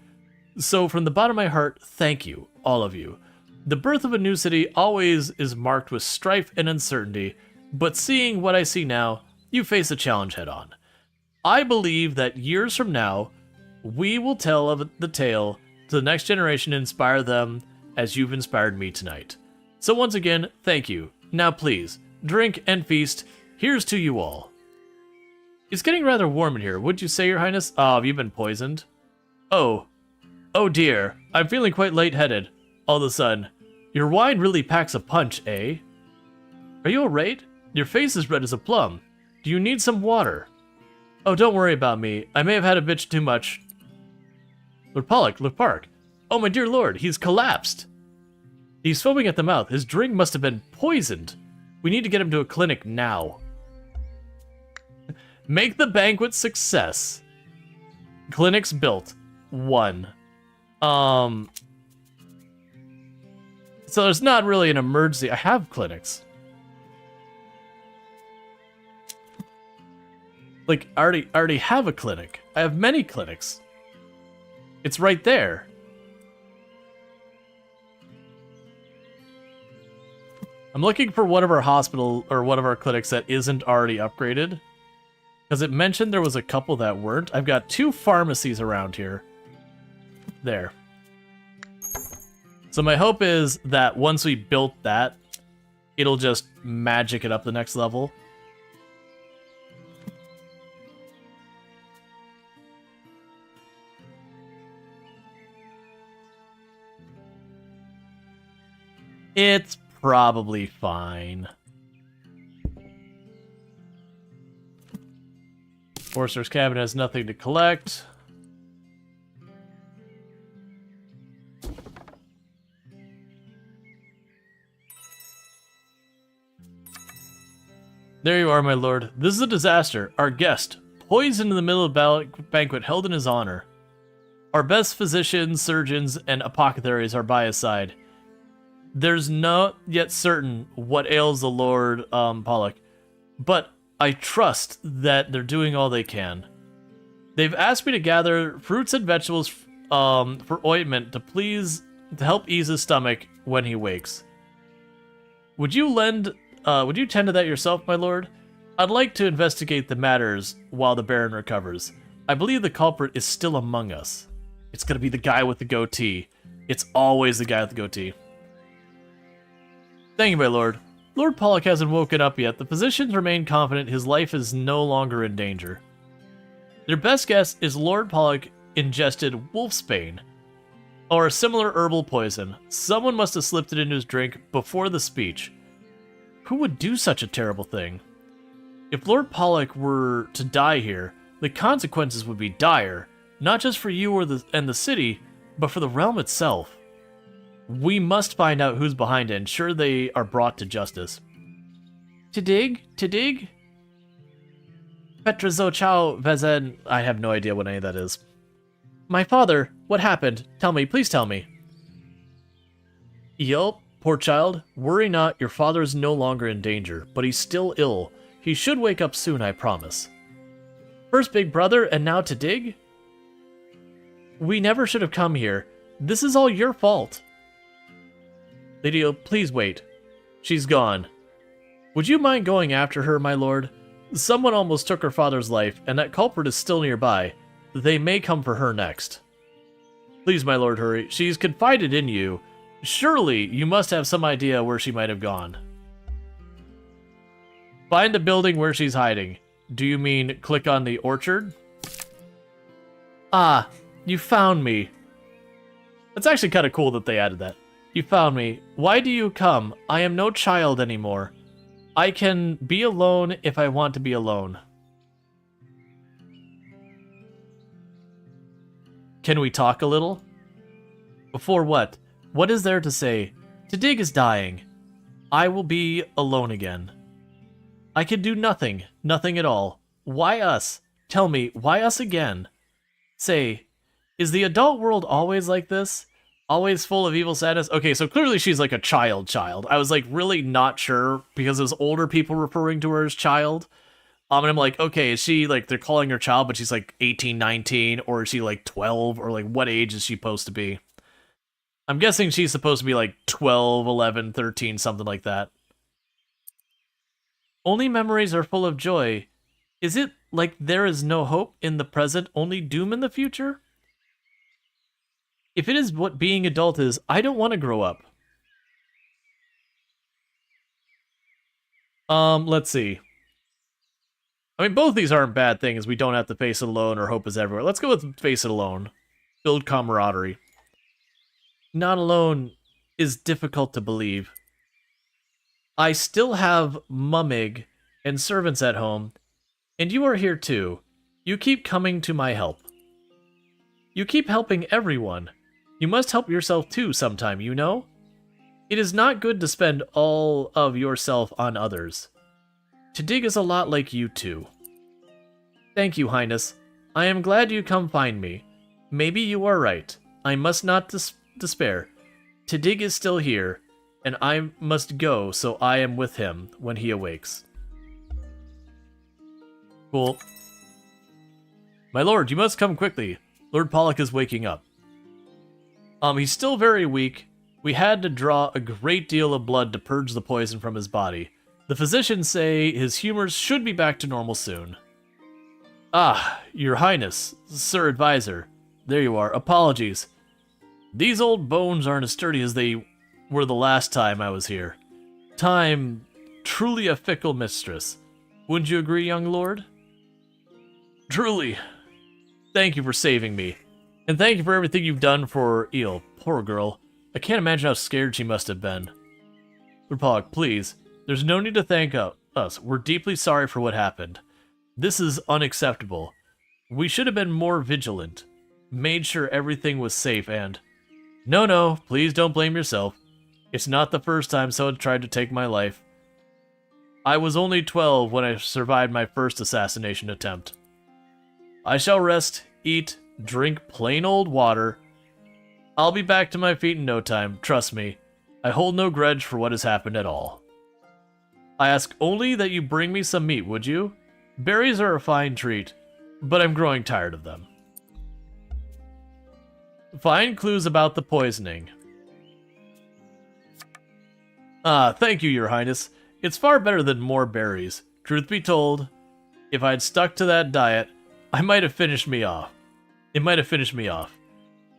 So from the bottom of my heart, thank you, all of you. The birth of a new city always is marked with strife and uncertainty, but seeing what I see now, you face the challenge head on. I believe that years from now, we will tell of the tale to the next generation and inspire them as you've inspired me tonight. So once again, thank you. Now please, drink and feast. Here's to you all. It's getting rather warm in here. Would you say, your highness? Have you been poisoned? Oh dear. I'm feeling quite lightheaded. All of a sudden. Your wine really packs a punch, eh? Are you alright? Your face is red as a plum. Do you need some water? Oh, don't worry about me. I may have had a bit too much. Lord Pollock, Lord Park. Oh, my dear lord, he's collapsed. He's foaming at the mouth. His drink must have been poisoned. We need to get him to a clinic now. Make the banquet success. Clinics built. 1. So there's not really an emergency. I have clinics. I already have a clinic. I have many clinics. It's right there. I'm looking for one of our hospital or one of our clinics that isn't already upgraded. Because it mentioned there was a couple that weren't. I've got 2 pharmacies around here. There. So my hope is that once we built that, it'll just magic it up the next level. It's probably fine. Forster's cabin has nothing to collect. There you are, my lord. This is a disaster. Our guest, poisoned in the middle of the banquet held in his honor. Our best physicians, surgeons, and apothecaries are by his side. There's not yet certain what ails the Lord Pollock, but I trust that they're doing all they can. They've asked me to gather fruits and vegetables for ointment to help ease his stomach when he wakes. Would you tend to that yourself, my lord? I'd like to investigate the matters while the Baron recovers. I believe the culprit is still among us. It's gonna be the guy with the goatee. It's always the guy with the goatee. Thank you, my lord. Lord Pollock hasn't woken up yet. The physicians remain confident his life is no longer in danger. Their best guess is Lord Pollock ingested wolfsbane, or a similar herbal poison. Someone must have slipped it into his drink before the speech. Who would do such a terrible thing? If Lord Pollock were to die here, the consequences would be dire. not just for you and the city, but for the realm itself. We must find out who's behind it and ensure they are brought to justice. To dig? Petrozochao Vezen. I have no idea what any of that is. My father, what happened? Tell me, please tell me. Yup, poor child. Worry not, your father is no longer in danger, but he's still ill. He should wake up soon, I promise. First big brother, and now to dig? We never should have come here. This is all your fault. Lydia, please wait. She's gone. Would you mind going after her, my lord? Someone almost took her father's life, and that culprit is still nearby. They may come for her next. Please, my lord, hurry. She's confided in you. Surely you must have some idea where she might have gone. Find the building where she's hiding. Do you mean click on the orchard? Ah, you found me. It's actually kind of cool that they added that. You found me. Why do you come? I am no child anymore. I can be alone if I want to be alone. Can we talk a little? Before what? What is there to say? To dig is dying. I will be alone again. I can do nothing. Nothing at all. Why us? Tell me, why us again? Say, is the adult world always like this? Always full of evil sadness? Okay, so clearly she's like a child. I was like really not sure because it was older people referring to her as child. And I'm like, okay, is she like, they're calling her child, but she's like 18, 19, or is she like 12, or like what age is she supposed to be? I'm guessing she's supposed to be like 12, 11, 13, something like that. Only memories are full of joy. Is it like there is no hope in the present, only doom in the future? If it is what being adult is, I don't want to grow up. Let's see. I mean, both these aren't bad things. We don't have to face it alone or hope is everywhere. Let's go with face it alone. Build camaraderie. Not alone is difficult to believe. I still have Mummig and servants at home, and you are here too. You keep coming to my help. You keep helping everyone. You must help yourself too sometime, you know? It is not good to spend all of yourself on others. To dig is a lot like you too. Thank you, Highness. I am glad you come find me. Maybe you are right. I must not despair. To dig is still here, and I must go so I am with him when he awakes. Cool. My lord, you must come quickly. Lord Pollock is waking up. He's still very weak. We had to draw a great deal of blood to purge the poison from his body. The physicians say his humors should be back to normal soon. Ah, your highness, sir advisor. There you are. Apologies. These old bones aren't as sturdy as they were the last time I was here. Time, truly a fickle mistress. Wouldn't you agree, young lord? Truly. Thank you for saving me. And thank you for everything you've done for Eel. Poor girl. I can't imagine how scared she must have been. Lord Pollock, please. There's no need to thank us. We're deeply sorry for what happened. This is unacceptable. We should have been more vigilant. Made sure everything was safe and... No, please don't blame yourself. It's not the first time someone tried to take my life. I was only 12 when I survived my first assassination attempt. I shall rest, eat, drink plain old water. I'll be back to my feet in no time, trust me. I hold no grudge for what has happened at all. I ask only that you bring me some meat, would you? Berries are a fine treat, but I'm growing tired of them. Find clues about the poisoning. Thank you, your highness. It's far better than more berries. Truth be told, if I'd stuck to that diet, it might have finished me off.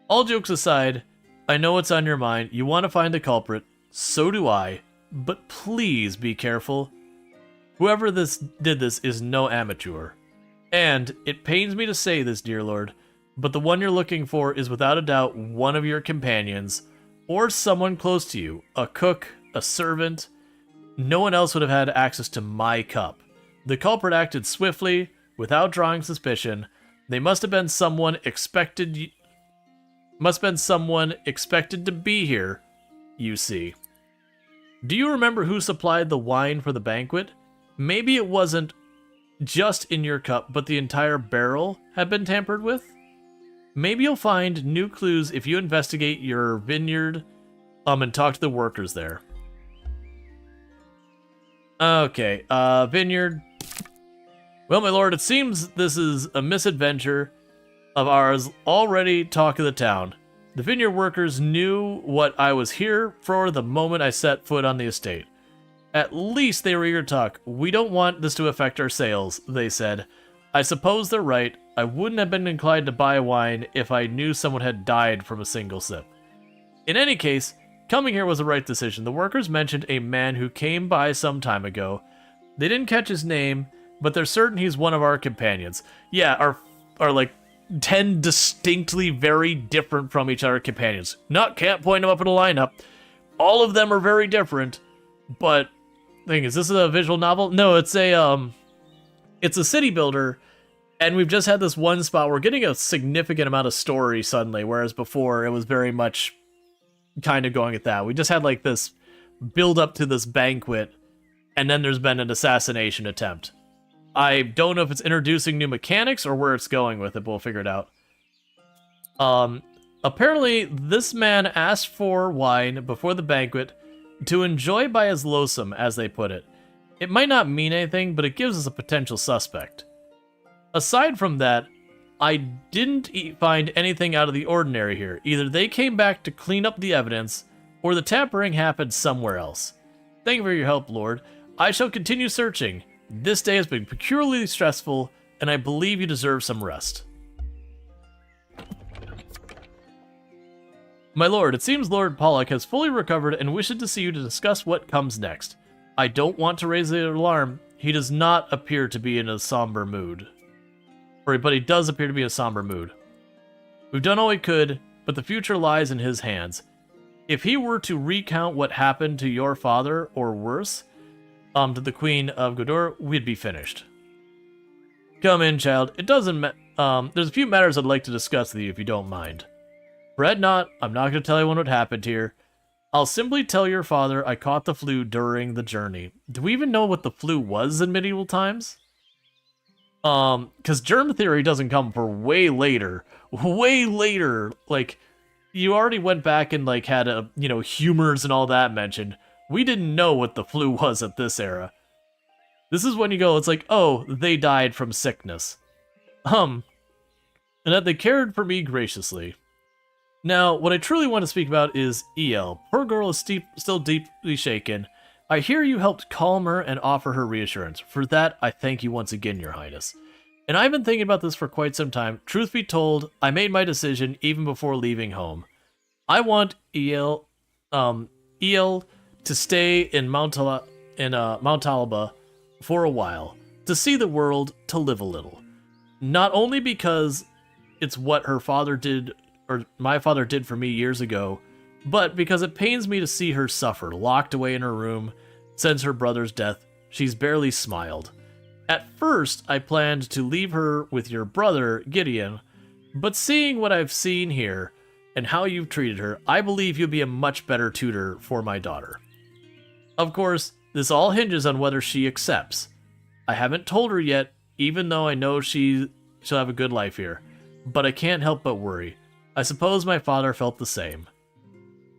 All jokes aside, I know what's on your mind. You want to find the culprit. So do I. But please be careful. Whoever did this is no amateur. And it pains me to say this, dear lord, but the one you're looking for is without a doubt one of your companions, or someone close to you, a cook, a servant. No one else would have had access to my cup. The culprit acted swiftly, without drawing suspicion. They must have been someone expected to be here, you see. Do you remember who supplied the wine for the banquet? Maybe it wasn't just in your cup, but the entire barrel had been tampered with? Maybe you'll find new clues if you investigate your vineyard and talk to the workers there. Okay, vineyard. Well, my lord, it seems this is a misadventure of ours already talk of the town. The vineyard workers knew what I was here for the moment I set foot on the estate. At least they were eager to talk. We don't want this to affect our sales, they said. I suppose they're right. I wouldn't have been inclined to buy wine if I knew someone had died from a single sip. In any case, coming here was the right decision. The workers mentioned a man who came by some time ago. They didn't catch his name, but they're certain he's one of our companions. Yeah, our like 10 distinctly very different from each other companions. Can't point them up in a lineup. All of them are very different, but thing is this a visual novel? No, it's a city builder, and we've just had this one spot. We're getting a significant amount of story suddenly, whereas before it was very much kind of going at that. We just had like this build up to this banquet, and then there's been an assassination attempt. I don't know if it's introducing new mechanics or where it's going with it, but we'll figure it out. Apparently, this man asked for wine before the banquet to enjoy by his lonesome, as they put it. It might not mean anything, but it gives us a potential suspect. Aside from that, I didn't find anything out of the ordinary here. Either they came back to clean up the evidence, or the tampering happened somewhere else. Thank you for your help, Lord. I shall continue searching. This day has been peculiarly stressful, and I believe you deserve some rest. My lord, it seems Lord Pollock has fully recovered and wishes to see you to discuss what comes next. I don't want to raise the alarm. He does not appear to be in a somber mood. But he does appear to be in a somber mood. We've done all we could, but the future lies in his hands. If he were to recount what happened to your father, or worse, to the Queen of Godor, we'd be finished. Come in, child. It doesn't there's a few matters I'd like to discuss with you, if you don't mind. Fret not, I'm not going to tell anyone what happened here. I'll simply tell your father I caught the flu during the journey. Do we even know what the flu was in medieval times? Because germ theory doesn't come for way later. Way later. Like, you already went back and, like, had, humors and all that mentioned. We didn't know what the flu was at this era. This is when you go, it's like, oh, they died from sickness. And that they cared for me graciously. Now, what I truly want to speak about is El. Poor girl is still deeply shaken. I hear you helped calm her and offer her reassurance. For that, I thank you once again, Your Highness. And I've been thinking about this for quite some time. Truth be told, I made my decision even before leaving home. I want El to stay in Mount Talaba for a while, to see the world, to live a little. Not only because it's what her father did, or my father did for me years ago, but because it pains me to see her suffer, locked away in her room. Since her brother's death, she's barely smiled. At first, I planned to leave her with your brother, Gideon, but seeing what I've seen here, and how you've treated her, I believe you'll be a much better tutor for my daughter. Of course, this all hinges on whether she accepts. I haven't told her yet, even though I know she'll have a good life here, but I can't help but worry. I suppose my father felt the same.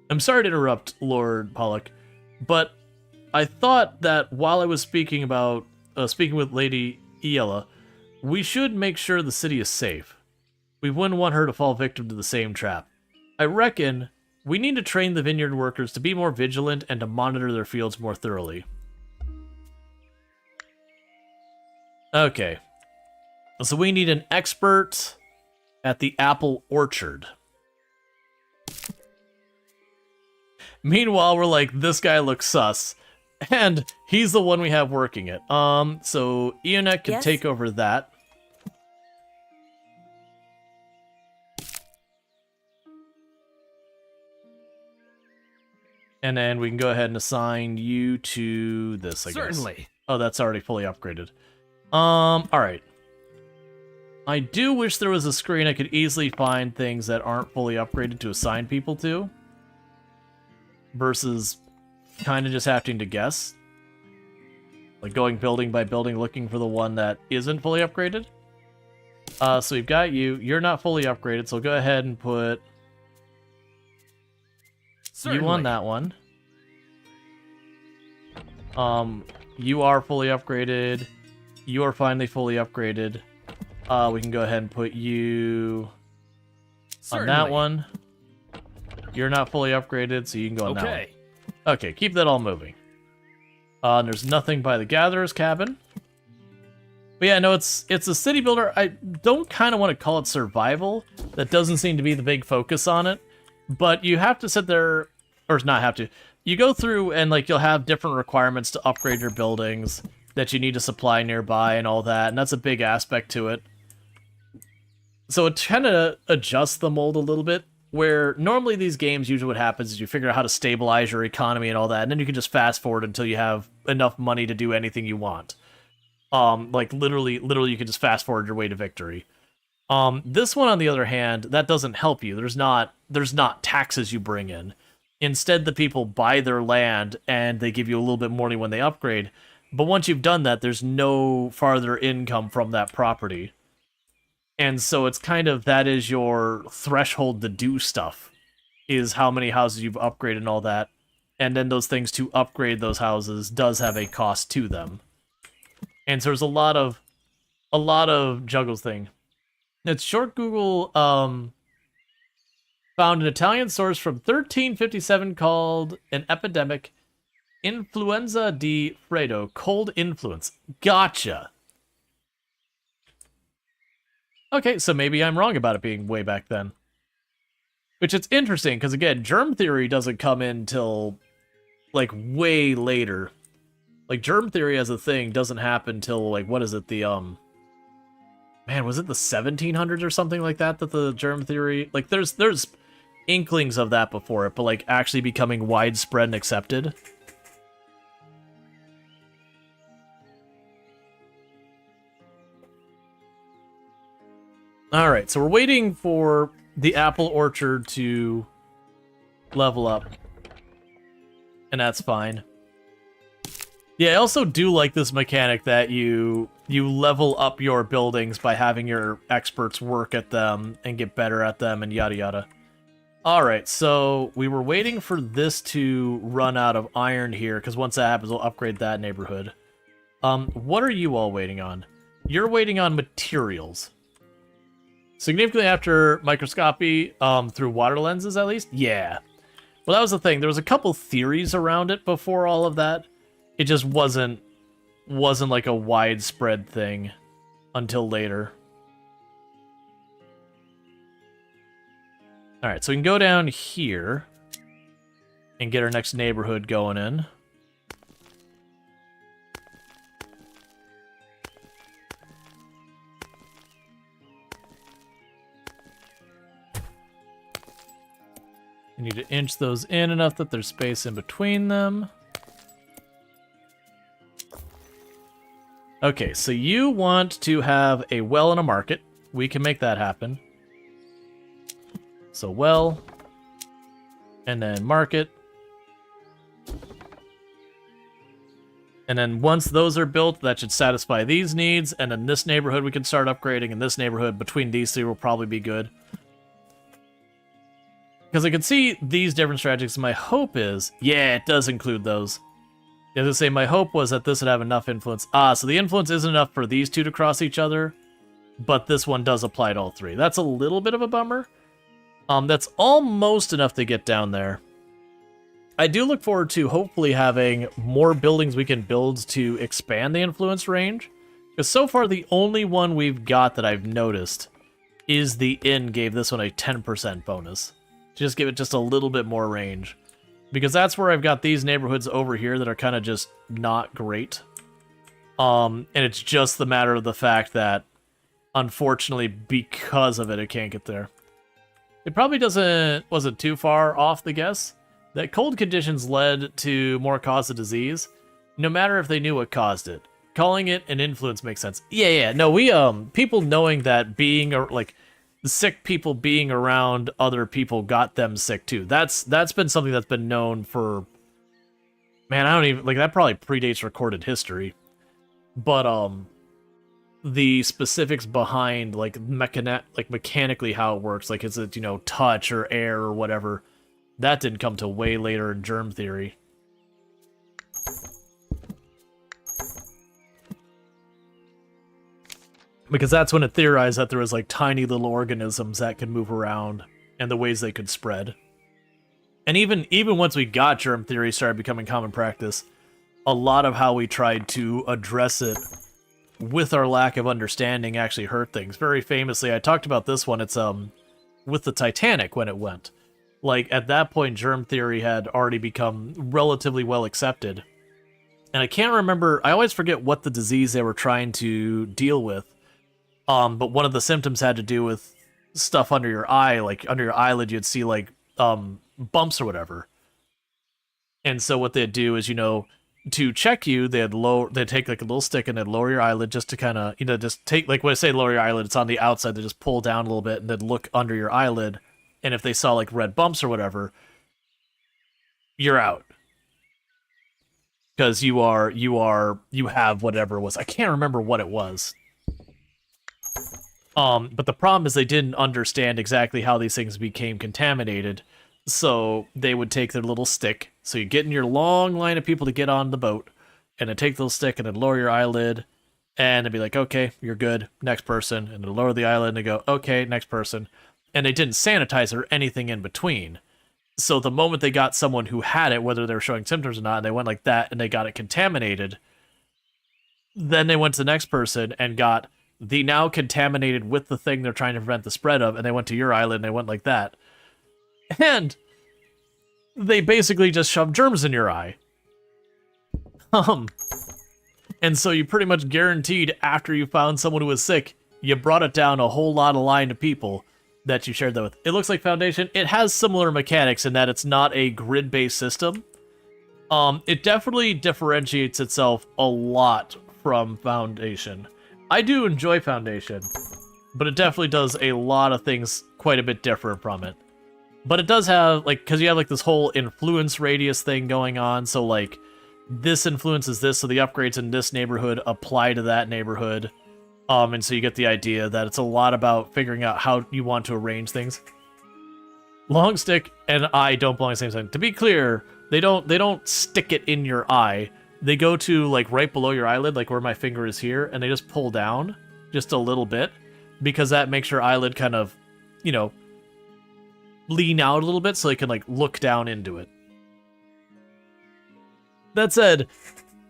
I'm sorry to interrupt, Lord Pollock, but I thought that while I was speaking with Lady Iella, we should make sure the city is safe. We wouldn't want her to fall victim to the same trap. I reckon we need to train the vineyard workers to be more vigilant and to monitor their fields more thoroughly. Okay. So we need an expert at the apple orchard. Meanwhile, we're like, this guy looks sus. And he's the one we have working it. So Ionet can take over that. And then we can go ahead and assign you to this, I guess. Certainly. Oh, that's already fully upgraded. Alright. I do wish there was a screen I could easily find things that aren't fully upgraded to assign people to, versus kind of just having to guess. Like going building by building looking for the one that isn't fully upgraded. So we've got you. You're not fully upgraded, so go ahead and put Certainly. you on that one. You are fully upgraded. You are finally fully upgraded. We can go ahead and put you Certainly. on that one. You're not fully upgraded, so you can go on that one. Okay. Okay, keep that all moving. And there's nothing by the Gatherer's cabin. But yeah, no, it's a city builder. I don't kind of want to call it survival. That doesn't seem to be the big focus on it. But you have to sit there, or not have to. You go through and like you'll have different requirements to upgrade your buildings that you need to supply nearby and all that, and that's a big aspect to it. So it kind of adjusts the mold a little bit, where normally these games, usually what happens is you figure out how to stabilize your economy and all that, and then you can just fast forward until you have enough money to do anything you want. Like literally you can just fast forward your way to victory. This one, on the other hand, that doesn't help you. There's not taxes you bring in. Instead, the people buy their land and they give you a little bit more money when they upgrade. But once you've done that, there's no farther income from that property. And so it's kind of, that is your threshold to do stuff, is how many houses you've upgraded and all that. And then those things to upgrade those houses does have a cost to them. And so there's a lot of juggles thing. It's short Google found an Italian source from 1357 called An Epidemic Influenza di Freddo, cold influence. Gotcha. Okay, so maybe I'm wrong about it being way back then. Which it's interesting, because again, germ theory doesn't come in till, like, way later. Like, germ theory as a thing doesn't happen till, like, what is it, the, man, was it the 1700s or something like that the germ theory... Like, there's inklings of that before it, but, like, actually becoming widespread and accepted. Alright, so we're waiting for the apple orchard to level up. And that's fine. Yeah, I also do like this mechanic that you level up your buildings by having your experts work at them and get better at them and yada yada. Alright, so we were waiting for this to run out of iron here, because once that happens, we'll upgrade that neighborhood. What are you all waiting on? You're waiting on materials. Significantly after microscopy, through water lenses at least? Yeah. Well, that was the thing. There was a couple theories around it before all of that. It just wasn't like a widespread thing until later. Alright, so we can go down here and get our next neighborhood going in. You need to inch those in enough that there's space in between them. Okay, so you want to have a well and a market. We can make that happen. So well, and then market. And then once those are built, that should satisfy these needs, and then this neighborhood we can start upgrading, and this neighborhood between these three will probably be good. Because I can see these different strategies, my hope is... Yeah, it does include those. As I say, my hope was that this would have enough influence. So the influence isn't enough for these two to cross each other, but this one does apply to all three. That's a little bit of a bummer. That's almost enough to get down there. I do look forward to hopefully having more buildings we can build to expand the influence range. Because so far the only one we've got that I've noticed is the inn gave this one a 10% bonus. Just give it just a little bit more range. Because that's where I've got these neighborhoods over here that are kind of just not great. And it's just the matter of the fact that, unfortunately, because of it, it can't get there. It probably wasn't too far off the guess that cold conditions led to more cause of disease, no matter if they knew what caused it. calling it an influence makes sense. Yeah. No, we people knowing that being or like sick people being around other people got them sick too. That's been something that's been known for, man, I don't even like that probably predates recorded history. But the specifics behind like mechanically how it works, like is it, you know, touch or air or whatever, that didn't come till way later in germ theory. Because that's when it theorized that there was like tiny little organisms that could move around and the ways they could spread. And even once we got germ theory started becoming common practice, a lot of how we tried to address it with our lack of understanding actually hurt things. Very famously, I talked about this one, it's with the Titanic when it went. Like at that point germ theory had already become relatively well accepted. And I can't remember, I always forget what the disease they were trying to deal with. But one of the symptoms had to do with stuff under your eye, like under your eyelid, you'd see like bumps or whatever. And so what they'd do is, you know, to check you, they'd take like a little stick and they'd lower your eyelid just to kind of, you know, just take, like when I say lower your eyelid, it's on the outside, they just pull down a little bit and they'd look under your eyelid. And if they saw like red bumps or whatever, you're out. Because you have whatever it was. I can't remember what it was. But the problem is they didn't understand exactly how these things became contaminated, so they would take their little stick, so you get in your long line of people to get on the boat, and they'd take the little stick and they'd lower your eyelid, and they'd be like, okay, you're good, next person, and they'd lower the eyelid and they'd go, okay, next person, and they didn't sanitize or anything in between. So the moment they got someone who had it, whether they were showing symptoms or not, and they went like that and they got it contaminated, then they went to the next person and got the now contaminated with the thing they're trying to prevent the spread of, and they went to your eyelid and they went like that. And they basically just shoved germs in your eye. And so you pretty much guaranteed after you found someone who was sick, you brought it down a whole lot of line of people that you shared that with. It looks like Foundation. It has similar mechanics in that it's not a grid-based system. It definitely differentiates itself a lot from Foundation. I do enjoy Foundation, but it definitely does a lot of things quite a bit different from it. But it does have, like, because you have, like, this whole influence radius thing going on, so, like, this influences this, so the upgrades in this neighborhood apply to that neighborhood. And so you get the idea that it's a lot about figuring out how you want to arrange things. Long stick and eye don't belong in the same thing. To be clear, they don't stick it in your eye. They go to, like, right below your eyelid, like where my finger is here, and they just pull down just a little bit, because that makes your eyelid kind of, you know, lean out a little bit so you can, like, look down into it. That said,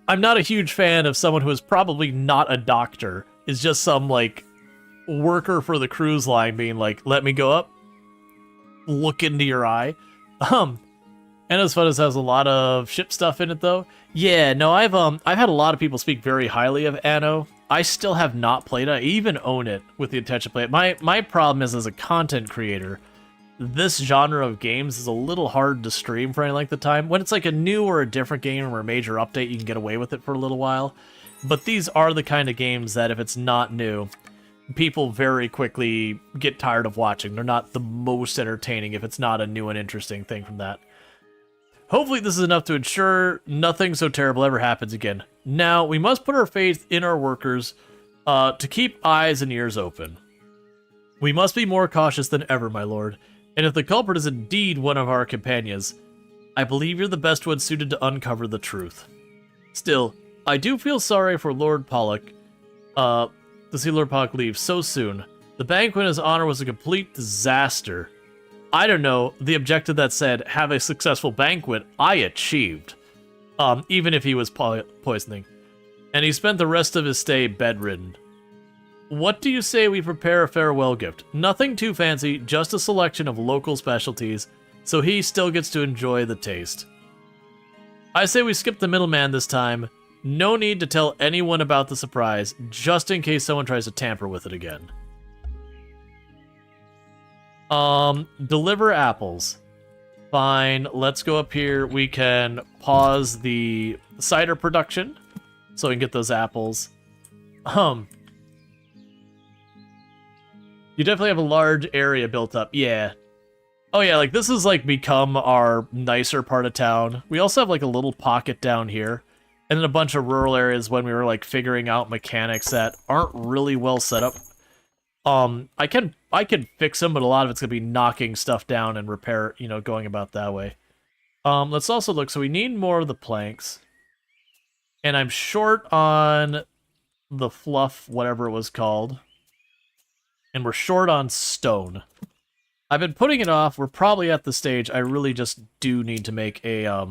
I'm not a huge fan of someone who is probably not a doctor, is just some, like, worker for the cruise line being like, let me go up, look into your eye. And as fun as it has a lot of ship stuff in it, though. Yeah, no, I've had a lot of people speak very highly of Anno. I still have not played it. I even own it with the intention to play it. My problem is, as a content creator, this genre of games is a little hard to stream for any length of time. When it's like a new or a different game or a major update, you can get away with it for a little while. But these are the kind of games that if it's not new, people very quickly get tired of watching. They're not the most entertaining if it's not a new and interesting thing from that. Hopefully this is enough to ensure nothing so terrible ever happens again. Now, we must put our faith in our workers to keep eyes and ears open. We must be more cautious than ever, my lord. And if the culprit is indeed one of our companions, I believe you're the best one suited to uncover the truth. Still, I do feel sorry for Lord Pollock, to see Lord Pollock leave so soon. The banquet in his honor was a complete disaster. I don't know, the objective that said, have a successful banquet, I achieved. Even if he was poisoning. And he spent the rest of his stay bedridden. What do you say we prepare a farewell gift? Nothing too fancy, just a selection of local specialties, so he still gets to enjoy the taste. I say we skip the middleman this time. No need to tell anyone about the surprise, just in case someone tries to tamper with it again. Deliver apples. Fine, let's go up here. We can pause the cider production. so we can get those apples. You definitely have a large area built up. Yeah. Oh yeah, like this is like become our nicer part of town. We also have like a little pocket down here. And then a bunch of rural areas when we were like figuring out mechanics that aren't really well set up. I can fix them, but a lot of it's gonna be knocking stuff down and repair, you know, going about that way. Let's also look, so we need more of the planks. And I'm short on the fluff, whatever it was called. And we're short on stone. I've been putting it off. We're probably at the stage I really just do need to make a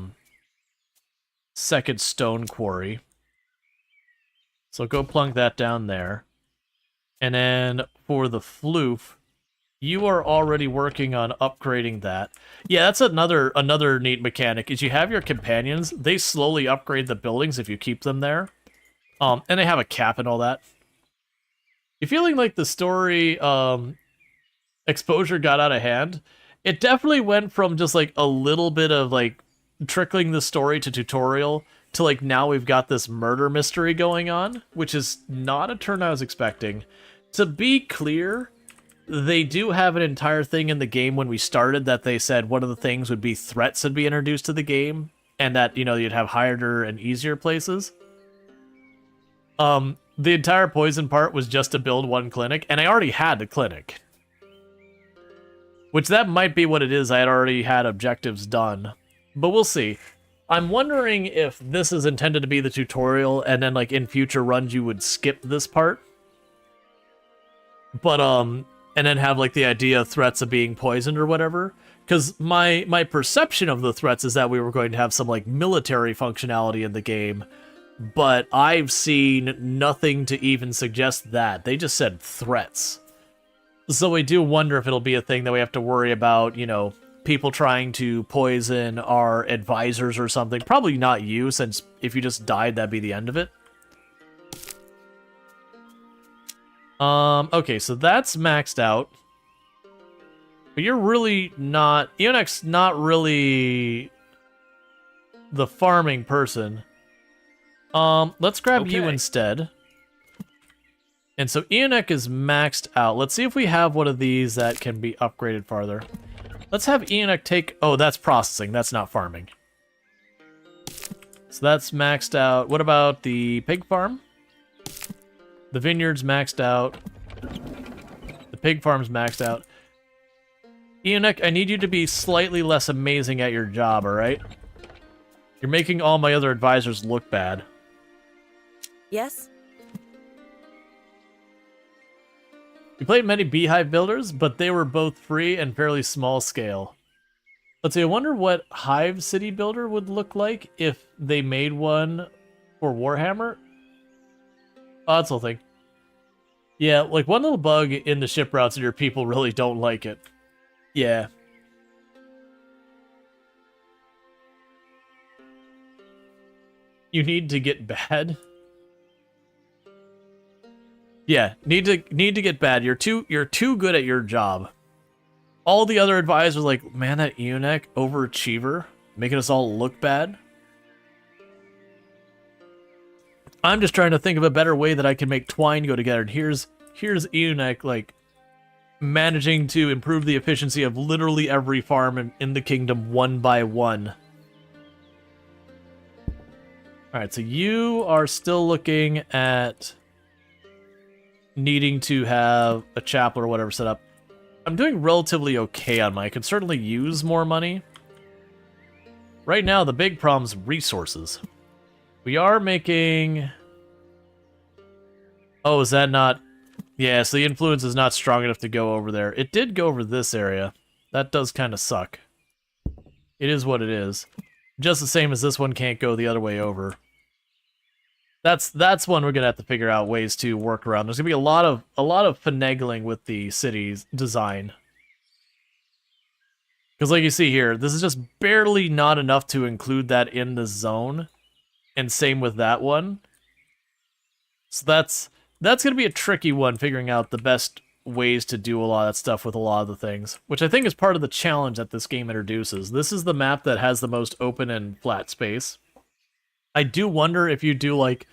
second stone quarry. So go plunk that down there. And then for the floof, you are already working on upgrading that. Yeah, that's another neat mechanic, is you have your companions, they slowly upgrade the buildings if you keep them there. And they have a cap and all that. You feeling like the story exposure got out of hand? It definitely went from just like a little bit of like trickling the story to tutorial to like now we've got this murder mystery going on, which is not a turn I was expecting. To be clear, they do have an entire thing in the game when we started that they said one of the things would be threats would be introduced to the game, and that, you know, you'd have harder and easier places. The entire poison part was just to build one clinic, and I already had the clinic. Which that might be what it is, I had already had objectives done. But we'll see. I'm wondering if this is intended to be the tutorial, and then like in future runs you would skip this part. But, and then have like the idea of threats of being poisoned or whatever. Because my perception of the threats is that we were going to have some like military functionality in the game. But I've seen nothing to even suggest that. They just said threats. So we do wonder if it'll be a thing that we have to worry about, you know, people trying to poison our advisors or something. Probably not you, since if you just died, that'd be the end of it. Okay, so that's maxed out. But you're really not... Eonek's not really the farming person. Let's grab you instead. And so Eonek is maxed out. Let's see if we have one of these that can be upgraded farther. Let's have Eonek take... Oh, that's processing. That's not farming. So that's maxed out. What about the pig farm? The vineyard's maxed out. The pig farm's maxed out. Eonek, I need you to be slightly less amazing at your job, alright? You're making all my other advisors look bad. Yes? We played many beehive builders, but they were both free and fairly small scale. Let's see, I wonder what Hive City Builder would look like if they made one for Warhammer. Oh, that's the whole thing. Yeah, like one little bug in the ship routes and your people really don't like it. Yeah. You need to get bad. Yeah, need to get bad. You're too good at your job. All the other advisors are like, man, that Eonek overachiever, making us all look bad. I'm just trying to think of a better way that I can make Twine go together. And here's Eonek like managing to improve the efficiency of literally every farm in the kingdom one by one. All right, so you are still looking at needing to have a chapel or whatever set up. I'm doing relatively okay on mine. I could certainly use more money. Right now, the big problem's resources. We are making... Oh, is that not... Yeah, so the influence is not strong enough to go over there. It did go over this area. That does kind of suck. It is what it is. Just the same as this one can't go the other way over. That's one we're gonna have to figure out ways to work around. There's gonna be a lot of finagling with the city's design. Because like you see here, this is just barely not enough to include that in the zone. And same with that one. So that's gonna be a tricky one, figuring out the best ways to do a lot of that stuff with a lot of the things. Which I think is part of the challenge that this game introduces. This is the map that has the most open and flat space. I do wonder if you do like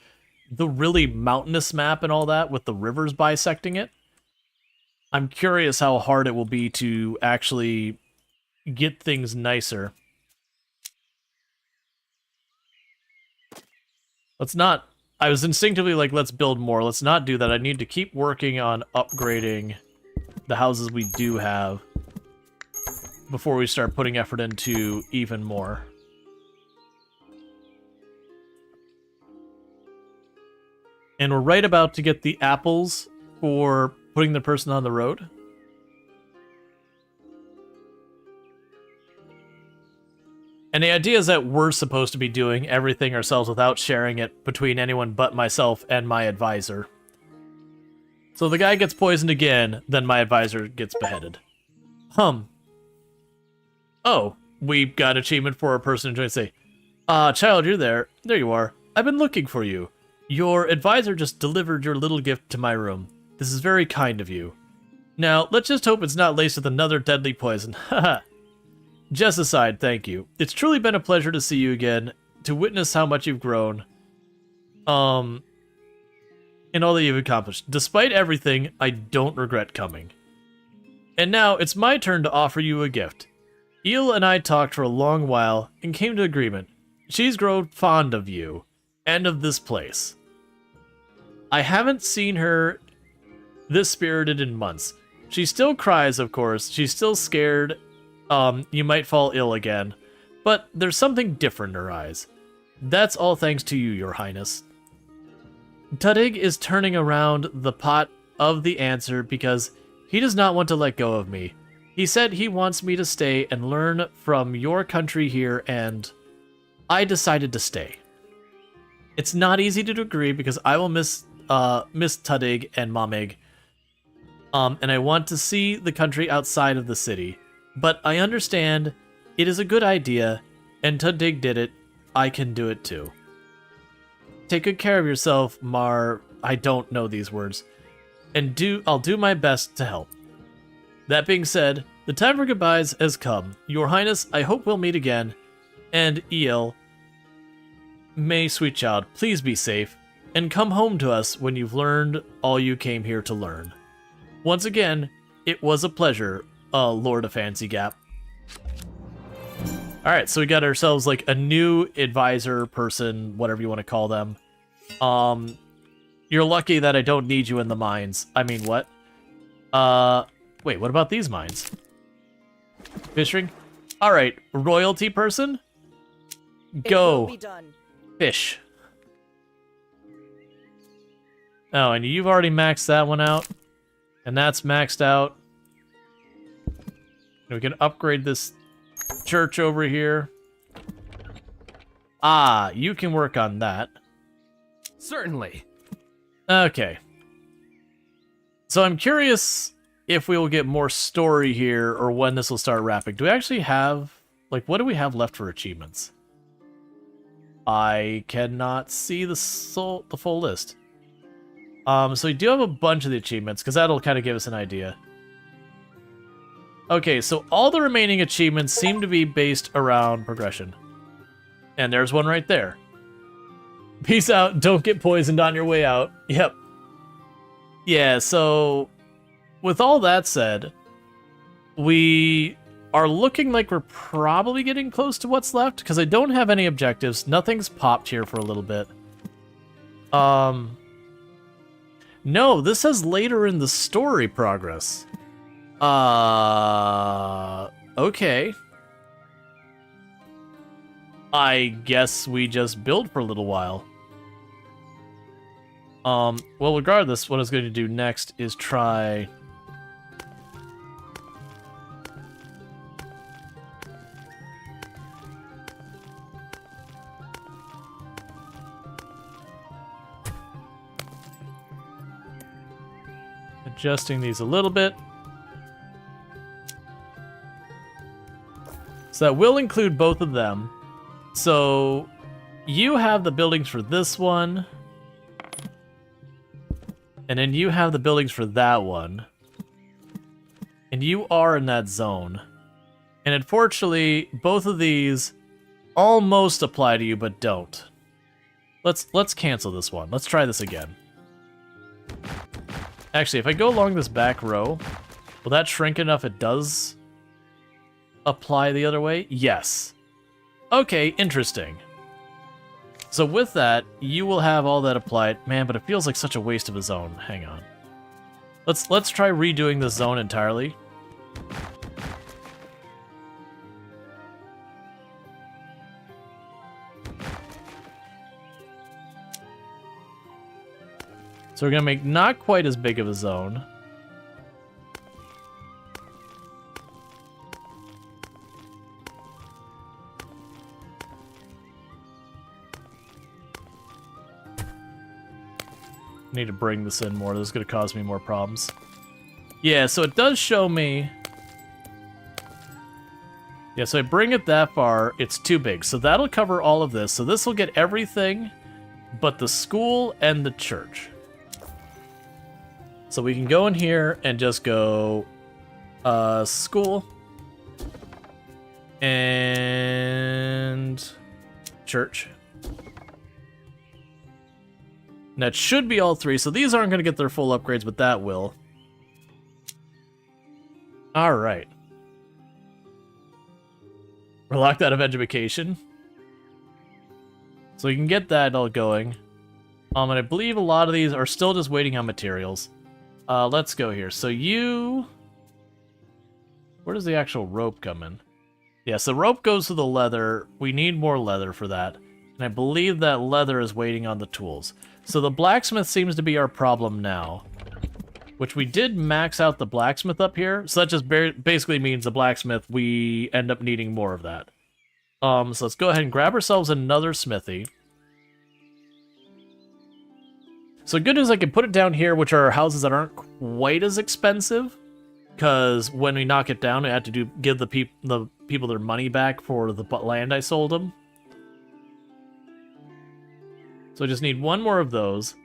the really mountainous map and all that with the rivers bisecting it. I'm curious how hard it will be to actually get things nicer. Let's not... I was instinctively like, let's build more. Let's not do that. I need to keep working on upgrading the houses we do have before we start putting effort into even more. And we're right about to get the apples for putting the person on the road. And the idea is that we're supposed to be doing everything ourselves without sharing it between anyone but myself and my advisor. So the guy gets poisoned again, then my advisor gets beheaded. Oh, we got achievement for a person enjoying say, child, you're there. There you are. I've been looking for you. Your advisor just delivered your little gift to my room. This is very kind of you. Now, let's just hope it's not laced with another deadly poison. Haha. Just aside, thank you. It's truly been a pleasure to see you again, to witness how much you've grown. And all that you've accomplished. Despite everything, I don't regret coming. And now, it's my turn to offer you a gift. Eel and I talked for a long while, and came to agreement. She's grown fond of you, and of this place. I haven't seen her this spirited in months. She still cries, of course. She's still scared. You might fall ill again. But there's something different in her eyes. That's all thanks to you, Your Highness. Tuddig is turning around the pot of the answer because he does not want to let go of me. He said he wants me to stay and learn from your country here, and I decided to stay. It's not easy to agree because I will miss Tuddig and Momig. And I want to see the country outside of the city. But I understand it is a good idea, and Tuddig did it. I can do it too. Take good care of yourself, Mar... I don't know these words. And I'll do my best to help. That being said, the time for goodbyes has come. Your Highness, I hope we'll meet again. And Eel, may, sweet child, please be safe, and come home to us when you've learned all you came here to learn. Once again, it was a pleasure, Lord of Fancy Gap. Alright, so we got ourselves like a new advisor person, whatever you want to call them. You're lucky that I don't need you in the mines. I mean, what? Wait, what about these mines? Fishing? Alright, royalty person? It Go. will be done. Fish. Oh, and you've already maxed that one out. And that's maxed out. We can upgrade this church over here. Ah, you can work on that. Certainly. Okay. So I'm curious if we will get more story here or when this will start wrapping. Do we actually have... like, what do we have left for achievements? I cannot see the full list. So we do have a bunch of the achievements, because that'll kind of give us an idea. Okay, so all the remaining achievements seem to be based around progression. And there's one right there. Peace out, don't get poisoned on your way out. Yep. Yeah, so with all that said, we are looking like we're probably getting close to what's left, because I don't have any objectives. Nothing's popped here for a little bit. No, this says later in the story progress. Okay. I guess we just build for a little while. Well, regardless, what I was going to do next is try... adjusting these a little bit. So that will include both of them. So you have the buildings for this one. And then you have the buildings for that one. And you are in that zone. And unfortunately, both of these almost apply to you, but don't. Let's cancel this one. Let's try this again. Actually, if I go along this back row, will that shrink enough it does apply the other way? Yes. Okay, interesting. So with that, you will have all that applied. Man, but it feels like such a waste of a zone. Hang on. Let's try redoing the zone entirely. So we're gonna make not quite as big of a zone. Need to bring this in more. This is going to cause me more problems. Yeah, so it does show me... Yeah, so I bring it that far, it's too big. So that'll cover all of this. So this will get everything but the school and the church. So we can go in here and just go... school. And... church. And that should be all three, so these aren't going to get their full upgrades, but that will. Alright. We're locked out of education. So we can get that all going. And I believe a lot of these are still just waiting on materials. Let's go here. So you... Where does the actual rope come in? Yeah, so rope goes to the leather. We need more leather for that. And I believe that leather is waiting on the tools. So the blacksmith seems to be our problem now. Which we did max out the blacksmith up here. So that just basically means the blacksmith, we end up needing more of that. So let's go ahead and grab ourselves another smithy. So good news, I can put it down here, which are houses that aren't quite as expensive. Because when we knock it down, I have to give the people their money back for the land I sold them. So I just need one more of those.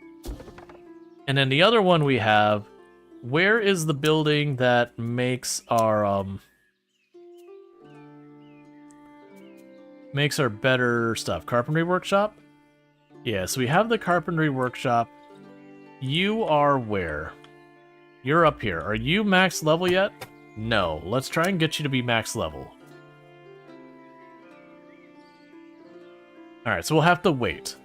And then the other one we have, where is the building that makes our better stuff? Carpentry workshop? Yeah, so we have the carpentry workshop. You are where? You're up here. Are you max level yet? No. Let's try and get you to be max level. Alright, so we'll have to wait.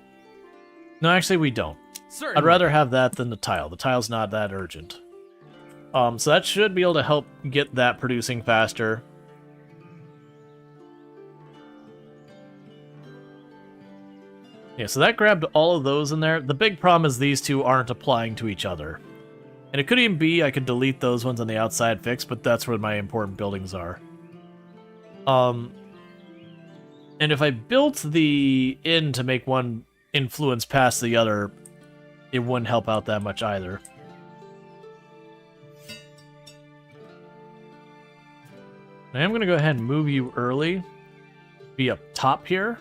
No, actually we don't. Certainly. I'd rather have that than the tile. The tile's not that urgent. So that should be able to help get that producing faster. Yeah, so that grabbed all of those in there. The big problem is these two aren't applying to each other. And it could even be I could delete those ones on the outside fix, but that's where my important buildings are. And if I built the inn to make one influence past the other, it wouldn't help out that much either. I am going to go ahead and move you early. Be up top here.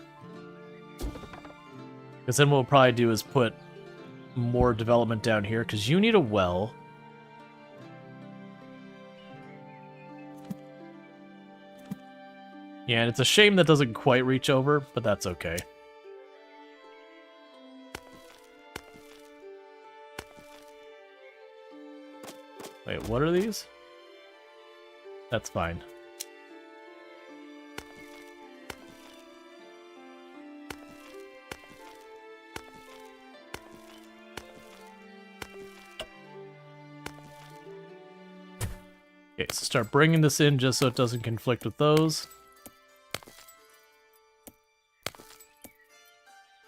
Because then what we'll probably do is put more development down here, because you need a well. Yeah, and it's a shame that doesn't quite reach over, but that's okay. Wait, what are these? That's fine. Okay, so start bringing this in just so it doesn't conflict with those.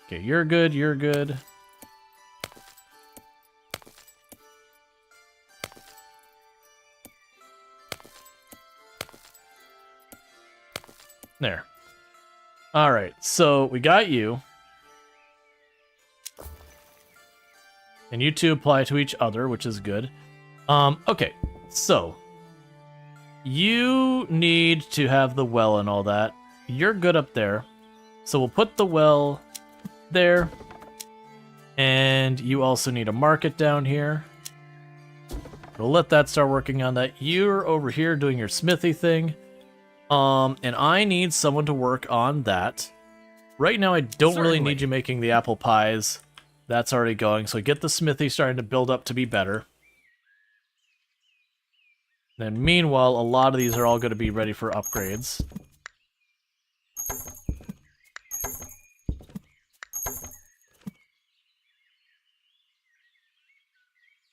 Okay, you're good, you're good. There. Alright, so we got you. And you two apply to each other, which is good. Okay, so you need to have the well and all that. You're good up there. So we'll put the well there. And you also need a market down here. We'll let that start working on that. You're over here doing your smithy thing. And I need someone to work on that. Right now, I don't really Certainly. need you making the apple pies. That's already going, so get the smithy starting to build up to be better. Then meanwhile, a lot of these are all going to be ready for upgrades.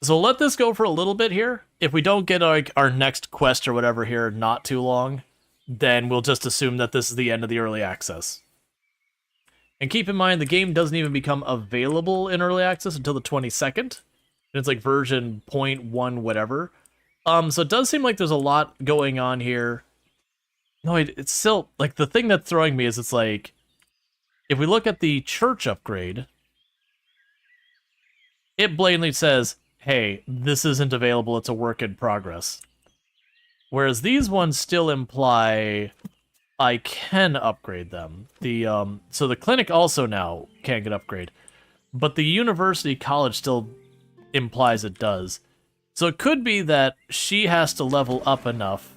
So let this go for a little bit here. If we don't get like our next quest or whatever here not too long, then we'll just assume that this is the end of the early access. And keep in mind, the game doesn't even become available in early access until the 22nd. And it's like version 0.1 whatever. So it does seem like there's a lot going on here. No, it's still, like, the thing that's throwing me is it's like, if we look at the church upgrade, it blatantly says, hey, this isn't available, it's a work in progress. Whereas these ones still imply I can upgrade them. So the clinic also now can get upgrade, but the university college still implies it does. So it could be that she has to level up enough,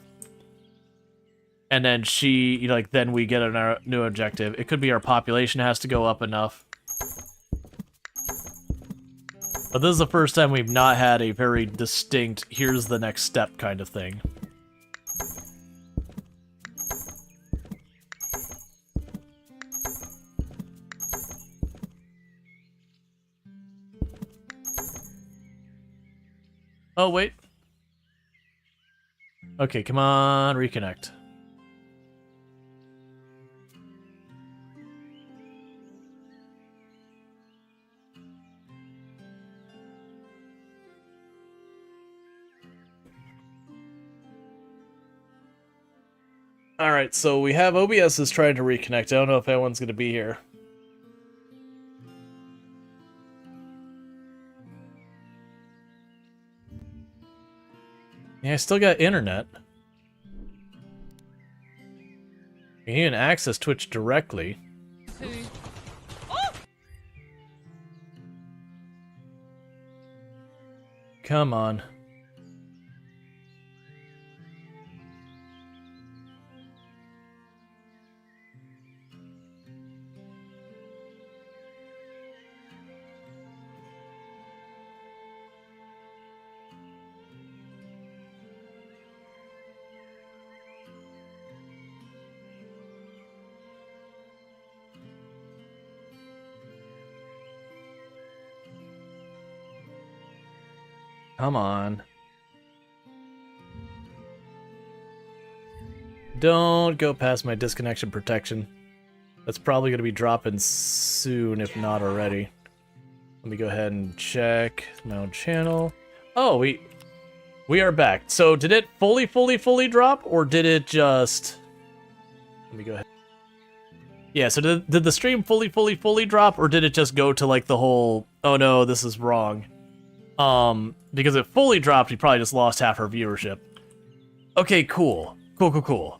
and then she, you know, like, then we get a new objective. It could be our population has to go up enough. But this is the first time we've not had a very distinct, here's the next step kind of thing. Oh, wait. Okay, come on, reconnect. Alright, so we have OBS is trying to reconnect. I don't know if anyone's going to be here. Yeah, I still got internet. You can even access Twitch directly. Come on. Come on. Don't go past my disconnection protection. That's probably going to be dropping soon, if not already. Let me go ahead and check my own channel. Oh, we are back. So did it fully drop, or did it just... Let me go ahead. Yeah, so did the stream fully drop, or did it just go to like the whole, oh no, this is wrong? Because if fully dropped, we probably just lost half our viewership. Okay, cool. Cool.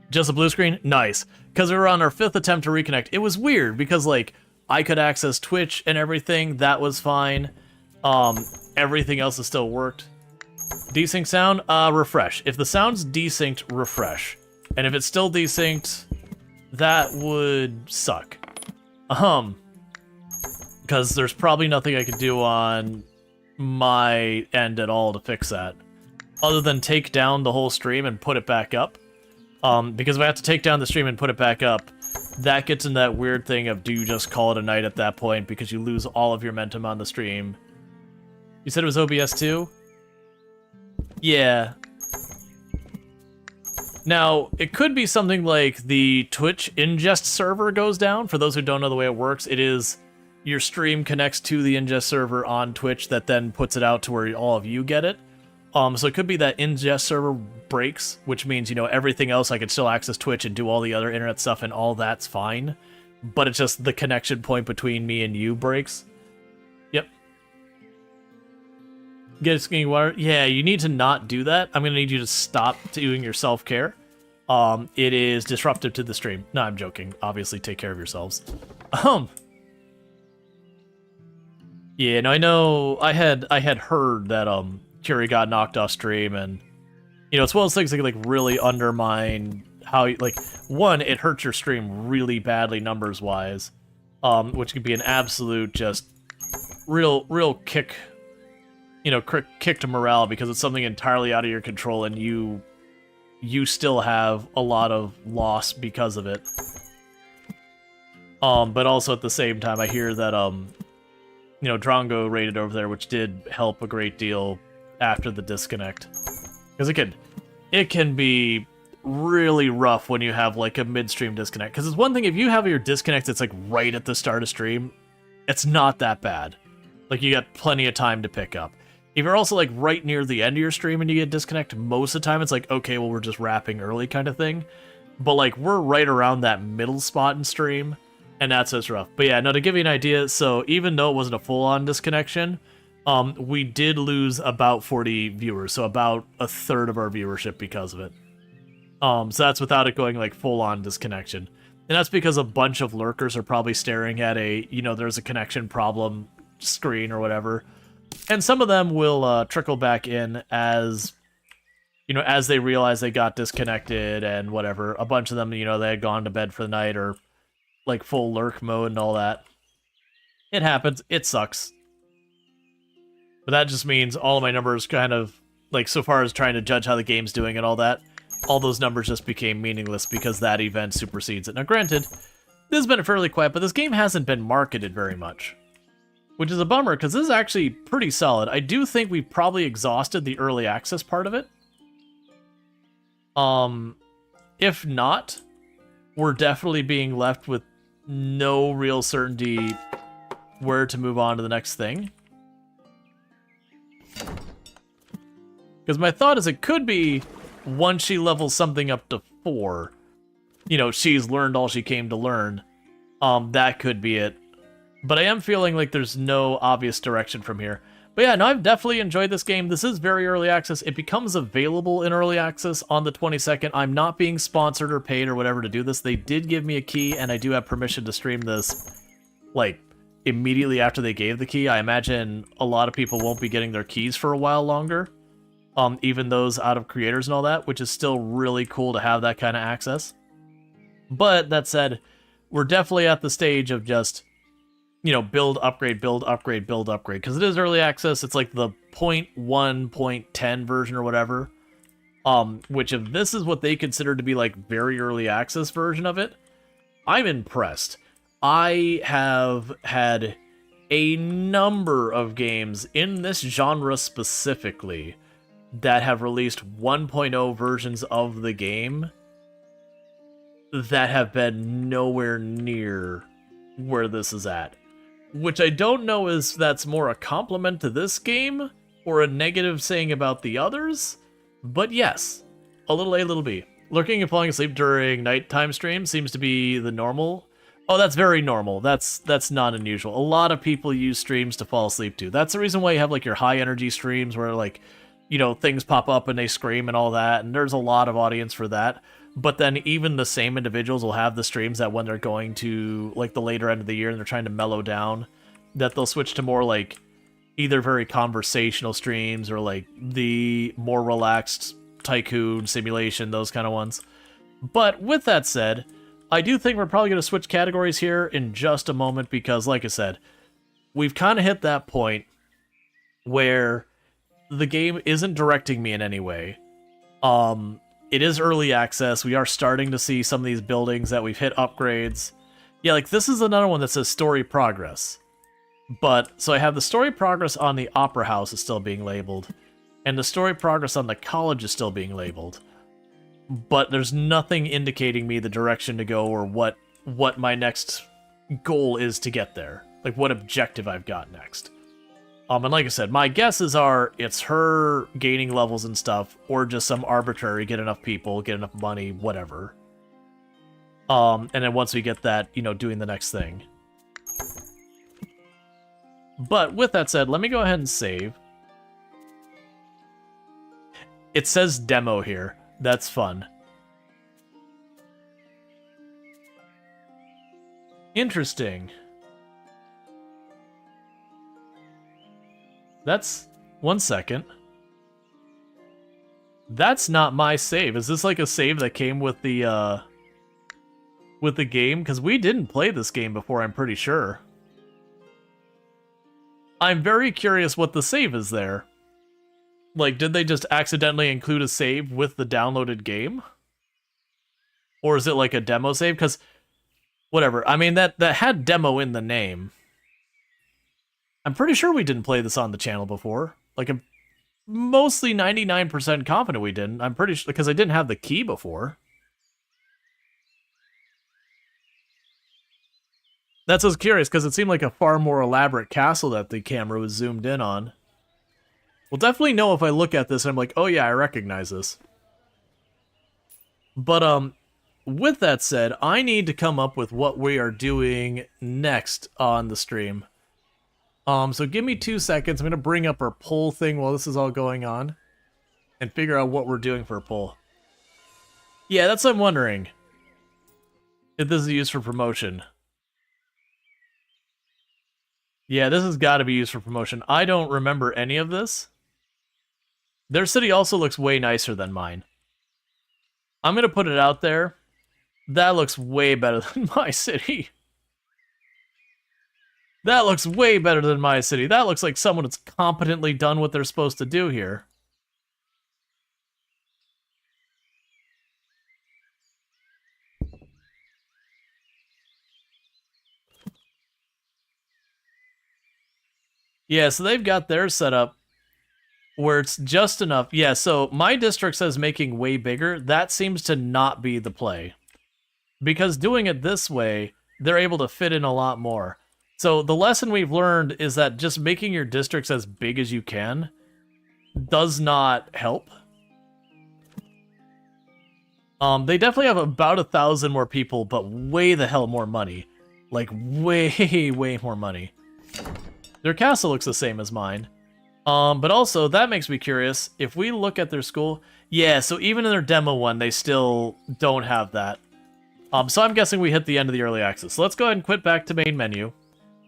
Just a blue screen? Nice. Because we were on our 5th attempt to reconnect. It was weird, because, like, I could access Twitch and everything. That was fine. Everything else still worked. Desync sound? Refresh. If the sound's desynced, refresh. And if it's still desynced, that would suck. Because there's probably nothing I could do on my end at all to fix that, other than take down the whole stream and put it back up. Because if I have to take down the stream and put it back up, that gets in that weird thing of, do you just call it a night at that point because you lose all of your momentum on the stream? You said it was OBS too? Yeah. Now, it could be something like the Twitch ingest server goes down. For those who don't know the way it works, it is your stream connects to the ingest server on Twitch that then puts it out to where all of you get it. So it could be that ingest server breaks, which means, you know, everything else I could still access Twitch and do all the other internet stuff, and all that's fine. But it's just the connection point between me and you breaks. Yep. Get skinny water. Yeah, you need to not do that. I'm gonna need you to stop doing your self-care. It is disruptive to the stream. No, I'm joking. Obviously, take care of yourselves. Yeah, no, I know. I had heard that Curie got knocked off stream, and you know, it's one of those things that can like really undermine how, like, one, it hurts your stream really badly numbers-wise, which could be an absolute just real kick, you know, kick to morale because it's something entirely out of your control and you still have a lot of loss because of it. But also at the same time, I hear that, you know, Drongo rated over there, which did help a great deal after the disconnect. Because it can be really rough when you have, like, a mid-stream disconnect. Because it's one thing, if you have your disconnect that's, like, right at the start of stream, it's not that bad. Like, you got plenty of time to pick up. If you're also, like, right near the end of your stream and you get disconnect, most of the time it's like, okay, well, we're just wrapping early kind of thing. But, like, we're right around that middle spot in stream, and that's what's rough. But yeah, no, to give you an idea, so even though it wasn't a full-on disconnection, we did lose about 40 viewers, so about a third of our viewership because of it. So that's without it going, like, full-on disconnection. And that's because a bunch of lurkers are probably staring at a, you know, there's a connection problem screen or whatever. And some of them will trickle back in as, you know, as they realize they got disconnected and whatever. A bunch of them, you know, they had gone to bed for the night or, like, full lurk mode and all that. It happens. It sucks. But that just means all of my numbers kind of, like, so far as trying to judge how the game's doing and all that, all those numbers just became meaningless because that event supersedes it. Now, granted, this has been fairly quiet, but this game hasn't been marketed very much. Which is a bummer, because this is actually pretty solid. I do think we probably exhausted the early access part of it. If not, we're definitely being left with no real certainty where to move on to the next thing. Because my thought is it could be, once she levels something up to 4, you know, she's learned all she came to learn, that could be it. But I am feeling like there's no obvious direction from here. But yeah, no, I've definitely enjoyed this game. This is very early access. It becomes available in early access on the 22nd. I'm not being sponsored or paid or whatever to do this. They did give me a key, and I do have permission to stream this, like, immediately after they gave the key. I imagine a lot of people won't be getting their keys for a while longer, even those out of creators and all that, which is still really cool to have that kind of access. But that said, we're definitely at the stage of just, you know, build, upgrade, build, upgrade, build, upgrade. Because it is early access, it's like the 0.1, 0.10 version or whatever. Which if this is what they consider to be like very early access version of it, I'm impressed. I have had a number of games in this genre specifically that have released 1.0 versions of the game that have been nowhere near where this is at. Which I don't know is that's more a compliment to this game or a negative saying about the others, but yes, a little A, little B. Lurking and falling asleep during nighttime streams seems to be the normal. Oh, that's very normal. That's not unusual. A lot of people use streams to fall asleep to. That's the reason why you have like your high energy streams where like, you know, things pop up and they scream and all that, and there's a lot of audience for that. But then even the same individuals will have the streams that when they're going to like the later end of the year and they're trying to mellow down, that they'll switch to more like either very conversational streams or like the more relaxed tycoon simulation, those kind of ones. But with that said, I do think we're probably going to switch categories here in just a moment because, like I said, we've kind of hit that point where the game isn't directing me in any way. It is early access. We are starting to see some of these buildings that we've hit upgrades. Yeah, like this is another one that says story progress. But, so I have the story progress on the Opera House is still being labeled, and the story progress on the college is still being labeled. But there's nothing indicating me the direction to go or what my next goal is to get there. Like what objective I've got next. And like I said, my guesses are it's her gaining levels and stuff, or just some arbitrary get enough people, get enough money, whatever. And then once we get that, you know, doing the next thing. But with that said, let me go ahead and save. It says demo here. That's fun. Interesting. That's... 1 second. That's not my save. Is this like a save that came with the game? Because we didn't play this game before, I'm pretty sure. I'm very curious what the save is there. Like, did they just accidentally include a save with the downloaded game? Or is it like a demo save? Because, whatever. I mean, that had demo in the name. I'm pretty sure we didn't play this on the channel before. Like, I'm mostly 99% confident we didn't. I'm pretty sure, because I didn't have the key before. That's what's curious, because it seemed like a far more elaborate castle that the camera was zoomed in on. We'll definitely know if I look at this and I'm like, oh yeah, I recognize this. But, with that said, I need to come up with what we are doing next on the stream. So give me 2 seconds. I'm going to bring up our poll thing while this is all going on. And figure out what we're doing for a poll. Yeah, that's what I'm wondering. If this is used for promotion. Yeah, this has got to be used for promotion. I don't remember any of this. Their city also looks way nicer than mine. I'm going to put it out there. That looks way better than my city. That looks way better than my city. That looks like someone that's competently done what they're supposed to do here. Yeah, so they've got theirs set up where it's just enough. Yeah, so my district says making way bigger. That seems to not be the play. Because doing it this way, they're able to fit in a lot more. So the lesson we've learned is that just making your districts as big as you can does not help. They definitely have about 1,000 more people, but way the hell more money. Like, way, way more money. Their castle looks the same as mine. But also, that makes me curious. If we look at their school... Yeah, so even in their demo one, they still don't have that. So I'm guessing we hit the end of the early access. So let's go ahead and quit back to main menu.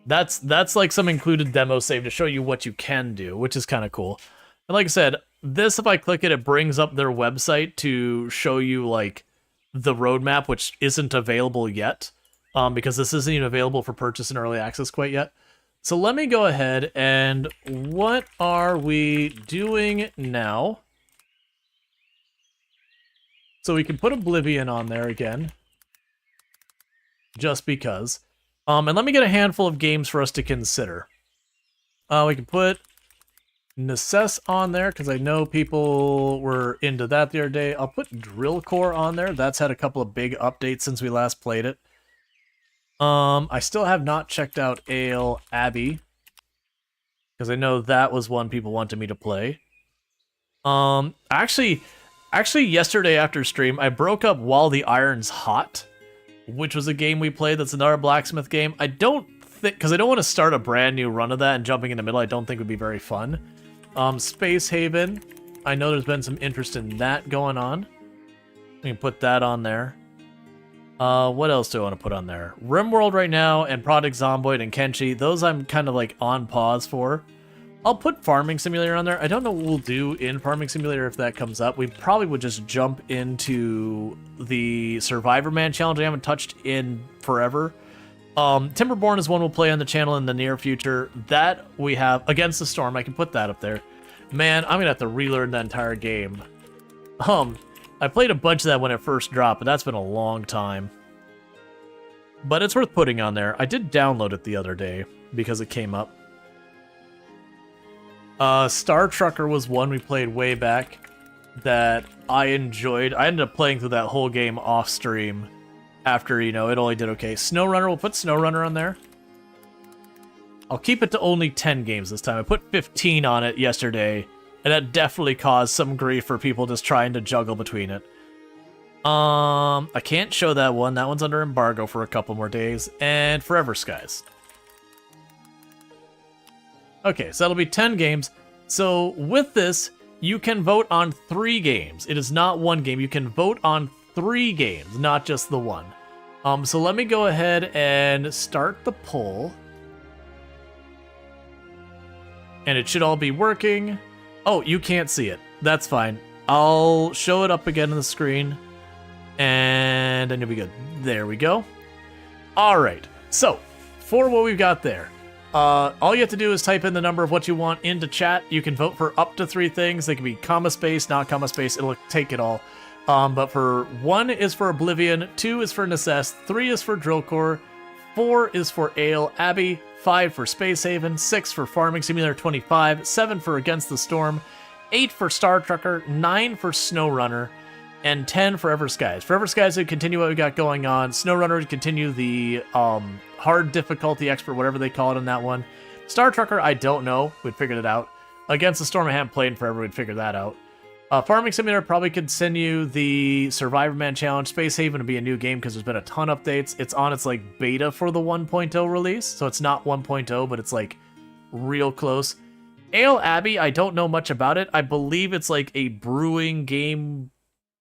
That's like some included demo save to show you what you can do, which is kind of cool. And like I said, this, if I click it, it brings up their website to show you, like, the roadmap, which isn't available yet. Because this isn't even available for purchase in early access quite yet. So let me go ahead and what are we doing now? So we can put Oblivion on there again. Just because. And let me get a handful of games for us to consider. We can put Necess on there, because I know people were into that the other day. I'll put Drill Core on there. That's had a couple of big updates since we last played it. I still have not checked out Ale Abbey, because I know that was one people wanted me to play. Actually, yesterday after stream, I broke up While the Iron's Hot, which was a game we played that's another blacksmith game. I don't think, because I don't want to start a brand new run of that and jumping in the middle, I don't think would be very fun. Space Haven, I know there's been some interest in that going on. We can put that on there. What else do I want to put on there? RimWorld right now, and Project Zomboid and Kenshi, those I'm kind of like on pause for. I'll put Farming Simulator on there. I don't know what we'll do in Farming Simulator if that comes up. We probably would just jump into the Survivor Man challenge I haven't touched in forever. Timberborn is one we'll play on the channel in the near future. That we have Against the Storm. I can put that up there. Man, I'm gonna have to relearn the entire game. I played a bunch of that when it first dropped, but that's been a long time. But it's worth putting on there. I did download it the other day because it came up. Star Trucker was one we played way back that I enjoyed. I ended up playing through that whole game off stream after, you know, it only did okay. SnowRunner, we'll put SnowRunner on there. I'll keep it to only 10 games this time. I put 15 on it yesterday, and that definitely caused some grief for people just trying to juggle between it. I can't show that one. That one's under embargo for a couple more days. And Forever Skies. Okay, so that'll be 10 games. So with this, you can vote on 3 games. It is not one game. You can vote on 3 games, not just the one. So let me go ahead and start the poll. And it should all be working. Oh, you can't see it. That's fine. I'll show it up again on the screen, and then you'll be good. There we go. All right, so for what we've got there, all you have to do is type in the number of what you want into chat. You can vote for up to 3 things. They can be comma space, not comma space. It'll take it all. But for 1 is for Oblivion, 2 is for Necess, 3 is for Drillcore, 4 is for Ale Abbey, 5 for Space Haven, 6 for Farming Simulator 25, 7 for Against the Storm, 8 for Star Trucker, 9 for SnowRunner, and 10 for Ever Skies. For Ever Skies, would continue what we got going on. SnowRunner would continue the hard difficulty expert, whatever they call it in that one. Star Trucker, I don't know. We'd figured it out. Against the Storm, I haven't played in forever. We'd figure that out. Farming Simulator probably continue the Survivor Man Challenge. Space Haven would be a new game because there's been a ton of updates. It's on its like beta for the 1.0 release, so it's not 1.0, but it's like real close. Ale Abbey, I don't know much about it. I believe it's like a brewing game,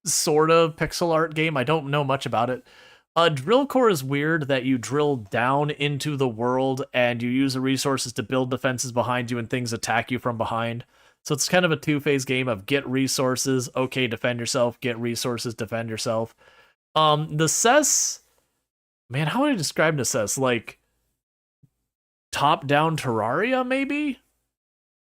sort of pixel art game. I don't know much about it. Drillcore is weird that you drill down into the world and you use the resources to build defenses behind you and things attack you from behind. So it's kind of a 2-phase game of get resources, okay, defend yourself, get resources, defend yourself. Necess, man, how would I describe Necess? Like top-down Terraria, maybe?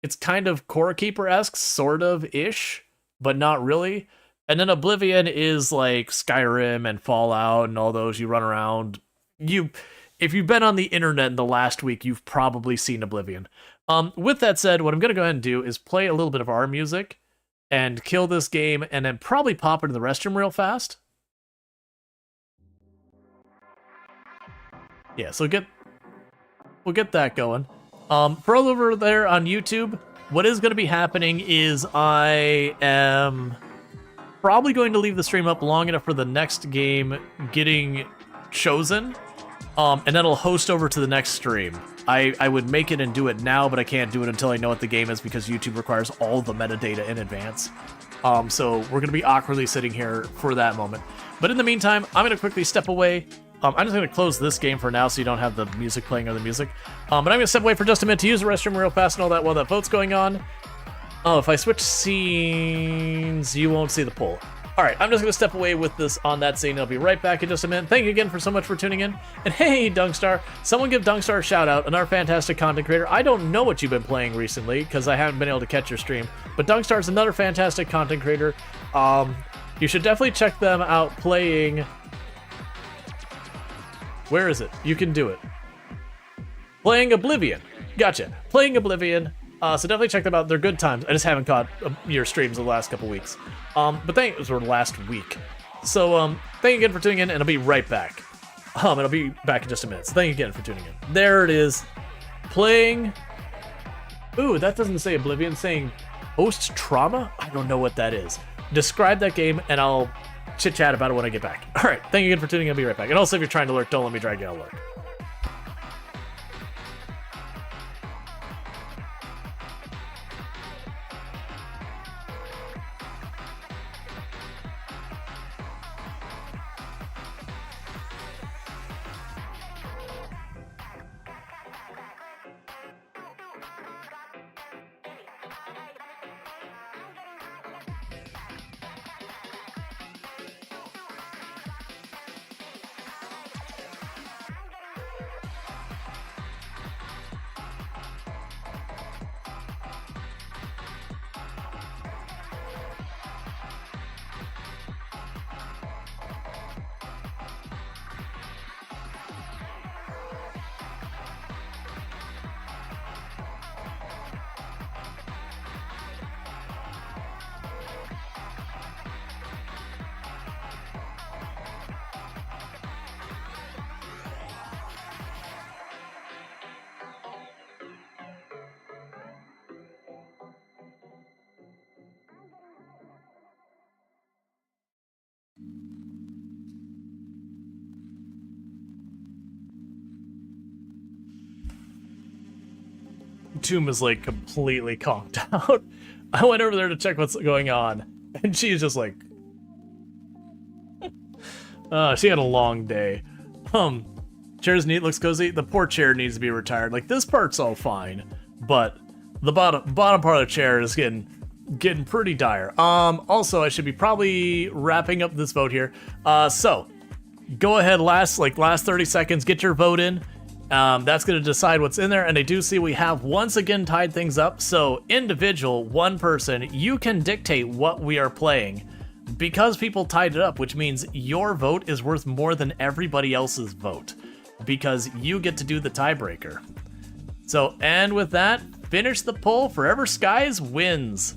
It's kind of Core Keeper-esque, sort of-ish, but not really. And then Oblivion is like Skyrim and Fallout and all those. You run around. If you've been on the internet in the last week, you've probably seen Oblivion. With that said, what I'm going to go ahead and do is play a little bit of our music and kill this game and then probably pop into the restroom real fast. Yeah, so we'll get that going. For all over there on YouTube, what is going to be happening is I am probably going to leave the stream up long enough for the next game getting chosen, and then I'll host over to the next stream. I would make it and do it now, but I can't do it until I know what the game is because YouTube requires all the metadata in advance. So we're going to be awkwardly sitting here for that moment. But in the meantime, I'm going to quickly step away. I'm just going to close this game for now so you don't have the music playing or the music. But I'm going to step away for just a minute to use the restroom real fast and all that while that vote's going on. Oh, if I switch scenes, you won't see the poll. All right, I'm just going to step away with this on that scene. I'll be right back in just a minute. Thank you again for so much for tuning in. And hey, Dunkstar, someone give Dunkstar a shout out, another fantastic content creator. I don't know what you've been playing recently because I haven't been able to catch your stream, but Dunkstar is another fantastic content creator. You should definitely check them out playing. Where is it? You can do it. Playing Oblivion. Gotcha. Playing Oblivion. So definitely check them out. They're good times. I just haven't caught your streams the last couple weeks. But thank you for last week. So thank you again for tuning in, and I'll be right back. And I'll be back in just a minute. So thank you again for tuning in. There it is. Playing. Ooh, that doesn't say Oblivion. It's saying Post Trauma? I don't know what that is. Describe that game, and I'll chit-chat about it when I get back. All right. Thank you again for tuning in. I'll be right back. And also, if you're trying to lurk, don't let me drag you out of lurk. Tomb is like completely conked out. I went over there to check what's going on, and she's just like, she had a long day. Chair's neat, looks cozy. The poor chair needs to be retired. Like, this part's all fine, but the bottom part of the chair is getting getting pretty dire. Also, I should be probably wrapping up this vote here. So go ahead, last 30 seconds, get your vote in. That's going to decide what's in there, and I do see we have once again tied things up. So individual, one person, you can dictate what we are playing because people tied it up, which means your vote is worth more than everybody else's vote because you get to do the tiebreaker. So, and with that, finish the poll. Forever Skies wins.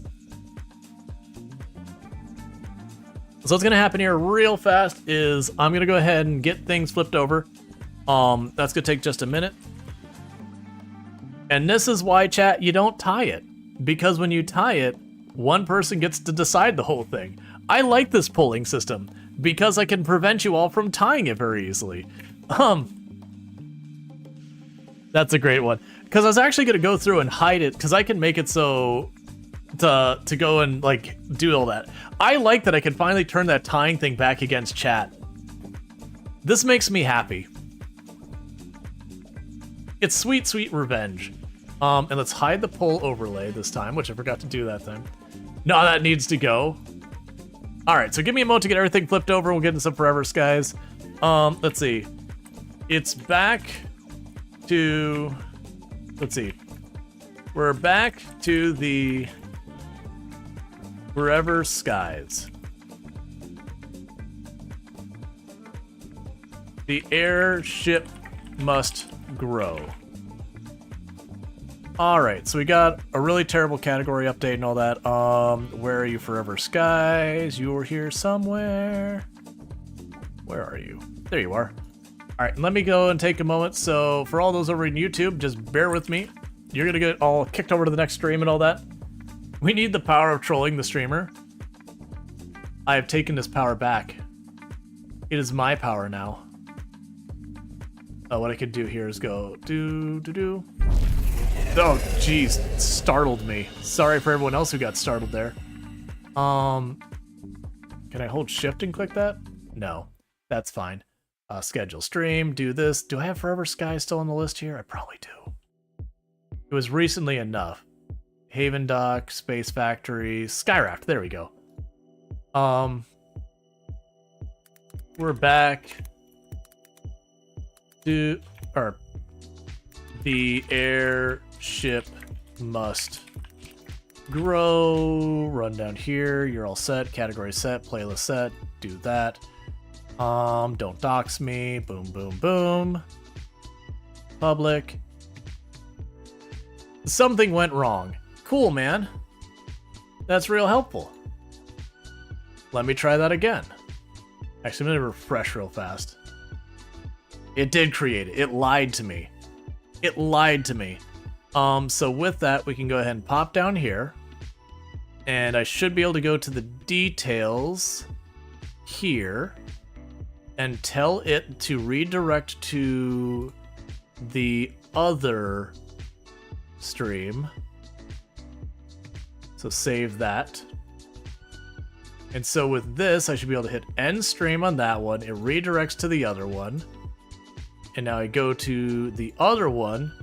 So what's going to happen here real fast is I'm going to go ahead and get things flipped over. That's going to take just a minute. And this is why, chat, you don't tie it. Because when you tie it, one person gets to decide the whole thing. I like this polling system because I can prevent you all from tying it very easily. That's a great one. Because I was actually going to go through and hide it because I can make it so to go and like do all that. I like that I can finally turn that tying thing back against chat. This makes me happy. It's sweet, sweet revenge. And let's hide the poll overlay this time, which I forgot to do that time. No, that needs to go. All right, so give me a moment to get everything flipped over. We'll get into some Forever Skies. Let's see. It's back to... Let's see. We're back to the Forever Skies. The airship must grow. All right, so we got a really terrible category update and all that. Where are you, Forever Skies? You're here somewhere. Where are you? There you are. All right, let me go and take a moment. So for all those over in YouTube, just bear with me. You're gonna get all kicked over to the next stream and all that. We need the power of trolling the streamer. I have taken this power back. It is my power now. What I could do here is go do. Oh, jeez, startled me. Sorry for everyone else who got startled there. Can I hold shift and click that? No, that's fine. Schedule stream, do this. Do I have Forever Sky still on the list here? I probably do. It was recently enough. Haven Dock, Space Factory, Skyraft, there we go. We're back to, the airship must grow. Run down here. You're all set. Category set. Playlist set. Do that. Don't dox me. Boom, boom, boom. Public. Something went wrong. Cool, man. That's real helpful. Let me try that again. Actually, I'm gonna refresh real fast. It did create it. It lied to me. It lied to me. So with that, we can go ahead and pop down here. And I should be able to go to the details here and tell it to redirect to the other stream. So save that. And so with this, I should be able to hit end stream on that one. It redirects to the other one. And now I go to the other one,